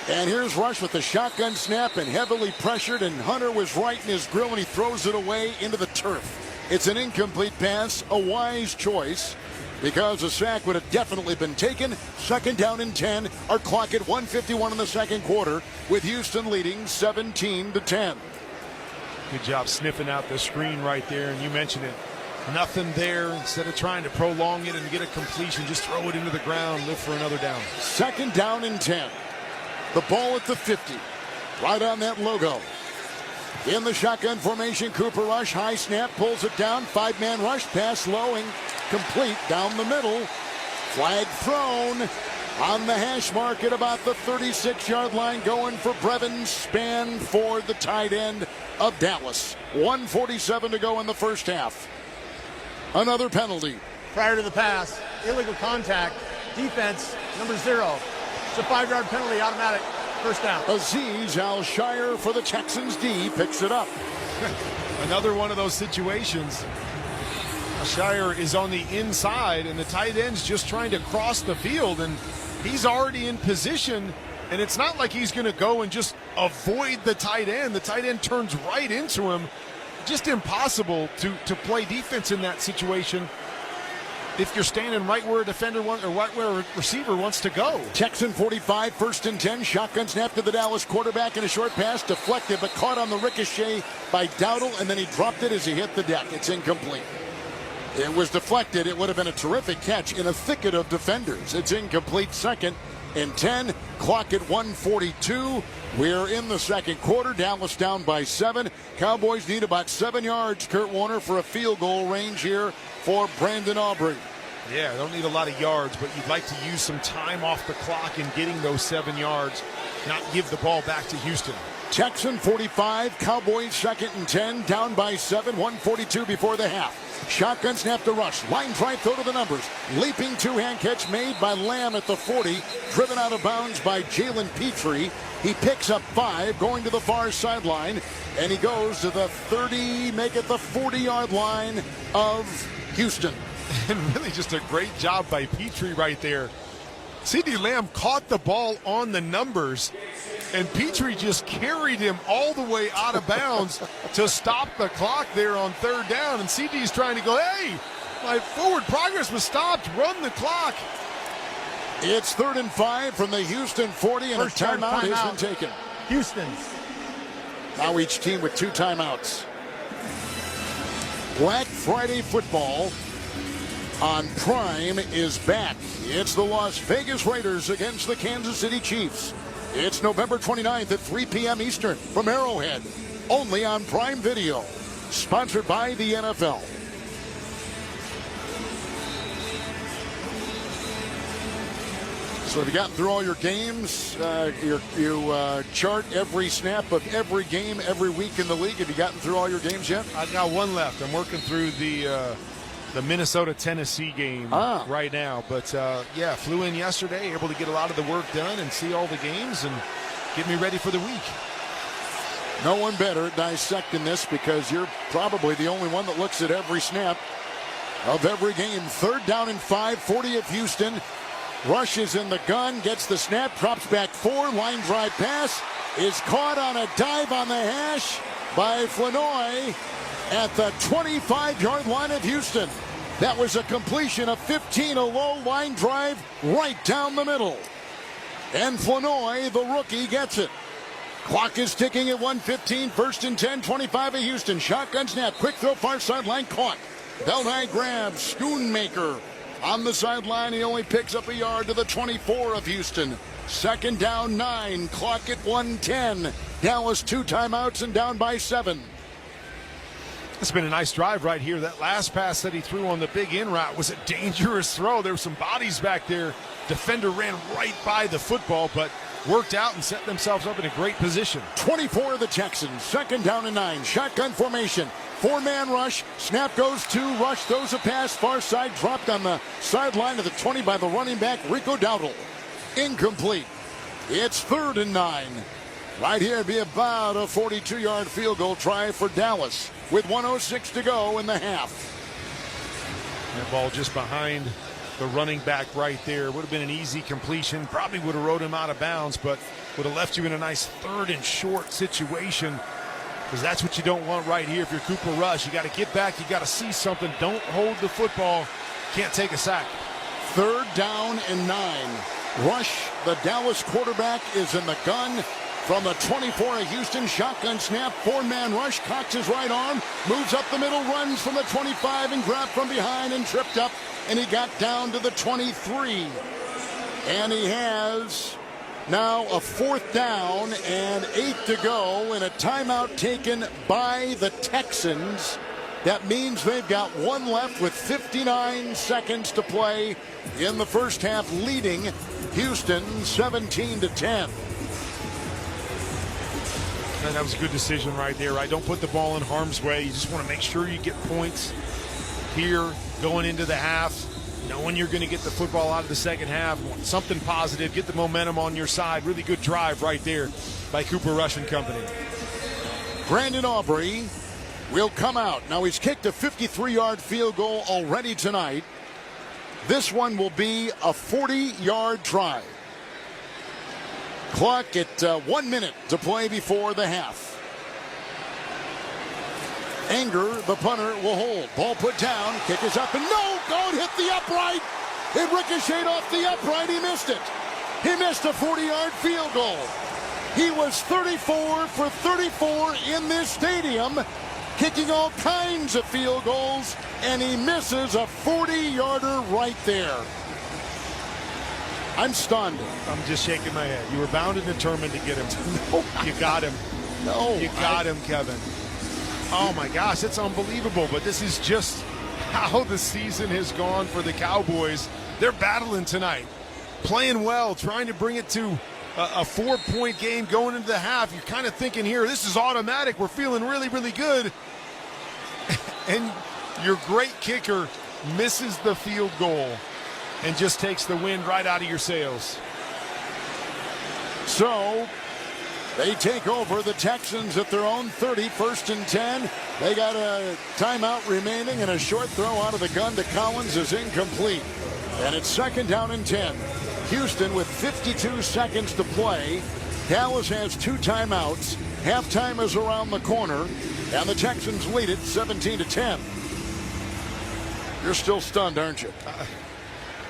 [SPEAKER 8] And here's Rush with the shotgun snap and heavily pressured, and Hunter was right in his grill, and he throws it away into the turf. It's an incomplete pass, a wise choice, because a sack would have definitely been taken. 2nd down and 10. Our clock at 1:51 in the second quarter, with Houston leading 17-10.
[SPEAKER 4] Good job sniffing out the screen right there, and you mentioned it. Nothing there. Instead of trying to prolong it and get a completion, just throw it into the ground, live for another down.
[SPEAKER 8] 2nd down and 10. The ball at the 50. Right on that logo. In the shotgun formation, Cooper Rush, high snap, pulls it down. 5-man rush, pass low and complete down the middle. Flag thrown on the hash mark at about the 36-yard line, going for Brevin Spann for the tight end of Dallas. 1:47 to go in the first half. Another penalty.
[SPEAKER 10] Prior to the pass, illegal contact, defense, number 0. It's a 5-yard penalty, automatic, first down.
[SPEAKER 8] Azeez Al-Shire for the Texans D picks it up.
[SPEAKER 4] Another one of those situations. Shire is on the inside, and the tight end's just trying to cross the field, and he's already in position, and it's not like he's going to go and just avoid the tight end. The tight end turns right into him. Just impossible to play defense in that situation if you're standing right where a defender wants, or right where a receiver wants to go.
[SPEAKER 8] Texan 45, 1st and 10. Shotgun snap to the Dallas quarterback, and a short pass deflected, but caught on the ricochet by Dowdle, and then he dropped it as he hit the deck. It's incomplete. It was deflected. It would have been a terrific catch in a thicket of defenders. It's incomplete. 2nd and 10. Clock at 1:42. We're in the second quarter. Dallas down by 7. Cowboys need about 7 yards, Kurt Warner, for a field goal range here for Brandon Aubrey.
[SPEAKER 4] Yeah, don't need a lot of yards, but you'd like to use some time off the clock in getting those 7 yards, not give the ball back to Houston.
[SPEAKER 8] Texan 45, Cowboys 2nd and 10, down by 7, 1:42 before the half. Shotgun snap to Rush. Line drive throw to the numbers. Leaping two-hand catch made by Lamb at the 40. Driven out of bounds by Jalen Petrie. He picks up 5 going to the far sideline. And he goes to the 30, make it the 40-yard line of Houston.
[SPEAKER 4] And really just a great job by Petrie right there. CeeDee Lamb caught the ball on the numbers, and Petrie just carried him all the way out of bounds to stop the clock there on 3rd down. And CeeDee's trying to go, hey, my forward progress was stopped. Run the clock.
[SPEAKER 8] It's 3rd and 5 from the Houston 40, and
[SPEAKER 10] First
[SPEAKER 8] a timeout has been taken.
[SPEAKER 10] Houston.
[SPEAKER 8] Now each team with 2 timeouts. Black Friday football on Prime is back. It's the Las Vegas Raiders against the Kansas City Chiefs. It's November 29th at 3 p.m. Eastern from Arrowhead. Only on Prime Video. Sponsored by the NFL. So have you gotten through all your games? You chart every snap of every game every week in the league. Have you gotten through all your games yet?
[SPEAKER 4] I've got one left. I'm working through the Minnesota-Tennessee game right now. But, yeah, flew in yesterday, able to get a lot of the work done and see all the games and get me ready for the week.
[SPEAKER 8] No one better at dissecting this, because you're probably the only one that looks at every snap of every game. 3rd down and 5, 40 of Houston. Rush is in the gun, gets the snap, drops back 4. Line drive pass is caught on a dive on the hash by Flanoy at the 25-yard line of Houston. That was a completion of 15, a low line drive right down the middle. And Flanoy, the rookie, gets it. Clock is ticking at 1:15, 1st and 10, 25 of Houston. Shotgun snap, quick throw, far sideline, caught. Bell-high grab, Schoonmaker on the sideline. He only picks up a yard to the 24 of Houston. 2nd down, 9, clock at 1:10. Dallas 2 timeouts and down by 7.
[SPEAKER 4] It's been a nice drive right here. That last pass that he threw on the big in route was a dangerous throw. There were some bodies back there. Defender ran right by the football, but worked out and set themselves up in a great position.
[SPEAKER 8] 24 of the Texans, 2nd down and 9. Shotgun formation, 4-man rush. Snap goes to Rush, throws a pass, far side, dropped on the sideline of the 20 by the running back, Rico Dowdle. Incomplete. It's 3rd and 9. Right here, it'd be about a 42-yard field goal try for Dallas with 1:06 to go in the half.
[SPEAKER 4] That ball just behind the running back right there. Would have been an easy completion. Probably would have rode him out of bounds, but would have left you in a nice 3rd and short situation, because that's what you don't want right here if you're Cooper Rush. You got to get back. You got to see something. Don't hold the football. Can't take a sack.
[SPEAKER 8] 3rd down and 9. Rush, the Dallas quarterback, is in the gun. from the 24 of Houston. Shotgun snap, four-man rush. Cocks his right arm, moves up the middle, runs from the 25 and grabbed from behind and tripped up. And he got down to the 23. And he has now a 4th down and 8 to go, and a timeout taken by the Texans. That means they've got one left with 59 seconds to play in the first half, leading Houston 17-10.
[SPEAKER 4] And that was a good decision right there. Right? Don't put the ball in harm's way. You just want to make sure you get points here going into the half, knowing you're going to get the football out of the second half. Want something positive, get the momentum on your side. Really good drive right there by Cooper Rush and company.
[SPEAKER 8] Brandon Aubrey will come out. Now he's kicked a 53-yard field goal already tonight. This one will be a 40-yard try. Clock at 1 minute to play before the half. Anger, the punter, will hold. Ball put down. Kick is up and no! Go! Hit the upright! It ricocheted off the upright. He missed it. He missed a 40-yard field goal. He was 34 for 34 in this stadium, kicking all kinds of field goals, and he misses a 40-yarder right there. I'm stunned.
[SPEAKER 4] I'm just shaking my head. You were bound and determined to get him.
[SPEAKER 8] No,
[SPEAKER 4] you got him.
[SPEAKER 8] No.
[SPEAKER 4] You got him, Kevin. Oh, my gosh, it's unbelievable. But this is just how the season has gone for the Cowboys. They're battling tonight, playing well, trying to bring it to a 4-point game going into the half. You're kind of thinking here, this is automatic. We're feeling really, really good. And your great kicker misses the field goal and just takes the wind right out of your sails.
[SPEAKER 8] So they take over the Texans at their own 30, 1st and 10. They got a timeout remaining, and a short throw out of the gun to Collins is incomplete. And it's 2nd down and 10. Houston with 52 seconds to play. Dallas has 2 timeouts. Halftime is around the corner, and the Texans lead it 17-10. You're still stunned, aren't you?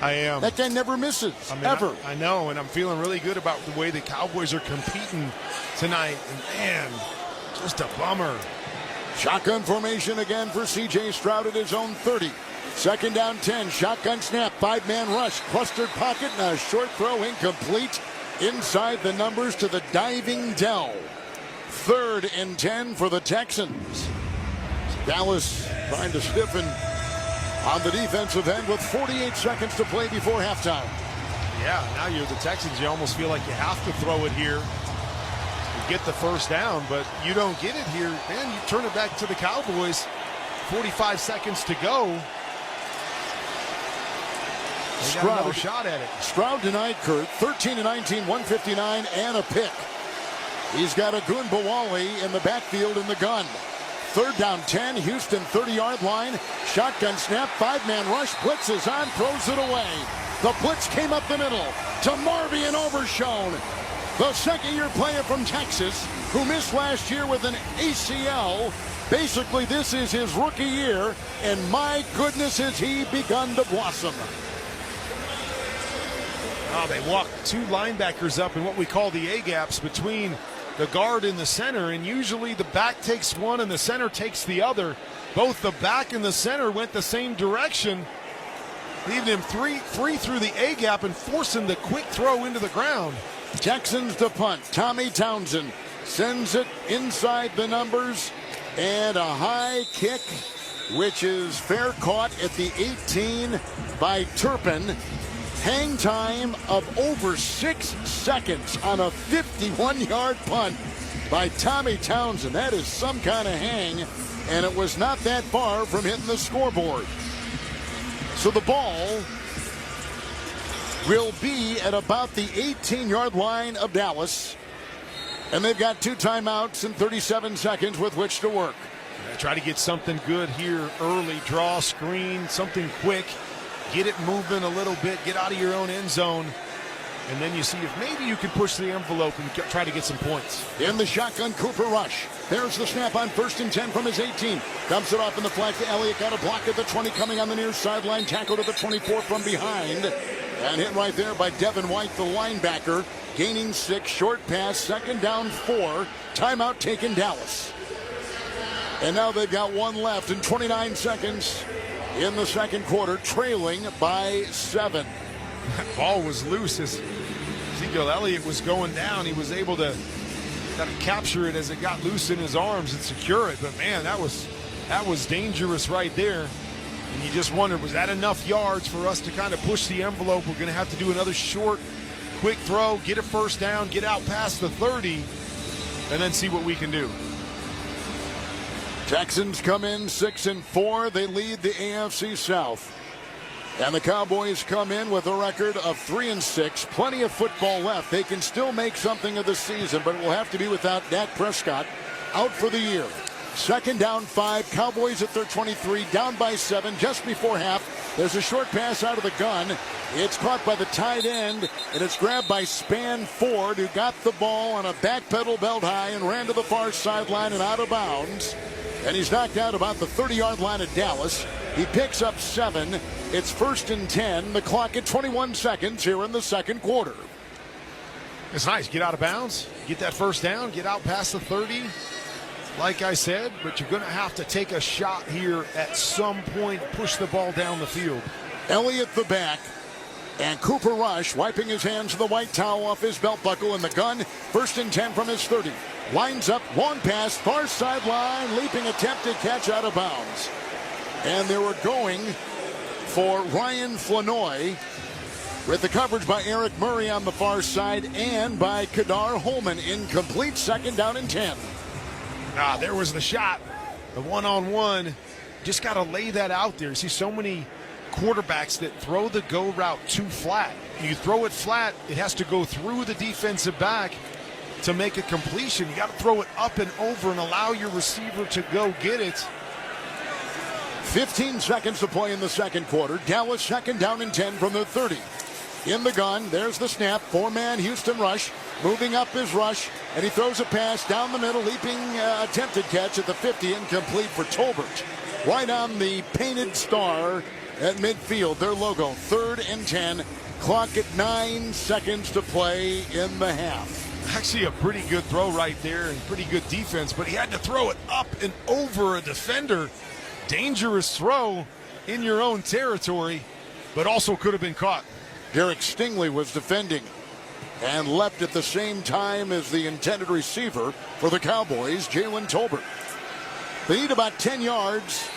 [SPEAKER 4] I am.
[SPEAKER 8] That guy never misses, ever.
[SPEAKER 4] I know, and I'm feeling really good about the way the Cowboys are competing tonight. And man, just a bummer.
[SPEAKER 8] Shotgun formation again for C.J. Stroud at his own 30. 2nd down 10. Shotgun snap. 5-man rush. Clustered pocket and a short throw incomplete. Inside the numbers to the diving Dell. 3rd and 10 for the Texans. Dallas trying to stiffen on the defensive end with 48 seconds to play before halftime.
[SPEAKER 4] Yeah, now you're the Texans. You almost feel like you have to throw it here to get the first down, but you don't get it here. Then you turn it back to the Cowboys. 45 seconds to go. They got another shot at it.
[SPEAKER 8] Stroud tonight, Kurt, 13-19, 159, and a pick. He's got a Gunbawali in the backfield in the gun. 3rd down 10, Houston 30-yard line. Shotgun snap, 5-man rush. Blitz is on, throws it away. The blitz came up the middle to Marvian Overshown, the second-year player from Texas who missed last year with an ACL. Basically, this is his rookie year, and my goodness, has he begun to blossom.
[SPEAKER 4] Oh, they walk 2 linebackers up in what we call the A-gaps between the guard and the center, and usually the back takes one and the center takes the other. Both the back and the center went the same direction, leaving him free through the A-gap and forcing the quick throw into the ground.
[SPEAKER 8] Texans to punt. Tommy Townsend sends it inside the numbers, and a high kick, which is fair caught at the 18 by Turpin. Hang time of over 6 seconds on a 51-yard punt by Tommy Townsend. That is some kind of hang, and it was not that far from hitting the scoreboard. So the ball will be at about the 18-yard line of Dallas, and they've got 2 timeouts and 37 seconds with which to work.
[SPEAKER 4] Try to get something good here early. Draw, screen, something quick. Get it moving a little bit. Get out of your own end zone. And then you see if maybe you can push the envelope and try to get some points.
[SPEAKER 8] In the shotgun, Cooper Rush. There's the snap on 1st and 10 from his 18. Dumps it off in the flat to Elliott. Got a block at the 20 coming on the near sideline. Tackled at the 24 from behind. And hit right there by Devin White, the linebacker. gaining 6, short pass, second down 4, timeout taken Dallas. And now they've got one left in 29 seconds in the second quarter, trailing by 7.
[SPEAKER 4] That ball was loose as Ezekiel Elliott was going down. He was able to kind of capture it as it got loose in his arms and secure it. But man, that was dangerous right there. And you just wondered, was that enough yards for us to kind of push the envelope? We're going to have to do another short, quick throw, get a first down, get out past the 30, and then see what we can do.
[SPEAKER 8] Texans come in 6-4. They lead the AFC South. And the Cowboys come in with a record of 3-6. Plenty of football left. They can still make something of the season, but it will have to be without Dak Prescott out for the year. Second down 5. Cowboys at their 23, down by 7 just before half. There's a short pass out of the gun. It's caught by the tight end, and it's grabbed by Span Ford, who got the ball on a back pedal belt high and ran to the far sideline and out of bounds. And he's knocked out about the 30-yard line of Dallas. He picks up 7. It's 1st and 10. The clock at 21 seconds here in the second quarter.
[SPEAKER 4] It's nice. Get out of bounds. Get that first down. Get out past the 30. Like I said, but you're going to have to take a shot here at some point. Push the ball down the field.
[SPEAKER 8] Elliott the back. And Cooper Rush wiping his hands with the white towel off his belt buckle in the gun. 1st and 10 from his 30. Lines up, long pass, far sideline, leaping attempted catch out of bounds. And they were going for Ryan Flanoy with the coverage by Eric Murray on the far side and by Kadar Holman. Incomplete, second down and 10.
[SPEAKER 4] There was the shot, the one-on-one. Just got to lay that out there. You see so many quarterbacks that throw the go route too flat. You throw it flat, it has to go through the defensive back to make a completion. You got to throw it up and over and allow your receiver to go get it.
[SPEAKER 8] 15 seconds to play in the second quarter. Dallas second down and 10 from their 30. In the gun, there's the snap. 4-man Houston rush. Moving up is Rush, and he throws a pass down the middle, leaping attempted catch at the 50, incomplete for Tolbert. Right on the painted star at midfield, their logo. 3rd and 10. Clock at 9 seconds to play in the half.
[SPEAKER 4] Actually a pretty good throw right there and pretty good defense, but he had to throw it up and over a defender. Dangerous throw in your own territory, but also could have been caught.
[SPEAKER 8] Derek Stingley was defending and leapt at the same time as the intended receiver for the Cowboys, Jalen Tolbert. They need about 10 yards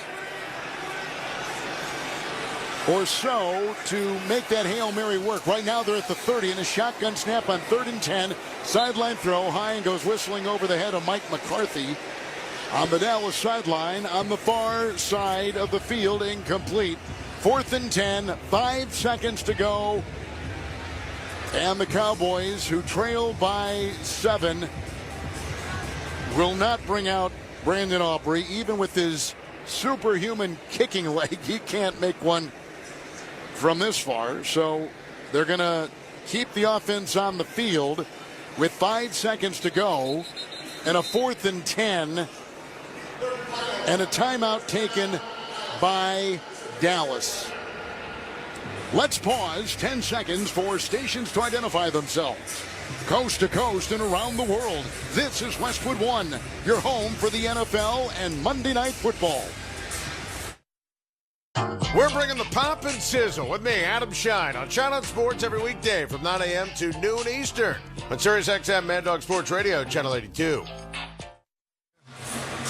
[SPEAKER 8] or so to make that Hail Mary work. Right now they're at the 30 and a shotgun snap on 3rd and 10. Sideline throw high and goes whistling over the head of Mike McCarthy on the Dallas sideline on the far side of the field, incomplete. 4th and 10, 5 seconds to go. And the Cowboys, who trail by 7, will not bring out Brandon Aubrey. Even with his superhuman kicking leg, he can't make one from this far. So they're going to keep the offense on the field with 5 seconds to go and a 4th and 10 and a timeout taken by Dallas. Let's pause 10 seconds for stations to identify themselves. Coast to coast and around the world, this is Westwood One, your home for the NFL and Monday Night Football.
[SPEAKER 1] We're bringing the pop and sizzle with me, Adam Shine, on Shine Sports every weekday from 9 a.m. to noon Eastern on Sirius XM Mad Dog Sports Radio, Channel 82.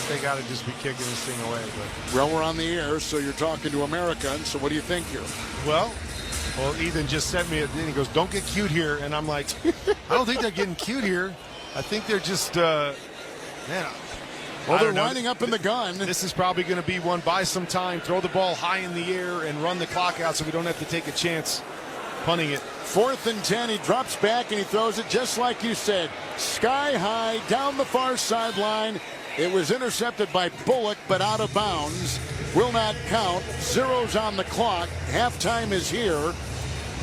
[SPEAKER 4] They got to just be kicking this thing away. But
[SPEAKER 8] well, we're on the air, so you're talking to Americans. So what do you think here?
[SPEAKER 4] Well, Ethan just sent me a thing. He goes, "Don't get cute here," and I'm like, I don't think they're getting cute here. I think they're just, man.
[SPEAKER 8] Well, they're lining up in the gun.
[SPEAKER 4] This is probably going to be one. Buy some time, throw the ball high in the air, and run the clock out so we don't have to take a chance punting it.
[SPEAKER 8] 4th and 10. He drops back and he throws it just like you said, sky high down the far sideline. It was intercepted by Bullock, but out of bounds. Will not count. Zeros on the clock. Halftime is here.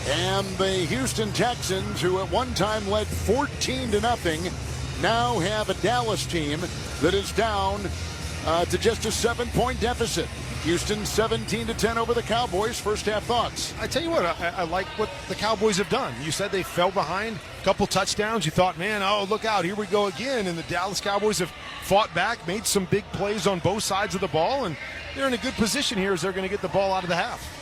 [SPEAKER 8] And the Houston Texans, who at one time led 14-0, now have a Dallas team that is down to just a 7-point deficit. Houston 17-10 over the Cowboys. First half thoughts.
[SPEAKER 4] I tell you what, I like what the Cowboys have done. You said they fell behind, a couple touchdowns. You thought, man, oh, look out, here we go again. And the Dallas Cowboys have fought back, made some big plays on both sides of the ball, and they're in a good position here as they're going to get the ball out of the half.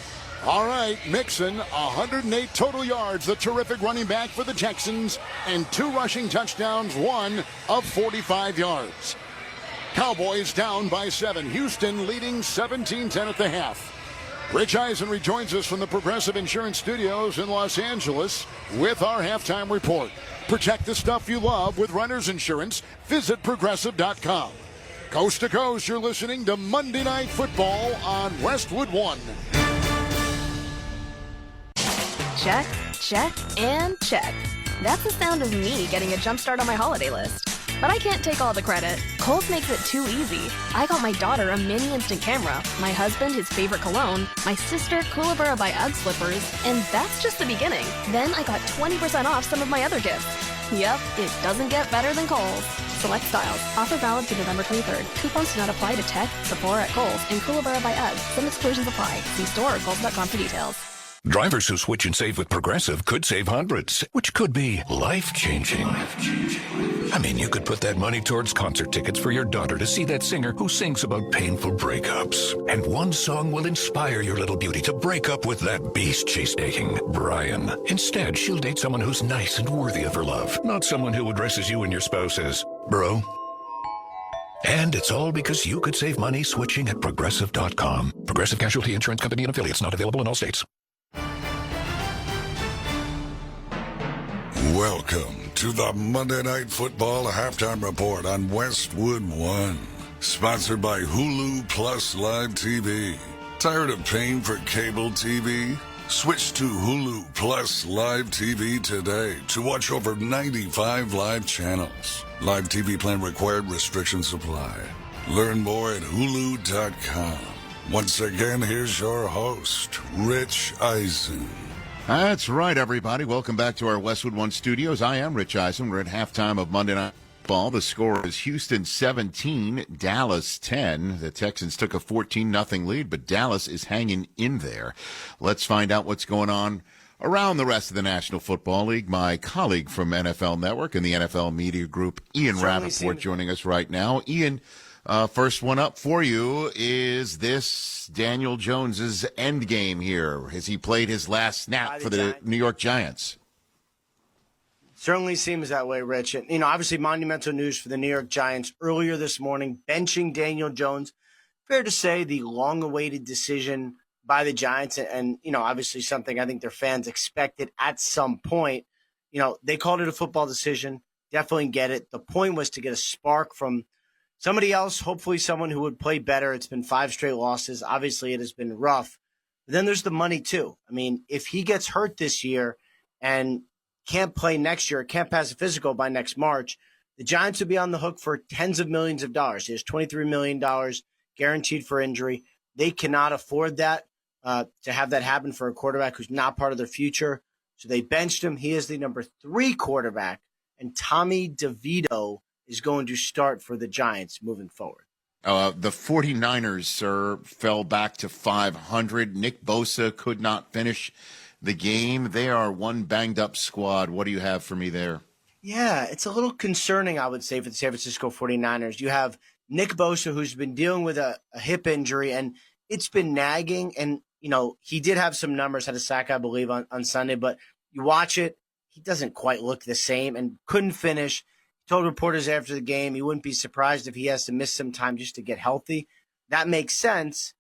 [SPEAKER 8] All right, Mixon, 108 total yards, the terrific running back for the Texans, and 2 rushing touchdowns, 1 of 45 yards. Cowboys down by 7. Houston leading 17-10 at the half. Rich Eisen rejoins us from the Progressive Insurance Studios in Los Angeles with our halftime report. Protect the stuff you love with renter's insurance. Visit Progressive.com. Coast to coast, you're listening to Monday Night Football on Westwood One.
[SPEAKER 15] Check, check, and check. That's the sound of me getting a jump start on my holiday list. But I can't take all the credit. Kohl's makes it too easy. I got my daughter a mini instant camera, my husband his favorite cologne, my sister Kookaburra by UGG slippers, and that's just the beginning. Then I got 20% off some of my other gifts. Yep, it doesn't get better than Kohl's. Select styles. Offer valid through November 23rd. Coupons do not apply to tech, Sephora at Kohl's, and Kookaburra by UGG. Some exclusions apply. See store or kohls.com for details.
[SPEAKER 23] Drivers who switch and save with Progressive could save hundreds, which could be life-changing. I mean, you could put that money towards concert tickets for your daughter to see that singer who sings about painful breakups. And one song will inspire your little beauty to break up with that beast she's dating, Brian. Instead, she'll date someone who's nice and worthy of her love, not someone who addresses you and your spouse as bro. And it's all because you could save money switching at Progressive.com. Progressive Casualty Insurance Company and Affiliates, not available in all states.
[SPEAKER 2] Welcome to the Monday Night Football Halftime Report on Westwood One. Sponsored by Hulu Plus Live TV. Tired of paying for cable TV? Switch to Hulu Plus Live TV today to watch over 95 live channels. Live TV plan required, restrictions apply. Learn more at Hulu.com. Once again, here's your host, Rich Eisen.
[SPEAKER 1] That's right, everybody. Welcome back to our Westwood One studios. I am Rich Eisen. We're at halftime of Monday Night Football. The score is Houston 17, Dallas 10. The Texans took a 14-0 lead, but Dallas is hanging in there. Let's find out what's going on around the rest of the National Football League. My colleague from NFL Network and the NFL Media Group, Ian Rappaport, joining us right now. Ian, first one up for you. Is this Daniel Jones's end game here? Has he played his last snap for the New York Giants?
[SPEAKER 9] Certainly seems that way, Rich. And, obviously monumental news for the New York Giants earlier this morning, benching Daniel Jones. Fair to say the long-awaited decision by the Giants and obviously something I think their fans expected at some point. They called it a football decision. Definitely get it. The point was to get a spark from somebody else, hopefully someone who would play better. It's been 5 straight losses. Obviously, it has been rough. But then there's the money, too. I mean, if he gets hurt this year and can't play next year, can't pass a physical by next March, the Giants would be on the hook for tens of millions of dollars. There's $23 million guaranteed for injury. They cannot afford that, to have that happen for a quarterback who's not part of their future. So they benched him. He is the number 3 quarterback, and Tommy DeVito is going to start for the Giants moving forward.
[SPEAKER 1] The 49ers, sir, fell back to 500. Nick Bosa could not finish the game. They are one banged-up squad. What do you have for me there?
[SPEAKER 9] Yeah, it's a little concerning, I would say, for the San Francisco 49ers. You have Nick Bosa, who's been dealing with a hip injury, and it's been nagging. And, he did have some numbers, had a sack, I believe, on Sunday. But you watch it, he doesn't quite look the same and couldn't finish. Told reporters after the game he wouldn't be surprised if he has to miss some time just to get healthy. That makes sense,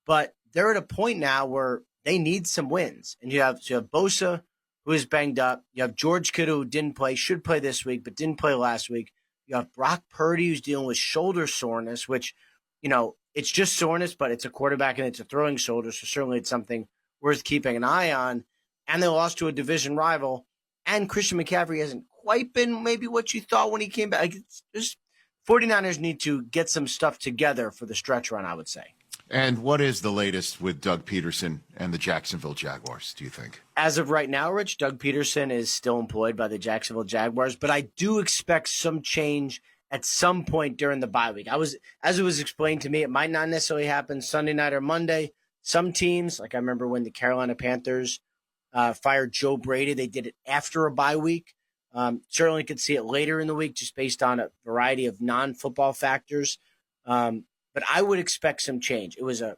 [SPEAKER 9] but they're at a point now where they need some wins. And you have Bosa, who is banged up. You have George Kittle, who didn't play, should play this week, but didn't play last week. You have Brock Purdy, who's dealing with shoulder soreness, which, it's just soreness, but it's a quarterback and it's a throwing shoulder, so certainly it's something worth keeping an eye on. And they lost to a division rival, and Christian McCaffrey hasn't quite been maybe what you thought when he came back. It's just 49ers need to get some stuff together for the stretch run, I would say.
[SPEAKER 1] And what is the latest with Doug Peterson and the Jacksonville Jaguars, do you think?
[SPEAKER 9] As of right now, Rich, Doug Peterson is still employed by the Jacksonville Jaguars, but I do expect some change at some point during the bye week. As it was explained to me, it might not necessarily happen Sunday night or Monday. Some teams, like I remember when the Carolina Panthers fired Joe Brady, they did it after a bye week. Certainly could see it later in the week just based on a variety of non-football factors. But I would expect some change. It was a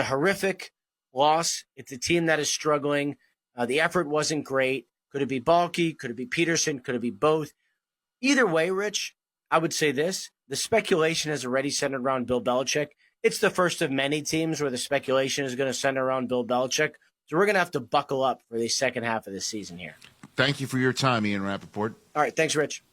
[SPEAKER 9] horrific loss. It's a team that is struggling. The effort wasn't great. Could it be Balky? Could it be Peterson? Could it be both? Either way, Rich, I would say this. The speculation is already centered around Bill Belichick. It's the first of many teams where the speculation is going to center around Bill Belichick. So we're going to have to buckle up for the second half of the season here.
[SPEAKER 1] Thank you for your time, Ian Rappaport.
[SPEAKER 9] All right, thanks, Rich.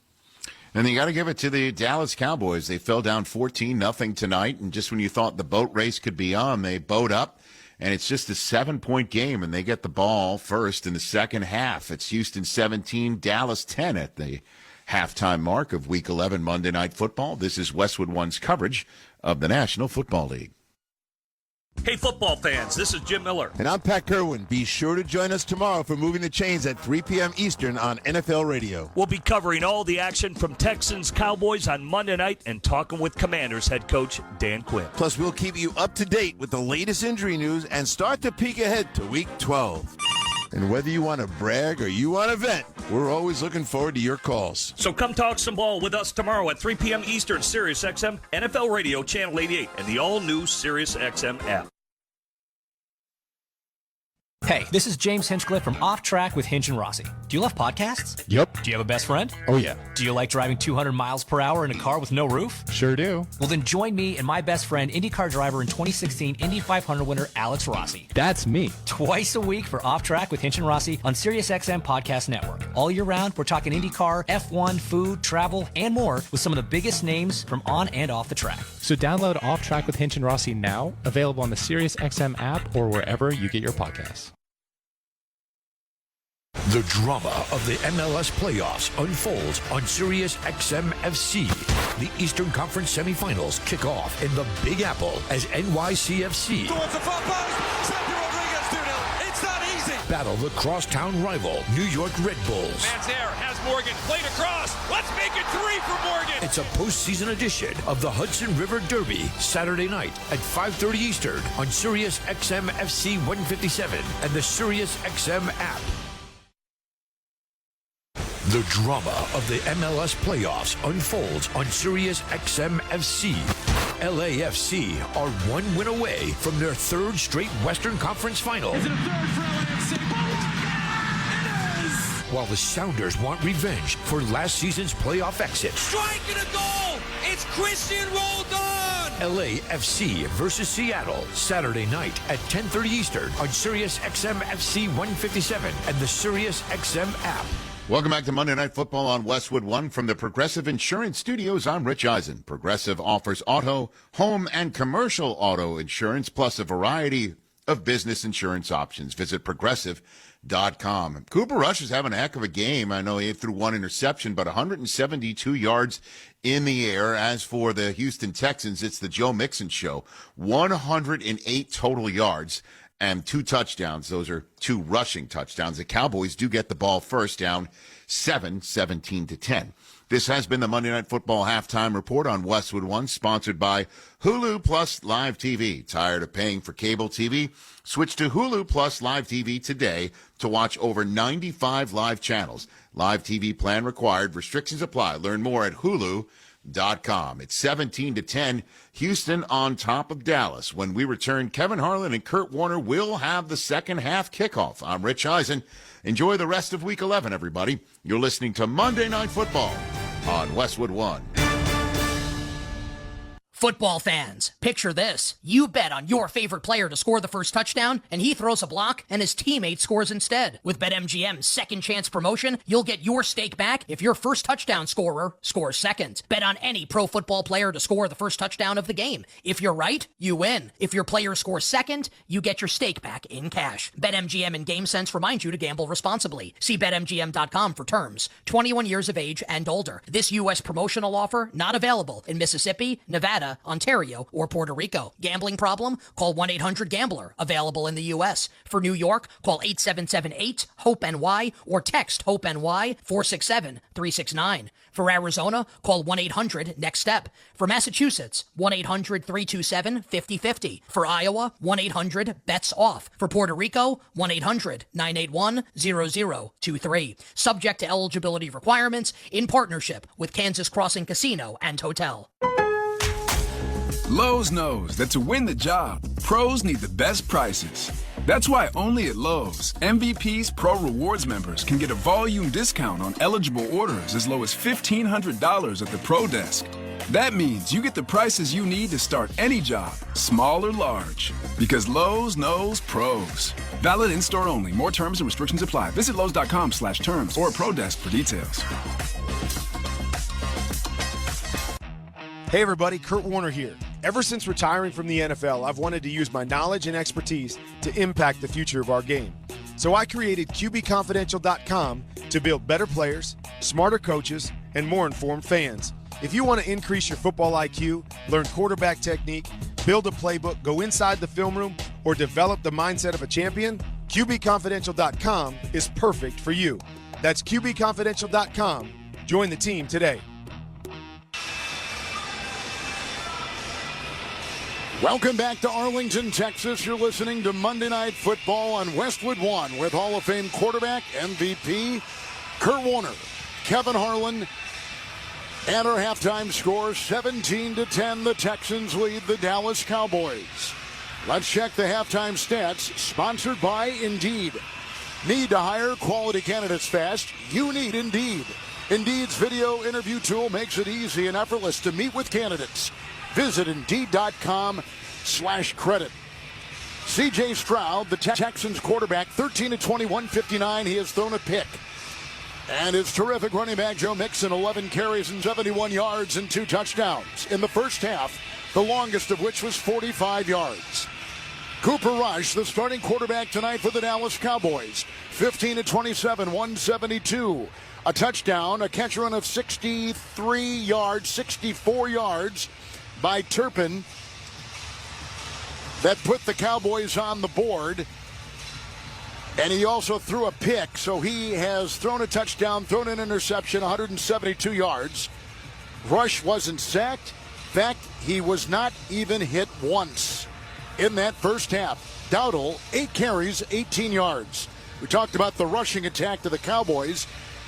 [SPEAKER 1] And you got to give it to the Dallas Cowboys. They fell down 14-0 tonight, and just when you thought the boat race could be on, they boat up, and it's just a 7-point game, and they get the ball first in the second half. It's Houston 17, Dallas 10 at the halftime mark of Week 11 Monday Night Football. This is Westwood One's coverage of the National Football League.
[SPEAKER 7] Hey, football fans, this is Jim Miller.
[SPEAKER 19] And I'm Pat Kerwin. Be sure to join us tomorrow for Moving the Chains at 3 p.m. Eastern on NFL Radio.
[SPEAKER 7] We'll be covering all the action from Texans Cowboys on Monday night and talking with Commanders head coach Dan Quinn.
[SPEAKER 19] Plus, we'll keep you up to date with the latest injury news and start to peek ahead to Week 12. And whether you want to brag or you want to vent, we're always looking forward to your calls.
[SPEAKER 7] So come talk some ball with us tomorrow at 3 p.m. Eastern, Sirius XM, NFL Radio, Channel 88, and the all-new Sirius XM app.
[SPEAKER 20] Hey, this is James Hinchcliffe from Off Track with Hinch and Rossi. Do you love podcasts?
[SPEAKER 22] Yep.
[SPEAKER 20] Do you have a best friend?
[SPEAKER 22] Oh, yeah.
[SPEAKER 20] Do you like driving 200 miles per hour in a car with no roof?
[SPEAKER 22] Sure do.
[SPEAKER 20] Well, then join me and my best friend, IndyCar driver and 2016 Indy 500 winner Alex Rossi.
[SPEAKER 22] That's me.
[SPEAKER 20] Twice a week for Off Track with Hinch and Rossi on Sirius XM Podcast Network. All year round, we're talking IndyCar, F1, food, travel, and more with some of the biggest names from on and off the track.
[SPEAKER 22] So download Off Track with Hinch and Rossi now, available on the Sirius XM app or wherever you get your podcasts.
[SPEAKER 25] The drama of the MLS playoffs unfolds on Sirius XM FC. The Eastern Conference semifinals kick off in the Big Apple as NYCFC
[SPEAKER 14] Towards the far post, Sergio Rodriguez 2-0. It's not easy.
[SPEAKER 25] battle the crosstown rival New York Red Bulls.
[SPEAKER 14] Man's there, has Morgan, played across. Let's make it 3 for Morgan.
[SPEAKER 25] It's a postseason edition of the Hudson River Derby, Saturday night at 5:30 Eastern on Sirius XM FC 157 and the Sirius XM app. The drama of the MLS playoffs unfolds on Sirius XM FC. LAFC are one win away from their third straight Western Conference final.
[SPEAKER 14] Is it a third for LAFC? It is!
[SPEAKER 25] While the Sounders want revenge for last season's playoff exit.
[SPEAKER 14] Striking a goal! It's Christian Roldan!
[SPEAKER 25] LAFC versus Seattle, Saturday night at 10:30 Eastern on Sirius XM FC 157 and the Sirius XM app.
[SPEAKER 1] Welcome back to Monday Night Football on Westwood One from the Progressive Insurance Studios. I'm Rich Eisen. Progressive offers auto, home, and commercial auto insurance, plus a variety of business insurance options. Visit Progressive.com. Cooper Rush is having a heck of a game. I know he threw one interception, but 172 yards in the air. As for the Houston Texans, it's the Joe Mixon show. 108 total yards and 2 touchdowns. Those are 2 rushing touchdowns. The Cowboys do get the ball first, down 17-10. This has been the Monday Night Football Halftime Report on Westwood One, sponsored by Hulu Plus Live TV. Tired of paying for cable TV? Switch to Hulu Plus Live TV today to watch over 95 live channels. Live TV plan required. Restrictions apply. Learn more at Hulu.com. It's 17-10. Houston on top of Dallas. When we return, Kevin Harlan and Kurt Warner will have the second half kickoff. I'm Rich Eisen. Enjoy the rest of Week 11, everybody. You're listening to Monday Night Football on Westwood One.
[SPEAKER 26] Football fans, picture this. You bet on your favorite player to score the first touchdown, and he throws a block, and his teammate scores instead. With BetMGM's second chance promotion, you'll get your stake back if your first touchdown scorer scores second. Bet on any pro football player to score the first touchdown of the game. If you're right, you win. If your player scores second, you get your stake back in cash. BetMGM and GameSense remind you to gamble responsibly. See BetMGM.com for terms. 21 years of age and older. This U.S. promotional offer not available in Mississippi, Nevada, Canada, Ontario, or Puerto Rico. Gambling problem? Call 1-800-GAMBLER. Available in the U.S. For New York, call 877-8-HOPE-NY or text HOPE-NY 467-369. For Arizona, call 1-800-NEXT-STEP. For Massachusetts, 1-800-327-5050. For Iowa, 1-800-BETS-OFF. For Puerto Rico, 1-800-981-0023. Subject to eligibility requirements in partnership with Kansas Crossing Casino and Hotel.
[SPEAKER 17] Lowe's knows that to win the job, pros need the best prices. That's why only at Lowe's, MVP's Pro Rewards members can get a volume discount on eligible orders as low as $1,500 at the Pro Desk. That means you get the prices you need to start any job, small or large. Because Lowe's knows pros. Valid in-store only. More terms and restrictions apply. Visit Lowe's.com/terms or Pro Desk for details.
[SPEAKER 4] Hey everybody, Kurt Warner here. Ever since retiring from the NFL, I've wanted to use my knowledge and expertise to impact the future of our game. So I created QBConfidential.com to build better players, smarter coaches, and more informed fans. If you want to increase your football IQ, learn quarterback technique, build a playbook, go inside the film room, or develop the mindset of a champion, QBConfidential.com is perfect for you. That's QBConfidential.com. Join the team today.
[SPEAKER 8] Welcome back to Arlington, Texas. You're listening to Monday Night Football on Westwood One with Hall of Fame quarterback, MVP, Kurt Warner, Kevin Harlan, and our halftime score, 17-10. The Texans lead the Dallas Cowboys. Let's check the halftime stats, sponsored by Indeed. Need to hire quality candidates fast? You need Indeed. Indeed's video interview tool makes it easy and effortless to meet with candidates. Visit Indeed.com/credit. C.J. Stroud, the Texans quarterback, 13-20, 159. He has thrown a pick. And his terrific running back, Joe Mixon, 11 carries and 71 yards and 2 touchdowns. In the first half, the longest of which was 45 yards. Cooper Rush, the starting quarterback tonight for the Dallas Cowboys, 15-27, 172. A touchdown, a catch run of 64 yards by Turpin that put the Cowboys on the board. And he also threw a pick, so he has thrown a touchdown, thrown an interception, 172 yards. Rush wasn't sacked. In fact, he was not even hit once in that first half. Dowdle, 8 carries, 18 yards. We talked about the rushing attack to the Cowboys,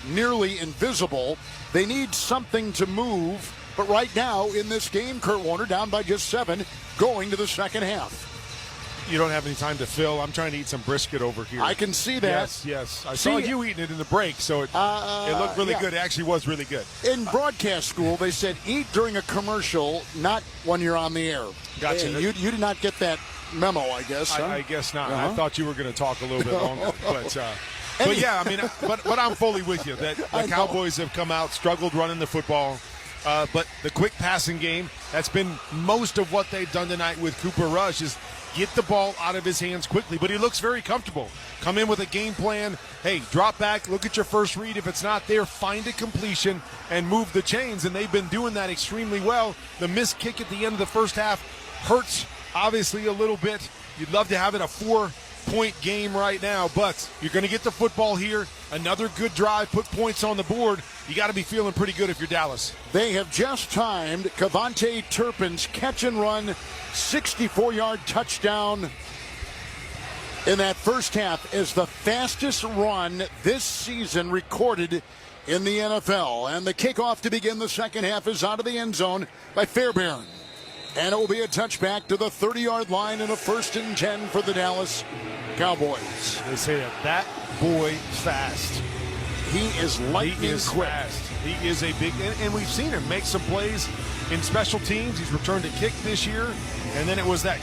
[SPEAKER 8] nearly invisible. They need something to move. But right now, in this game, Kurt Warner down by just 7, going to the second half.
[SPEAKER 4] You don't have any time to fill. I'm trying to eat some brisket over here.
[SPEAKER 8] I can see that.
[SPEAKER 4] Yes. I saw you eating it in the break, so it looked really good. It actually was really good.
[SPEAKER 8] In broadcast school, they said eat during a commercial, not when you're on the air.
[SPEAKER 4] Gotcha.
[SPEAKER 8] You did not get that memo, I guess. Huh?
[SPEAKER 4] I guess not. I thought you were going to talk a little bit longer. But yeah, I mean, but I'm fully with you. That the Cowboys have come out, struggled running the football. But the quick passing game, that's been most of what they've done tonight with Cooper Rush, is get the ball out of his hands quickly. But he looks very comfortable. Come in with a game plan. Hey, drop back, look at your first read. If it's not there, find a completion and move the chains. And they've been doing that extremely well. The missed kick at the end of the first half hurts, obviously, a little bit. You'd love to have it a 4-point game right now, but you're going to get the football here. Another good drive, put points on the board. You got to be feeling pretty good if you're Dallas.
[SPEAKER 8] They have just timed Kevontae Turpin's catch and run 64-yard touchdown in that first half as the fastest run this season recorded in the NFL. And the kickoff to begin the second half is out of the end zone by Fairbairn. And it will be a touchback to the 30-yard line and a 1st and 10 for the Dallas Cowboys.
[SPEAKER 4] They say that boy fast.
[SPEAKER 8] He is lightning quick.
[SPEAKER 4] Fast. He is a big, and we've seen him make some plays in special teams. He's returned a kick this year, and then it was that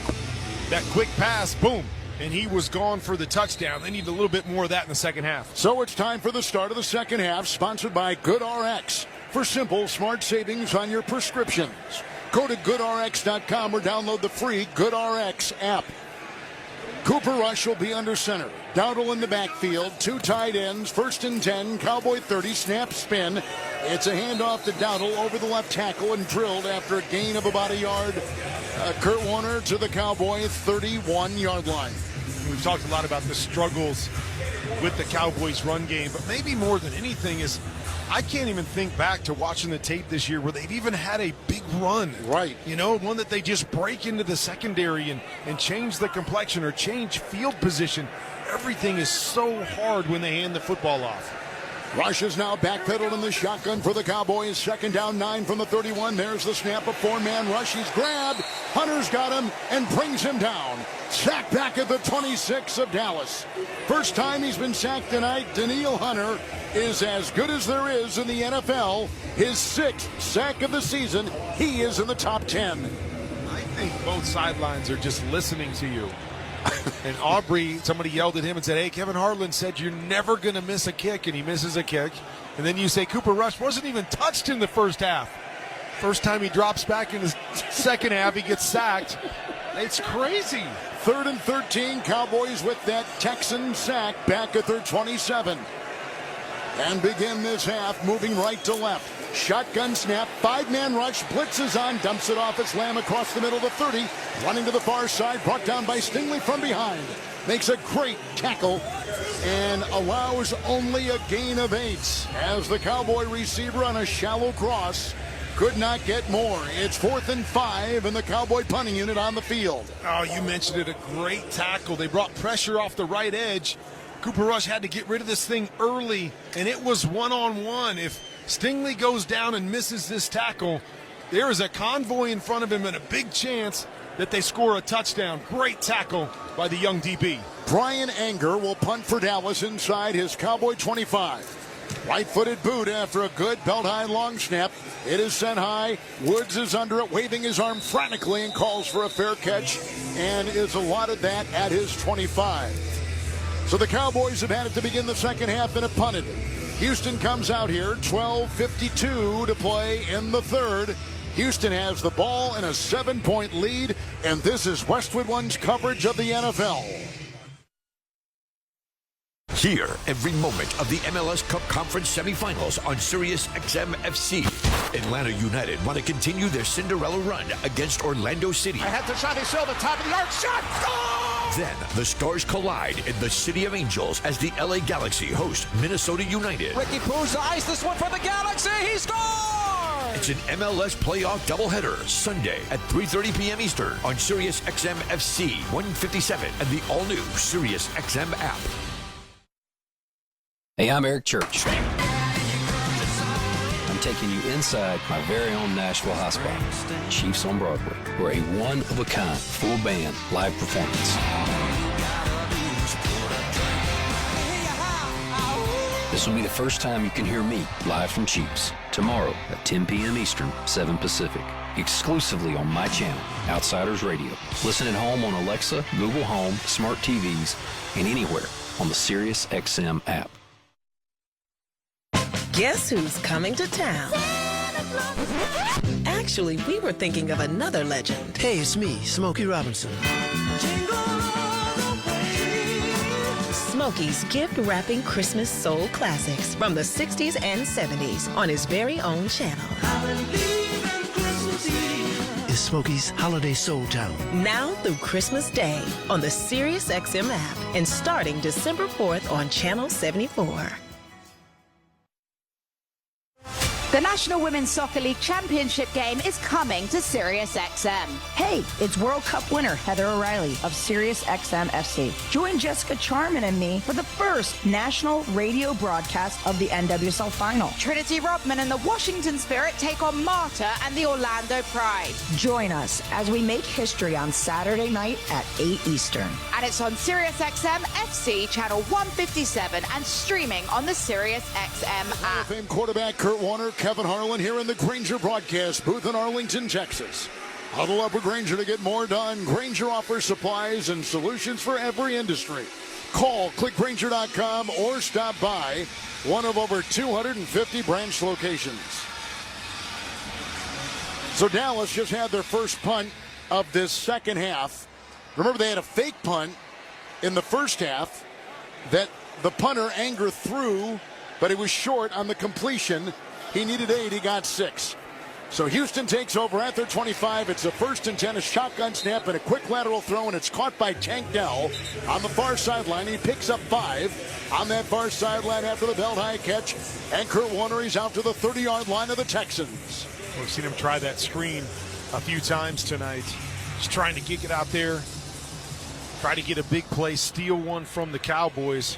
[SPEAKER 4] quick pass, boom, and he was gone for the touchdown. They need a little bit more of that in the second half.
[SPEAKER 8] So it's time for the start of the second half, sponsored by GoodRx for simple, smart savings on your prescriptions. Go to GoodRx.com or download the free GoodRx app. Cooper Rush will be under center. Dowdle in the backfield. 2 tight ends. 1st and 10. Cowboy 30. Snap spin. It's a handoff to Dowdle over the left tackle and drilled after a gain of about a yard. Kurt Warner to the Cowboy 31-yard line.
[SPEAKER 4] We've talked a lot about the struggles with the Cowboys run game, but maybe more than anything is I can't even think back to watching the tape this year where they've even had a big run.
[SPEAKER 8] Right.
[SPEAKER 4] You know, one that they just break into the secondary and change the complexion or change field position. Everything is so hard when they hand the football off.
[SPEAKER 8] Rush is now backpedaled in the shotgun for the Cowboys. 2nd down, 9 from the 31. There's the snap, a 4-man rush. He's grabbed. Hunter's got him and brings him down. Sacked back at the 26 of Dallas. First time he's been sacked tonight. Danielle Hunter is as good as there is in the NFL. His 6th sack of the season. He is in the top 10.
[SPEAKER 4] I think both sidelines are just listening to you. And Aubrey, somebody yelled at him and said, hey, Kevin Harlan said you're never going to miss a kick, and he misses a kick. And then you say Cooper Rush wasn't even touched in the first half. First time he drops back in the second half, he gets sacked. It's crazy.
[SPEAKER 8] 3rd and 13, Cowboys with that Texan sack back at their 27. And begin this half moving right to left. Shotgun snap, 5-man rush, blitzes on, dumps it off. It's Lamb across the middle of the 30, running to the far side, brought down by Stingley from behind. Makes a great tackle and allows only a gain of 8 as the Cowboy receiver on a shallow cross could not get more. It's 4th and 5 and the Cowboy punting unit on the field.
[SPEAKER 4] Oh, you mentioned it, a great tackle. They brought pressure off the right edge. Cooper Rush had to get rid of this thing early, and it was one-on-one. If Stingley goes down and misses this tackle, there is a convoy in front of him and a big chance that they score a touchdown. Great tackle by the young DB.
[SPEAKER 8] Brian Anger will punt for Dallas inside his Cowboy 25. Right-footed boot after a good belt-high long snap. It is sent high. Woods is under it, waving his arm frantically and calls for a fair catch and is allotted that at his 25. So the Cowboys have had it to begin the second half and have punted. Houston comes out here, 12:52 to play in the third. Houston has the ball in a 7-point lead, and this is Westwood One's coverage of the NFL.
[SPEAKER 25] Hear every moment of the MLS Cup Conference semifinals on Sirius XM FC. Atlanta United want to continue their Cinderella run against Orlando City.
[SPEAKER 10] Ahead to Shadi Silva, top of the arc, shot, goal!
[SPEAKER 25] Then the stars collide in the City of Angels as the LA Galaxy host Minnesota United.
[SPEAKER 14] Ricky Pooh's to ice this one for the Galaxy. He scores!
[SPEAKER 25] It's an MLS playoff doubleheader Sunday at 3:30 p.m. Eastern on Sirius XM FC 157 and the all-new Sirius XM app.
[SPEAKER 3] Hey, I'm Eric Church. I'm taking you inside my very own Nashville hospital, Chiefs on Broadway, for a one-of-a-kind full band live performance. This will be the first time you can hear me live from Chiefs tomorrow at 10 p.m. Eastern, 7 Pacific, exclusively on my channel, Outsiders Radio. Listen at home on Alexa, Google Home, smart TVs, and anywhere on the Sirius XM app.
[SPEAKER 6] Guess who's coming to town? Actually, we were thinking of another legend.
[SPEAKER 12] Hey, it's me, Smokey Robinson.
[SPEAKER 6] Smokey's gift-wrapping Christmas soul classics from the 60s and 70s on his very own channel.
[SPEAKER 12] It's Smokey's Holiday Soul Town.
[SPEAKER 6] Now through Christmas Day on the Sirius XM app and starting December 4th on Channel 74.
[SPEAKER 13] The National Women's Soccer League Championship game is coming to SiriusXM. Hey, it's World Cup winner Heather O'Reilly of SiriusXM FC. Join Jessica Charman and me for the first national radio broadcast of the NWSL Final. Trinity Rodman and the Washington Spirit take on Marta and the Orlando Pride. Join us as we make history on Saturday night at 8 Eastern. And it's on SiriusXM FC Channel 157 and streaming on the SiriusXM app.
[SPEAKER 8] Hall of Fame quarterback Kurt Warner, Kevin Harlan here in the Grainger broadcast booth in Arlington, Texas. Huddle up with Grainger to get more done. Grainger offers supplies and solutions for every industry. Call clickgrainger.com or stop by one of over 250 branch locations. So Dallas just had their first punt of this second half. Remember, they had a fake punt in the first half that the punter Anger threw, but he was short on the completion. He needed 8. He got 6. So Houston takes over at their 25. It's a 1st and 10, a shotgun snap and a quick lateral throw, and it's caught by Tank Dell on the far sideline. He picks up 5 on that far sideline after the belt high catch. And Kurt Warner, he's out to the 30-yard line of the Texans.
[SPEAKER 4] We've seen him try that screen a few times tonight. Just trying to kick it out there. Try to get a big play, steal one from the Cowboys.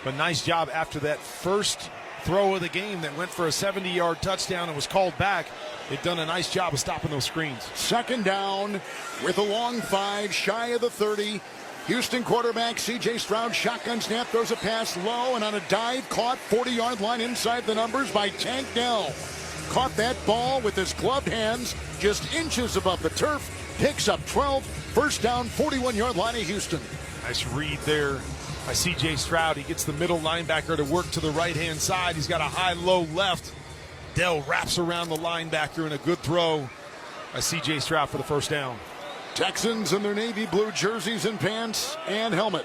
[SPEAKER 4] But nice job after that first throw of the game that went for a 70-yard touchdown and was called back. They've done a nice job of stopping those screens.
[SPEAKER 8] 2nd down with a long 5, shy of the 30. Houston quarterback C.J. Stroud, shotgun snap, throws a pass low, and on a dive, caught 40-yard line inside the numbers by Tank Dell. Caught that ball with his gloved hands, just inches above the turf, picks up 12, 1st down, 41-yard line of Houston.
[SPEAKER 4] Nice read there by C.J. Stroud. He gets the middle linebacker to work to the right-hand side. He's got a high-low left. Dell wraps around the linebacker, and a good throw by C.J. Stroud for the 1st down.
[SPEAKER 8] Texans in their navy blue jerseys and pants and helmet.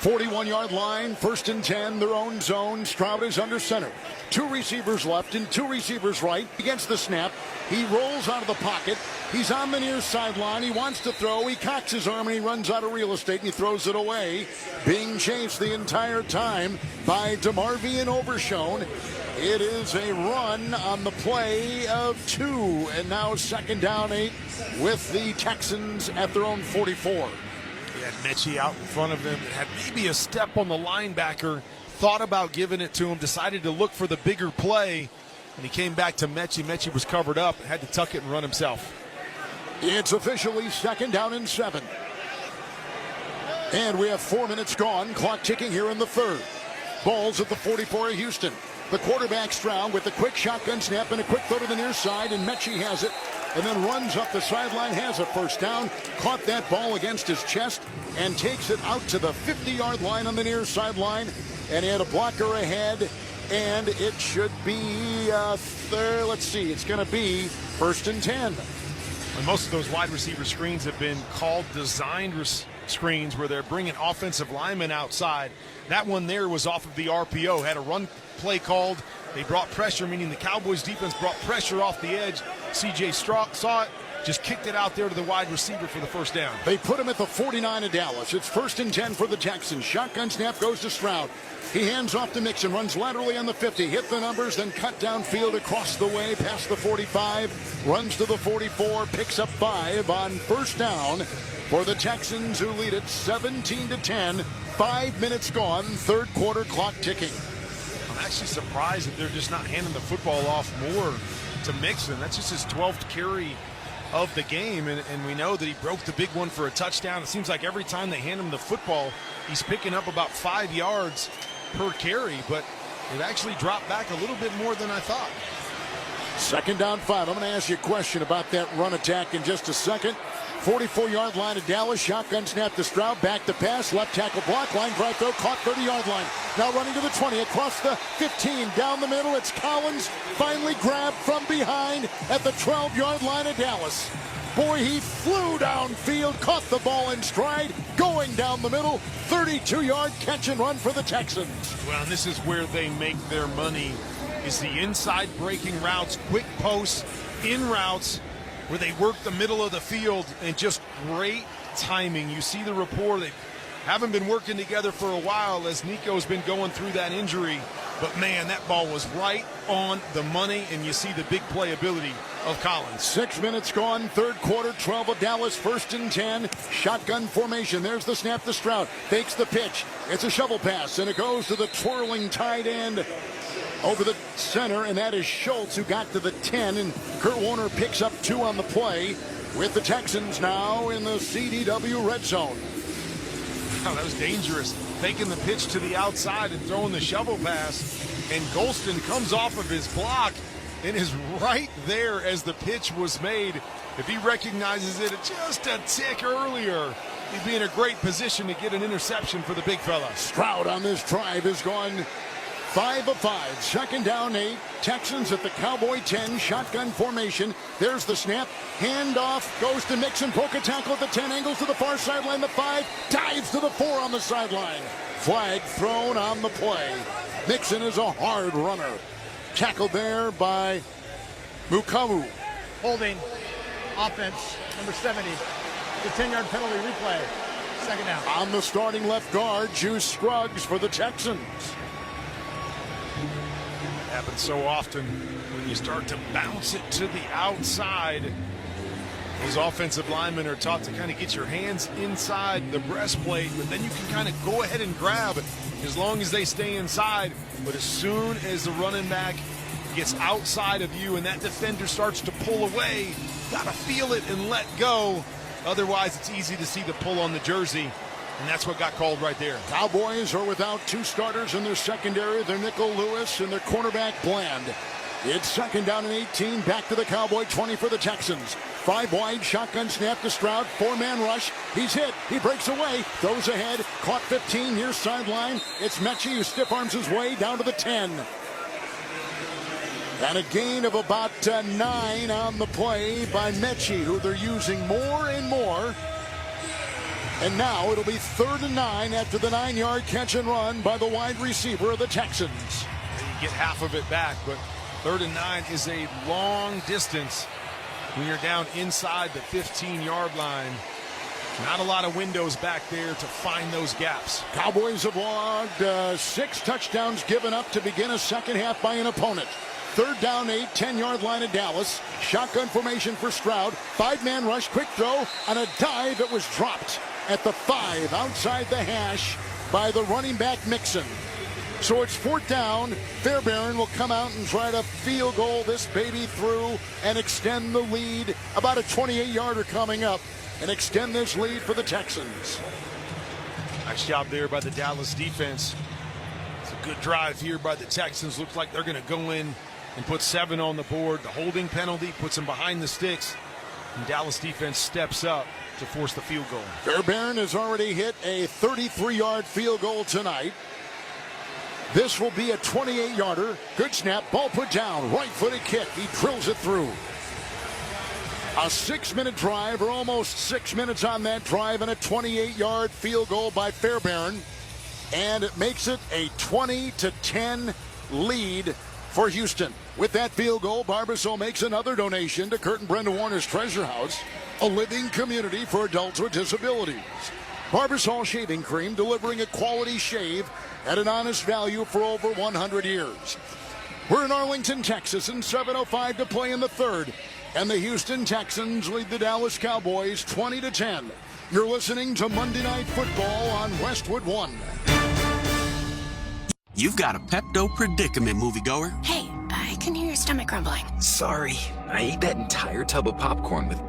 [SPEAKER 8] 41-yard line, 1st and 10, their own zone. Stroud is under center. 2 receivers left and 2 receivers right. Against the snap, he rolls out of the pocket. He's on the near sideline. He wants to throw. He cocks his arm and he runs out of real estate and he throws it away. Being chased the entire time by DeMarvion Overshone. It is a run on the play of 2, and now 2nd down 8 with the Texans at their own 44.
[SPEAKER 4] He had Mechie out in front of him, had maybe a step on the linebacker, thought about giving it to him, decided to look for the bigger play, and he came back to Mechie. Mechie was covered up, had to tuck it and run himself.
[SPEAKER 8] It's officially 2nd down and 7. And we have 4 minutes gone, clock ticking here in the 3rd. Ball's at the 44 of Houston. The quarterback Stroud with a quick shotgun snap and a quick throw to the near side, and Mechie has it and then runs up the sideline, has a 1st down, caught that ball against his chest and takes it out to the 50-yard line on the near sideline, and he had a blocker ahead, and it should be let's see, it's going to be 1st and 10.
[SPEAKER 4] And most of those wide receiver screens have been called designed screens where they're bringing offensive linemen outside. That one there was off of the RPO, had a run play called. They brought pressure, meaning the Cowboys defense brought pressure off the edge. C.J. Stroud saw it, just kicked it out there to the wide receiver for the 1st down.
[SPEAKER 8] They put him at the 49 of Dallas. It's 1st and 10 for the Texans. Shotgun snap goes to Stroud. He hands off to Mixon, runs laterally on the 50, hit the numbers, then cut downfield across the way, past the 45, runs to the 44, picks up 5 on 1st down for the Texans, who lead it 17-10. 5 minutes gone, 3rd quarter clock ticking.
[SPEAKER 4] I'm actually surprised that they're just not handing the football off more to Mixon. That's just his 12th carry of the game, and we know that he broke the big one for a touchdown. It seems like every time they hand him the football, he's picking up about 5 yards per carry, but it actually dropped back a little bit more than I thought.
[SPEAKER 8] 2nd down 5. I'm going to ask you a question about that run attack in just a second. 44-yard line of Dallas. Shotgun snap to Stroud. Back to pass. Left tackle block. Line drive throw. Caught 30-yard line. Now running to the 20. Across the 15. Down the middle. It's Collins. Finally grabbed from behind at the 12-yard line of Dallas. Boy, he flew downfield. Caught the ball in stride. Going down the middle. 32-yard catch and run for the Texans.
[SPEAKER 4] Well, and this is where they make their money, is the inside breaking routes, quick posts, in routes, where they work the middle of the field, and just great timing. You see the rapport. They haven't been working together for a while as Nico's been going through that injury. But, man, that ball was right on the money, and you see the big playability of Collins.
[SPEAKER 8] 6 minutes gone, 3rd quarter, 12 of Dallas, 1st and 10. Shotgun formation. There's the snap to Stroud. Fakes the pitch. It's a shovel pass, and it goes to the twirling tight end over the center, and that is Schultz, who got to the 10, and Kurt Warner picks up 2 on the play with the Texans now in the CDW red zone.
[SPEAKER 4] Wow, that was dangerous. Taking the pitch to the outside and throwing the shovel pass, and Golston comes off of his block and is right there as the pitch was made. If he recognizes it just a tick earlier, he'd be in a great position to get an interception for the big fella.
[SPEAKER 8] Stroud on this drive has gone 5 of 5, second down 8. Texans at the Cowboy 10, shotgun formation. There's the snap. Handoff goes to Mixon. Poke a tackle at the 10, angles to the far sideline. The 5, dives to the 4 on the sideline. Flag thrown on the play. Mixon is a hard runner. Tackled there by Mukamu.
[SPEAKER 10] Holding. Offense. Number 70. The 10-yard penalty replay. Second down.
[SPEAKER 8] On the starting left guard, Juice Scruggs for the Texans.
[SPEAKER 4] It happens so often when you start to bounce it to the outside. Those offensive linemen are taught to kind of get your hands inside the breastplate, but then you can kind of go ahead and grab as long as they stay inside. But as soon as the running back gets outside of you and that defender starts to pull away, you got to feel it and let go. Otherwise, it's easy to see the pull on the jersey, and that's what got called right there.
[SPEAKER 8] Cowboys are without 2 starters in their secondary. Their nickel Lewis and their cornerback Bland. It's second down and 18. Back to the Cowboy 20 for the Texans. 5 wide, shotgun snap to Stroud. 4-man rush. He's hit. He breaks away. Throws ahead. Caught 15 near sideline. It's Mechie who stiff arms his way down to the 10. And a gain of about 9 on the play by Mechie, who they're using more and more. And now it'll be 3rd and 9 after the 9-yard catch and run by the wide receiver of the Texans.
[SPEAKER 4] And you get half of it back, but 3rd and 9 is a long distance when you're down inside the 15-yard line. Not a lot of windows back there to find those gaps.
[SPEAKER 8] Cowboys have logged 6 touchdowns given up to begin a second half by an opponent. 3rd down 8, 10-yard line of Dallas. Shotgun formation for Stroud. 5-man rush, quick throw, and a dive. It was dropped at the 5 outside the hash by the running back Mixon. So it's 4th down. Fairbairn will come out and try to field goal this baby through and extend the lead. About a 28-yarder coming up and extend this lead for the Texans.
[SPEAKER 4] Nice job there by the Dallas defense. It's a good drive here by the Texans. Looks like they're going to go in and put 7 on the board. The holding penalty puts them behind the sticks. And Dallas defense steps up to force the field goal.
[SPEAKER 8] Fairbairn has already hit a 33-yard field goal tonight. This will be a 28-yarder. Good snap. Ball put down. Right-footed kick. He drills it through. A 6-minute drive, or almost 6 minutes on that drive, and a 28-yard field goal by Fairbairn. And it makes it a 20-10 lead for Houston. With that field goal, Barbasol makes another donation to Kurt and Brenda Warner's Treasure House, a living community for adults with disabilities. Barbasol Shaving Cream, delivering a quality shave at an honest value for over 100 years. We're in Arlington, Texas, and 7:05 to play in the 3rd. And the Houston Texans lead the Dallas Cowboys 20-10. You're listening to Monday Night Football on Westwood 1.
[SPEAKER 5] You've got a Pepto predicament, moviegoer.
[SPEAKER 11] Hey, I can hear your stomach grumbling.
[SPEAKER 5] Sorry, I ate that entire tub of popcorn with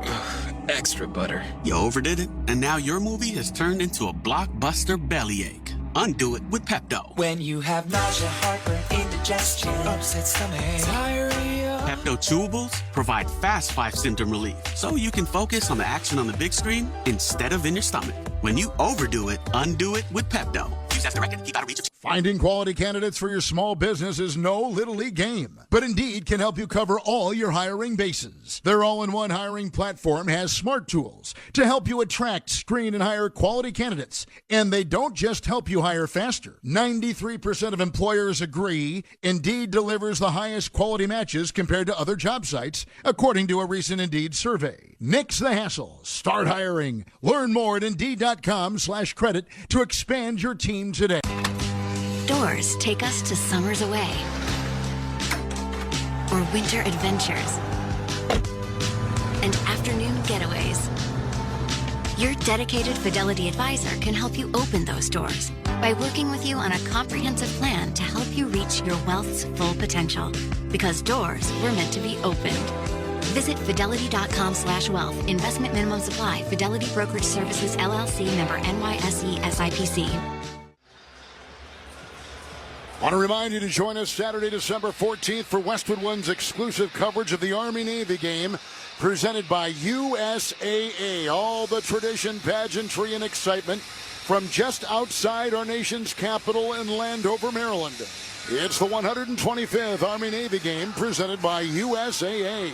[SPEAKER 5] extra butter. You overdid it, and now your movie has turned into a blockbuster bellyache. Undo it with Pepto.
[SPEAKER 14] When you have nausea, heartburn, indigestion, upset stomach, diarrhea.
[SPEAKER 5] Pepto chewables provide fast 5-symptom relief, so you can focus on the action on the big screen instead of in your stomach. When you overdo it, undo it with Pepto. Use as directed. Keep out of reach of...
[SPEAKER 8] Finding quality candidates for your small business is no little league game, but Indeed can help you cover all your hiring bases. Their all-in-one hiring platform has smart tools to help you attract, screen, and hire quality candidates. And they don't just help you hire faster. 93% of employers agree Indeed delivers the highest quality matches compared to other job sites, according to a recent Indeed survey. Nix the hassle. Start hiring. Learn more at Indeed.com/credit to expand your team today.
[SPEAKER 11] Doors take us to summers away or winter adventures and afternoon getaways. Your dedicated Fidelity advisor can help you open those doors by working with you on a comprehensive plan to help you reach your wealth's full potential. Because doors were meant to be opened. Visit fidelity.com/wealth. Investment minimum supply. Fidelity Brokerage Services, LLC, member NYSE SIPC.
[SPEAKER 8] Want to remind you to join us Saturday, December 14th for Westwood One's exclusive coverage of the Army-Navy game presented by USAA. All the tradition, pageantry, and excitement from just outside our nation's capital in Landover, Maryland. It's the 125th Army-Navy game presented by USAA.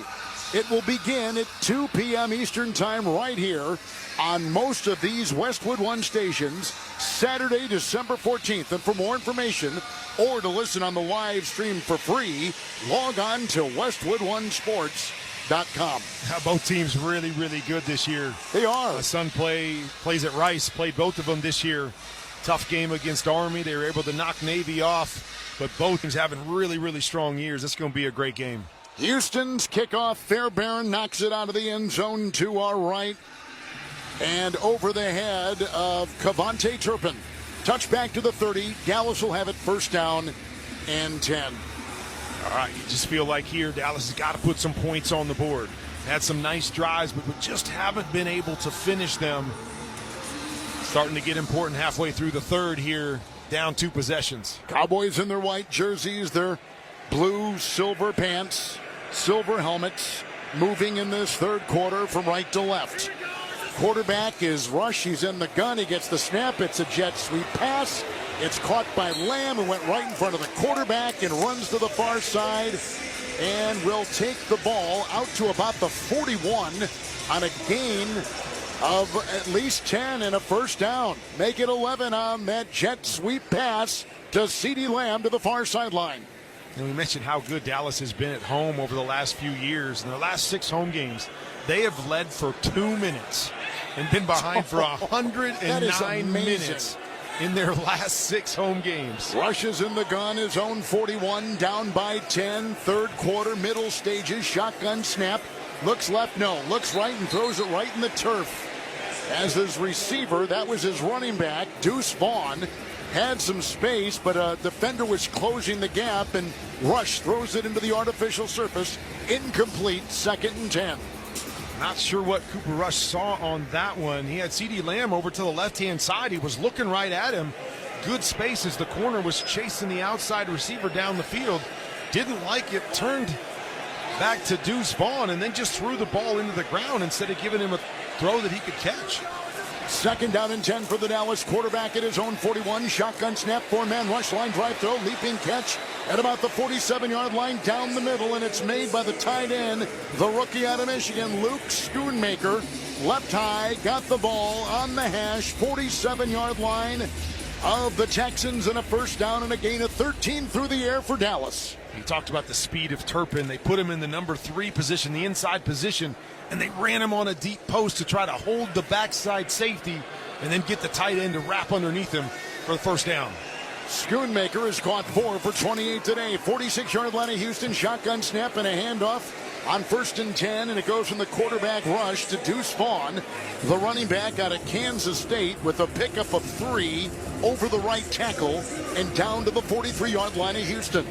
[SPEAKER 8] It will begin at 2 p.m. Eastern Time right here on most of these Westwood One stations, Saturday, December 14th. And for more information or to listen on the live stream for free, log on to westwoodonesports.com.
[SPEAKER 4] Both teams really, really good this year.
[SPEAKER 8] They are.
[SPEAKER 4] My son plays at Rice, played both of them this year. Tough game against Army. They were able to knock Navy off, but both teams having really, really strong years. It's going to be a great game.
[SPEAKER 8] Houston's kickoff. Fairbairn knocks it out of the end zone to our right and over the head of Cavante Turpin. Touchback to the 30. Dallas will have it first down and 10.
[SPEAKER 4] All right, you just feel like here Dallas has got to put some points on the board. Had some nice drives, but we just haven't been able to finish them. Starting to get important halfway through the third here, down 2 possessions.
[SPEAKER 8] Cowboys in their white jerseys, their blue, silver pants, silver helmets, moving in this third quarter from right to left. Quarterback is Rush. He's in the gun. He gets the snap. It's a jet sweep pass. It's caught by Lamb, who went right in front of the quarterback and runs to the far side and will take the ball out to about the 41 on a gain of at least 10 and a first down. Make it 11 on that jet sweep pass to CeeDee Lamb to the far sideline.
[SPEAKER 4] And we mentioned how good Dallas has been at home over the last few years. In their last 6 home games, they have led for 2 minutes and been behind for 109 minutes in their last 6 home games.
[SPEAKER 8] Rush is in the gun, his own 41, down by 10. Third quarter, middle stages, shotgun snap. Looks left, no. Looks right and throws it right in the turf. As his receiver, that was his running back, Deuce Vaughn, had some space, but a defender was closing the gap, and Rush throws it into the artificial surface. Incomplete, 2nd and 10.
[SPEAKER 4] Not sure what Cooper Rush saw on that one. He had CeeDee Lamb over to the left-hand side. He was looking right at him. Good space as the corner was chasing the outside receiver down the field. Didn't like it, turned back to Deuce Vaughn, and then just threw the ball into the ground instead of giving him a throw that he could catch.
[SPEAKER 8] 2nd down and 10 for the Dallas quarterback at his own 41. Shotgun snap, 4-man rush line drive throw, leaping catch at about the 47-yard line down the middle, and it's made by the tight end, the rookie out of Michigan, Luke Schoonmaker. Left high, got the ball on the hash, 47-yard line of the Texans, and a first down and a gain of 13 through the air for Dallas.
[SPEAKER 4] He talked about the speed of Turpin. They put him in the number 3 position, the inside position, and they ran him on a deep post to try to hold the backside safety and then get the tight end to wrap underneath him for the first down.
[SPEAKER 8] Schoonmaker has caught 4 for 28 today. 46-yard line of Houston, shotgun snap and a handoff on 1st and 10, and it goes from the quarterback rush to Deuce Vaughn, the running back out of Kansas State, with a pickup of 3 over the right tackle and down to the 43-yard line of Houston.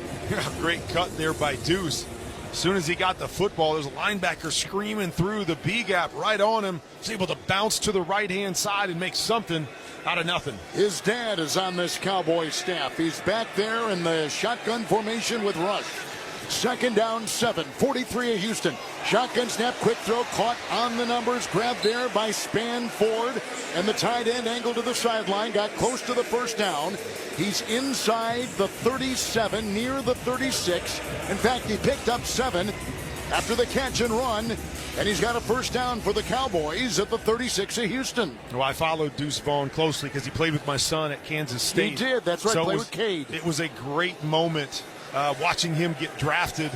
[SPEAKER 4] Great cut there by Deuce. As soon as he got the football, there's a linebacker screaming through the B gap right on him. He's able to bounce to the right-hand side and make something out of nothing.
[SPEAKER 8] His dad is on this Cowboys staff. He's back there in the shotgun formation with Rush. 2nd down, 7, 43 of Houston. Shotgun snap, quick throw, caught on the numbers, grabbed there by Span Ford, and the tight end angled to the sideline, got close to the first down. He's inside the 37, near the 36. In fact, he picked up 7 after the catch and run, and he's got a first down for the Cowboys at the 36 of Houston.
[SPEAKER 4] Well, I followed Deuce Vaughn closely because he played with my son at Kansas State.
[SPEAKER 8] He did, that's right,
[SPEAKER 4] so
[SPEAKER 8] played with Cade.
[SPEAKER 4] It was a great moment watching him get drafted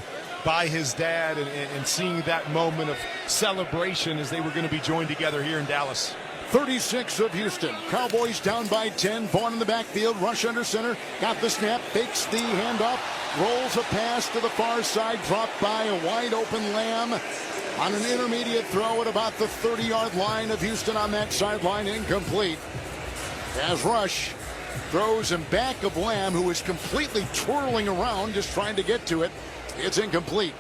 [SPEAKER 4] by his dad and seeing that moment of celebration as they were going to be joined together here in Dallas.
[SPEAKER 8] 36 of Houston. Cowboys down by 10. Vaughn in the backfield. Rush under center. Got the snap. Fakes the handoff. Rolls a pass to the far side. Dropped by a wide open Lamb on an intermediate throw at about the 30-yard line of Houston on that sideline. Incomplete. As Rush throws in back of Lamb, who is completely twirling around just trying to get to it. It's incomplete.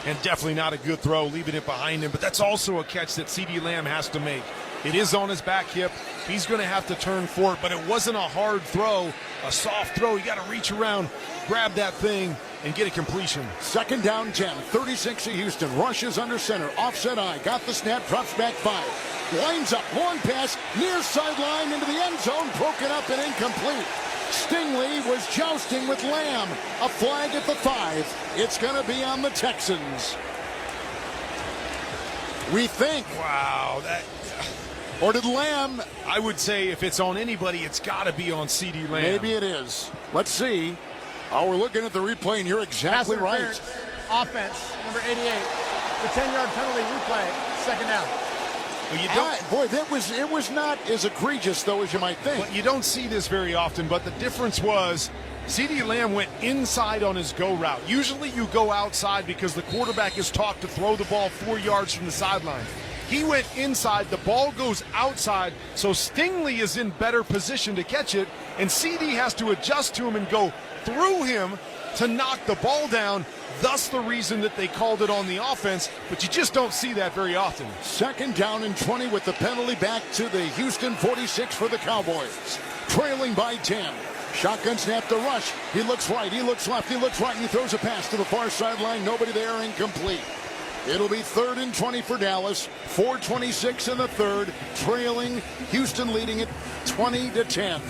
[SPEAKER 4] And definitely not a good throw, leaving it behind him. But that's also a catch that CeeDee Lamb has to make. It is on his back hip. He's going to have to turn for it, but it wasn't a hard throw, a soft throw. You got to reach around, grab that thing, and get a completion.
[SPEAKER 8] 2nd down 10, 36 of Houston. Rushes under center, offset eye, got the snap, drops back 5. Lines up, long pass, near sideline into the end zone, broken up and incomplete. Stingley was jousting with Lamb. A flag at the 5. It's going to be on the Texans. We think.
[SPEAKER 4] Wow.
[SPEAKER 8] Or did Lamb?
[SPEAKER 4] I would say if it's on anybody, it's got to be on CeeDee Lamb.
[SPEAKER 8] Maybe it is. Let's see. Oh, we're looking at the replay, and you're exactly right.
[SPEAKER 10] Offense, number 88. The 10-yard penalty replay, second down.
[SPEAKER 4] Well, you don't,
[SPEAKER 8] boy, it was not as egregious, though, as you might think.
[SPEAKER 4] But you don't see this very often, but the difference was CeeDee Lamb went inside on his go route. Usually you go outside because the quarterback is taught to throw the ball 4 yards from the sideline. He went inside, the ball goes outside, so Stingley is in better position to catch it, and CeeDee has to adjust to him and go through him to knock the ball down. Thus the reason that they called it on the offense, but you just don't see that very often.
[SPEAKER 8] 2nd down and 20 with the penalty back to the Houston 46 for the Cowboys. Trailing by 10. Shotgun snap to Rush. He looks right, he looks left, he looks right, and he throws a pass to the far sideline. Nobody there, incomplete. It'll be 3rd and 20 for Dallas. 4:26 in the 3rd. Trailing, Houston leading it 20-10.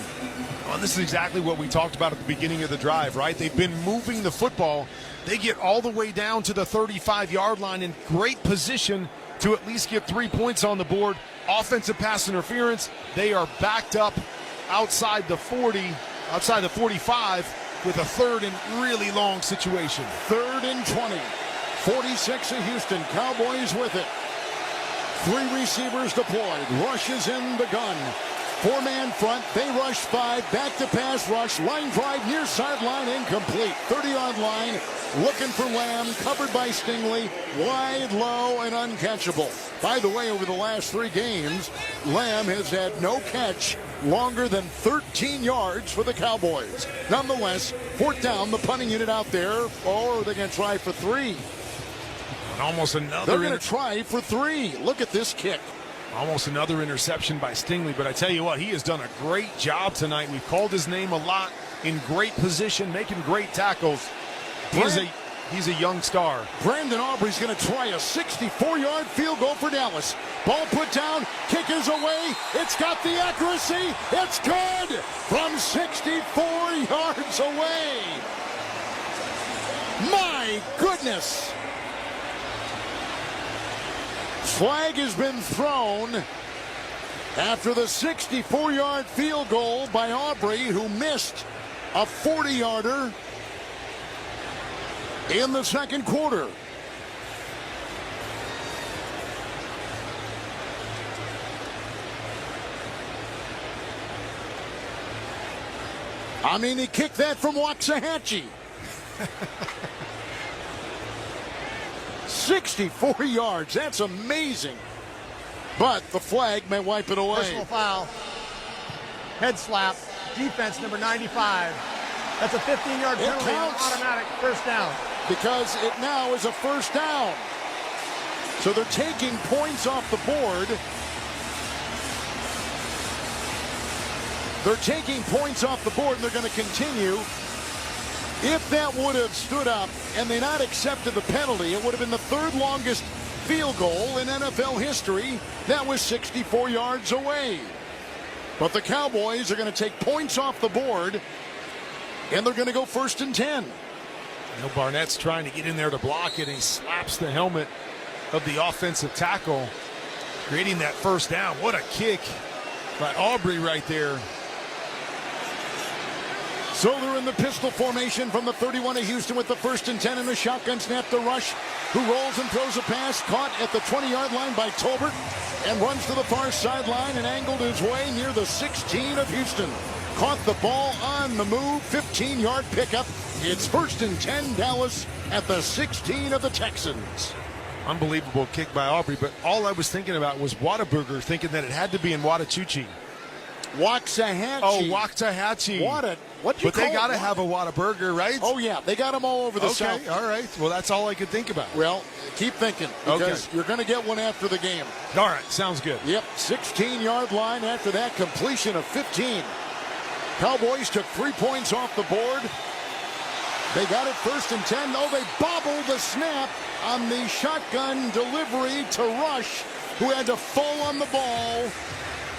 [SPEAKER 4] Well, this is exactly what we talked about at the beginning of the drive, right? They've been moving the football. They get all the way down to the 35-yard line in great position to at least get 3 points on the board. Offensive pass interference. They are backed up outside the 40, outside the 45 with a 3rd and really long situation.
[SPEAKER 8] 3rd and 20. 46 of Houston. Cowboys with it. 3 receivers deployed. Rush is in the gun. 4-man front. They rush 5. Back to pass rush. Line drive near sideline. Incomplete. 30-yard line. Looking for Lamb. Covered by Stingley. Wide, low, and uncatchable. By the way, over the last 3 games, Lamb has had no catch longer than 13 yards for the Cowboys. Nonetheless, 4th down. The punting unit out there. Or they're going to try for 3.
[SPEAKER 4] And almost another.
[SPEAKER 8] They're going to try for 3. Look at this kick.
[SPEAKER 4] Almost another interception by Stingley, but I tell you what, he has done a great job tonight. We've called his name a lot, in great position, making great tackles. He's a young star.
[SPEAKER 8] Brandon Aubrey's going to try a 64-yard field goal for Dallas. Ball put down, kick is away. It's got the accuracy. It's good from 64 yards away. My goodness. Flag has been thrown after the 64-yard field goal by Aubrey, who missed a 40-yarder in the 2nd quarter. I mean, he kicked that from Waxahachie. 64 yards. That's amazing. But the flag may wipe it away.
[SPEAKER 10] Personal foul. Head slap. Defense number 95. That's a 15-yard penalty. Automatic 1st down.
[SPEAKER 8] Because it now is a 1st down. So they're taking points off the board. They're taking points off the board, and they're going to continue. If that would have stood up and they not accepted the penalty, it would have been the 3rd longest field goal in NFL history. That was 64 yards away. But the Cowboys are going to take points off the board, and they're going to go 1st and 10.
[SPEAKER 4] Barnett's trying to get in there to block it, and he slaps the helmet of the offensive tackle, creating that 1st down. What a kick by Aubrey right there.
[SPEAKER 8] So they're in the pistol formation from the 31 of Houston with the 1st and 10 and a shotgun snap to Rush, who rolls and throws a pass caught at the 20-yard line by Tolbert and runs to the far sideline and angled his way near the 16 of Houston. Caught the ball on the move, 15-yard pickup. It's 1st and 10 Dallas at the 16 of the Texans.
[SPEAKER 4] Unbelievable kick by Aubrey, but all I was thinking about was Whataburger, thinking that it had to be in Watachuchi.
[SPEAKER 8] Waxahachie.
[SPEAKER 4] Oh, Waxahachie.
[SPEAKER 8] What you
[SPEAKER 4] But they got to have a Whataburger, right?
[SPEAKER 8] Oh, yeah. They got them all over the South.
[SPEAKER 4] Okay, all right. Well, that's all I could think about.
[SPEAKER 8] Well, keep thinking, because you're going to get one after the game.
[SPEAKER 4] All right. Sounds good.
[SPEAKER 8] Yep. 16-yard line after that completion of 15. Cowboys took 3 points off the board. They got it 1st and 10. Oh, they bobbled the snap on the shotgun delivery to Rush, who had to fall on the ball.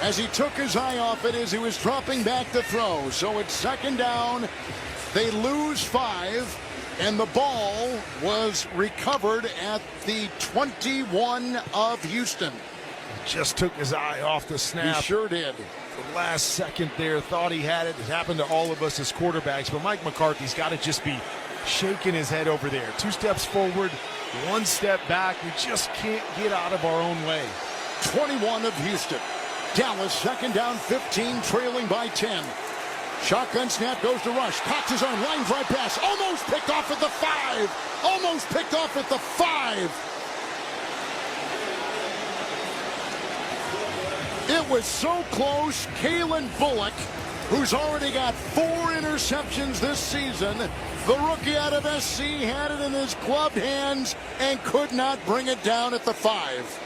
[SPEAKER 8] as he took his eye off it as he was dropping back to throw. So it's second down. They lose 5. And the ball was recovered at the 21 of Houston.
[SPEAKER 4] Just took his eye off the snap.
[SPEAKER 8] He sure did.
[SPEAKER 4] The last second there, thought he had it. It happened to all of us as quarterbacks, but Mike McCarthy's got to just be shaking his head over there. 2 steps forward, 1 step back. We just can't get out of our own way.
[SPEAKER 8] 21 of Houston. Dallas, second down, 15, trailing by 10. Shotgun snap goes to Rush. Cocks his arm, line drive pass. Almost picked off at the 5. Almost picked off at the 5. It was so close. Kalen Bullock, who's already got 4 interceptions this season, the rookie out of SC, had it in his gloved hands and could not bring it down at the 5.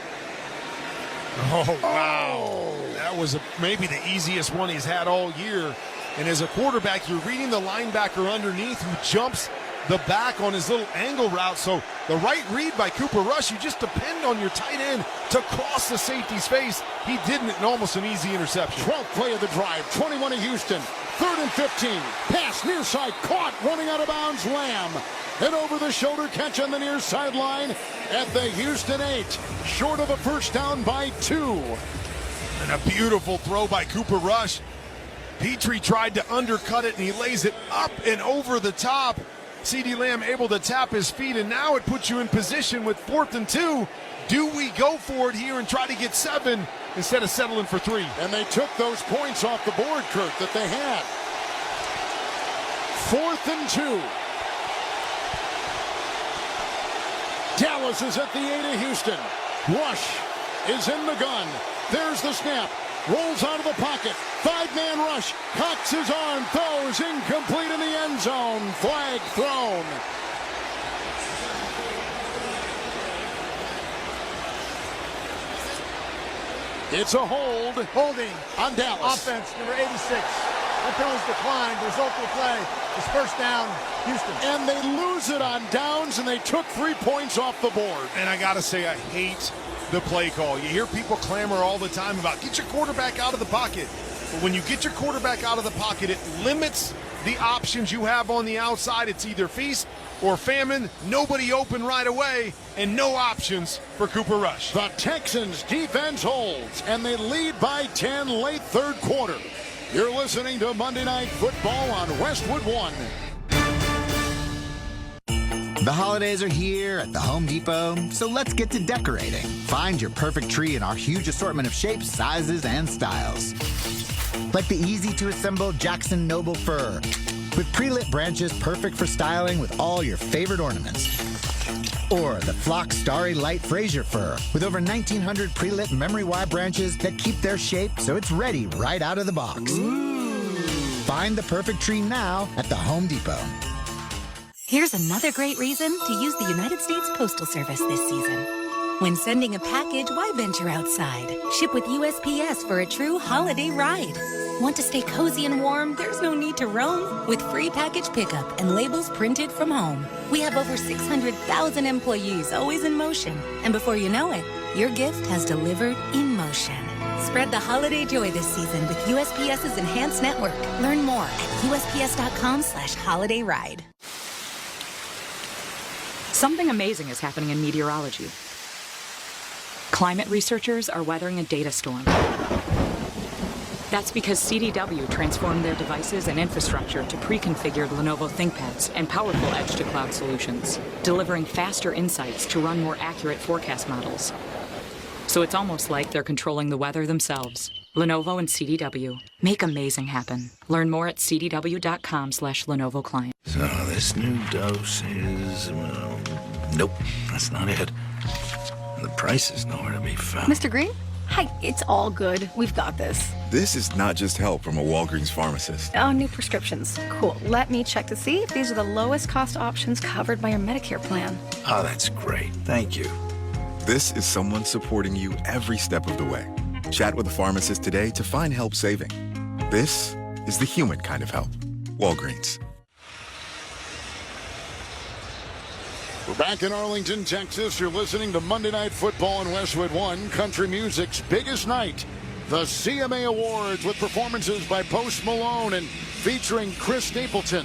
[SPEAKER 4] Oh, wow. That was maybe the easiest one he's had all year. And as a quarterback, you're reading the linebacker underneath who jumps the back on his little angle route. So the right read by Cooper Rush, you just depend on your tight end to cross the safety's face. He didn't, and almost an easy interception.
[SPEAKER 8] 12th play of the drive, 21 of Houston. 3rd and 15. Pass near side, caught, running out of bounds, Lamb. An over-the-shoulder catch on the near sideline at the Houston 8. Short of a first down by 2.
[SPEAKER 4] And a beautiful throw by Cooper Rush. Petrie tried to undercut it, and he lays it up and over the top. CeeDee Lamb able to tap his feet, and now it puts you in position with 4th and 2. Do we go for it here and try to get 7 instead of settling for 3?
[SPEAKER 8] And they took those points off the board, Kurt, that they had. 4th and 2. Dallas is at the 8 of Houston. Rush is in the gun. There's the snap. Rolls out of the pocket. 5-man rush. Cocks his arm. Throws incomplete in the end zone. Flag thrown. It's a hold.
[SPEAKER 10] Holding
[SPEAKER 8] on Dallas.
[SPEAKER 10] Offense, number 86. That penalty's declined. The result of the play is first down, Houston.
[SPEAKER 8] And they lose it on downs, and they took 3 points off the board.
[SPEAKER 4] And I got to say, I hate the play call. You hear people clamor all the time about get your quarterback out of the pocket. But when you get your quarterback out of the pocket, it limits the options you have on the outside. It's either feast or famine. Nobody open right away, and no options for Cooper Rush.
[SPEAKER 8] The Texans defense holds, and they lead by 10 late 3rd quarter. You're listening to Monday Night Football on Westwood 1.
[SPEAKER 15] The holidays are here at the Home Depot, so let's get to decorating. Find your perfect tree in our huge assortment of shapes, sizes, and styles. Like the easy-to-assemble Jackson Noble fir, with pre-lit branches perfect for styling with all your favorite ornaments. Or the Flock Starry Light Fraser fir, with over 1,900 pre-lit memory wire branches that keep their shape so it's ready right out of the box. Ooh. Find the perfect tree now at the Home Depot.
[SPEAKER 16] Here's another great reason to use the United States Postal Service this season. When sending a package, why venture outside? Ship with USPS for a true holiday ride. Want to stay cozy and warm? There's no need to roam. With free package pickup and labels printed from home. We have over 600,000 employees always in motion. And before you know it, your gift has delivered in motion. Spread the holiday joy this season with USPS's Enhanced Network. Learn more at USPS.com/holidayride.
[SPEAKER 18] Something amazing is happening in meteorology. Climate researchers are weathering a data storm. That's because CDW transformed their devices and infrastructure to pre-configured Lenovo ThinkPads and powerful edge-to-cloud solutions, delivering faster insights to run more accurate forecast models. So it's almost like they're controlling the weather themselves. Lenovo and CDW. Make amazing happen. Learn more at cdw.com/Lenovo Client.
[SPEAKER 25] So this new dose is, well, nope, that's not it. The price is nowhere to be found.
[SPEAKER 21] Mr. Green? Hi, it's all good. We've got this.
[SPEAKER 23] This is not just help from a Walgreens pharmacist.
[SPEAKER 21] Oh, new prescriptions. Cool. Let me check to see if these are the lowest cost options covered by your Medicare plan.
[SPEAKER 25] Oh, that's great. Thank you.
[SPEAKER 23] This is someone supporting you every step of the way. Chat with a pharmacist today to find help saving. This is the human kind of help. Walgreens.
[SPEAKER 8] We're back in Arlington, Texas. You're listening to Monday Night Football on Westwood 1, country music's biggest night. The CMA Awards with performances by Post Malone and featuring Chris Stapleton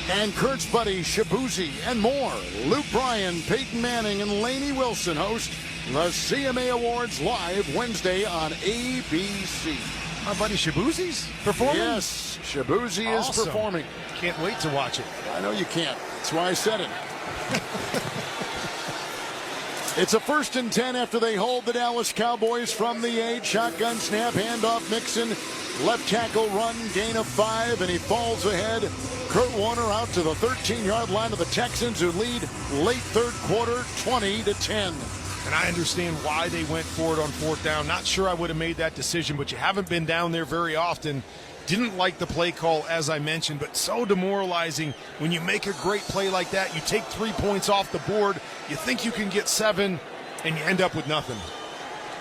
[SPEAKER 8] and Kurt's buddy Shabuzi and more. Luke Bryan, Peyton Manning, and Lainey Wilson host the CMA Awards live Wednesday on ABC.
[SPEAKER 4] My buddy Shabuzi's performing?
[SPEAKER 8] Yes, Shabuzi is performing.
[SPEAKER 4] Can't wait to watch it.
[SPEAKER 8] I know you can't. That's why I said it. It's a 1st and 10 after they hold the Dallas Cowboys from the 8. Shotgun snap, handoff Mixon. Left tackle run, gain of 5, and he falls ahead. Kurt Warner out to the 13-yard line of the Texans, who lead late third quarter 20-10.
[SPEAKER 4] And I understand why they went for it on 4th down. Not sure I would have made that decision, but you haven't been down there very often. Didn't like the play call, as I mentioned, but so demoralizing when you make a great play like that. You take 3 points off the board, you think you can get 7, and you end up with nothing.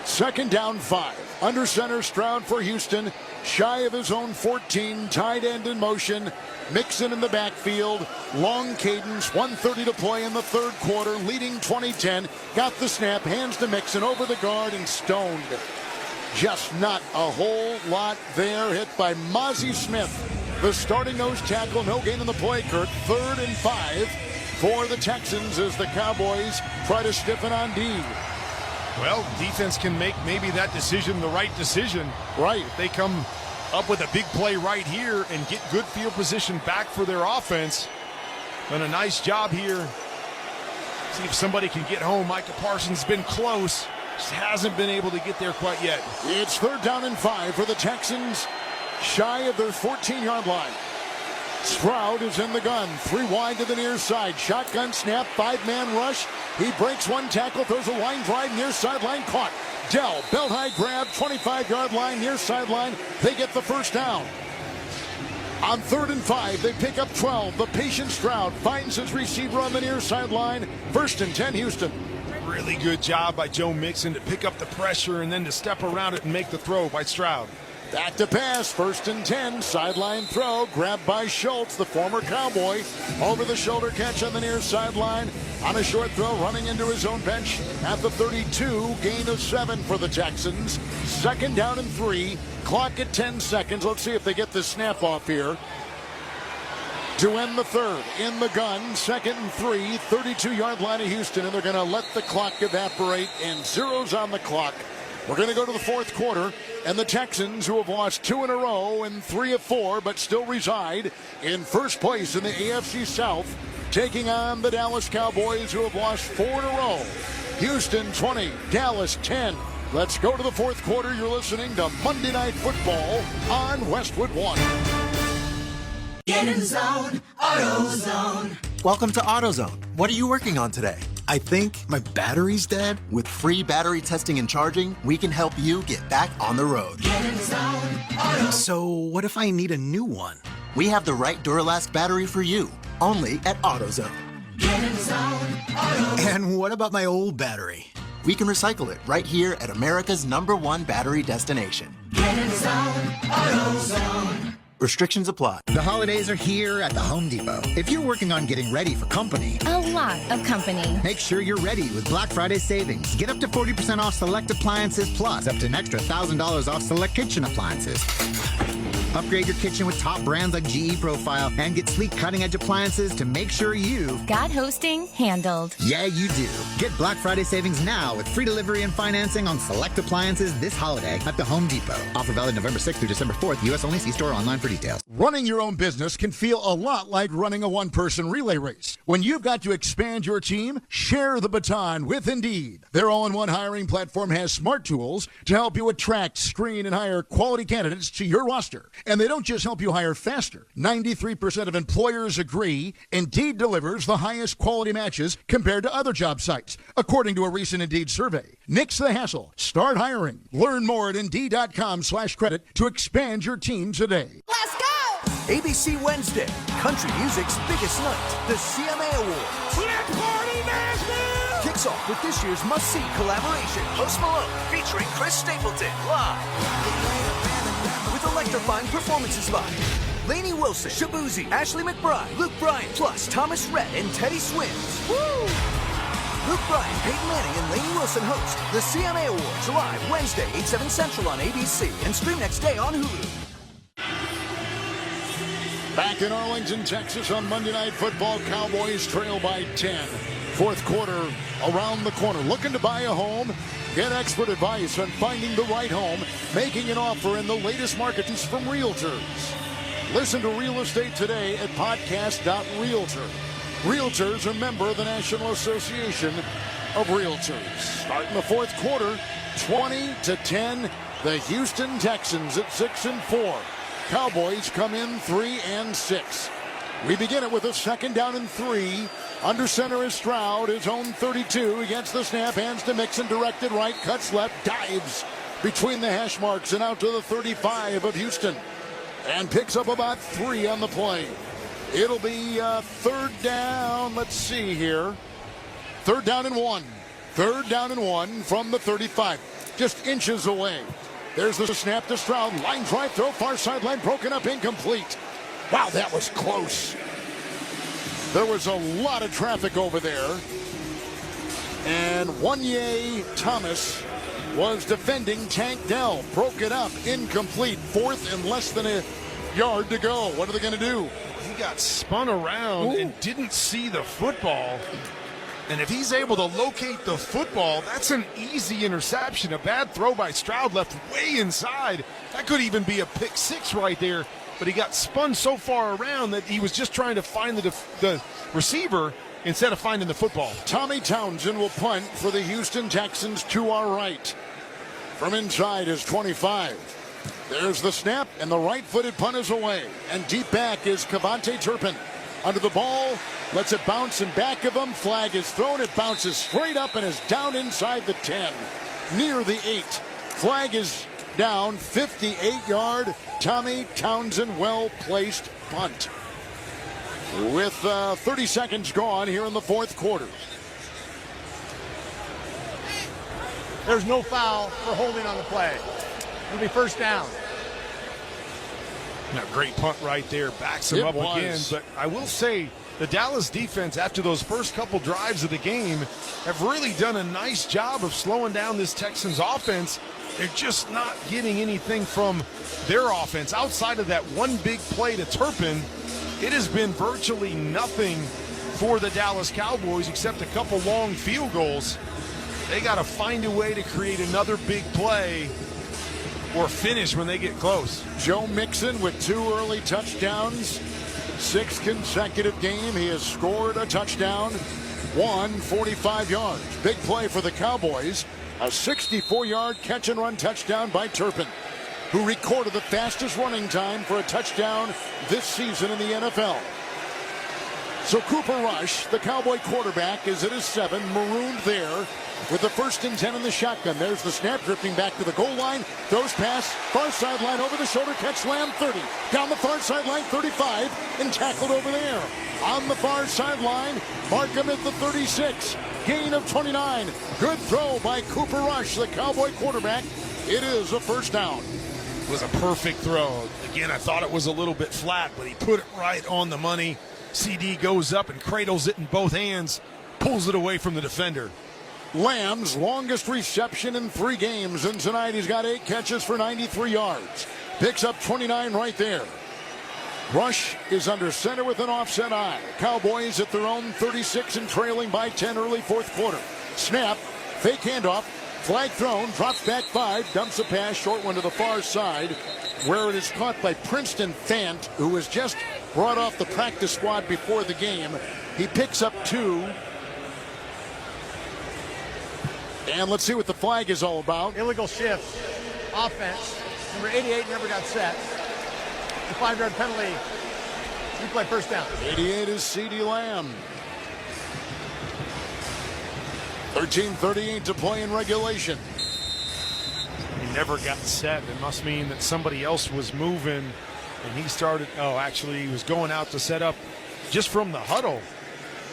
[SPEAKER 8] 2nd down 5. Under center, Stroud for Houston. Shy of his own 14, tight end in motion. Mixon in the backfield. Long cadence, 1:30 to play in the third quarter, leading 20-10. Got the snap, hands to Mixon over the guard and stoned. Just not a whole lot there. Hit by Mozzie Smith, the starting nose tackle. No gain in the play, Kurt. 3rd and 5 for the Texans as the Cowboys try to stiffen on D.
[SPEAKER 4] Well, defense can make maybe that decision the right decision.
[SPEAKER 8] Right.
[SPEAKER 4] If they come up with a big play right here and get good field position back for their offense. Done a nice job here. See if somebody can get home. Micah Parsons has been close. Just hasn't been able to get there quite yet.
[SPEAKER 8] It's 3rd down and 5 for the Texans, shy of their 14-yard line. Stroud is in the gun, 3 wide to the near side. Shotgun snap, 5-man rush. He breaks one tackle, throws a line drive, near sideline, caught. Dell, belt high grab, 25-yard line, near sideline. They get the 1st down. On 3rd and 5, they pick up 12. The patient Stroud finds his receiver on the near sideline. 1st and 10, Houston.
[SPEAKER 4] Really good job by Joe Mixon to pick up the pressure and then to step around it and make the throw by Stroud.
[SPEAKER 8] Back to pass, 1st and 10, sideline throw, grabbed by Schultz, the former Cowboy. Over the shoulder catch on the near sideline. On a short throw, running into his own bench at the 32, gain of 7 for the Texans. 2nd down and 3, clock at 10 seconds. Let's see if they get this snap off here. To end the 3rd, in the gun, 2nd and 3, 32-yard line of Houston, and they're going to let the clock evaporate, and zeros on the clock. We're going to go to the 4th quarter, and the Texans, who have lost 2 in a row and 3 of 4, but still reside in 1st place in the AFC South, taking on the Dallas Cowboys, who have lost 4 in a row. Houston 20, Dallas 10. Let's go to the 4th quarter. You're listening to Monday Night Football on Westwood 1.
[SPEAKER 14] Get in the zone, AutoZone.
[SPEAKER 2] Welcome to AutoZone. What are you working on today? I think my battery's dead. With free battery testing and charging, we can help you get back on the road.
[SPEAKER 14] Get in the zone, Auto.
[SPEAKER 2] So what if I need a new one? We have the right Duralast battery for you, only at AutoZone.
[SPEAKER 14] Get in the zone, Auto.
[SPEAKER 2] And what about my old battery? We can recycle it right here at America's #1 battery destination.
[SPEAKER 14] Get in the zone, AutoZone.
[SPEAKER 2] Restrictions apply.
[SPEAKER 15] The holidays are here at the Home Depot. If you're working on getting ready for company,
[SPEAKER 21] A lot of company.
[SPEAKER 15] make sure you're ready with Black Friday savings. Get up to 40% off select appliances, plus up to an extra $1,000 off select kitchen appliances. Upgrade your kitchen with top brands like GE Profile and get sleek cutting-edge appliances to make sure you've
[SPEAKER 16] got hosting handled.
[SPEAKER 15] Yeah, you do. Get Black Friday savings now with free delivery and financing on select appliances this holiday at the Home Depot. Offer valid November 6th through December 4th. U.S. only. See store online for details.
[SPEAKER 8] Running your own business can feel a lot like running a one-person relay race. When you've got to expand your team, share the baton with Indeed. Their all-in-one hiring platform has smart tools to help you attract, screen, and hire quality candidates to your roster. And they don't just help you hire faster. 93% of employers agree Indeed delivers the highest quality matches compared to other job sites, according to a recent Indeed survey. Nix the hassle. Start hiring. Learn more at Indeed.com/credit to expand your team today.
[SPEAKER 14] Let's go!
[SPEAKER 7] ABC Wednesday, country music's biggest night, the CMA Awards.
[SPEAKER 14] Let's party Nashville!
[SPEAKER 7] Kicks off with this year's must-see collaboration, Post Malone featuring Chris Stapleton live. With electrifying performances by Lainey Wilson, Shabuzi, Ashley McBride, Luke Bryan, plus Thomas Rhett and Teddy Swims. Woo! Luke Bryan, Peyton Manning, and Lainey Wilson host the CMA Awards live Wednesday, 8, 7 Central on ABC and stream next day on Hulu.
[SPEAKER 8] Back in Arlington, Texas on Monday Night Football, Cowboys trail by 10. Fourth quarter around the corner. Looking to buy a home? Get expert advice on finding the right home, making an offer in the latest markets from realtors. Listen to Real Estate Today at podcast.realtor. Realtors are a member of the National Association of Realtors. Starting the fourth quarter, 20-10, the Houston Texans at 6-4. Cowboys come in 3-6. We begin it with a 2nd down and 3. Under center is Stroud, his own 32. Against the snap, hands to Mixon, directed right, cuts left, dives between the hash marks and out to the 35 of Houston. And picks up about 3 on the play. It'll be 3rd down. Let's see here. 3rd down and 1. 3rd down and 1 from the 35. Just inches away. There's the snap to Stroud. Line drive throw, far sideline, broken up, incomplete. Wow, that was close. There was a lot of traffic over there. And Wanye Thomas was defending Tank Dell. Broke it up, incomplete. 4th and less than a yard to go. What are they going to do?
[SPEAKER 4] He got spun around and didn't see the football. And if he's able to locate the football, that's an easy interception. A bad throw by Stroud left way inside. That could even be a pick 6 right there. But he got spun so far around that he was just trying to find the receiver instead of finding the football.
[SPEAKER 8] Tommy Townsend will punt for the Houston Texans to our right. From inside is 25. There's the snap, and the right-footed punt is away. And deep back is Cavante Turpin. Under the ball, lets it bounce in back of him. Flag is thrown. It bounces straight up and is down inside the 10. Near the 8. Flag is down, 58-yard. Tommy Townsend, well-placed punt. With 30 seconds gone here in the fourth quarter.
[SPEAKER 10] There's no foul for holding on the play. It'll be 1st down.
[SPEAKER 4] Now, great punt right there. Backs him up again. But I will say, the Dallas defense, after those first couple drives of the game, have really done a nice job of slowing down this Texans offense. They're just not getting anything from their offense. Outside of that one big play to Turpin, it has been virtually nothing for the Dallas Cowboys except a couple long field goals. They got to find a way to create another big play or finish when they get close.
[SPEAKER 8] Joe Mixon with 2 early touchdowns. 6th consecutive game. He has scored a touchdown. 45 yards. Big play for the Cowboys. A 64-yard catch-and-run touchdown by Turpin, who recorded the fastest running time for a touchdown this season in the NFL. So Cooper Rush, the Cowboy quarterback, is at his 7, marooned there with the 1st and 10 in the shotgun. There's the snap, drifting back to the goal line. Throws pass, far sideline, over the shoulder, catch slam, 30. Down the far sideline, 35, and tackled over there. On the far sideline, Markham at the 36. Gain of 29. Good throw by Cooper Rush, the Cowboy quarterback. It is a 1st down.
[SPEAKER 4] It was a perfect throw. Again, I thought it was a little bit flat, but he put it right on the money. CD goes up and cradles it in both hands, pulls it away from the defender.
[SPEAKER 8] Lamb's longest reception in 3 games, and tonight he's got 8 catches for 93 yards. Picks up 29 right there. Rush is under center with an offset eye. Cowboys at their own 36 and trailing by 10 early fourth quarter. Snap, fake handoff, flag thrown, drops back 5, dumps a pass, short one to the far side, where it is caught by Princeton Fant, who was just brought off the practice squad before the game. He picks up 2. And let's see what the flag is all about.
[SPEAKER 10] Illegal shift. Offense. Number 88 never got set. The 5-yard penalty. Replay 1st down.
[SPEAKER 8] 88 is C.D. Lamb. 13:38 to play in regulation.
[SPEAKER 4] He never got set. It must mean that somebody else was moving and he started. Oh, actually, he was going out to set up just from the huddle.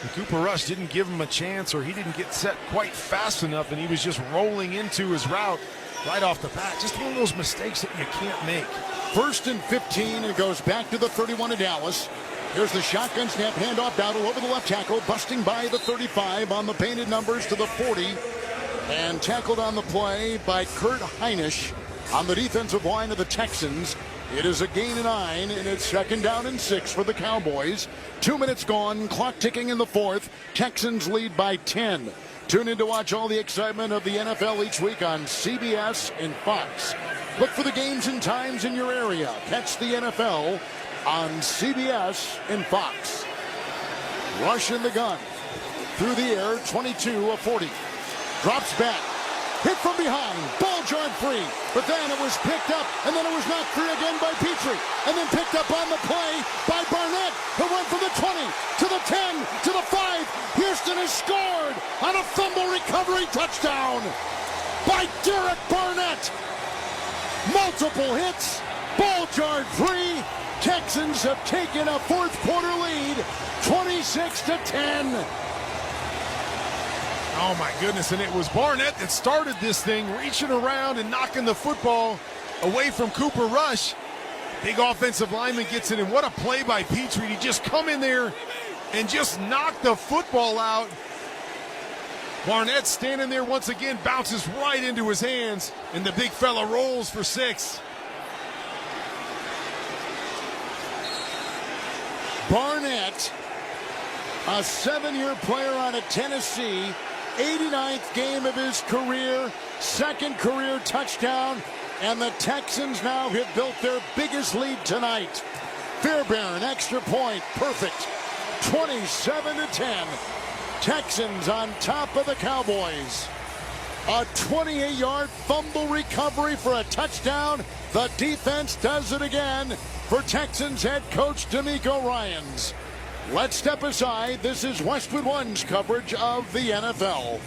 [SPEAKER 4] And Cooper Rush didn't give him a chance, or he didn't get set quite fast enough, and he was just rolling into his route right off the bat. Just one of those mistakes that you can't make.
[SPEAKER 8] 1st and 15, and it goes back to the 31 of Dallas. Here's the shotgun snap handoff. Dowdle over the left tackle, busting by the 35 on the painted numbers to the 40. And tackled on the play by Kurt Heinisch on the defensive line of the Texans. It is a gain of 9, and it's 2nd down and 6 for the Cowboys. 2 minutes gone, clock ticking in the 4th. Texans lead by 10. Tune in to watch all the excitement of the NFL each week on CBS and Fox. Look for the games and times in your area. Catch the NFL on CBS and Fox. Rush in the gun. Through the air, 22 of 40. Drops back. Hit from behind. Ball jarred free. But then it was picked up, and then it was knocked free again by Petrie. And then picked up on the play by Barnett, who went from the 20 to the 10 to the 5. Houston has scored on a fumble recovery touchdown by Derek Barnett. Multiple hits. Ball jarred free. Texans have taken a fourth quarter lead, 26-10.
[SPEAKER 4] Oh my goodness, and it was Barnett that started this thing, reaching around and knocking the football away from Cooper Rush. Big offensive lineman gets it, and what a play by Petrie to just come in there and just knock the football out. Barnett standing there once again, bounces right into his hands, and the big fella rolls for 6.
[SPEAKER 8] Barnett, a 7-year player out of Tennessee, 89th game of his career, 2nd career touchdown, and the Texans now have built their biggest lead tonight. Fairbairn, extra point, perfect, 27-10. Texans on top of the Cowboys. A 28-yard fumble recovery for a touchdown. The defense does it again for Texans head coach DeMeco Ryans. Let's step aside. This is Westwood One's coverage of the NFL.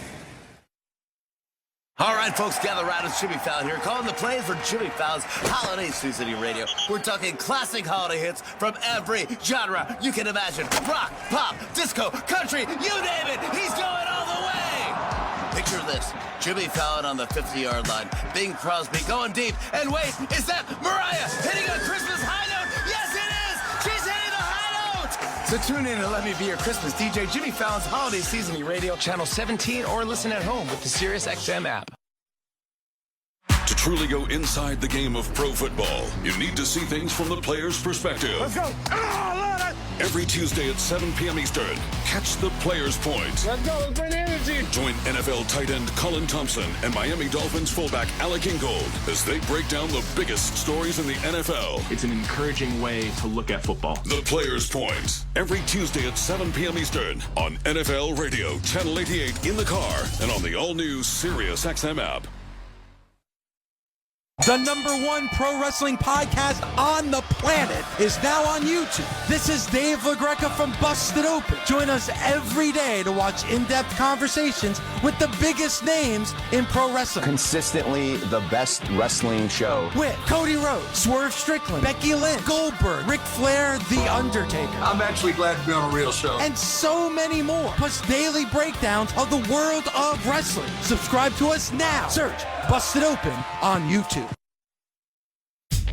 [SPEAKER 1] All right, folks, gather around. It's Jimmy Fallon here, calling the plays for Jimmy Fallon's Holiday Sioux City Radio. We're talking classic holiday hits from every genre you can imagine. Rock, pop, disco, country, you name it. He's going all the way. Picture this. Jimmy Fallon on the 50-yard line. Bing Crosby going deep. And wait, is that Mariah hitting a Christmas high note? Yes, it is. She's hitting the high note. So tune in and let me be your Christmas DJ. Jimmy Fallon's Holiday Seasoning Radio, Channel 17, or listen at home with the SiriusXM app.
[SPEAKER 9] To truly go inside the game of pro football, you need to see things from the player's perspective.
[SPEAKER 10] Let's go.
[SPEAKER 9] Every Tuesday at 7 p.m. Eastern, catch the Player's Point.
[SPEAKER 10] Let's go. Let's bring energy.
[SPEAKER 9] Join NFL tight end Colin Thompson and Miami Dolphins fullback Alec Ingold as they break down the biggest stories in the NFL.
[SPEAKER 19] It's an encouraging way to look at football.
[SPEAKER 9] The Player's Point. Every Tuesday at 7 p.m. Eastern on NFL Radio, Channel 88 in the car and on the all-new SiriusXM app.
[SPEAKER 20] The #1 pro wrestling podcast on the planet is now on YouTube. This is Dave LaGreca from Busted Open. Join us every day to watch in-depth conversations with the biggest names in pro wrestling.
[SPEAKER 22] Consistently the best wrestling show.
[SPEAKER 20] With Cody Rhodes, Swerve Strickland, Becky Lynch, Goldberg, Ric Flair, The Undertaker.
[SPEAKER 24] I'm actually glad to be on a real show.
[SPEAKER 20] And so many more. Plus daily breakdowns of the world of wrestling. Subscribe to us now. Search Busted Open on YouTube.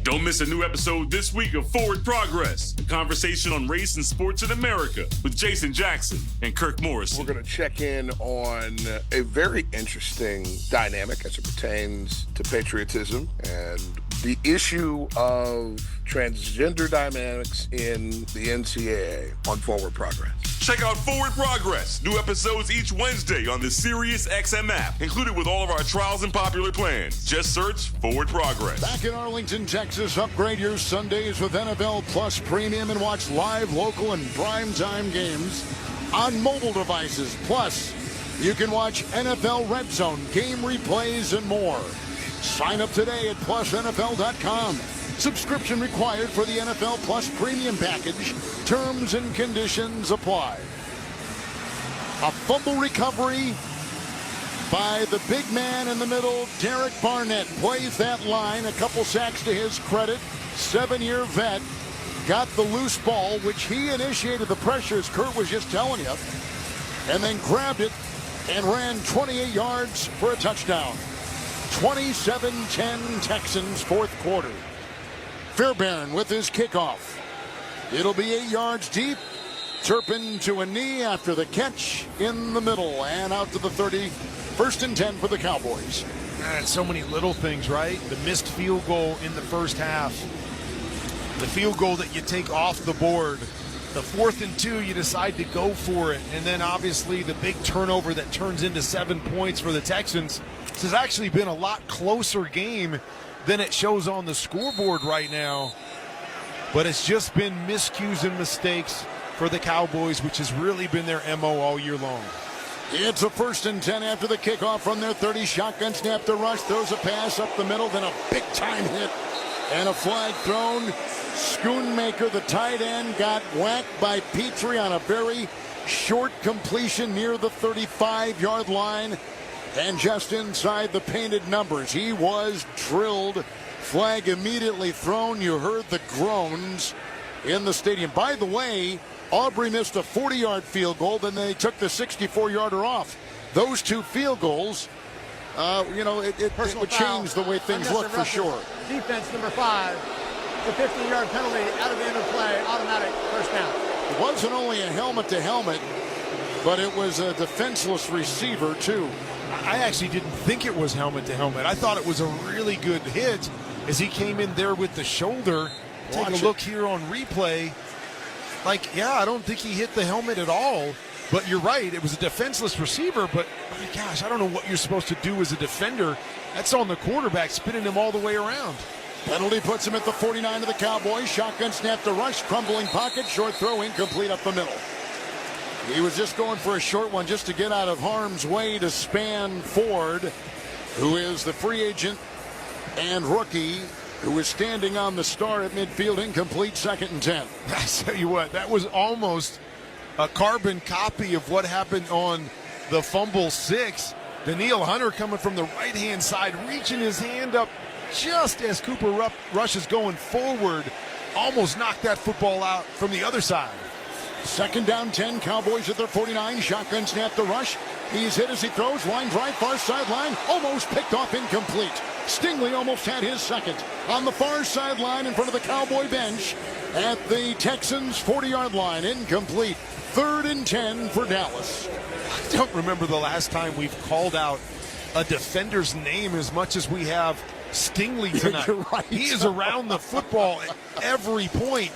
[SPEAKER 27] Don't miss a new episode this week of Forward Progress, a conversation on race and sports in America with Jason Jackson and Kirk Morrison.
[SPEAKER 28] We're going to check in on a very interesting dynamic as it pertains to patriotism and the issue of transgender dynamics in the NCAA on Forward Progress.
[SPEAKER 27] Check out Forward Progress. New episodes each Wednesday on the SiriusXM app, included with all of our trials and popular plans. Just search Forward Progress.
[SPEAKER 8] Back in Arlington, Texas, upgrade your Sundays with NFL Plus Premium and watch live, local, and primetime games on mobile devices. Plus, you can watch NFL Red Zone, game replays, and more. Sign up today at plusnfl.com. Subscription required for the NFL Plus Premium package. Terms and conditions apply. A fumble recovery by the big man in the middle. Derek Barnett plays that line. A couple sacks to his credit. 7-year vet. Got the loose ball, which he initiated the pressure, as Kurt was just telling you. And then grabbed it and ran 28 yards for a touchdown. 27-10 Texans, fourth quarter. Fairbairn with his kickoff. It'll be 8 yards deep. Turpin to a knee after the catch in the middle and out to the 30. 1st and 10 for the Cowboys.
[SPEAKER 4] And so many little things, right? The missed field goal in the first half. The field goal that you take off the board. The 4th and 2, you decide to go for it. And then obviously the big turnover that turns into 7 points for the Texans. This has actually been a lot closer game than it shows on the scoreboard right now. But it's just been miscues and mistakes for the Cowboys, which has really been their MO all year long.
[SPEAKER 8] It's a 1st and 10 after the kickoff from their 30. Shotgun snap to Rush. Throws a pass up the middle, then a big-time hit. And a flag thrown. Schoonmaker, the tight end, got whacked by Petrie on a very short completion near the 35-yard line. And just inside the painted numbers, he was drilled. Flag immediately thrown. You heard the groans in the stadium. By the way, Aubrey missed a 40-yard field goal, then they took the 64-yarder off. Those 2 field goals, it would change the way things look for sure.
[SPEAKER 10] Defense number 5. The 15-yard penalty out of the end of play, automatic first down.
[SPEAKER 8] It wasn't only a helmet-to-helmet, but it was a defenseless receiver, too.
[SPEAKER 4] I actually didn't think it was helmet-to-helmet. I thought it was a really good hit as he came in there with the shoulder. Take a look here on replay. I don't think he hit the helmet at all. But you're right, it was a defenseless receiver, but my gosh, I don't know what you're supposed to do as a defender. That's on the quarterback, spinning him all the way around.
[SPEAKER 8] Penalty puts him at the 49 of the Cowboys. Shotgun snap to Rush, crumbling pocket, short throw incomplete up the middle. He was just going for a short one just to get out of harm's way to span Ford, who is the free agent and rookie, who is standing on the star at midfield, incomplete, 2nd and 10.
[SPEAKER 4] I tell you what, that was almost a carbon copy of what happened on the fumble 6. Danielle Hunter coming from the right-hand side, reaching his hand up just as Cooper Rush is going forward, almost knocked that football out from the other side.
[SPEAKER 8] 2nd down 10, Cowboys at their 49. Shotgun snap to Rush. He's hit as he throws, line drive, far sideline, almost picked off, incomplete. Stingley almost had his 2nd on the far sideline in front of the Cowboy bench at the Texans 40-yard line, incomplete. 3rd and 10 for Dallas.
[SPEAKER 4] I don't remember the last time we've called out a defender's name as much as we have Stingley tonight.
[SPEAKER 8] You're right.
[SPEAKER 4] He is around the football at every point.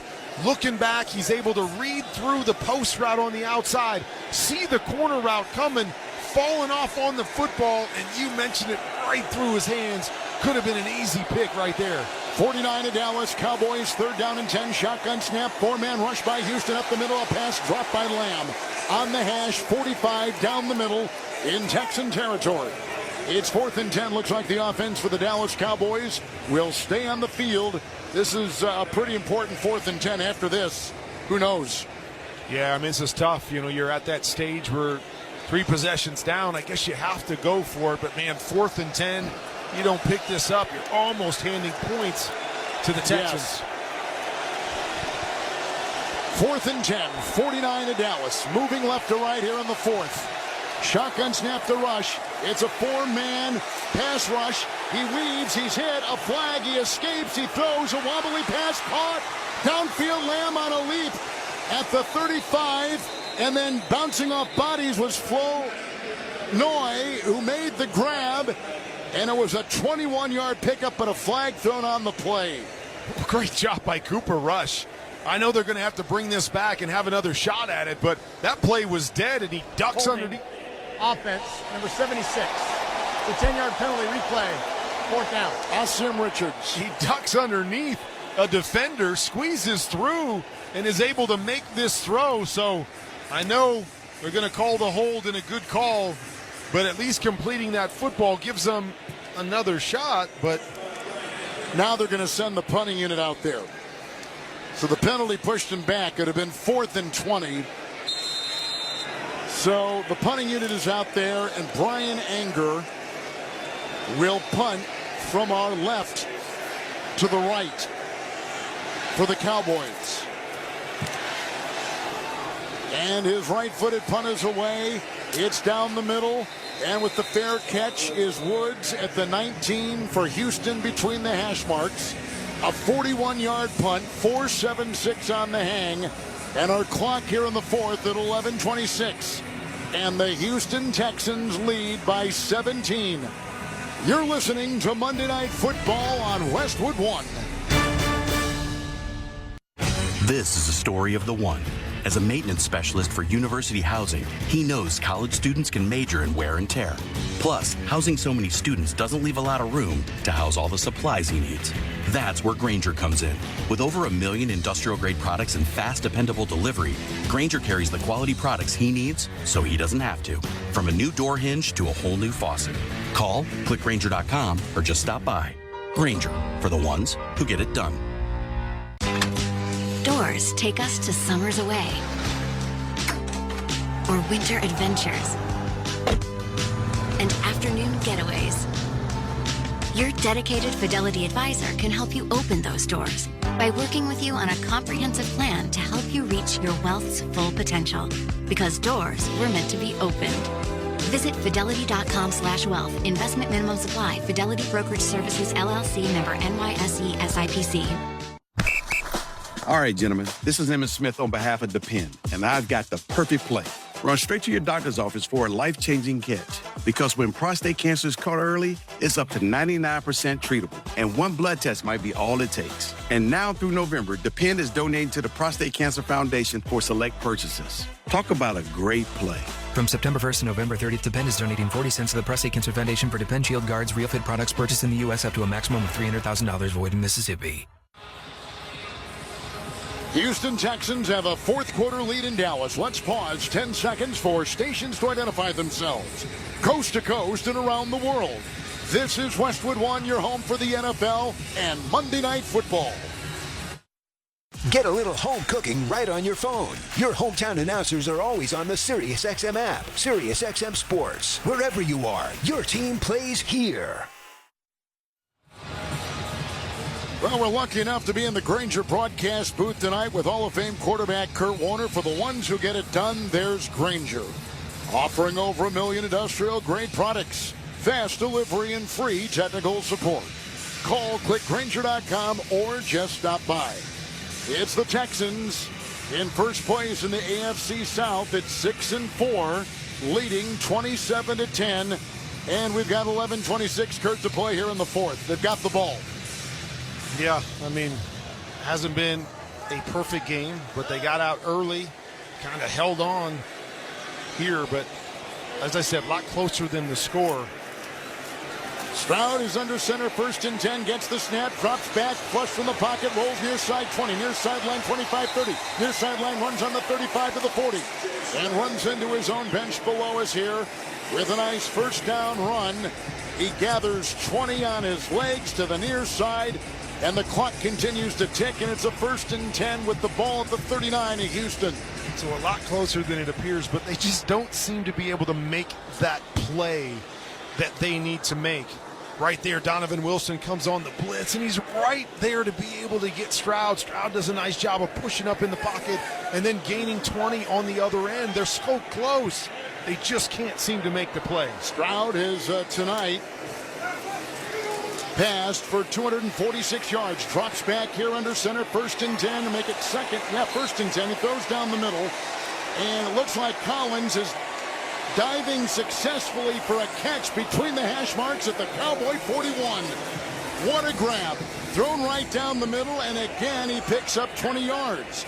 [SPEAKER 4] Looking back, he's able to read through the post route on the outside, see the corner route coming, falling off on the football, and you mentioned it, right through his hands. Could have been an easy pick right there.
[SPEAKER 8] 49 to Dallas. Cowboys 3rd down and 10. Shotgun snap. 4-man rush by Houston up the middle. A pass dropped by Lamb. On the hash, 45 down the middle in Texan territory. It's 4th and 10. Looks like the offense for the Dallas Cowboys will stay on the field. This is a pretty important 4th and 10 after this. Who knows?
[SPEAKER 4] Yeah, I mean, this is tough. You're at that stage where 3 possessions down. I guess you have to go for it. But, man, 4th and 10, you don't pick this up, you're almost handing points to the Texans.
[SPEAKER 8] Yes. 4th and 10, 49 to Dallas. Moving left to right here in the 4th. Shotgun snap to Rush. It's a 4-man pass rush. He weaves, he's hit, a flag, he escapes, he throws, a wobbly pass caught. Downfield, Lamb on a leap at the 35, and then bouncing off bodies was Flo Noy, who made the grab, and it was a 21-yard pickup, but a flag thrown on the play.
[SPEAKER 4] Great job by Cooper Rush. I know they're going to have to bring this back and have another shot at it, but that play was dead, and he ducks underneath.
[SPEAKER 10] Offense, number 76. The 10-yard penalty replay, 4th down.
[SPEAKER 8] Asim Richards.
[SPEAKER 4] He ducks underneath a defender, squeezes through, and is able to make this throw. So I know they're going to call the hold and a good call, but at least completing that football gives them another shot. But
[SPEAKER 8] now they're going to send the punting unit out there. So the penalty pushed him back. It would have been 4th and 20. So the punting unit is out there, and Brian Anger will punt from our left to the right for the Cowboys. And his right-footed punt is away. It's down the middle. And with the fair catch is Woods at the 19 for Houston between the hash marks. A 41-yard punt, 4.76 on the hang, and our clock here in the fourth at 11:26. And the Houston Texans lead by 17. You're listening to Monday Night Football on Westwood One.
[SPEAKER 3] This is a story of the one. As a maintenance specialist for University Housing, he knows college students can major in wear and tear. Plus, housing so many students doesn't leave a lot of room to house all the supplies he needs. That's where Grainger comes in. With over 1 million industrial-grade products and fast, dependable delivery, Grainger carries the quality products he needs so he doesn't have to. From a new door hinge to a whole new faucet. Call, click Grainger.com, or just stop by. Grainger, for the ones who get it done.
[SPEAKER 5] Doors take us to summers away or winter adventures and afternoon getaways. Your dedicated Fidelity advisor can help you open those doors by working with you on a comprehensive plan to help you reach your wealth's full potential. Because doors were meant to be opened. Visit fidelity.com/wealth. Investment minimum supply. Fidelity Brokerage Services, LLC, member NYSE SIPC.
[SPEAKER 6] All right, gentlemen, this is Emmett Smith on behalf of Depend, and I've got the perfect play. Run straight to your doctor's office for a life-changing catch. Because when prostate cancer is caught early, it's up to 99% treatable, and one blood test might be all it takes. And now through November, Depend is donating to the Prostate Cancer Foundation for select purchases. Talk about a great play.
[SPEAKER 11] From September 1st to November 30th, Depend is donating 40 cents to the Prostate Cancer Foundation for Depend Shield Guards, Real Fit products purchased in the U.S. up to a maximum of $300,000 void in Mississippi.
[SPEAKER 8] Houston Texans have a fourth quarter lead in Dallas. Let's pause 10 seconds for stations to identify themselves. Coast to coast and around the world. This is Westwood One, your home for the NFL and Monday Night Football.
[SPEAKER 12] Get a little home cooking right on your phone. Your hometown announcers are always on the SiriusXM app. SiriusXM Sports. Wherever you are, your team plays here.
[SPEAKER 8] Well, we're lucky enough to be in the Grainger broadcast booth tonight with Hall of Fame quarterback Kurt Warner. For the ones who get it done, there's Grainger. Offering over 1 million industrial-grade products, fast delivery, and free technical support. Call, click Grainger.com, or just stop by. It's the Texans in first place in the AFC South at 6-4, leading 27-10. And we've got 11:26, Kurt, to play here in the fourth. They've got the ball.
[SPEAKER 4] Yeah, I mean, hasn't been a perfect game, but they got out early, kind of held on here, but as I said, a lot closer than the score.
[SPEAKER 8] Stroud is under center, 1st and 10, gets the snap, drops back, flush from the pocket, rolls near side 20, near sideline 25-30, near sideline runs on the 35 to the 40, and runs into his own bench below us here with a nice first down run. He gathers 20 on his legs to the near side, and the clock continues to tick, and it's a 1st and 10 with the ball at the 39 of Houston.
[SPEAKER 4] So a lot closer than it appears, but they just don't seem to be able to make that play that they need to make. Right there, Donovan Wilson comes on the blitz, and he's right there to be able to get Stroud. Stroud does a nice job of pushing up in the pocket and then gaining 20 on the other end. They're so close. They just can't seem to make the play.
[SPEAKER 8] Stroud is tonight passed for 246 yards. Drops back here under center. 1st and 10 to make it second. Yeah, 1st and 10. He throws down the middle. And it looks like Collins is diving successfully for a catch between the hash marks at the Cowboy 41. What a grab. Thrown right down the middle, and again he picks up 20 yards.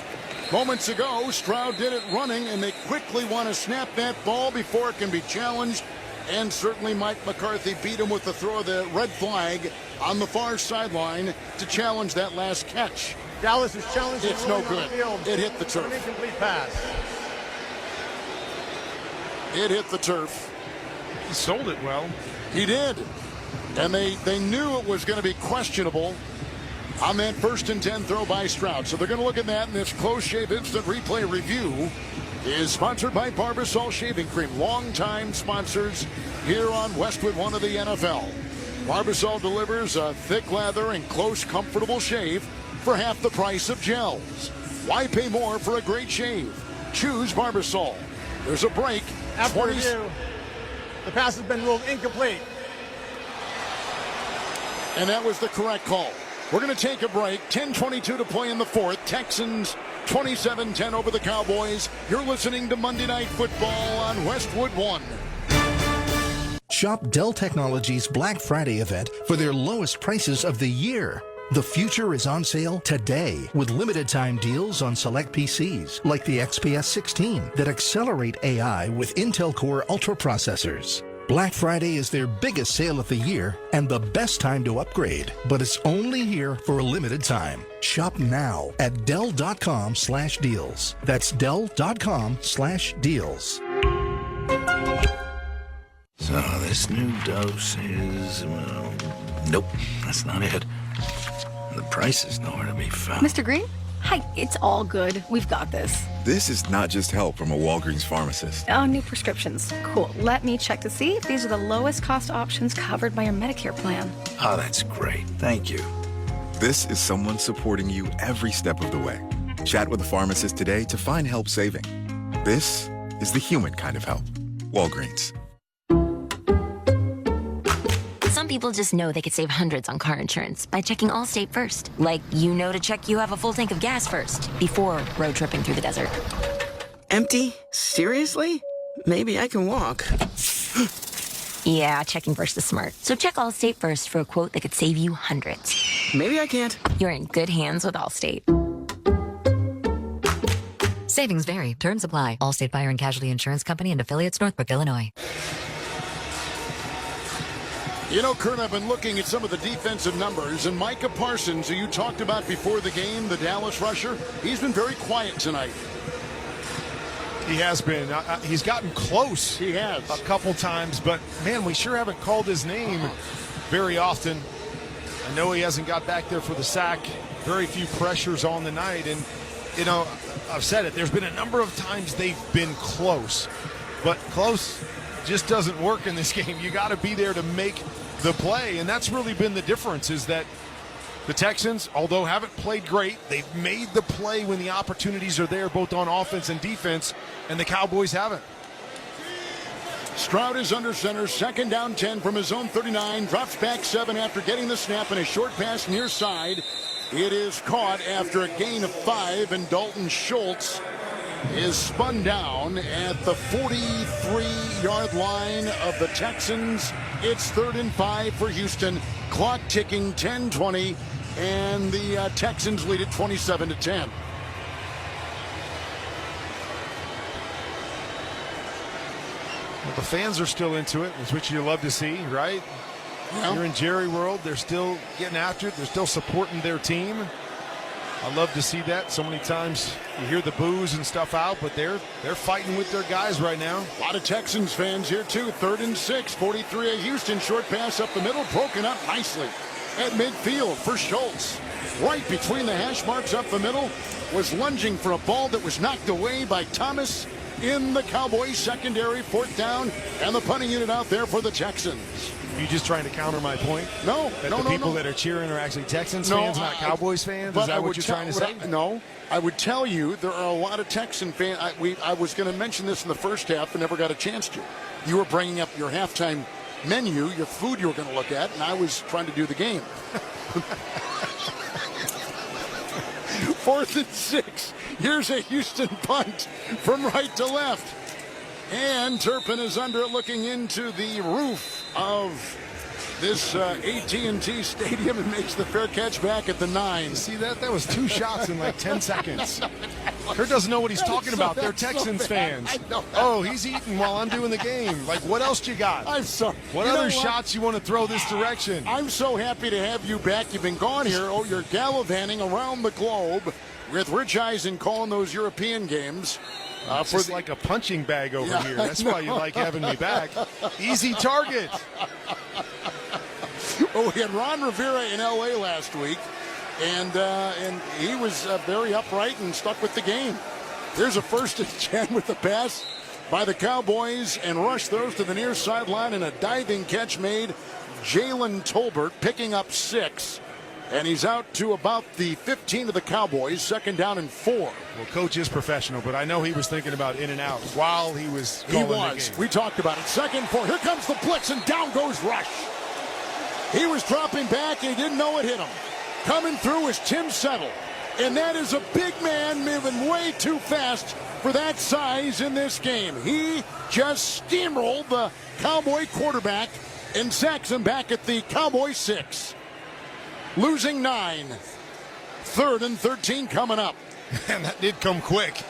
[SPEAKER 8] Moments ago, Stroud did it running, and they quickly want to snap that ball before it can be challenged. And certainly Mike McCarthy beat him with the throw of the red flag on the far sideline to challenge that last catch.
[SPEAKER 10] Dallas is challenging.
[SPEAKER 8] It's no good. It hit the turf.
[SPEAKER 10] An incomplete pass.
[SPEAKER 8] It hit the turf.
[SPEAKER 4] He sold it well.
[SPEAKER 8] He did. And they knew it was going to be questionable on that 1st and 10 throw by Stroud. So they're going to look at that, and this close shave instant replay review is sponsored by Barbasol Shaving Cream, longtime sponsors here on Westwood One of the NFL. Barbasol delivers a thick lather and close, comfortable shave for half the price of gels. Why pay more for a great shave? Choose Barbasol. There's a break.
[SPEAKER 10] After review, the pass has been ruled incomplete.
[SPEAKER 8] And that was the correct call. We're going to take a break. 10:22 to play in the fourth. Texans 27-10 over the Cowboys. You're listening to Monday Night Football on Westwood 1.
[SPEAKER 2] Shop Dell Technologies Black Friday event for their lowest prices of the year. The future is on sale today with limited time deals on select PCs like the XPS 16 that accelerate AI with Intel Core Ultra processors. Black Friday is their biggest sale of the year and the best time to upgrade, but it's only here for a limited time. Shop now at Dell.com/deals. That's Dell.com/deals.
[SPEAKER 13] So this new dose is, well, nope, that's not it. The price is nowhere to be found.
[SPEAKER 17] Mr. Green? Hi, it's all good. We've got this.
[SPEAKER 18] This is not just help from a Walgreens pharmacist.
[SPEAKER 17] Oh, new prescriptions. Cool. Let me check to see if these are the lowest cost options covered by your Medicare plan.
[SPEAKER 13] Oh, that's great. Thank you.
[SPEAKER 18] This is someone supporting you every step of the way. Chat with a pharmacist today to find help saving. This is the human kind of help. Walgreens.
[SPEAKER 5] Some people just know they could save hundreds on car insurance by checking Allstate first. Like, you know to check you have a full tank of gas first before road tripping through the desert.
[SPEAKER 21] Empty? Seriously? Maybe I can walk.
[SPEAKER 5] Yeah, checking first is smart. So check Allstate first for a quote that could save you hundreds.
[SPEAKER 21] Maybe I can't.
[SPEAKER 5] You're in good hands with Allstate.
[SPEAKER 23] Savings vary. Terms apply. Allstate Fire and Casualty Insurance Company and affiliates, Northbrook, Illinois.
[SPEAKER 8] You know, Kurt, I've been looking at some of the defensive numbers, and Micah Parsons, who you talked about before the game, the Dallas rusher, he's been very quiet tonight.
[SPEAKER 4] He has been. He's gotten close.
[SPEAKER 8] He has.
[SPEAKER 4] A couple times, but, man, we sure haven't called his name very often. I know he hasn't got back there for the sack. Very few pressures on the night, and, you know, I've said it. There's been a number of times they've been close, but close just doesn't work in this game. You got to be there to make the play, and that's really been the difference, is that the Texans, although haven't played great, they've made the play when the opportunities are there, both on offense and defense, and the Cowboys haven't.
[SPEAKER 8] Stroud is under center, second down 10 from his own 39, drops back 7 after getting the snap, and a short pass near side. It is caught after a gain of 5, and Dalton Schultz is spun down at the 43-yard line of the Texans. It's 3rd and 5 for Houston. Clock ticking, 10-20, and the Texans lead it 27-10.
[SPEAKER 4] Well, the fans are still into it. It's what you love to see, right? Yeah. You're in Jerry World. They're still getting after it. They're still supporting their team. I love to see that. So many times you hear the boos and stuff out, but they're fighting with their guys right now.
[SPEAKER 8] A lot of Texans fans here too. 3rd and 6, 43 of Houston. Short pass up the middle, broken up nicely at midfield for Schultz. Right between the hash marks up the middle, was lunging for a ball that was knocked away by Thomas in the Cowboys secondary. 4th down, and the punting unit out there for the Texans.
[SPEAKER 4] You just trying to counter my point?
[SPEAKER 8] No,
[SPEAKER 4] that the people that are cheering are actually Texans fans, not Cowboys fans? Is that what you're trying to say?
[SPEAKER 8] No, I would tell you there are a lot of Texan fans. I was going to mention this in the first half, but never got a chance to. You were bringing up your halftime menu, your food you were going to look at, and I was trying to do the game. 4th and 6. Here's a Houston punt from right to left. And Turpin is under it, looking into the roof of this AT&T Stadium, and makes the fair catch back at the 9.
[SPEAKER 4] See that? That was 2 shots in like 10 seconds. Kurt doesn't know what he's talking about. They're Texans fans. Oh, he's eating while I'm doing the game. Like, what else you got?
[SPEAKER 8] I'm sorry.
[SPEAKER 4] What other shots you want to throw this direction?
[SPEAKER 8] I'm so happy to have you back. You've been gone here. Oh, you're gallivanting around the globe with Rich Eisen calling those European games.
[SPEAKER 4] It's just like a punching bag over here. That's why you like having me back. Easy target.
[SPEAKER 8] Well, we had Ron Rivera in L.A. last week, and he was very upright and stuck with the game. There's a 1st and 10 with the pass by the Cowboys, and Rush throws to the near sideline, and a diving catch made. Jalen Tolbert picking up 6. And he's out to about the 15 of the Cowboys, 2nd down and 4.
[SPEAKER 4] Well, coach is professional, but I know he was thinking about in and out while he was calling the game.
[SPEAKER 8] We talked about it. 2nd and 4. Here comes the blitz, and down goes Rush. He was dropping back, and he didn't know it hit him. Coming through is Tim Settle. And that is a big man moving way too fast for that size in this game. He just steamrolled the Cowboy quarterback and sacks him back at the Cowboy 6. Losing 9. 3rd and 13 coming up.
[SPEAKER 4] And that did come quick.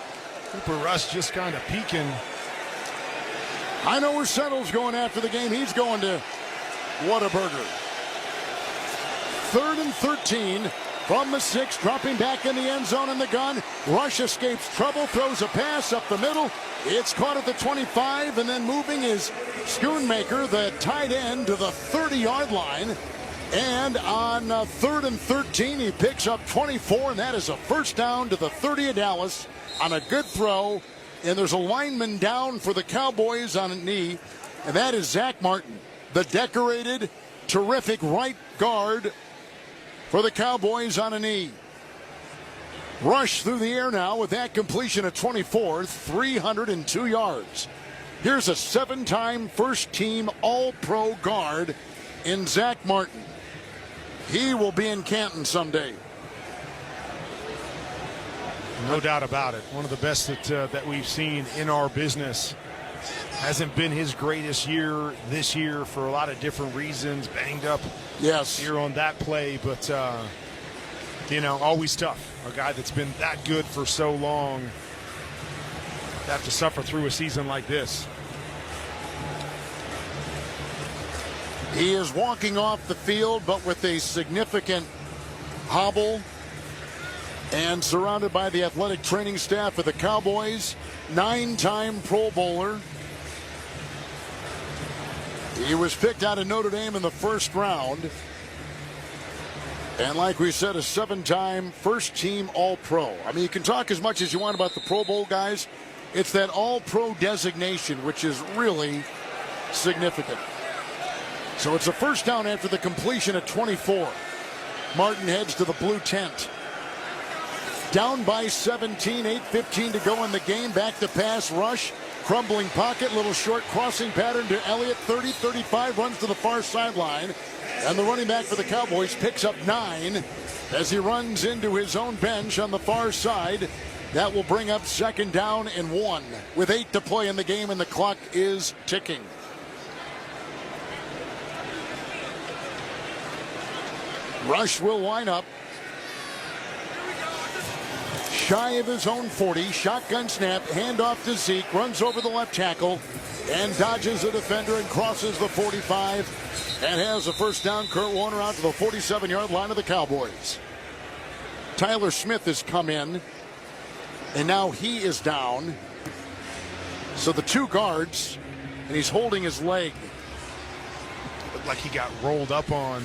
[SPEAKER 4] Cooper Rush just kind of peeking.
[SPEAKER 8] I know where Settle's going after the game. He's going to Whataburger. 3rd and 13 from the 6, dropping back in the end zone in the gun. Rush escapes trouble, throws a pass up the middle. It's caught at the 25, and then moving is Schoonmaker, the tight end, to the 30-yard line. And on 3rd and 13, he picks up 24, and that is a first down to the 30 of Dallas on a good throw. And there's a lineman down for the Cowboys on a knee, and that is Zach Martin, the decorated, terrific right guard for the Cowboys on a knee. Rush through the air now with that completion at 24, 302 yards. Here's a 7-time first-team All-Pro guard in Zach Martin. He will be in Canton someday.
[SPEAKER 4] No doubt about it. One of the best that we've seen in our business. Hasn't been his greatest year this year for a lot of different reasons. Banged up here on that play, but, always tough. A guy that's been that good for so long to have to suffer through a season like this.
[SPEAKER 8] He is walking off the field, but with a significant hobble, and surrounded by the athletic training staff of the Cowboys. 9-time Pro Bowler. He was picked out of Notre Dame in the first round. And like we said, a 7-time first-team All-Pro. I mean, you can talk as much as you want about the Pro Bowl guys. It's that All-Pro designation, which is really significant. So it's a first down after the completion at 24. Martin heads to the blue tent. Down by 17, 8:15 to go in the game. Back to pass, Rush. Crumbling pocket, little short crossing pattern to Elliott. 30, 35, runs to the far sideline. And the running back for the Cowboys picks up 9 as he runs into his own bench on the far side. That will bring up 2nd down and 1 with 8 to play in the game, and the clock is ticking. Rush will line up. Shy of his own 40, shotgun snap, handoff to Zeke, runs over the left tackle and dodges a defender and crosses the 45 and has a first down. Kurt Warner out to the 47-yard line of the Cowboys. Tyler Smith has come in, and now he is down. So the 2 guards, and he's holding his leg.
[SPEAKER 4] Looked like he got rolled up on.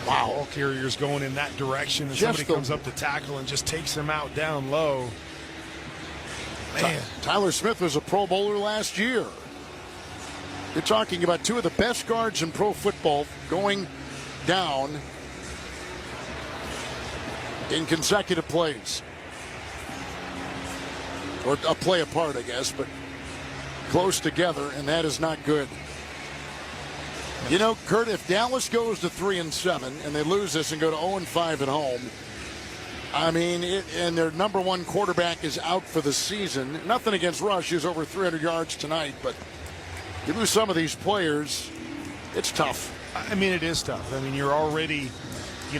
[SPEAKER 4] Wow. Ball carrier's going in that direction, and somebody comes up to tackle and just takes him out down low. Man.
[SPEAKER 8] Tyler Smith was a Pro Bowler last year. You're talking about 2 of the best guards in pro football going down in consecutive plays. Or a play apart, I guess, but close together, and that is not good. You know, Kurt, if Dallas goes to 3-7 and they lose this and go to 0-5 at home, I mean, and their number 1 quarterback is out for the season. Nothing against Rush, he's over 300 yards tonight, but you lose some of these players, it's tough.
[SPEAKER 4] I mean, it is tough. I mean, you're already,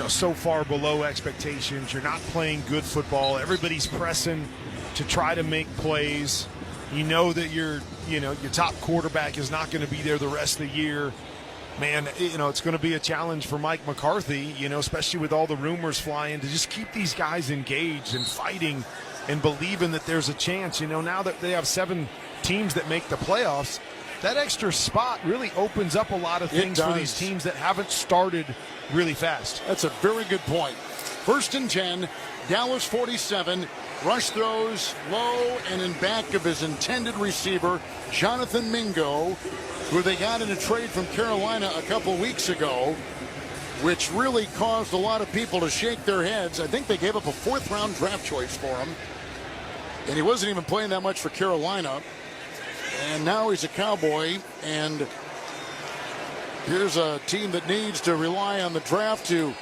[SPEAKER 4] so far below expectations. You're not playing good football. Everybody's pressing to try to make plays. You know that your top quarterback is not going to be there the rest of the year. Man, it's going to be a challenge for Mike McCarthy, especially with all the rumors flying, to just keep these guys engaged and fighting and believing that there's a chance. Now that they have 7 teams that make the playoffs, that extra spot really opens up a lot of things for these teams that haven't started really fast.
[SPEAKER 8] That's a very good point. 1st and 10, Dallas 47. Rush throws low and in back of his intended receiver, Jonathan Mingo, who they got in a trade from Carolina a couple weeks ago, which really caused a lot of people to shake their heads. I think they gave up a 4th-round draft choice for him, and he wasn't even playing that much for Carolina. And now he's a Cowboy, and Here's a team that needs to rely on the draft to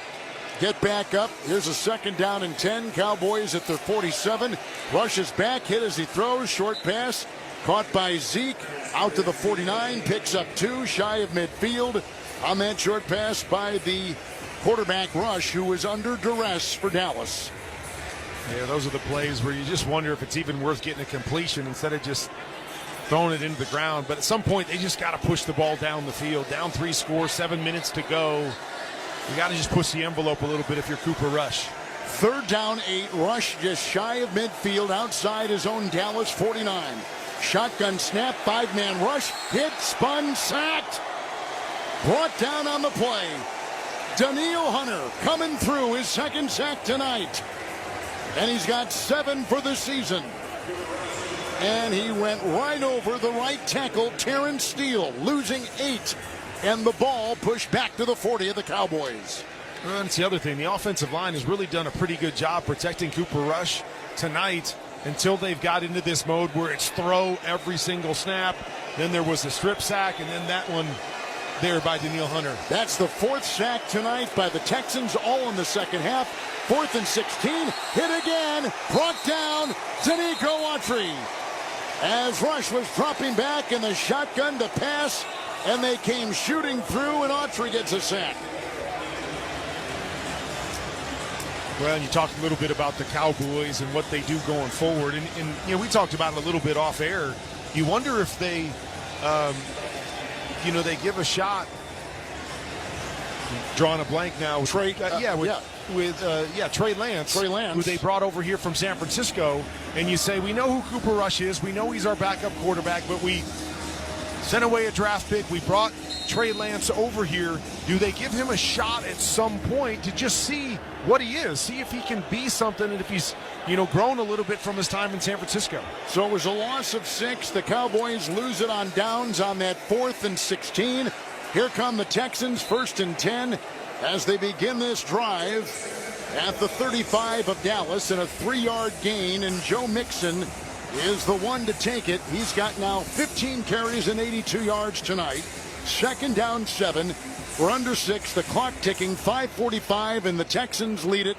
[SPEAKER 8] get back up. Here's a 2nd down and 10. Cowboys at their 47. Rushes back, hit as he throws. Short pass caught by Zeke. Out to the 49. Picks up 2, shy of midfield. On that short pass by the quarterback Rush, who was under duress for Dallas.
[SPEAKER 4] Yeah, those are the plays where you just wonder if it's even worth getting a completion instead of just throwing it into the ground. But at some point, they just got to push the ball down the field. Down 3 scores, 7 minutes to go. You got to just push the envelope a little bit if you're Cooper Rush.
[SPEAKER 8] 3rd down 8. Rush just shy of midfield outside his own Dallas 49. Shotgun snap, 5-man rush, hit, spun, sacked. Brought down on the play. Daniil Hunter coming through, his 2nd sack tonight. And he's got 7 for the season. And he went right over the right tackle, Terrence Steele, losing 8. And the ball pushed back to the 40 of the Cowboys.
[SPEAKER 4] Well, that's the other thing. The offensive line has really done a pretty good job protecting Cooper Rush tonight until they've got into this mode where it's throw every single snap. Then there was a strip sack, and then that one there by Daniil Hunter.
[SPEAKER 8] That's the 4th sack tonight by the Texans, all in the second half. 4th and 16, hit again, brought down Danico Autry. As Rush was dropping back in the shotgun to pass, and they came shooting through, and Autry gets a sack.
[SPEAKER 4] Well, and you talked a little bit about the Cowboys and what they do going forward. And you know, we talked about it a little bit off air. You wonder if they, they give a shot. Drawing a blank now.
[SPEAKER 8] Trey,
[SPEAKER 4] Trey Lance, who they brought over here from San Francisco. And you say, we know who Cooper Rush is. We know he's our backup quarterback, but we sent away a draft pick. We brought Trey Lance over here. Do they give him a shot at some point to just see what he is, see if he can be something, and if he's, grown a little bit from his time in San Francisco?
[SPEAKER 8] So it was a loss of 6. The Cowboys lose it on downs on that 4th and 16. Here come the Texans, 1st and 10, as they begin this drive at the 35 of Dallas, and a 3-yard gain, and Joe Mixon is the one to take it. He's got now 15 carries and 82 yards tonight. 2nd down 7. We're under 6. The clock ticking. 5:45, and the Texans lead it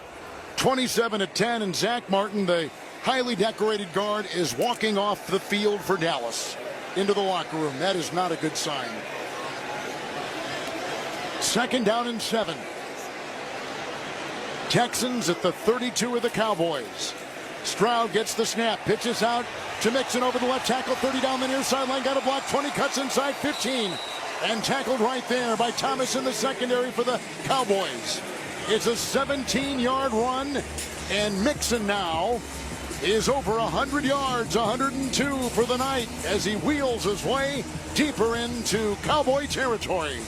[SPEAKER 8] 27-10. And Zach Martin, the highly decorated guard, is walking off the field for Dallas into the locker room. That is not a good sign. 2nd down and 7. Texans at the 32 of the Cowboys. Stroud gets the snap, pitches out to Mixon over the left tackle, 30 down the near sideline, got a block, 20, cuts inside 15, and tackled right there by Thomas in the secondary for the Cowboys. It's a 17-yard run, and Mixon now is over 100 yards, 102 for the night, as he wheels his way deeper into Cowboy territory.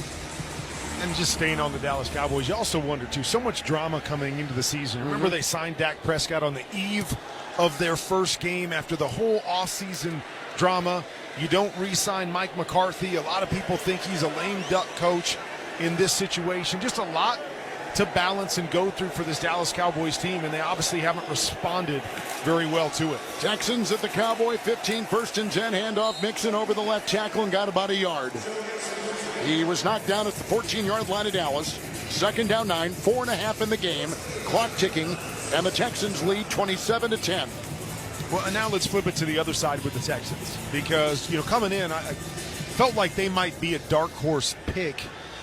[SPEAKER 4] And just staying on the Dallas Cowboys, you also wonder, too, so much drama coming into the season. Remember, they signed Dak Prescott on the eve of their first game after the whole offseason drama. You don't re-sign Mike McCarthy. A lot of people think he's a lame duck coach in this situation. Just a lot to balance and go through for this Dallas Cowboys team, and they obviously haven't responded very well to it.
[SPEAKER 8] Texans at the Cowboy 15, 1st and 10, handoff Mixon over the left tackle and got about a yard. He was knocked down at the 14-yard line of Dallas. 2nd down 9, 4.5 in the game. Clock ticking, and the Texans lead 27-10.
[SPEAKER 4] Well, and now let's flip it to the other side with the Texans, because coming in, I felt like they might be a dark horse pick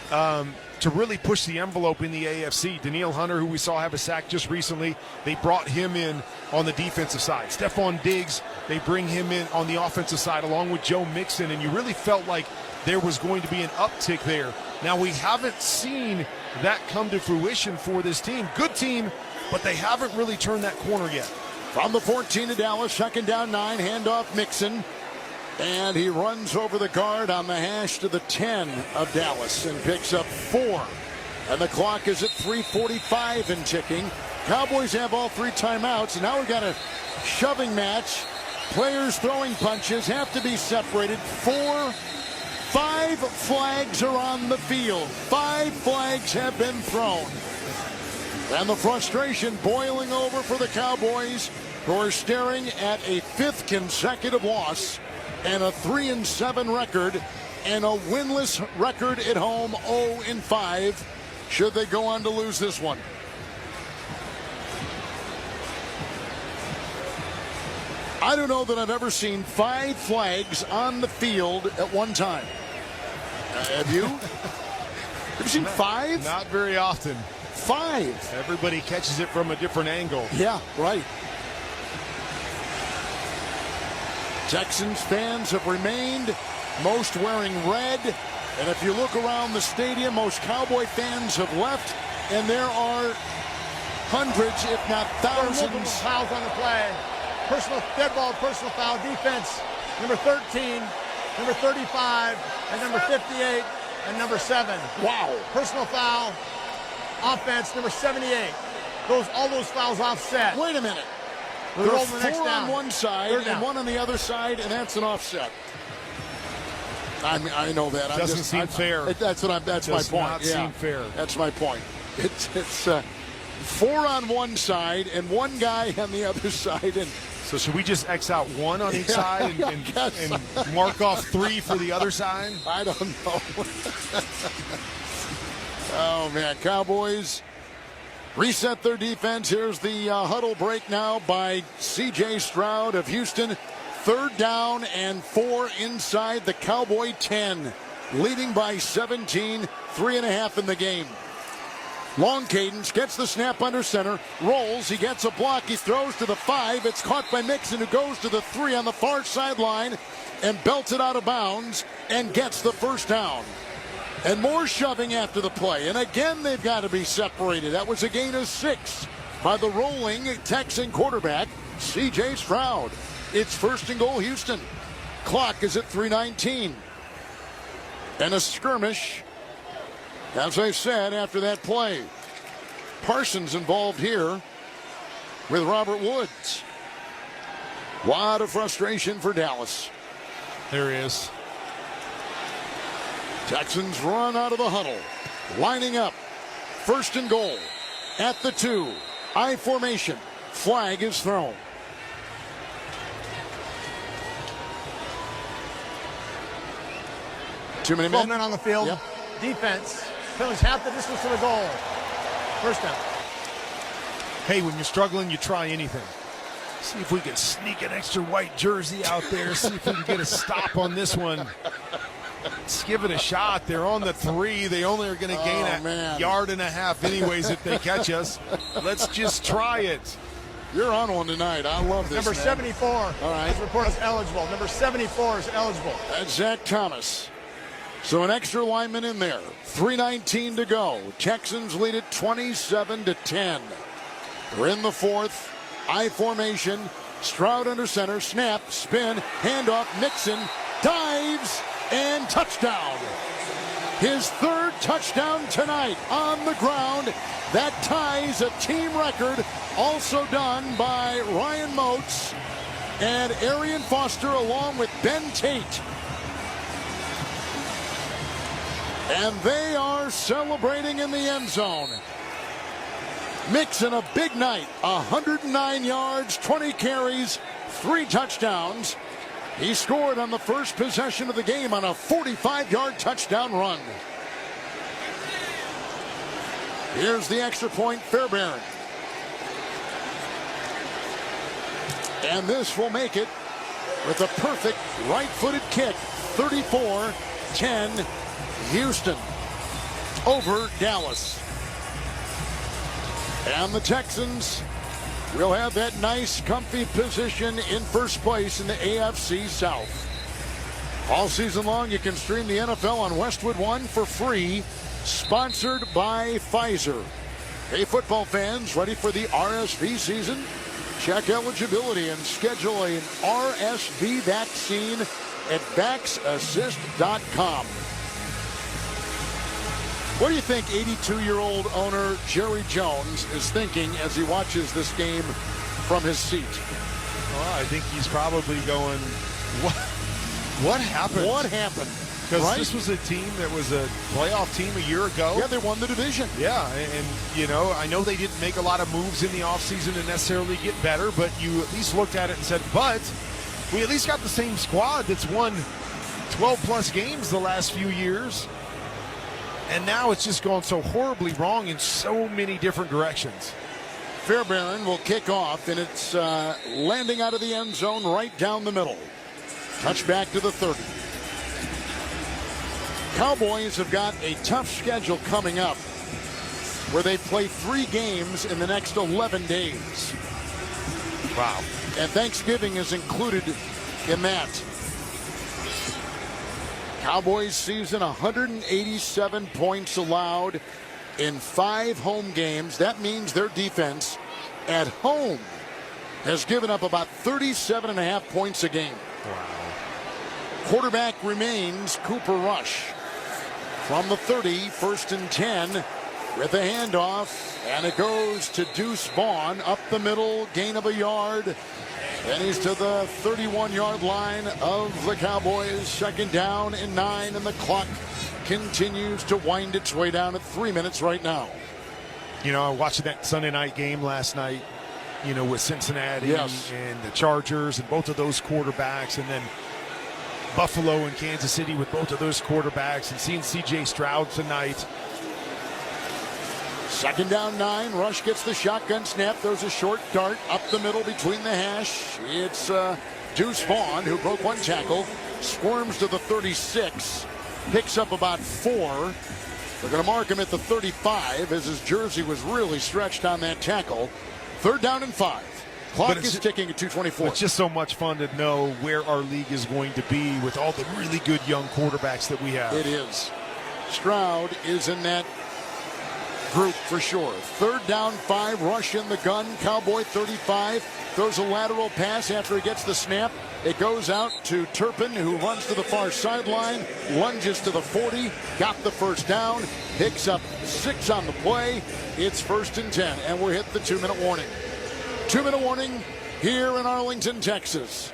[SPEAKER 4] to really push the envelope in the AFC. Daniil Hunter, who we saw have a sack just recently, they brought him in on the defensive side. Stephon Diggs, they bring him in on the offensive side along with Joe Mixon, and you really felt like there was going to be an uptick there. Now, we haven't seen that come to fruition for this team. Good team, but they haven't really turned that corner yet.
[SPEAKER 8] From the 14 of Dallas, 2nd down 9, handoff Mixon. And he runs over the guard on the hash to the 10 of Dallas and picks up 4. And the clock is at 3:45 and ticking. Cowboys have all 3 timeouts, and now we've got a shoving match. Players throwing punches have to be separated. 5 flags are on the field. 5 flags have been thrown. And the frustration boiling over for the Cowboys, who are staring at a 5th consecutive loss and a 3-7 record and a winless record at home, 0-5, should they go on to lose this one. I don't know that I've ever seen 5 flags on the field at one time. Have you? Have you seen 5?
[SPEAKER 4] Not very often.
[SPEAKER 8] 5.
[SPEAKER 4] Everybody catches it from a different angle.
[SPEAKER 8] Yeah, right. Texans fans have remained, most wearing red. And if you look around the stadium, most Cowboy fans have left. And there are hundreds, if not thousands.
[SPEAKER 10] Multiple fouls on the play. Personal dead ball, personal foul, defense. Number 13, number 35, and number 58, and number 7.
[SPEAKER 8] Wow.
[SPEAKER 10] Personal foul, offense, number 78. All those fouls offset.
[SPEAKER 8] Wait a minute.
[SPEAKER 10] There's
[SPEAKER 8] 4 on one side and 1 on the other side, and that's an offset. I know that.
[SPEAKER 4] Doesn't seem fair.
[SPEAKER 8] That's my point.
[SPEAKER 4] Does not seem fair.
[SPEAKER 8] That's my point. It's 4 on one side and 1 guy on the other side, and
[SPEAKER 4] so should we just X out 1 on each side and mark off 3 for the other side?
[SPEAKER 8] I don't know. Oh, man. Cowboys reset their defense. Here's the huddle break now by C.J. Stroud of Houston. 3rd down and 4 inside the Cowboy 10. Leading by 17, 3.5 in the game. Long cadence, gets the snap under center, rolls, he gets a block, he throws to the 5, it's caught by Mixon, who goes to the 3 on the far sideline and belts it out of bounds and gets the first down. And more shoving after the play, and again they've got to be separated. That was a gain of 6 by the rolling Texan quarterback, C.J. Stroud. It's 1st and goal, Houston. Clock is at 3:19. And a skirmish, as I said, after that play. Parsons involved here with Robert Woods. Lot of frustration for Dallas.
[SPEAKER 4] There he is.
[SPEAKER 8] Texans run out of the huddle. Lining up. 1st and goal. At the 2. I formation. Flag is thrown. Too many
[SPEAKER 10] 12 men on the field. Yep. Defense. Penalties half the distance to the goal. First down.
[SPEAKER 4] Hey, when you're struggling, you try anything. See if we can sneak an extra white jersey out there. See if we can get a stop on this one. Let's give it a shot. They're on the 3. They only are going to gain a yard and a half anyways if they catch us. Let's just try it.
[SPEAKER 8] You're on one tonight. I love this.
[SPEAKER 10] Number 74. All
[SPEAKER 8] right.
[SPEAKER 10] This report is eligible. Number 74 is eligible.
[SPEAKER 8] That's Zach Thomas. So an extra lineman in there. 3:19 to go. Texans lead it 27-10. We're in the 4th. I formation. Stroud under center. Snap. Spin. Handoff. Mixon. Dives. And touchdown. His 3rd touchdown tonight on the ground. That ties a team record. Also done by Ryan Moats and Arian Foster along with Ben Tate. And they are celebrating in the end zone. Mixon, a big night. 109 yards, 20 carries, 3 touchdowns. He scored on the first possession of the game on a 45-yard touchdown run. Here's the extra point, Fairbairn. And this will make it with a perfect right-footed kick. 34-10. Houston over Dallas. And the Texans will have that nice, comfy position in first place in the AFC South. All season long, you can stream the NFL on Westwood One for free, sponsored by Pfizer. Hey, football fans, ready for the RSV season? Check eligibility and schedule an RSV vaccine at VaxAssist.com. What do you think 82-year-old owner Jerry Jones is thinking as he watches this game from his seat?
[SPEAKER 4] Well, I think he's probably going, what happened?
[SPEAKER 8] What happened?
[SPEAKER 4] Because this was a team that was a playoff team a year ago.
[SPEAKER 8] Yeah, they won the division.
[SPEAKER 4] Yeah, and you know, I know they didn't make a lot of moves in the offseason to necessarily get better, but you at least looked at it and said, but we at least got the same squad that's won 12-plus games the last few years. And now it's just gone so horribly wrong in so many different directions.
[SPEAKER 8] Fairbairn will kick off, and it's landing out of the end zone right down the middle. Touchback to the 30. Cowboys have got a tough schedule coming up where they play 3 games in the next 11 days.
[SPEAKER 4] Wow.
[SPEAKER 8] And Thanksgiving is included in that. Cowboys season, 187 points allowed in 5 home games. That means their defense at home has given up about 37.5 points a game.
[SPEAKER 4] Wow.
[SPEAKER 8] Quarterback remains Cooper Rush. From the 30, 1st and 10 with a handoff, and it goes to Deuce Vaughn up the middle, gain of a yard. And he's to the 31-yard line of the Cowboys. 2nd down and 9, and the clock continues to wind its way down at 3 minutes right now.
[SPEAKER 4] You know, I watched that Sunday night game last night, you know, with Cincinnati and the Chargers and both of those quarterbacks, and then Buffalo and Kansas City with both of those quarterbacks, and seeing C.J. Stroud tonight.
[SPEAKER 8] 2nd down 9. Rush gets the shotgun snap. Throws a short dart up the middle between the hash. It's Deuce Vaughn, who broke 1 tackle. Squirms to the 36. Picks up about 4. They're going to mark him at the 35 as his jersey was really stretched on that tackle. 3rd down and 5. Clock is ticking at 2:24.
[SPEAKER 4] It's just so much fun to know where our league is going to be with all the really good young quarterbacks that we have.
[SPEAKER 8] It is. Stroud is in that group for sure. 3rd down 5. Rush in the gun. Cowboy 35. Throws a lateral pass after he gets the snap. It goes out to Turpin, who runs to the far sideline, lunges to the 40, got the 1st down, picks up 6 on the play. It's 1st and 10, and we're hit the 2-minute warning. 2-minute warning here in Arlington, Texas.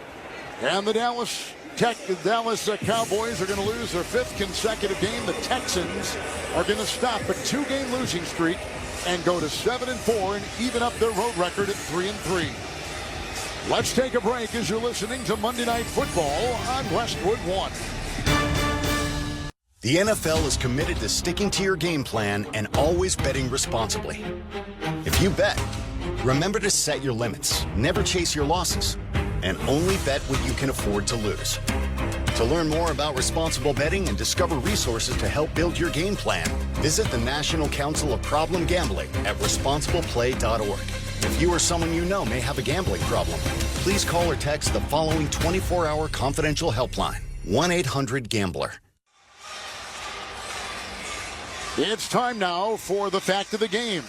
[SPEAKER 8] And the Dallas Cowboys are going to lose their 5th consecutive game. The Texans are going to stop a 2-game losing streak and go to 7-4 and even up their road record at 3-3. Let's take a break as you're listening to Monday Night Football on Westwood 1.
[SPEAKER 3] The NFL is committed to sticking to your game plan and always betting responsibly. If you bet, remember to set your limits, never chase your losses, and only bet what you can afford to lose. To learn more about responsible betting and discover resources to help build your game plan, visit the National Council of Problem Gambling at responsibleplay.org. If you or someone you know may have a gambling problem, please call or text the following 24-hour confidential helpline, 1-800-GAMBLER.
[SPEAKER 8] It's time now for the fact of the game.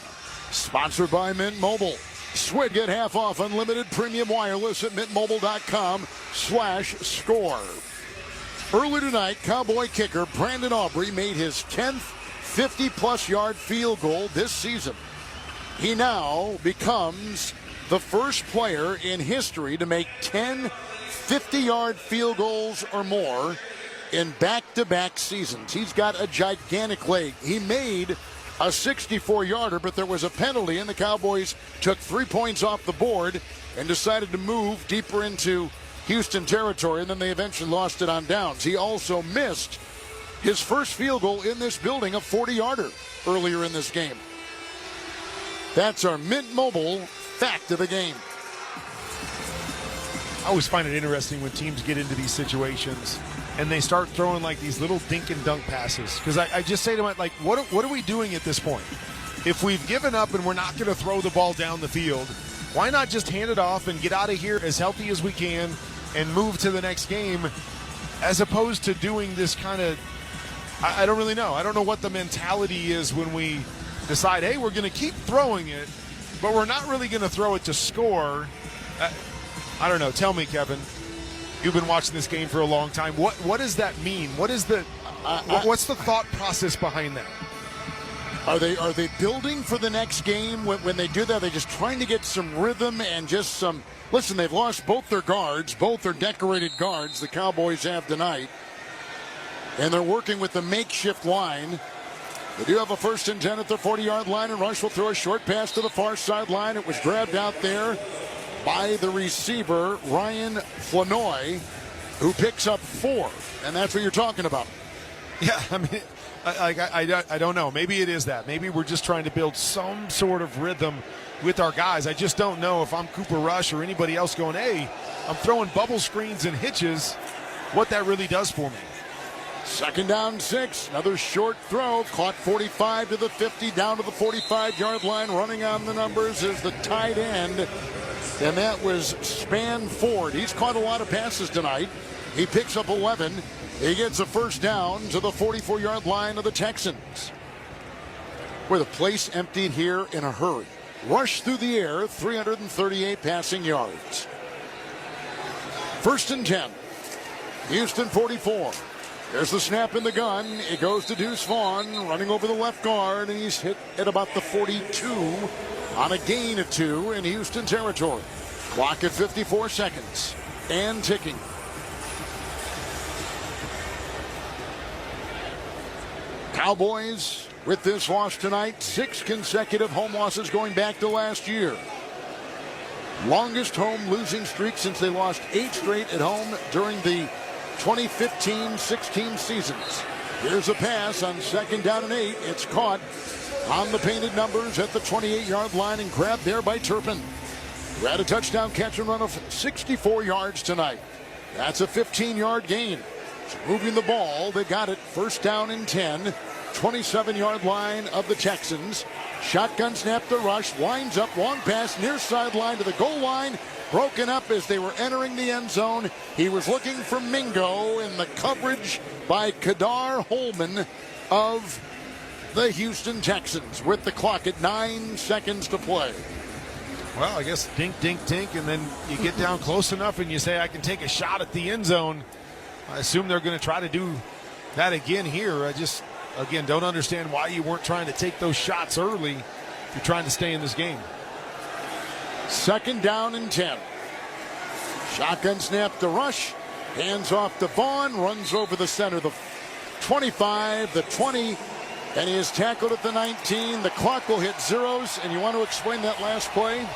[SPEAKER 8] Sponsored by Mint Mobile. Swig get half off unlimited premium wireless at mintmobile.com/score. Early tonight, Cowboy kicker Brandon Aubrey made his 10th 50-plus yard field goal this season. He now becomes the first player in history to make 10 50-yard field goals or more in back-to-back seasons. He's got a gigantic leg. He made a 64-yarder, but there was a penalty, and the Cowboys took 3 points off the board and decided to move deeper into Houston territory, and then they eventually lost it on downs. He also missed his first field goal in this building, a 40-yarder, earlier in this game. That's our Mint Mobile fact of the game.
[SPEAKER 4] I always find it interesting when teams get into these situations and they start throwing like these little dink and dunk passes. Because I just say to them, like, what are we doing at this point? If we've given up and we're not going to throw the ball down the field, why not just hand it off and get out of here as healthy as we can and move to the next game, as opposed to doing this kind of, I don't really know. I don't know what the mentality is when we decide, hey, we're going to keep throwing it, but we're not really going to throw it to score. I don't know. Tell me, Kevin. You've been watching this game for a long time. What does that mean? What is the what's the thought process behind that?
[SPEAKER 8] Are they building for the next game? When they do that, are they just trying to get some rhythm and just some? Listen, they've lost both their guards, both their decorated guards. The Cowboys have tonight, and they're working with the makeshift line. They do have a 1st and 10 at the 40-yard line, and Rush will throw a short pass to the far sideline. It was grabbed out there by the receiver, Ryan Flanoy. who picks up 4, and that's what you're talking about.
[SPEAKER 4] Yeah, I mean, I don't know. Maybe it is that. Maybe we're just trying to build some sort of rhythm with our guys. I just don't know if I'm Cooper Rush or anybody else going, hey, I'm throwing bubble screens and hitches, what that really does for me.
[SPEAKER 8] 2nd down 6, another short throw, caught 45 to the 50, down to the 45-yard line. Running on the numbers is the tight end, and that was Spanford. He's caught a lot of passes tonight. He picks up 11. He gets a first down to the 44-yard line of the Texans. With a place emptied here in a hurry. Rush through the air, 338 passing yards. 1st and 10. Houston 44. There's the snap in the gun. It goes to Deuce Vaughn, running over the left guard, and he's hit at about the 42 on a gain of 2 in Houston territory. Clock at 54 seconds and ticking. Cowboys with this loss tonight, 6 consecutive home losses going back to last year. Longest home losing streak since they lost 8 straight at home during the 2015-16 seasons. Here's a pass on 2nd down and 8. It's caught on the painted numbers at the 28-yard line and grabbed there by Turpin. Who had a touchdown catch and run of 64 yards tonight. That's a 15-yard gain. Moving the ball, they got it 1st down and 10. 27-yard line of the Texans. Shotgun snap to Rush. Winds up, long pass near sideline to the goal line. Broken up as they were entering the end zone. He was looking for Mingo in the coverage by Kadar Holman of the Houston Texans with the clock at 9 seconds to play.
[SPEAKER 4] Well, I guess dink, dink, dink, and then you get down close enough and you say, I can take a shot at the end zone. I assume they're going to try to do that again here. I just, again, don't understand why you weren't trying to take those shots early if you're trying to stay in this game.
[SPEAKER 8] 2nd down and 10. Shotgun snap to Rush. Hands off to Vaughn. Runs over the center. The 25, the 20, and he is tackled at the 19. The clock will hit zeros. And you want to explain that last play?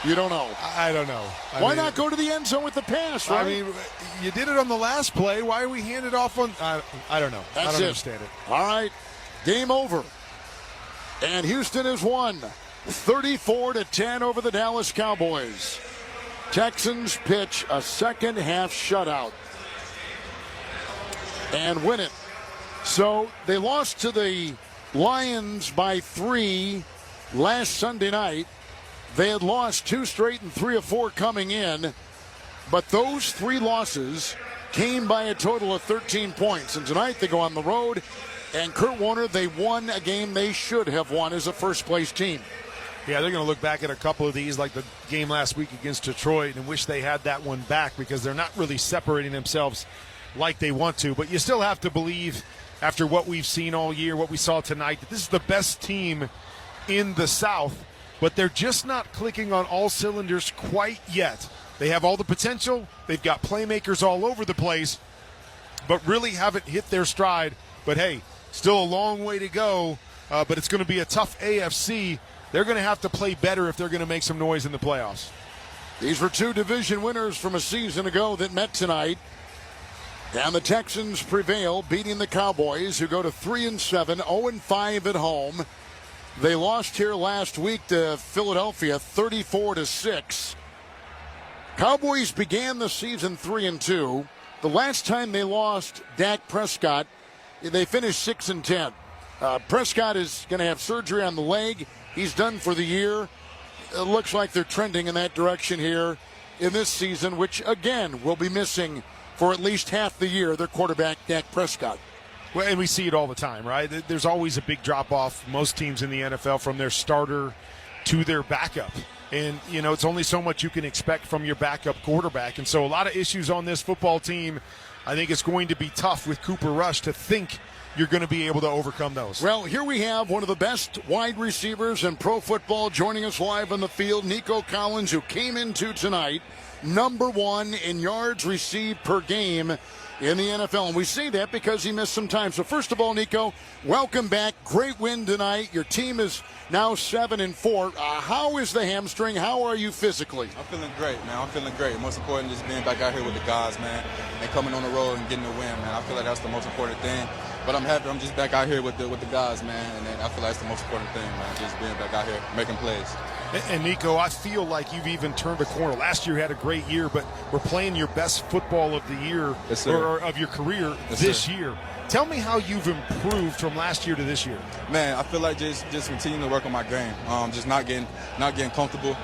[SPEAKER 8] You don't know.
[SPEAKER 4] I don't know.
[SPEAKER 8] Why not go to the end zone with the pass, right?
[SPEAKER 4] I mean, you did it on the last play. Why are we handed off on? I don't know. I don't understand it.
[SPEAKER 8] All right. Game over. And Houston has won 34-10 over the Dallas Cowboys. Texans pitch a second half shutout and win it. So they lost to the Lions by 3 last Sunday night. They had lost 2 straight and 3 of 4 coming in. But those 3 losses came by a total of 13 points. And tonight they go on the road. And Kurt Warner, they won a game they should have won as a first-place team.
[SPEAKER 4] Yeah, they're going to look back at a couple of these, like the game last week against Detroit, and wish they had that one back because they're not really separating themselves like they want to. But you still have to believe, after what we've seen all year, what we saw tonight, that this is the best team in the South. But they're just not clicking on all cylinders quite yet. They have all the potential. They've got playmakers all over the place, but really haven't hit their stride. But, hey, still a long way to go, but it's going to be a tough AFC. They're going to have to play better if they're going to make some noise in the playoffs.
[SPEAKER 8] These were 2 division winners from a season ago that met tonight. And the Texans prevail, beating the Cowboys, who go to 3-7, 0-5 at home. They lost here last week to Philadelphia, 34-6. Cowboys began the season 3-2. The last time they lost Dak Prescott, they finished 6-10. Prescott is going to have surgery on the leg. He's done for the year. It looks like they're trending in that direction here in this season, which, again, will be missing for at least half the year, their quarterback, Dak Prescott.
[SPEAKER 4] Well, and we see it all the time, right? There's always a big drop-off, most teams in the NFL, from their starter to their backup. And, you know, it's only so much you can expect from your backup quarterback. And so a lot of issues on this football team. I think it's going to be tough with Cooper Rush to think you're going to be able to overcome those.
[SPEAKER 8] Well, here we have one of the best wide receivers in pro football joining us live on the field, Nico Collins, who came into tonight #1 in yards received per game in the NFL. And we say that because he missed some time. So first of all, Nico, welcome back. Great win tonight. Your team is now 7-4. How is the hamstring? How are you physically?
[SPEAKER 1] I'm feeling great, man. I'm feeling great. Most important, just being back out here with the guys, man, and coming on the road and getting the win, man. I feel like that's the most important thing. But I'm happy I'm just back out here with the guys, man, and I feel like that's the most important thing, man, just being back out here, making plays.
[SPEAKER 4] And Nico, I feel like you've even turned a corner. Last year you had a great year, but we're playing your best football of the year, or of your career this year. Tell me how you've improved from last year to this year.
[SPEAKER 1] Man, I feel like just continuing to work on my game, just not getting comfortable,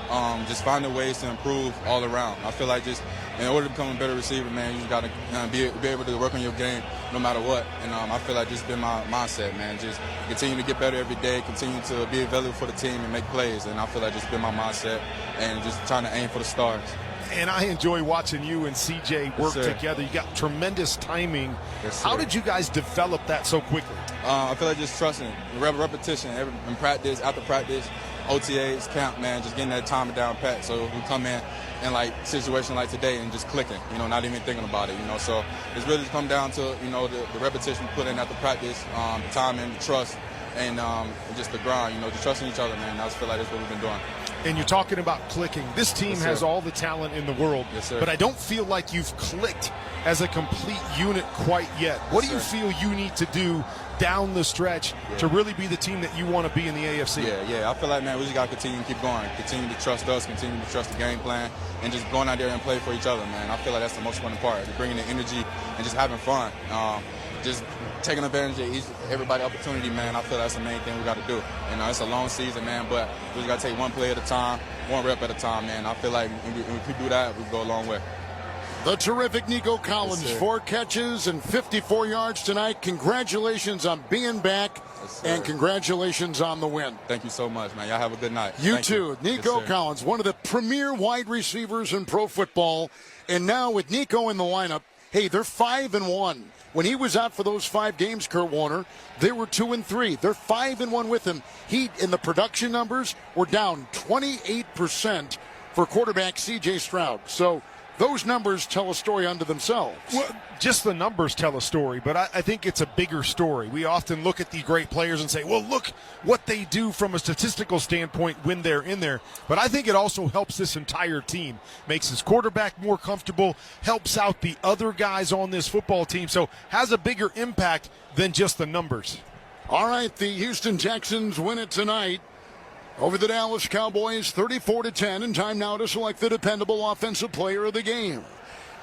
[SPEAKER 1] just finding ways to improve all around. I feel like just in order to become a better receiver, man, you just got to be able to work on your game no matter what. And I feel like this has been my mindset, man. Just continue to get better every day, continue to be available for the team and make plays. And I feel like this has been my mindset and just trying to aim for the stars.
[SPEAKER 4] And I enjoy watching you and CJ work together. You got tremendous timing. How did you guys develop that so quickly?
[SPEAKER 1] I feel like just trusting, repetition, in practice, after practice, OTAs, camp, man, just getting that time down pat. So we come in like situation like today and just clicking, not even thinking about it, So it's really come down to, the repetition we put in after practice, the timing, the trust, and just the grind, just trusting each other, man. I just feel like that's what we've been doing.
[SPEAKER 4] And you're talking about clicking. This team has all the talent in the world, but I don't feel like you've clicked as a complete unit quite yet. What do you feel you need to do down the stretch to really be the team that you want to be in the AFC?
[SPEAKER 1] Yeah. I feel like, man, we just got to continue to keep going, continue to trust us, continue to trust the game plan, and just going out there and play for each other, man. I feel like that's the most important part, bringing the energy and just having fun. Just taking advantage of everybody's opportunity, man. I feel that's the main thing we got to do. It's a long season, man, but we just got to take one play at a time, one rep at a time, man. I feel like if we do that, we go a long way.
[SPEAKER 8] The terrific Nico Collins, 4 catches and 54 yards tonight. Congratulations on being back, and congratulations on the win.
[SPEAKER 1] Thank you so much, man. Y'all have a good night.
[SPEAKER 8] You too. Nico Collins, one of the premier wide receivers in pro football. And now with Nico in the lineup, hey, they're 5-1. When he was out for those 5 games, Kurt Warner, they were 2-3. They're 5-1 with him. He, in the production numbers, were down 28% for quarterback C.J. Stroud. So those numbers tell a story unto themselves.
[SPEAKER 4] Well, just the numbers tell a story, but I think it's a bigger story. We often look at the great players and say, well, look what they do from a statistical standpoint when they're in there. But I think it also helps this entire team, makes his quarterback more comfortable, helps out the other guys on this football team, so has a bigger impact than just the numbers.
[SPEAKER 8] All right, the Houston Texans win it tonight over the Dallas Cowboys, 34-10, and time now to select the dependable offensive player of the game.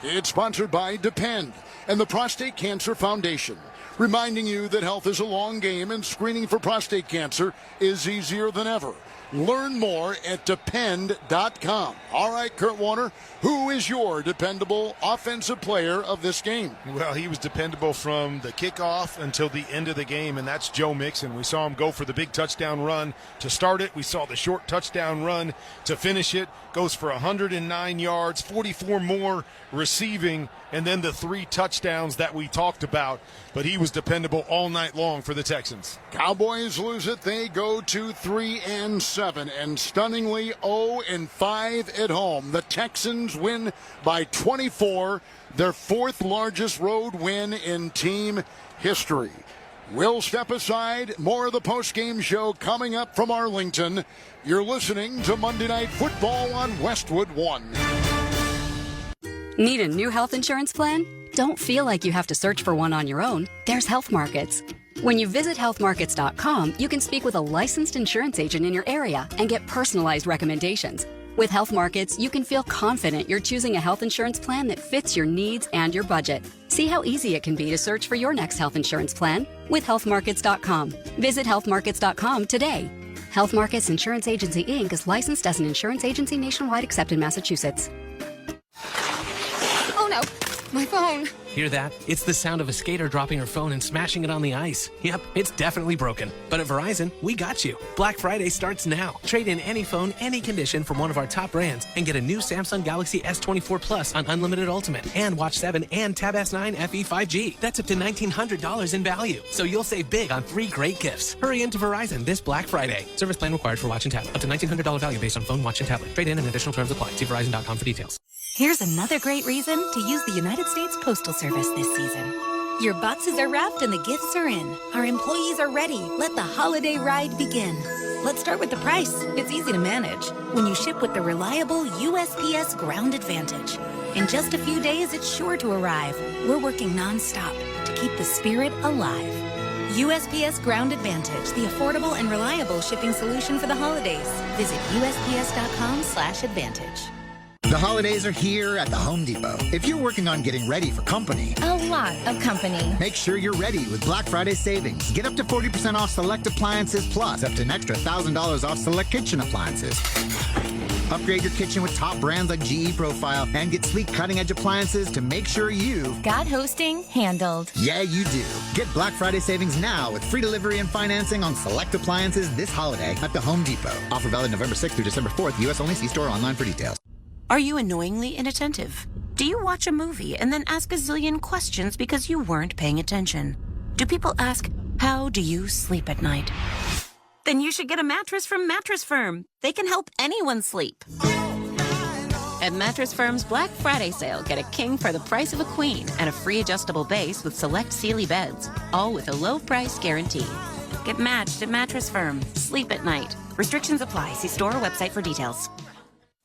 [SPEAKER 8] It's sponsored by Depend and the Prostate Cancer Foundation, reminding you that health is a long game and screening for prostate cancer is easier than ever. Learn more at depend.com. All right, Kurt Warner, who is your dependable offensive player of this game?
[SPEAKER 4] Well, he was dependable from the kickoff until the end of the game, and that's Joe Mixon. We saw him go for the big touchdown run to start it. We saw the short touchdown run to finish it. Goes for 109 yards, 44 more receiving, and then the 3 touchdowns that we talked about. But he was dependable all night long for the Texans.
[SPEAKER 8] Cowboys lose it. They go to 3-7 and stunningly 0-5 at home. The Texans win by 24, their 4th largest road win in team history. We'll step aside. More of the post-game show coming up from Arlington. You're listening to Monday Night Football on Westwood 1.
[SPEAKER 7] Need a new health insurance plan? Don't feel like you have to search for one on your own. There's Health Markets. When you visit healthmarkets.com, you can speak with a licensed insurance agent in your area and get personalized recommendations. With Health Markets, you can feel confident you're choosing a health insurance plan that fits your needs and your budget. See how easy it can be to search for your next health insurance plan with healthmarkets.com. Visit healthmarkets.com today. Health Markets Insurance Agency, Inc. is licensed as an insurance agency nationwide except in Massachusetts.
[SPEAKER 14] Oh no, my phone.
[SPEAKER 15] Hear that? It's the sound of a skater dropping her phone and smashing it on the ice. Yep, it's definitely broken. But at Verizon, we got you. Black Friday starts now. Trade in any phone, any condition from one of our top brands and get a new Samsung Galaxy S24 Plus on Unlimited Ultimate and Watch 7 and Tab S9 FE 5G. That's up to $1,900 in value. So you'll save big on 3 great gifts. Hurry into Verizon this Black Friday. Service plan required for Watch and Tablet. Up to $1,900 value based on phone, watch, and tablet. Trade in and additional terms apply. See Verizon.com for details.
[SPEAKER 9] Here's another great reason to use the United States Postal Service this season. Your boxes are wrapped and the gifts are in. Our employees are ready. Let the holiday ride begin. Let's start with the price. It's easy to manage when you ship with the reliable USPS Ground Advantage. In just a few days, it's sure to arrive. We're working nonstop to keep the spirit alive. USPS Ground Advantage, the affordable and reliable shipping solution for the holidays. Visit USPS.com/advantage.
[SPEAKER 14] The holidays are here at the Home Depot. If you're working on getting ready for company,
[SPEAKER 17] A lot of company.
[SPEAKER 14] make sure you're ready with Black Friday savings. Get up to 40% off select appliances plus up to an extra $1,000 off select kitchen appliances. Upgrade your kitchen with top brands like GE Profile and get sleek cutting-edge appliances to make sure you've
[SPEAKER 17] got hosting handled.
[SPEAKER 14] Yeah, you do. Get Black Friday savings now with free delivery and financing on select appliances this holiday at the Home Depot. Offer valid November 6th through December 4th. U.S. only. See store online for details.
[SPEAKER 16] Are you annoyingly inattentive? Do you watch a movie and then ask a zillion questions because you weren't paying attention? Do people ask, how do you sleep at night? Then you should get a mattress from Mattress Firm. They can help anyone sleep. At Mattress Firm's Black Friday sale, get a king for the price of a queen and a free adjustable base with select Sealy beds, all with a low price guarantee. Get matched at Mattress Firm. Sleep at night. Restrictions apply. See store or website for details.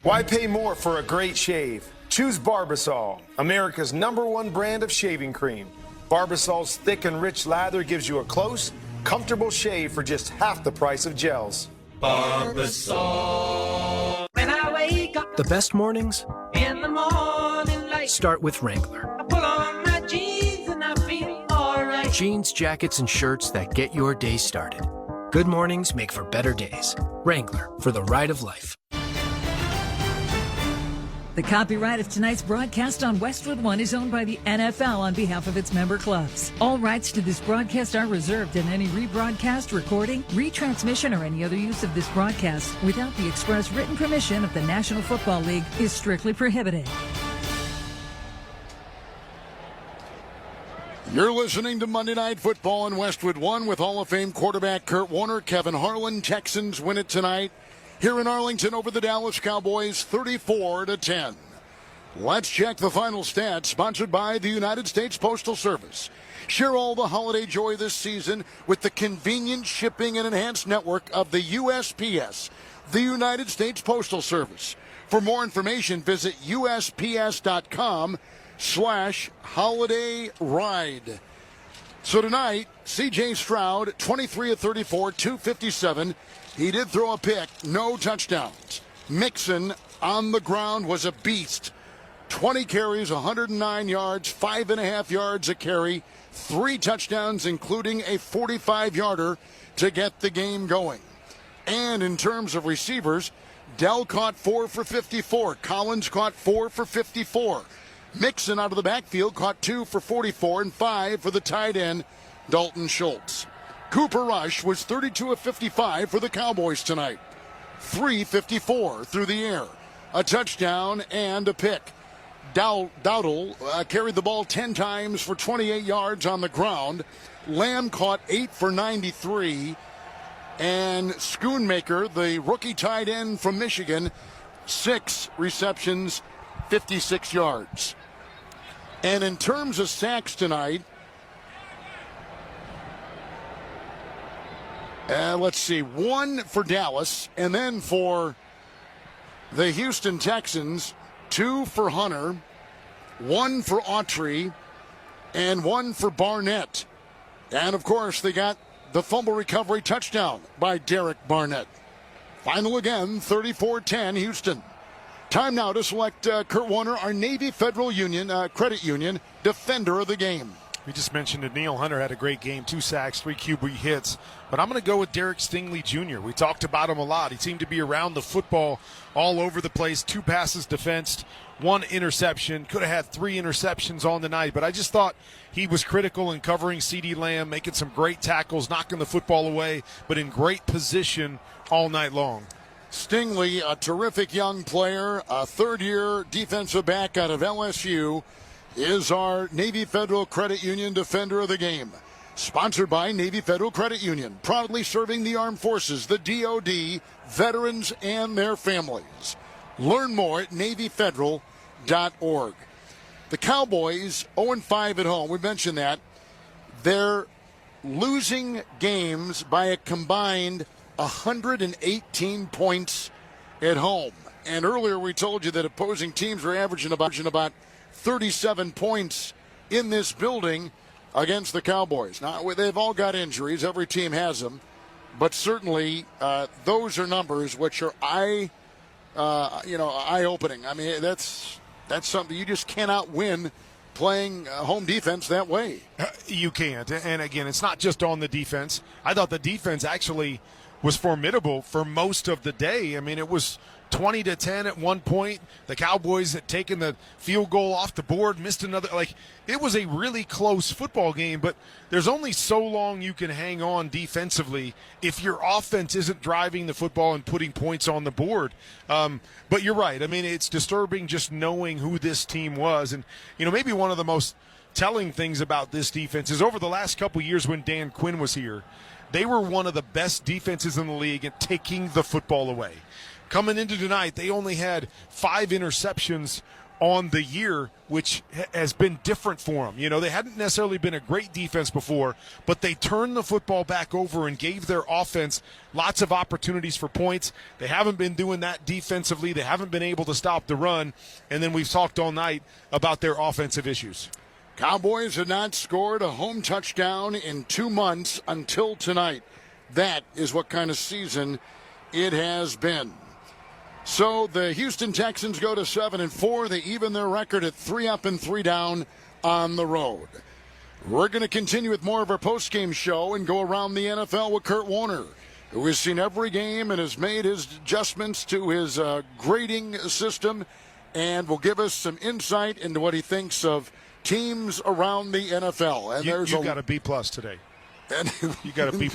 [SPEAKER 19] Why pay more for a great shave? Choose Barbasol, America's #1 brand of shaving cream. Barbasol's thick and rich lather gives you a close, comfortable shave for just half the price of gels.
[SPEAKER 22] Barbasol. When I wake up
[SPEAKER 24] The best mornings
[SPEAKER 22] in the morning light,
[SPEAKER 24] start with Wrangler.
[SPEAKER 22] I pull on my jeans and I feel alright.
[SPEAKER 24] Jeans, jackets, and shirts that get your day started. Good mornings make for better days. Wrangler, for the ride of life.
[SPEAKER 25] The copyright of tonight's broadcast on Westwood One is owned by the NFL on behalf of its member clubs. All rights to this broadcast are reserved, and any rebroadcast, recording, retransmission, or any other use of this broadcast without the express written permission of the National Football League is strictly prohibited.
[SPEAKER 8] You're listening to Monday Night Football on Westwood One with Hall of Fame quarterback Kurt Warner. Kevin Harlan. Texans win it tonight here in Arlington over the Dallas Cowboys 34-10. Let's check the final stats, sponsored by the United States Postal Service. Share all the holiday joy this season with the convenient shipping and enhanced network of the USPS, the United States Postal Service. For more information, visit USPS.com/holidayride. So tonight, C.J. Stroud, 23 of 34, 257. He did throw a pick, no touchdowns. Mixon on the ground was a beast. 20 carries, 109 yards, 5.5 yards a carry, 3 touchdowns, including a 45-yarder to get the game going. And in terms of receivers, Dell caught 4 for 54. Collins caught 4 for 54. Mixon out of the backfield caught 2 for 44 and 5 for the tight end, Dalton Schultz. Cooper Rush was 32 of 55 for the Cowboys tonight. 354 through the air. A touchdown and a pick. Dowdle carried the ball 10 times for 28 yards on the ground. Lamb caught 8 for 93. And Schoonmaker, the rookie tight end from Michigan, 6 receptions, 56 yards. And in terms of sacks tonight, let's see, 1 for Dallas, and then for the Houston Texans, 2 for Hunter, 1 for Autry, and 1 for Barnett. And, of course, they got the fumble recovery touchdown by Derek Barnett. Final again, 34-10, Houston. Time now to select Kurt Warner, our Navy Federal Union Credit Union Defender of the Game.
[SPEAKER 4] We just mentioned that Neil Hunter had a great game, 2 sacks, 3 QB hits. But I'm going to go with Derek Stingley Jr. We talked about him a lot. He seemed to be around the football all over the place. 2 passes defensed, 1 interception. Could have had 3 interceptions on the night. But I just thought he was critical in covering CeeDee Lamb, making some great tackles, knocking the football away, but in great position all night long.
[SPEAKER 8] Stingley, a terrific young player, a third-year defensive back out of LSU, is our Navy Federal Credit Union Defender of the Game. Sponsored by Navy Federal Credit Union, proudly serving the armed forces, the DoD, veterans, and their families. Learn more at NavyFederal.com. The Cowboys 0-5 at home. We mentioned that. They're losing games by a combined 118 points at home. And earlier we told you that opposing teams were averaging about 37 points in this building against the Cowboys. Now, they've all got injuries. Every team has them. But certainly those are numbers which are eye-opening. I mean, that's something you just cannot win playing home defense that way.
[SPEAKER 4] You can't. And again, it's not just on the defense. I thought the defense actually was formidable for most of the day. I mean, it was 20-10 at one point. The Cowboys had taken the field goal off the board, missed another. It was a really close football game, but there's only so long you can hang on defensively if your offense isn't driving the football and putting points on the board. But you're right. I mean, it's disturbing just knowing who this team was. And, maybe one of the most telling things about this defense is over the last couple years when Dan Quinn was here, they were one of the best defenses in the league at taking the football away. Coming into tonight, they only had 5 interceptions on the year, which has been different for them. They hadn't necessarily been a great defense before, but they turned the football back over and gave their offense lots of opportunities for points. They haven't been doing that defensively. They haven't been able to stop the run. And then we've talked all night about their offensive issues.
[SPEAKER 8] Cowboys have not scored a home touchdown in 2 months until tonight. That is what kind of season it has been. So the Houston Texans go to 7-4. They even their record at 3 up and 3 down on the road. We're going to continue with more of our postgame show and go around the NFL with Kurt Warner, who has seen every game and has made his adjustments to his grading system and will give us some insight into what he thinks of teams around the NFL. And
[SPEAKER 4] you got a B+ today. You got a B+.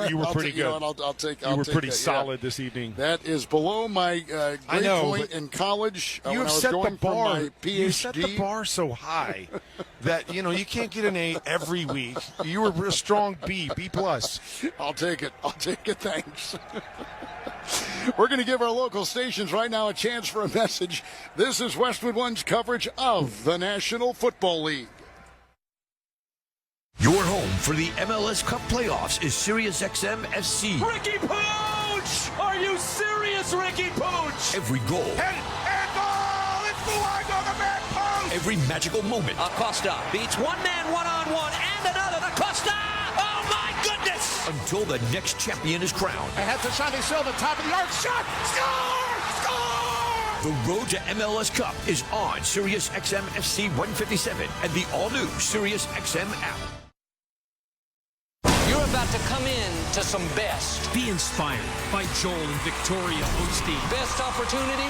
[SPEAKER 4] You were pretty good.
[SPEAKER 8] I'll take
[SPEAKER 4] you were pretty
[SPEAKER 8] that,
[SPEAKER 4] solid this evening.
[SPEAKER 8] That is below my grade point in college.
[SPEAKER 4] You
[SPEAKER 8] when I was
[SPEAKER 4] set
[SPEAKER 8] going
[SPEAKER 4] the bar.
[SPEAKER 8] For my PhD.
[SPEAKER 4] You set the bar so high that you can't get an A every week. You were a strong B+.
[SPEAKER 8] I'll take it. Thanks. We're going to give our local stations right now a chance for a message. This is Westwood One's coverage of the National Football League.
[SPEAKER 2] Your home for the MLS Cup playoffs is SiriusXM FC.
[SPEAKER 22] Ricky Pooch! Are you serious, Ricky Pooch?
[SPEAKER 2] Every goal.
[SPEAKER 22] And goal! It's Luongo, the man post!
[SPEAKER 2] Every magical moment.
[SPEAKER 22] Acosta beats one man one-on-one and another. Acosta! Oh, my goodness!
[SPEAKER 2] Until the next champion is crowned.
[SPEAKER 10] Ahead to Sandy Silva, top of the arc, shot! Score!
[SPEAKER 2] The road to MLS Cup is on SiriusXM FC 157 and the all-new SiriusXM app.
[SPEAKER 22] You're about to come in to some best.
[SPEAKER 6] Be inspired by Joel and Victoria Osteen.
[SPEAKER 22] Best opportunity,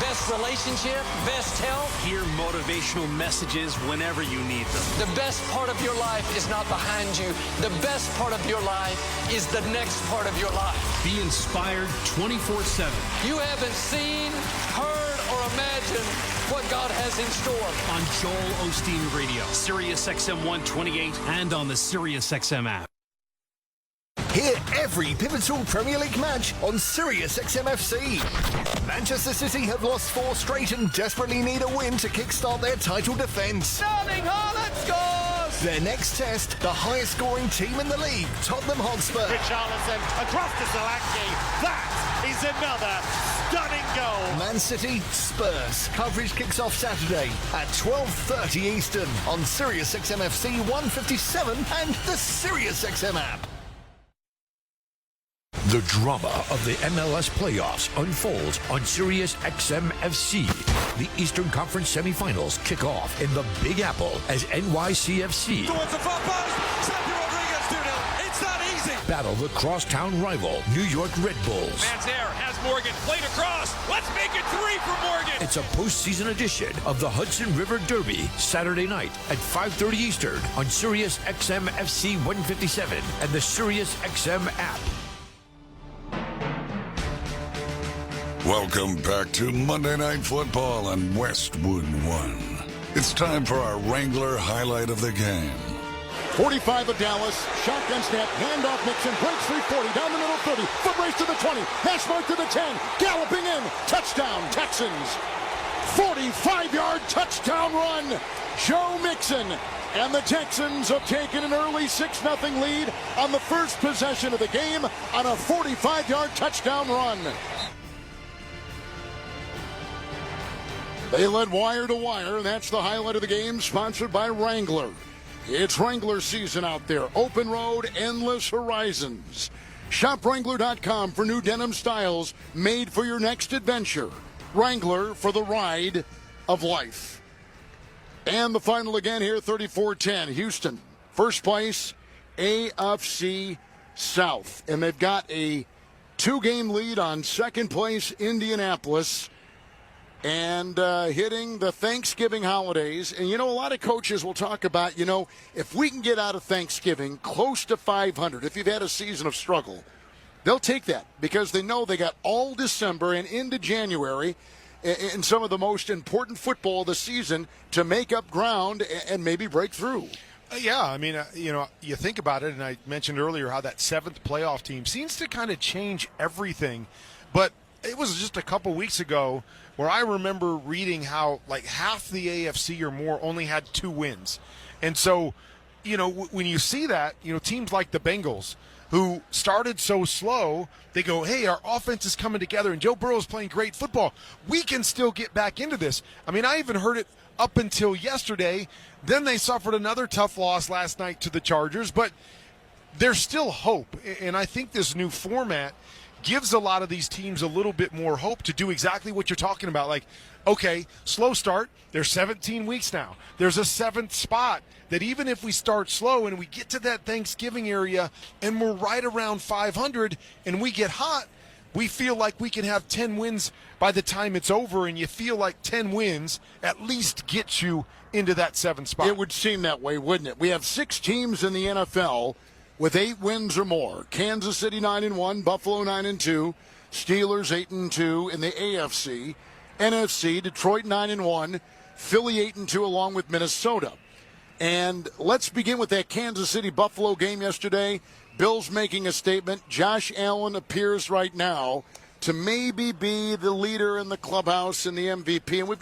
[SPEAKER 22] best relationship, best health.
[SPEAKER 6] Hear motivational messages whenever you need them.
[SPEAKER 22] The best part of your life is not behind you. The best part of your life is the next part of your life.
[SPEAKER 6] Be inspired 24/7.
[SPEAKER 22] You haven't seen, heard, or imagined what God has in store.
[SPEAKER 6] On Joel Osteen Radio, SiriusXM 128, and on the SiriusXM app.
[SPEAKER 11] Hear every pivotal Premier League match on SiriusXM FC. Manchester City have lost 4 straight and desperately need a win to kickstart their title defence.
[SPEAKER 22] Erling Haaland scores!
[SPEAKER 11] Their next test, the highest scoring team in the league, Tottenham Hotspur.
[SPEAKER 22] Richarlison across to Solanke. That is another stunning goal.
[SPEAKER 11] Man City, Spurs. Coverage kicks off Saturday at 12:30 Eastern on SiriusXM FC 157 and the SiriusXM app.
[SPEAKER 2] The drama of the MLS playoffs unfolds on SiriusXM FC. The Eastern Conference semifinals kick off in the Big Apple as NYCFC
[SPEAKER 22] Towards the far post. Sergio Rodriguez 2-0. It's not easy.
[SPEAKER 2] battle the crosstown rival New York Red Bulls.
[SPEAKER 22] Man's there. Has Morgan played across. Let's make it 3 for Morgan.
[SPEAKER 2] It's a postseason edition of the Hudson River Derby, Saturday night at 5:30 Eastern on SiriusXM FC 157 and the SiriusXM app.
[SPEAKER 12] Welcome back to Monday Night Football on Westwood One. It's time for our Wrangler highlight of the game.
[SPEAKER 8] 45 of Dallas, shotgun snap, handoff Nixon, breaks 340, down the middle 30, foot race to the 20, hash mark to the 10, galloping in, touchdown Texans. 45-yard touchdown run. Joe Mixon. And the Texans have taken an early 6-0 lead on the first possession of the game on a 45-yard touchdown run. They led wire to wire, and that's the highlight of the game, sponsored by Wrangler. It's Wrangler season out there. Open road, endless horizons. Shop Wrangler.com for new denim styles made for your next adventure. Wrangler for the ride of life. And the final again here, 34-10. Houston, first place, AFC South. And they've got a 2-game lead on second place, Indianapolis. And hitting the Thanksgiving holidays. And, a lot of coaches will talk about, if we can get out of Thanksgiving close to 500, if you've had a season of struggle, they'll take that because they know they got all December and into January in some of the most important football of the season to make up ground and maybe break through.
[SPEAKER 4] Yeah, I mean, you think about it, and I mentioned earlier how that 7th playoff team seems to kind of change everything. But it was just a couple weeks ago where I remember reading how like half the AFC or more only had 2 wins. And so, when you see that, teams like the Bengals, who started so slow, they go, hey, our offense is coming together and Joe Burrow is playing great football. We can still get back into this. I mean, I even heard it up until yesterday. Then they suffered another tough loss last night to the Chargers, but there's still hope. And I think this new format gives a lot of these teams a little bit more hope to do exactly what you're talking about. Like, okay, slow start. There's 17 weeks now. There's a 7th spot that even if we start slow and we get to that Thanksgiving area and we're right around 500 and we get hot, we feel like we can have 10 wins by the time it's over, and you feel like 10 wins at least gets you into that 7th spot.
[SPEAKER 8] It would seem that way, wouldn't it? We have 6 teams in the NFL with 8 wins or more. Kansas City 9-1, Buffalo 9-2, Steelers 8-2 in the AFC. NFC, Detroit 9-1, Philly 8-2 along with Minnesota. And let's begin with that Kansas City-Buffalo game yesterday. Bills making a statement. Josh Allen appears right now to maybe be the leader in the clubhouse and the MVP. And we've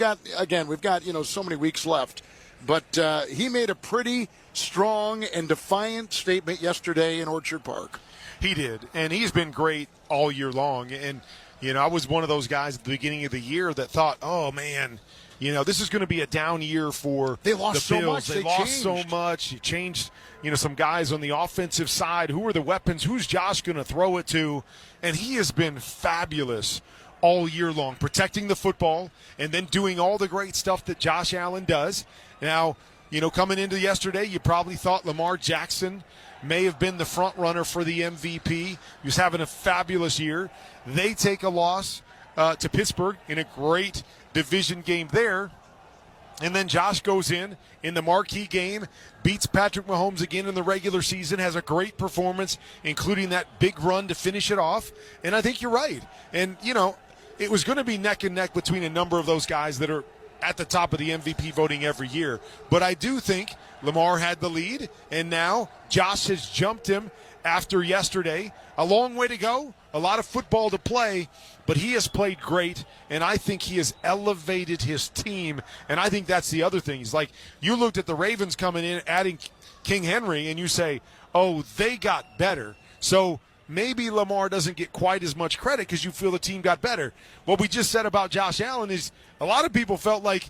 [SPEAKER 8] got so many weeks left. But he made a pretty strong and defiant statement yesterday in Orchard Park.
[SPEAKER 4] He did, and he's been great all year long. And, I was one of those guys at the beginning of the year that thought, oh, man, this is going to be a down year for
[SPEAKER 8] the Bills.
[SPEAKER 4] So much. They lost so much. You changed, some guys on the offensive side. Who are the weapons? Who's Josh going to throw it to? And he has been fabulous all year long, protecting the football and then doing all the great stuff that Josh Allen does. Now, coming into yesterday, you probably thought Lamar Jackson may have been the front runner for the MVP. He was having a fabulous year. They take a loss to Pittsburgh in a great division game there. And then Josh goes in the marquee game, beats Patrick Mahomes again in the regular season, has a great performance, including that big run to finish it off. And I think you're right. And, it was going to be neck and neck between a number of those guys that are at the top of the MVP voting every year. But I do think Lamar had the lead, and now Josh has jumped him after yesterday. A long way to go, a lot of football to play, but he has played great, and I think he has elevated his team. And I think that's the other thing. It's like you looked at the Ravens coming in, adding King Henry, and you say, oh, they got better. So maybe Lamar doesn't get quite as much credit because you feel the team got better. What we just said about Josh Allen is a lot of people felt like,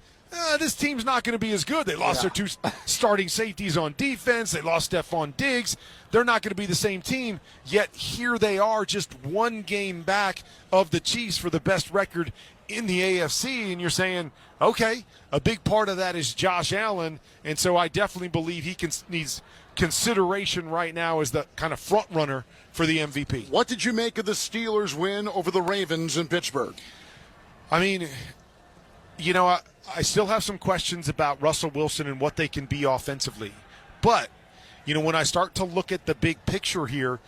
[SPEAKER 4] this team's not going to be as good. They lost their 2 starting safeties on defense. They lost Stephon Diggs. They're not going to be the same team. Yet here they are, just 1 game back of the Chiefs for the best record in the AFC. And you're saying, okay, a big part of that is Josh Allen. And so I definitely believe he needs consideration right now as the kind of front runner for the MVP.
[SPEAKER 8] What did you make of the Steelers' win over the Ravens in Pittsburgh?
[SPEAKER 4] I mean, I still have some questions about Russell Wilson and what they can be offensively. But, when I start to look at the big picture here,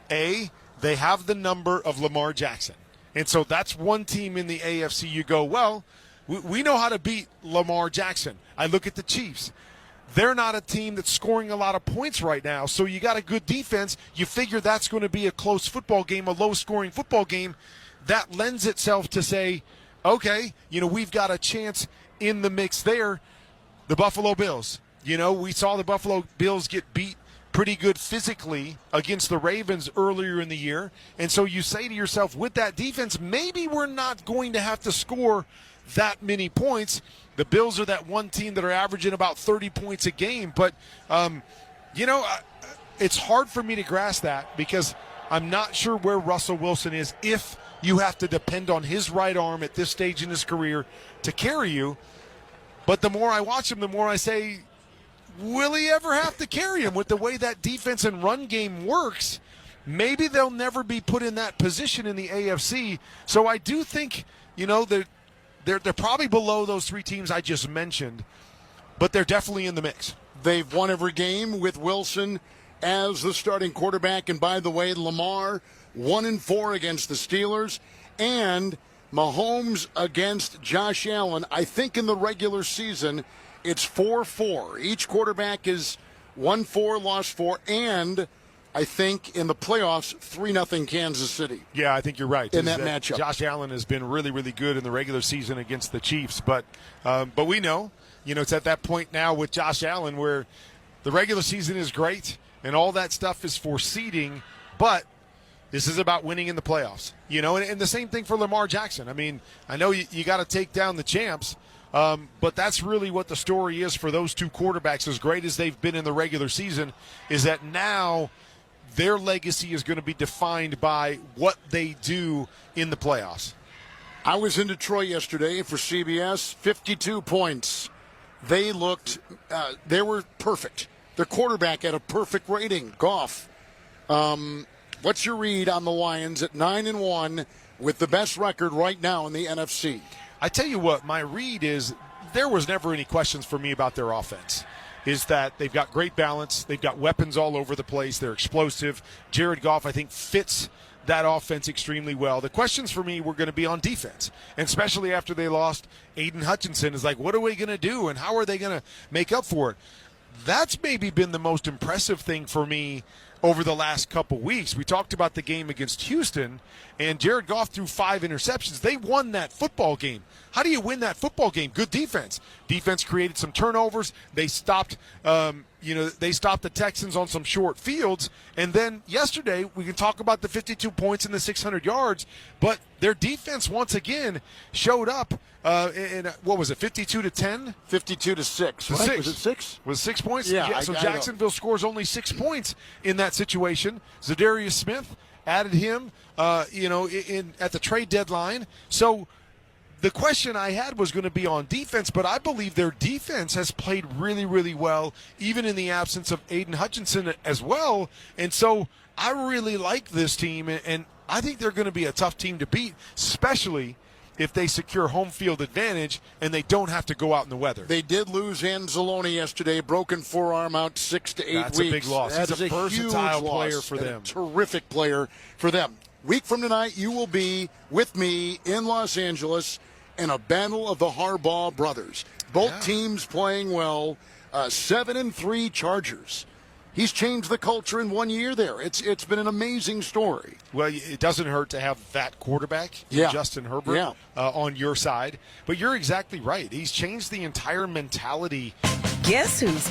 [SPEAKER 4] they have the number of Lamar Jackson. And so that's one team in the AFC you go, well, we know how to beat Lamar Jackson. I look at the Chiefs. They're not a team that's scoring a lot of points right now, so you got a good defense. You figure that's going to be a close football game, a low-scoring football game. That lends itself to say, okay, we've got a chance in the mix there. The Buffalo Bills. We saw the Buffalo Bills get beat pretty good physically against the Ravens earlier in the year. And so you say to yourself, with that defense, maybe we're not going to have to score that many points. The Bills are that one team that are averaging about 30 points a game. But, it's hard for me to grasp that because I'm not sure where Russell Wilson is if you have to depend on his right arm at this stage in his career to carry you. But the more I watch him, the more I say, will he ever have to carry him with the way that defense and run game works? Maybe they'll never be put in that position in the AFC. So I do think, they're probably below those three teams I just mentioned, but they're definitely in the mix.
[SPEAKER 8] They've won every game with Wilson as the starting quarterback. And by the way, Lamar 1-4 against the Steelers, and Mahomes against Josh Allen. I think in the regular season, it's 4-4. Each quarterback is 1-4, lost 4, and I think in the playoffs, 3-0 Kansas City.
[SPEAKER 4] Yeah, I think you're right.
[SPEAKER 8] In that matchup.
[SPEAKER 4] Josh Allen has been really, really good in the regular season against the Chiefs. But we know, it's at that point now with Josh Allen where the regular season is great and all that stuff is for seeding, but this is about winning in the playoffs. And the same thing for Lamar Jackson. I mean, I know you got to take down the champs, but that's really what the story is for those two quarterbacks, as great as they've been in the regular season, is that now their legacy is going to be defined by what they do in the playoffs.
[SPEAKER 8] I was in Detroit yesterday for CBS, 52 points. They were perfect. Their quarterback had a perfect rating, Goff. What's your read on the Lions at 9-1 with the best record right now in the NFC?
[SPEAKER 4] I tell you what, my read is there was never any questions for me about their offense. Is that they've got great balance. They've got weapons all over the place. They're explosive. Jared Goff, I think, fits that offense extremely well. The questions for me were going to be on defense, and especially after they lost Aiden Hutchinson. Is like, what are we going to do, and how are they going to make up for it? That's maybe been the most impressive thing for me over the last couple weeks. We talked about the game against Houston, and Jared Goff threw 5 interceptions. They won that football game. How do you win that football game? Good defense. Defense created some turnovers. They stopped, the Texans on some short fields. And then yesterday, we can talk about the 52 points and the 600 yards, but their defense once again showed up. In what was it, 52-10?
[SPEAKER 8] 52-6.
[SPEAKER 4] Right?
[SPEAKER 8] 6. Was it 6?
[SPEAKER 4] Was 6 points?
[SPEAKER 8] Yeah.
[SPEAKER 4] So Jacksonville scores only 6 points in that situation. Zadarius Smith added him, at the trade deadline. So the question I had was going to be on defense, but I believe their defense has played really, really well, even in the absence of Aiden Hutchinson as well. And so I really like this team, and I think they're going to be a tough team to beat, especially if they secure home field advantage and they don't have to go out in the weather.
[SPEAKER 8] They did lose Anzalone yesterday, broken forearm out 6 to 8 weeks.
[SPEAKER 4] That's a big loss.
[SPEAKER 8] That
[SPEAKER 4] He's
[SPEAKER 8] is
[SPEAKER 4] a versatile
[SPEAKER 8] huge
[SPEAKER 4] player
[SPEAKER 8] loss,
[SPEAKER 4] for them.
[SPEAKER 8] A terrific player for them. Week from tonight, you will be with me in Los Angeles in a battle of the Harbaugh brothers. Both teams playing well. 7-3 Chargers. He's changed the culture in 1 year there. It's been an amazing story.
[SPEAKER 4] Well, it doesn't hurt to have that quarterback, Justin Herbert, on your side. But you're exactly right. He's changed the entire mentality.
[SPEAKER 5] Guess who's